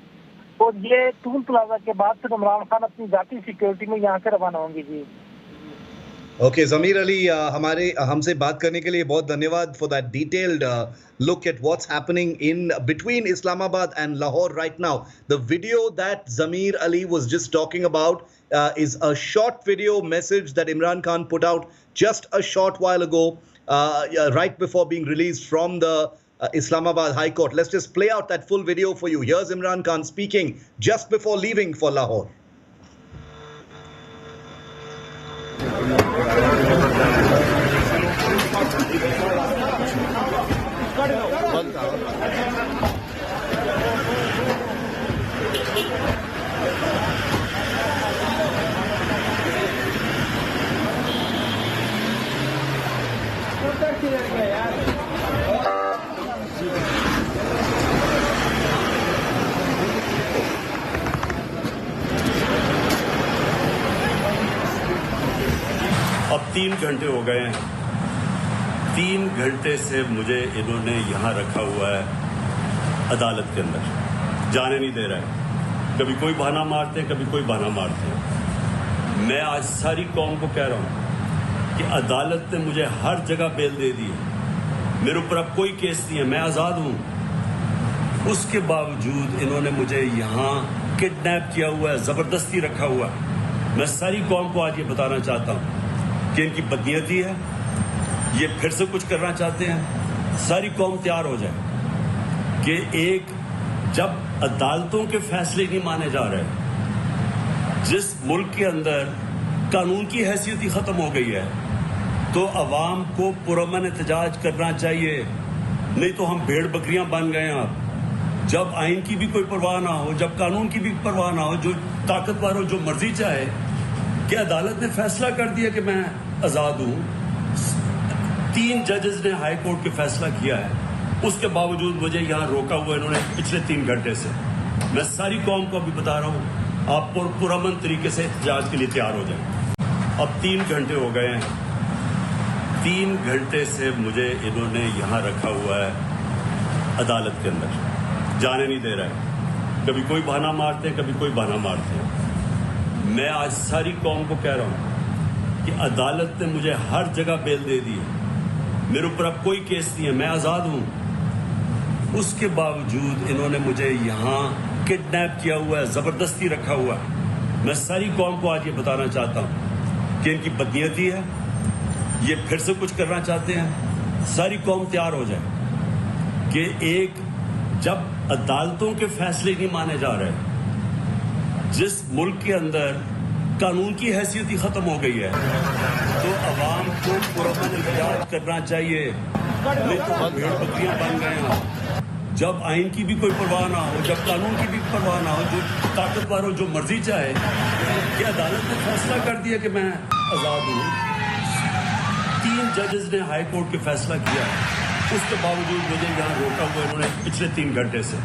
[SPEAKER 1] और ये टूल प्लाजा के बाद फिर इमरान खान अपनी जाती सिक्योरिटी में यहाँ से रवाना होंगे। जी
[SPEAKER 11] ओके ज़मीर अली, हमसे बात करने के लिए बहुत धन्यवाद for that detailed look at what's happening in between Islamabad and Lahore right now. The video that Zameer Ali was just talking about is a short video message that Imran Khan put out just a short while ago, right before being released from the Islamabad High Court. Let's just play out that full video for you. Here's Imran Khan speaking just before leaving for Lahore.
[SPEAKER 12] अब 3 घंटे हो गए हैं। 3 घंटे से मुझे इन्होंने यहाँ रखा हुआ है अदालत के अंदर, जाने नहीं दे रहा है। कभी कोई बहाना मारते हैं, कभी कोई बहाना मारते हैं। मैं आज सारी कौम को कह रहा हूँ कि अदालत ने मुझे हर जगह बेल दे दी है, मेरे ऊपर अब कोई केस नहीं है, मैं आज़ाद हूँ। उसके बावजूद इन्होंने मुझे यहाँ किडनैप किया हुआ है, ज़बरदस्ती रखा हुआ है। मैं सारी कौम को आज ये बताना चाहता हूँ कि इनकी बदनीयती है, ये फिर से कुछ करना चाहते हैं। सारी कौम तैयार हो जाए कि एक जब अदालतों के फैसले नहीं माने जा रहे, जिस मुल्क के अंदर कानून की हैसियत ही खत्म हो गई है, तो अवाम को पुरअमन एहतजाज करना चाहिए। नहीं तो हम भेड़ बकरियां बन गए हैं। अब जब आइन की भी कोई परवाह ना हो, जब कानून की भी परवाह ना हो, जो ताकतवर हो जो मर्जी चाहे, कि अदालत ने फैसला कर दिया कि मैं आज़ाद हूँ। 3 जजेस ने हाई कोर्ट के फैसला किया है, उसके बावजूद मुझे यहाँ रोका हुआ इन्होंने पिछले 3 घंटे से। मैं सारी कौम को अभी बता रहा हूँ, आप पुरअमन तरीके से एहतजाज के लिए तैयार हो जाए। अब 3 घंटे हो गए हैं। 3 घंटे से मुझे इन्होंने यहाँ रखा हुआ है अदालत के अंदर, जाने नहीं दे रहा है। कभी कोई बहाना मारते हैं, कभी कोई बहाना मारते हैं। मैं आज सारी कौम को कह रहा हूँ कि अदालत ने मुझे हर जगह बेल दे दी है, मेरे ऊपर अब कोई केस नहीं है, मैं आज़ाद हूँ। उसके बावजूद इन्होंने मुझे यहाँ किडनैप किया हुआ है, ज़बरदस्ती रखा हुआ है। मैं सारी कौम को आज ये बताना चाहता हूँ कि इनकी बदनीयती है, ये फिर से कुछ करना चाहते हैं। सारी कौम तैयार हो जाए कि एक जब अदालतों के फैसले नहीं माने जा रहे, जिस मुल्क के अंदर कानून की हैसियत ही खत्म हो गई है, तो अवाम को पुरअमन एहतजाज करना चाहिए। नहीं तो हम भेड़ बकरियां बन गए हैं। जब आइन की भी कोई परवाह ना हो, जब कानून की भी परवाह ना हो, जो ताकतवर हो जो मर्जी चाहे, कि अदालत ने फैसला कर दिया कि मैं आज़ाद हूँ। 3 जजेस ने हाई कोर्ट के फैसला किया, उसके बावजूद मुझे यहाँ रोका हुआ इन्होंने पिछले 3 घंटे से।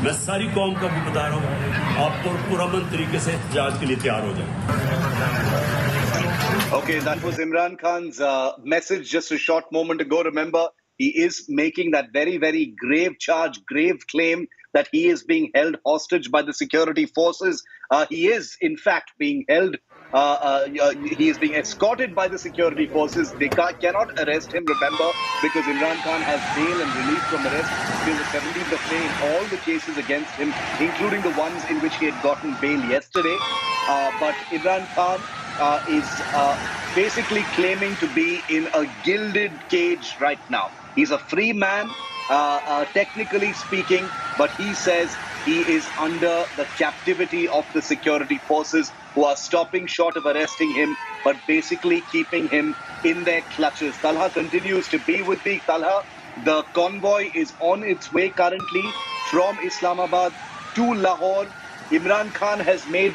[SPEAKER 12] मैं सारी कौम को भी बता रहा हूँ, आप पुरअमन तरीके से एहतजाज के लिए तैयार हो जाए।
[SPEAKER 11] Okay, that was Imran Khan's message just a short moment ago. Remember, he is making that very, very grave charge, grave claim that he is being held hostage by the security forces. He is, in fact, being held. He is being escorted by the security forces. They cannot arrest him, remember, because Imran Khan has bail and release from arrest till the 17th of May in all the cases against him, including the ones in which he had gotten bail yesterday. But Imran Khan is basically claiming to be in a gilded cage right now. He's a free man, technically speaking, but he says he is under the captivity of the security forces who are stopping short of arresting him, but basically keeping him in their clutches. Talha continues to be with me. Talha, the convoy is on its way currently from Islamabad to Lahore. Imran Khan has made,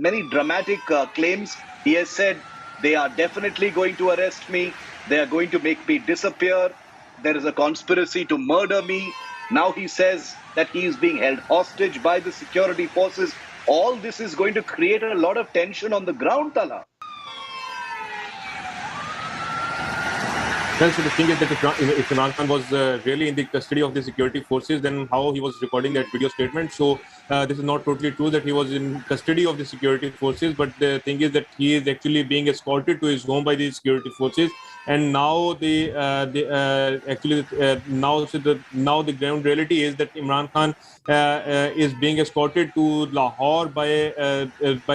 [SPEAKER 11] many dramatic claims. He has said they are definitely going to arrest me. They are going to make me disappear. There is a conspiracy to murder me. Now he says that he is being held hostage by the security forces. All this is going to create a lot of tension on the ground, Talha.
[SPEAKER 13] Well, so the thing is that if Imran Khan was really in the custody of the security forces, then how he was recording that video statement? So this is not totally true that he was in custody of the security forces, but the thing is that he is actually being escorted to his home by the security forces. And now now the ground reality is that Imran Khan is being escorted to Lahore by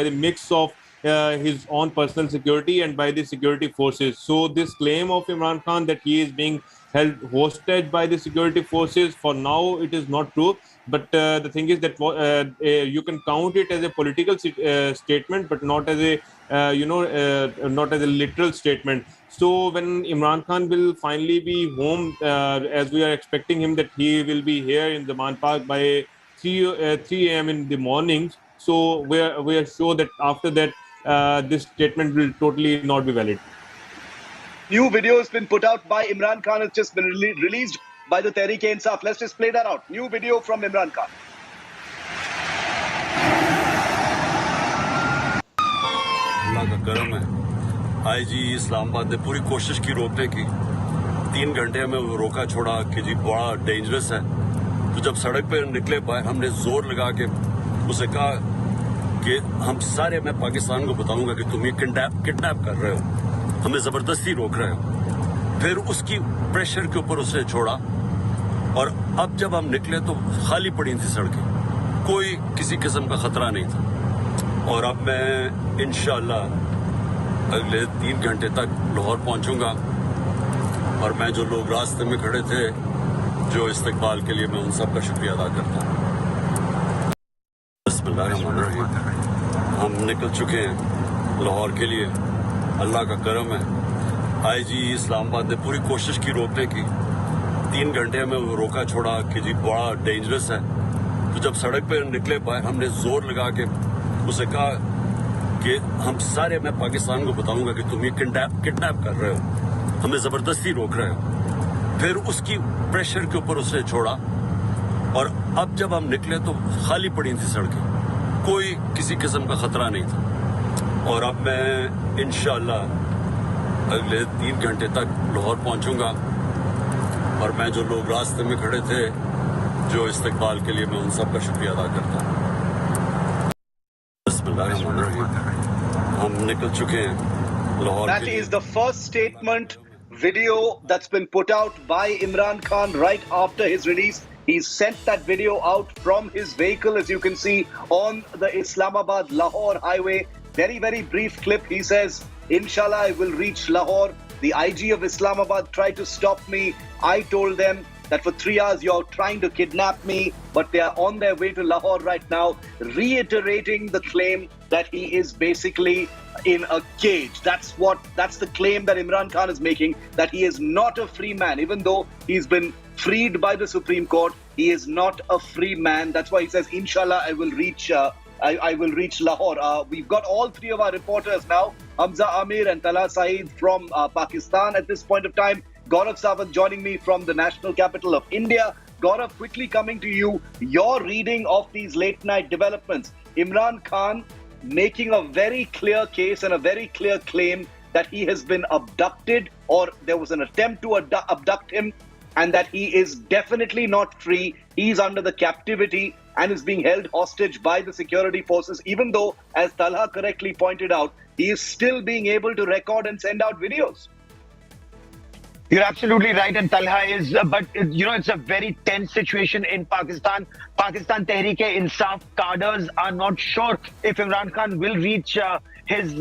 [SPEAKER 13] the mix of his own personal security and by the security forces. So this claim of Imran Khan that he is being held hostage by the security forces, for now it is not true. But the thing is that you can count it as a political statement, but not as a not as a literal statement. So when Imran Khan will finally be home, as we are expecting him that he will be here in Zaman Park by 3 a.m. in the mornings. So we are sure that after that this statement will totally not be valid.
[SPEAKER 11] New video has been put out by Imran Khan. It's just been released by the Tehreek-e-Insaf. Let's just play that out. New video from Imran Khan.
[SPEAKER 12] अल्लाह का करम है, IG Islamabad ने पूरी कोशिश की रोकने की। 3 घंटे में वो रोका छोड़ा कि जी बड़ा डेंजरस है। तो जब सड़क पे निकले बाहर, हमने जोर लगा के उसे कहा कि हम सारे, मैं पाकिस्तान को बताऊंगा कि तुम ये किडनैप कर रहे हो, हमें जबरदस्ती रोक रहे हो। फिर उसकी प्रेशर के ऊपर उसे छोड़ा और अब जब हम निकले तो खाली पड़ी थी सड़कें, कोई किसी किस्म का खतरा नहीं था। और अब मैं इंशाअल्लाह अगले 3 घंटे तक लाहौर पहुंचूंगा और मैं जो लोग रास्ते में खड़े थे जो इस्तकबाल के लिए, मैं उन सब का शुक्रिया अदा करता हूँ। बिस्मिल्लाहिर्रहमानिर्रहीम। हम निकल चुके हैं लाहौर के लिए, अल्लाह का करम है। आईजी इस्लामाबाद ने पूरी कोशिश की रोकने की। 3 घंटे में वो रोका छोड़ा कि जी बड़ा डेंजरस है। तो जब सड़क पे निकले बाहर, हमने जोर लगा के उसे कहा कि हम सारे, मैं पाकिस्तान को बताऊंगा कि तुम ये किडनैप कर रहे हो, हमें जबरदस्ती रोक रहे हो। फिर उसकी प्रेशर के ऊपर उसे छोड़ा और अब जब हम निकले तो खाली पड़ी थी सड़कें, कोई किसी किस्म का खतरा नहीं था। और अब मैं इंशाअल्लाह अगले 3 घंटे तक लाहौर पहुंचूंगा और मैं जो लोग रास्ते में खड़े थे जो इस्तकबाल के लिए, मैं उन सब का शुक्रिया अदा करता हूँ। हम निकल चुके हैं Lahore.
[SPEAKER 11] That is the first statement video that's been put out by Imran Khan right after his release. He's sent that video out from his vehicle, as you can see, on the Islamabad-Lahore highway. Very, very brief clip. He says, Inshallah, I will reach Lahore. The IG of Islamabad tried to stop me. I told them that for 3 hours you're trying to kidnap me, but they are on their way to Lahore right now, reiterating the claim that he is basically in a cage. That's the claim that Imran Khan is making, that he is not a free man. Even though he's been freed by the Supreme Court, he is not a free man. That's why he says, Inshallah, I will reach I will reach Lahore. We've got all 3 of our reporters now, Hamza Amir and Talha Saeed from Pakistan at this point of time. Gaurav Sawant joining me from the national capital of India. Gaurav, quickly coming to you, your reading of these late night developments. Imran Khan making a very clear case and a very clear claim that he has been abducted, or there was an attempt to abduct him, and that he is definitely not free. He's under the captivity and is being held hostage by the security forces, even though, as Talha correctly pointed out, he is still being able to record and send out videos.
[SPEAKER 7] You're absolutely right, and Talha is, but you know, it's a very tense situation in Pakistan. Pakistan Tehreek-e-Insaf cadres are not sure if Imran Khan will reach his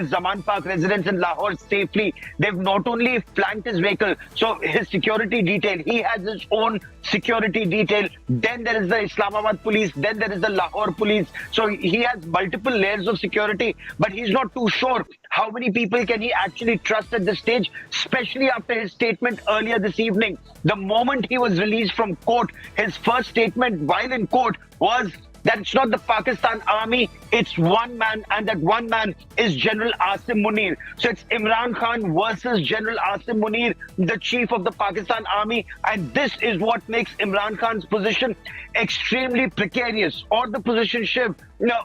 [SPEAKER 7] Zaman Park residence in Lahore safely. They've not only flanked his vehicle, so his security detail, he has his own security detail. Then there is the Islamabad police, then there is the Lahore police. So he has multiple layers of security, but he's not too sure how many people can he actually trust at this stage, especially after his statement earlier this evening. The moment he was released from court, his first statement while in court was that it's not the Pakistan army, it's one man, and that one man is General Asim Munir. So it's Imran Khan versus General Asim Munir, the chief of the Pakistan army, and this is what makes Imran Khan's position extremely precarious, or the position, Shiv,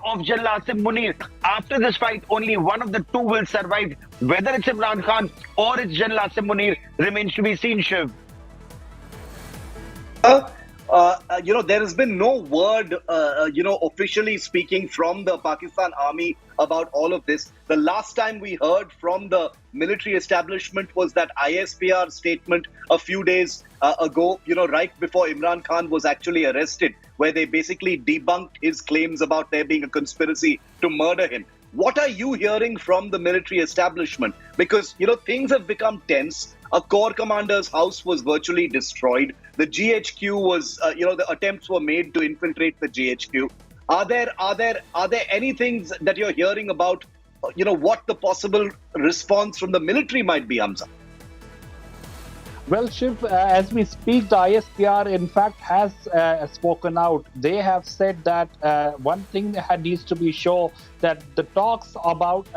[SPEAKER 7] of General Asim Munir. After this fight, only one of the two will survive. Whether it's Imran Khan or it's General Asim Munir remains to be seen, Shiv.
[SPEAKER 11] There has been no word, officially speaking from the Pakistan army about all of this. The last time we heard from the military establishment was that ISPR statement a few days ago, right before Imran Khan was actually arrested, where they basically debunked his claims about there being a conspiracy to murder him.
[SPEAKER 3] what are you hearing from the military establishment? Because, things have become tense. A corps commander's house was virtually destroyed. The GHQ was, the attempts were made to infiltrate the GHQ. Are there any things that you're hearing about, what the possible response from the military might be, Hamza?
[SPEAKER 15] Well, Shiv, as we speak, the ISPR in fact has spoken out. They have said that one thing that needs to be sure that the talks about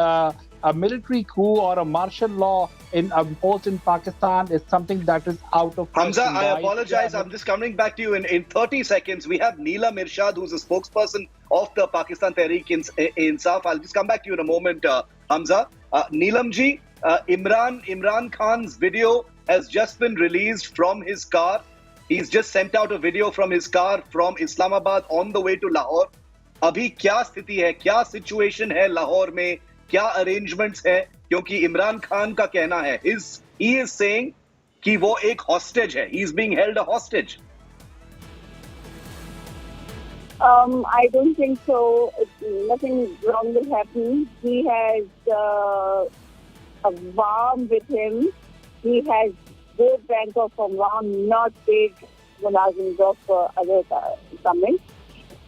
[SPEAKER 15] a military coup or a martial law imposed in Pakistan is something that is out of
[SPEAKER 3] Hamza,
[SPEAKER 15] question.
[SPEAKER 3] I apologize. I'm just coming back to you in 30 seconds. We have Neelam Irshad, who's a spokesperson of the Pakistan Tehreek-e-Insaf. I'll just come back to you in a moment, Hamza. Neelam ji, Imran Khan's video has just been released from his car. He's just sent out a video from his car from Islamabad on the way to Lahore. अभी क्या स्थिति है, क्या situation है लाहौर में, क्या arrangements है? क्योंकि इमरान खान का कहना है, he is saying कि वो एक hostage है. He is being held a hostage.
[SPEAKER 16] I don't think so. Nothing wrong will happen. He has Awam with him. He has both rank of Awam, not paid mulazim of other government.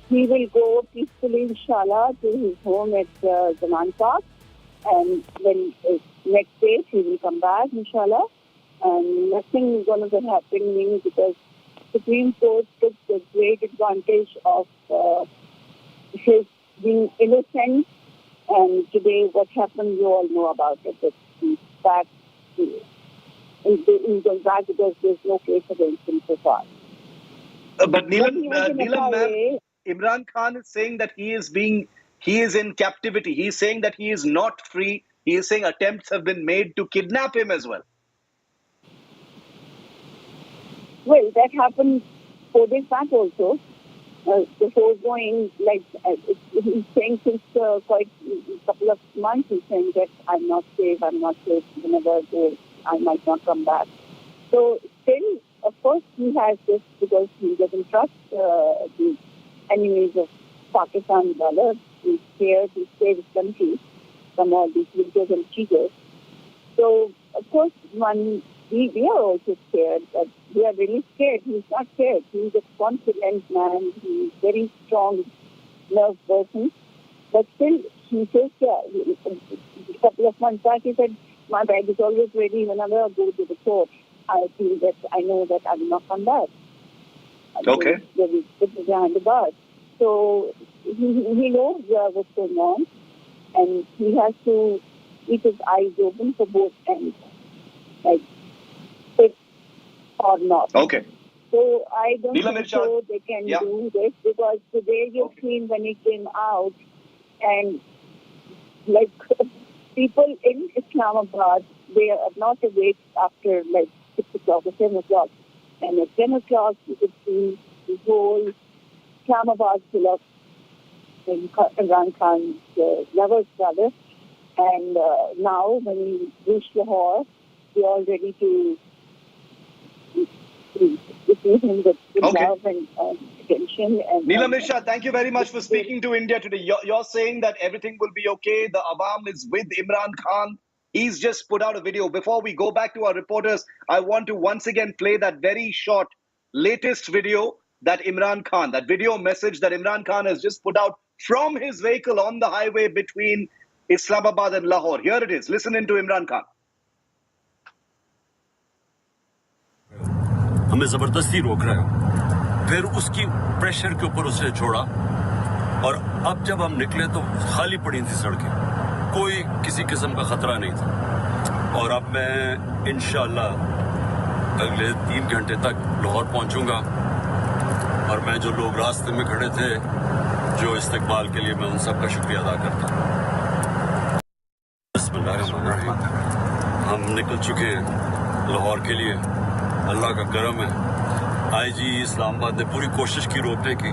[SPEAKER 16] He will go peacefully, inshallah, to his home at Zaman Park. And then next day, he will come back, inshallah. And nothing is going to happen because Supreme Court took a great advantage of his being innocent. And today, what happened, you all know about it. He's back. He's going back because there's no case against him so far.
[SPEAKER 3] But Neelam, Imran Khan is saying that he is in captivity. He is saying that he is not free. He is saying attempts have been made to kidnap him as well.
[SPEAKER 16] Well, that happened 4 days back also. Before going, he's saying since quite a couple of months, he's saying that I'm not safe, whenever I might not come back. So still, of course, he has this because he doesn't trust the enemies of Pakistan dollar. He's scared to save his country from all these leaders and cheaters. So, of course, we are also scared, but we are really scared. He's not scared. He's a confident man. He's a very strong, nerve person. But still, he says, a couple of months back, he said, my bag is always ready whenever I go to the court. I know that I will not come back.
[SPEAKER 3] Okay.
[SPEAKER 16] They will put me behind the bars. So he knows what's going on, and he has to keep his eyes open for both ends, like fit or not.
[SPEAKER 3] Okay.
[SPEAKER 16] So I don't think so they can do this, because today you've seen when he came out, and people in Islamabad, they are not awake after 6 o'clock or 7 o'clock. And at 10 o'clock, you could see the whole Islamabad full of Imran Khan's lovers, rather. And now, when we reach Lahore, we are all ready to receive him with love and attention. And
[SPEAKER 3] Neelam Irshad, thank you very much for speaking to India today. You're saying that everything will be okay. The Awam is with Imran Khan. He's just put out a video. Before we go back to our reporters, I want to once again play that very short, latest video that video message that Imran Khan has just put out from his vehicle on the highway between Islamabad and Lahore. Here it is. Listen in to Imran Khan.
[SPEAKER 18] हमें जबरदस्ती रोक रहे हो, फिर उसकी pressure के ऊपर उसे छोड़ा, और अब जब हम निकले तो खाली पड़ी थी सड़कें, कोई किसी किस्म का खतरा नहीं था। और अब मैं इंशाअल्लाह अगले 3 घंटे तक लाहौर पहुंचूंगा, और मैं जो लोग रास्ते में खड़े थे जो इस्तकबाल के लिए, मैं उन सब का शुक्रिया अदा करता हूं। बिस्मिल्लाहिर्रहमानिर्रहीम। हम निकल चुके हैं लाहौर के लिए, अल्लाह का करम है। आईजी इस्लामाबाद ने पूरी कोशिश की रोकने की,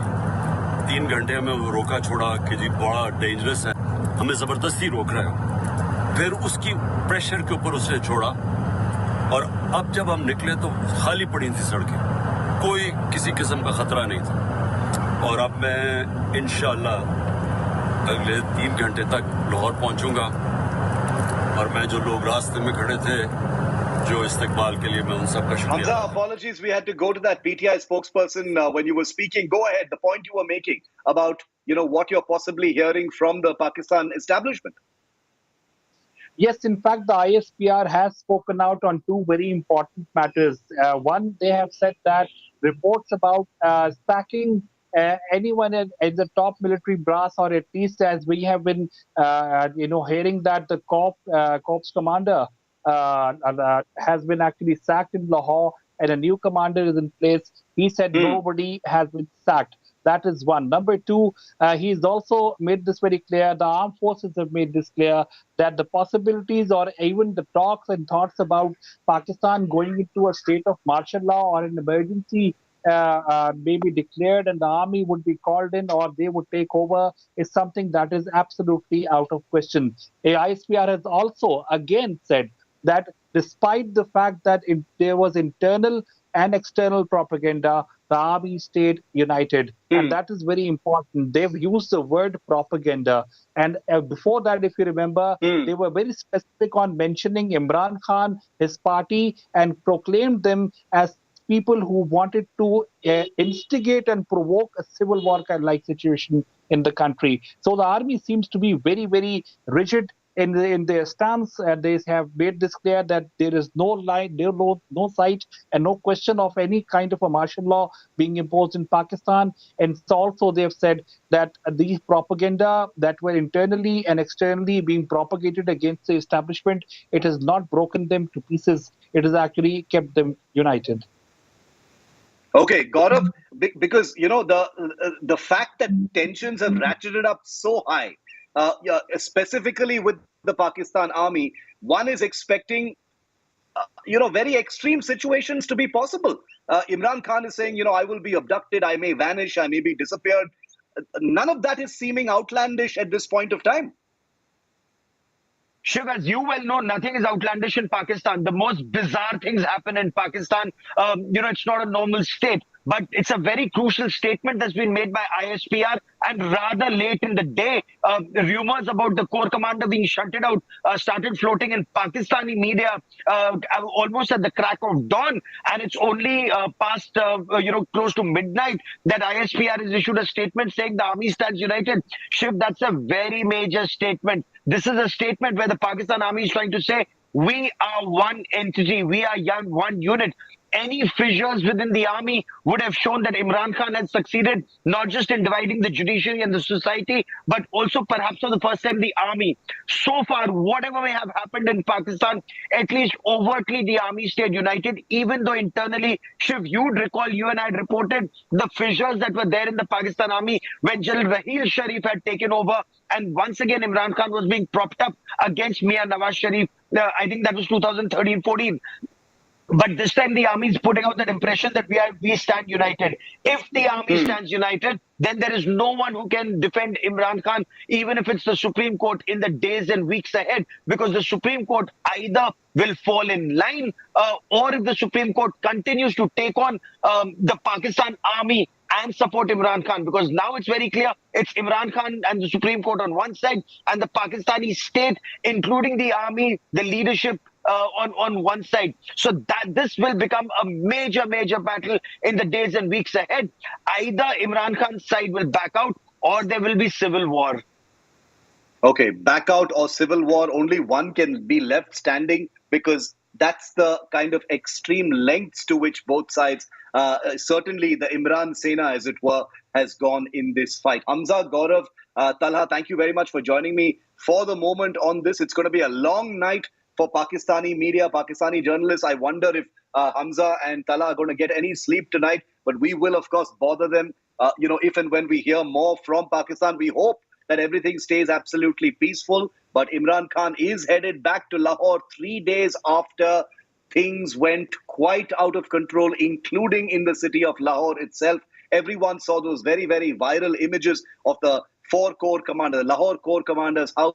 [SPEAKER 18] 3 घंटे में वो रोका छोड़ा कि जी बड़ा डेंजरस है, हमें जबरदस्ती रोक रहे हो, फिर उसकी प्रेशर के ऊपर उसे छोड़ा, और अब जब हम निकले तो खाली पड़ी थी सड़कें, कोई किसी किस्म का खतरा नहीं था। और अब मैं इंशाअल्लाह अगले 3 घंटे तक लाहौर पहुंचूंगा और मैं जो लोग रास्ते में खड़े थे जो इस्तकबाल के लिए मैं उन सबका
[SPEAKER 3] Hamza,
[SPEAKER 18] शुक्रिया
[SPEAKER 3] apologies, we had to go to that PTI spokesperson when you were speaking. Go ahead, the point you were making about, what you're possibly hearing from the Pakistan establishment.
[SPEAKER 15] Yes, in fact, the ISPR has spoken out on two very important matters. One, they have said that reports about sacking anyone at the top military brass, or at least as we have been, hearing that the corps commander has been actually sacked in Lahore and a new commander is in place. He said nobody has been sacked. That is one. Number two, he's also made this very clear. The armed forces have made this clear that the possibilities or even the talks and thoughts about Pakistan going into a state of martial law or an emergency may be declared and the army would be called in or they would take over is something that is absolutely out of question. ISPR has also again said that despite the fact that there was internal and external propaganda, the army stayed united. And that is very important. They've used the word propaganda. And before that, if you remember, they were very specific on mentioning Imran Khan, his party, and proclaimed them as people who wanted to instigate and provoke a civil war like situation in the country. So the army seems to be very, very rigid in their stance. They have made this clear that there is no line, no sight, and no question of any kind of a martial law being imposed in Pakistan. And also they have said that these propaganda that were internally and externally being propagated against the establishment, it has not broken them to pieces. It has actually kept them united.
[SPEAKER 3] Okay, Gaurav, because the fact that tensions have ratcheted up so high, specifically with the Pakistan army, one is expecting, very extreme situations to be possible. Imran Khan is saying, I will be abducted, I may vanish, I may be disappeared. None of that is seeming outlandish at this point of time.
[SPEAKER 7] Shiv, as you well know, nothing is outlandish in Pakistan. The most bizarre things happen in Pakistan. It's not a normal state, but it's a very crucial statement that's been made by ISPR. And rather late in the day, rumors about the Corps commander being shunted out started floating in Pakistani media almost at the crack of dawn. And it's only past, close to midnight that ISPR has issued a statement saying the army stands united. Shiv, that's a very major statement. This is a statement where the Pakistan army is trying to say, we are one entity, we are one unit. Any fissures within the army would have shown that Imran Khan had succeeded not just in dividing the judiciary and the society, but also perhaps for the first time the army. So far, whatever may have happened in Pakistan, at least overtly the army stayed united, even though internally, Shiv, you'd recall you and I had reported the fissures that were there in the Pakistan army when General Raheel Sharif had taken over. And once again, Imran Khan was being propped up against Mia Nawaz Sharif. I think that was 2013-14. But this time the army is putting out that impression that we stand united. If the army stands united, then there is no one who can defend Imran Khan, even if it's the Supreme Court in the days and weeks ahead, because the Supreme Court either will fall in line or if the Supreme Court continues to take on the Pakistan army and support Imran Khan, because now it's very clear it's Imran Khan and the Supreme Court on one side and the Pakistani state, including the army, the leadership, on one side. So that this will become a major battle in the days and weeks ahead. Either Imran Khan's side will back out or there will be civil war.
[SPEAKER 3] Okay, back out or civil war, only one can be left standing, because that's the kind of extreme lengths to which both sides, certainly the Imran Sena, as it were, has gone in this fight. Hamza, Gaurav, Talha, thank you very much for joining me for the moment on this. It's going to be a long night for Pakistani media, Pakistani journalists. I wonder if Hamza and Talha are going to get any sleep tonight, but we will, of course, bother them, if and when we hear more from Pakistan. We hope that everything stays absolutely peaceful. But Imran Khan is headed back to Lahore 3 days after things went quite out of control, including in the city of Lahore itself. Everyone saw those very, very viral images of the Lahore Corps commander's house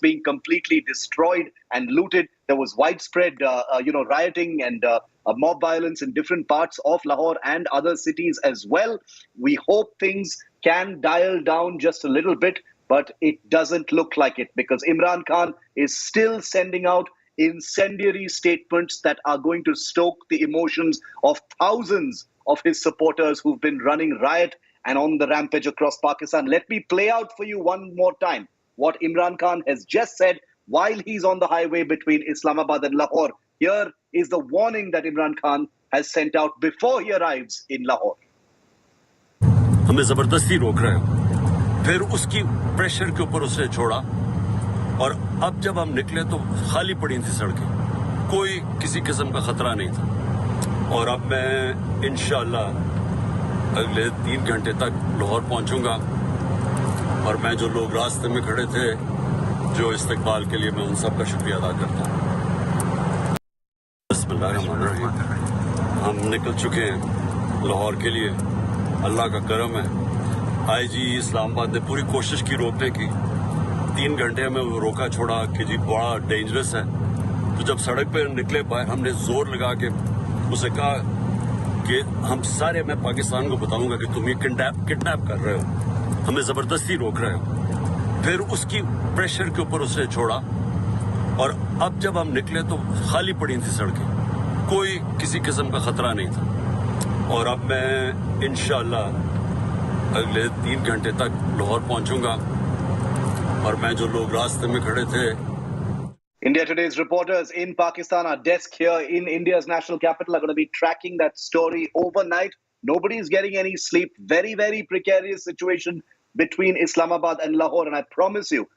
[SPEAKER 3] being completely destroyed and looted. There was widespread, rioting and mob violence in different parts of Lahore and other cities as well. We hope things can dial down just a little bit, but it doesn't look like it because Imran Khan is still sending out incendiary statements that are going to stoke the emotions of thousands of his supporters who've been running riot and on the rampage across Pakistan. Let me play out for you one more time what Imran Khan has just said while he's on the highway between Islamabad and Lahore. Here is the warning that Imran Khan has sent out before he arrives in Lahore.
[SPEAKER 18] हमें जबरदस्ती रोक रहे हो, फिर उसकी pressure के ऊपर उसने छोड़ा और अब जब हम निकले तो खाली पड़ी थी सड़कें, कोई किसी किस्म का खतरा नहीं था। और अब मैं इंशाअल्लाह अगले 3 घंटे तक लाहौर पहुंचूंगा और मैं जो लोग रास्ते में खड़े थे जो इस्तकबाल के लिए मैं उन सब का शुक्रिया अदा करता हूँ। बिस्मिल्लाहिर्रहमानिर्रहीम। हम निकल चुके हैं लाहौर के लिए, अल्लाह का करम है। आईजी इस्लामाबाद ने पूरी कोशिश की रोकने की, 3 घंटे में वो रोका छोड़ा कि जी बड़ा डेंजरस है। तो जब सड़क पर निकले बाहर हमने जोर लगा के उसे कहा कि हम सारे, मैं पाकिस्तान को बताऊंगा कि तुम ये किडनैप कर रहे हो, हमें जबरदस्ती रोक रहे हो। फिर उसकी प्रेशर के ऊपर उसने छोड़ा और अब जब हम निकले तो खाली पड़ी थी सड़कें, कोई किसी किस्म का खतरा नहीं था। और अब मैं इंशाअल्लाह अगले 3 घंटे तक लाहौर पहुंचूंगा और मैं जो लोग रास्ते में खड़े थे।
[SPEAKER 3] India Today's reporters in Pakistan, our desk here in India's national capital, are going to be tracking that story overnight. Nobody's getting any sleep. Very, very precarious situation between Islamabad and Lahore. And I promise you,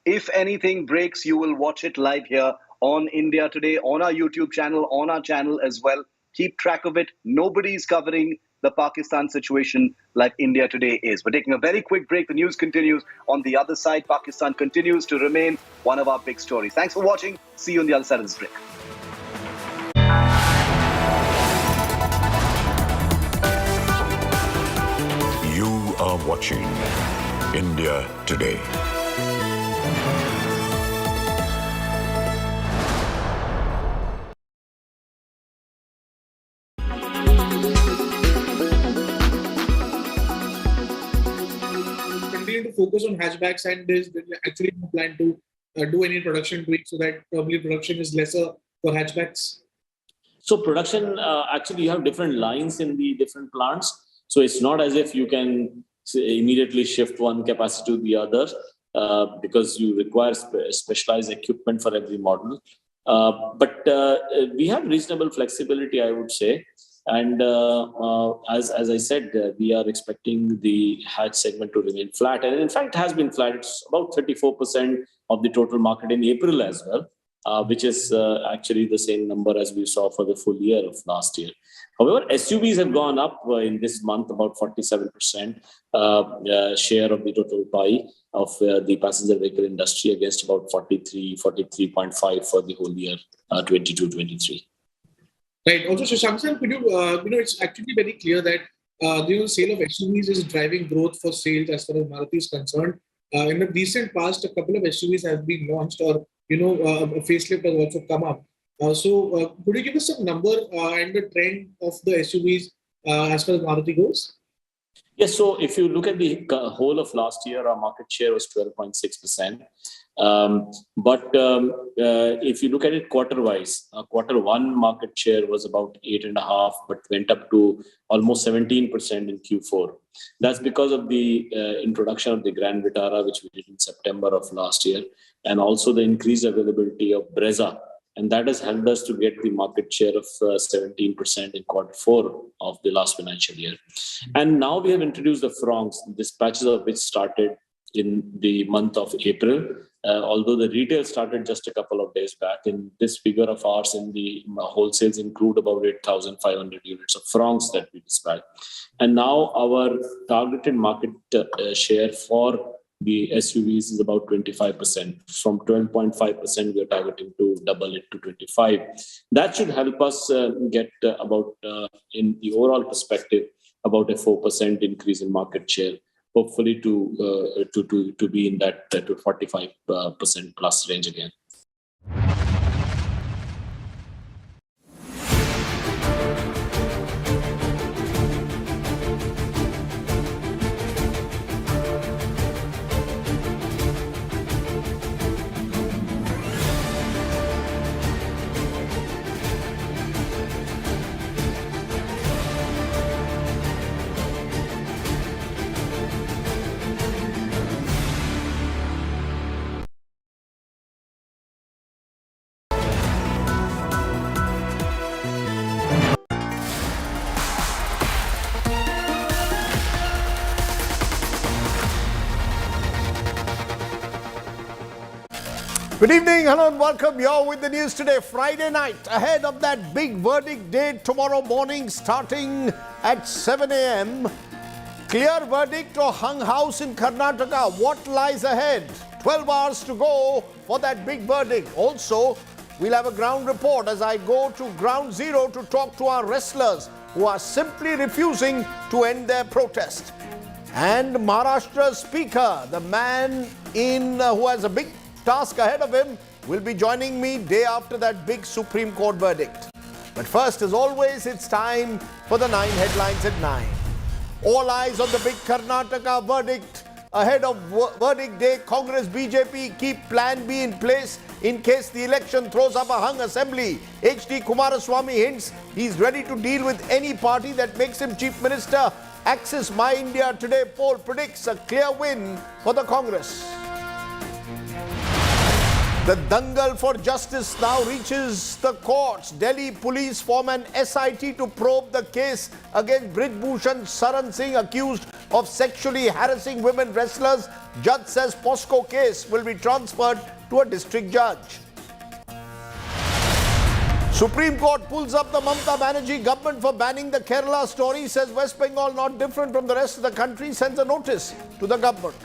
[SPEAKER 3] if anything breaks, you will watch it live here on India Today, on our YouTube channel, on our channel as well. Keep track of it. Nobody's covering the Pakistan situation like India Today is. We're taking a very quick break. The news continues on the other side. Pakistan continues to remain one of our big stories. Thanks for watching. See you on the other side of this break.
[SPEAKER 14] You are watching India Today.
[SPEAKER 17] To focus on hatchbacks, and there's actually no plan to do any production tweaks so that probably production is lesser for hatchbacks.
[SPEAKER 19] So production, actually you have different lines in the different plants. So it's not as if you can immediately shift one capacity to the other because you require specialized equipment for every model. But we have reasonable flexibility, I would say. And as I said, we are expecting the hatch segment to remain flat. And in fact, it has been flat. It's about 34% of the total market in April as well, which is actually the same number as we saw for the full year of last year. However, SUVs have gone up in this month, about 47% share of the total pie of the passenger vehicle industry against about 43.5 for the whole year 22-23.
[SPEAKER 17] Right. Also, Shashank, could you, it's actually very clear that the sale of SUVs is driving growth for sales as far as Maruti is concerned. In the recent past, a couple of SUVs have been launched, or a facelift has also come up. So, could you give us some number and the trend of the SUVs as far as Maruti goes?
[SPEAKER 19] Yes. So, if you look at the whole of last year, our market share was 12.6%. But if you look at it quarter-wise, quarter 1 market share was about 8.5%, but went up to almost 17% in Q4. That's because of the introduction of the Grand Vitara, which we did in September of last year, and also the increased availability of Brezza. And that has helped us to get the market share of 17% in quarter 4 of the last financial year. And now we have introduced the Fronx, dispatches of which started in the month of April. Although the retail started just a couple of days back, in this figure of ours in the wholesales include about 8,500 units of Fronx that we dispatched. And now our targeted market share for the SUVs is about 25%. From 12.5%, we are targeting to double it to 25. That should help us get about, in the overall perspective, about a 4% increase in market share. Hopefully to be in that 45% plus range again.
[SPEAKER 9] Good evening, hello and welcome. You're with the news today, Friday night, ahead of that big verdict day tomorrow morning starting at 7 a.m. Clear verdict or hung house in Karnataka? What lies ahead? 12 hours to go for that big verdict. Also, we'll have a ground report as I go to ground zero to talk to our wrestlers who are simply refusing to end their protest. And Maharashtra's speaker, the man who has a big task ahead of him, will be joining me day after that big Supreme Court verdict. But first, as always, it's time for the 9 headlines at 9. All eyes on the big Karnataka verdict. Ahead of verdict day, Congress, BJP keep plan B in place in case the election throws up a hung assembly. H.D. Kumaraswamy hints he's ready to deal with any party that makes him chief minister. Axis My India Today poll predicts a clear win for the Congress. The dangle for justice now reaches the courts. Delhi police form an SIT to probe the case against Brij Bhushan Saran Singh, accused of sexually harassing women wrestlers. Judge says POSCO case will be transferred to a district judge. Supreme Court pulls up the Mamata Banerjee government for banning the Kerala story. Says West Bengal not different from the rest of the country. Sends a notice to the government.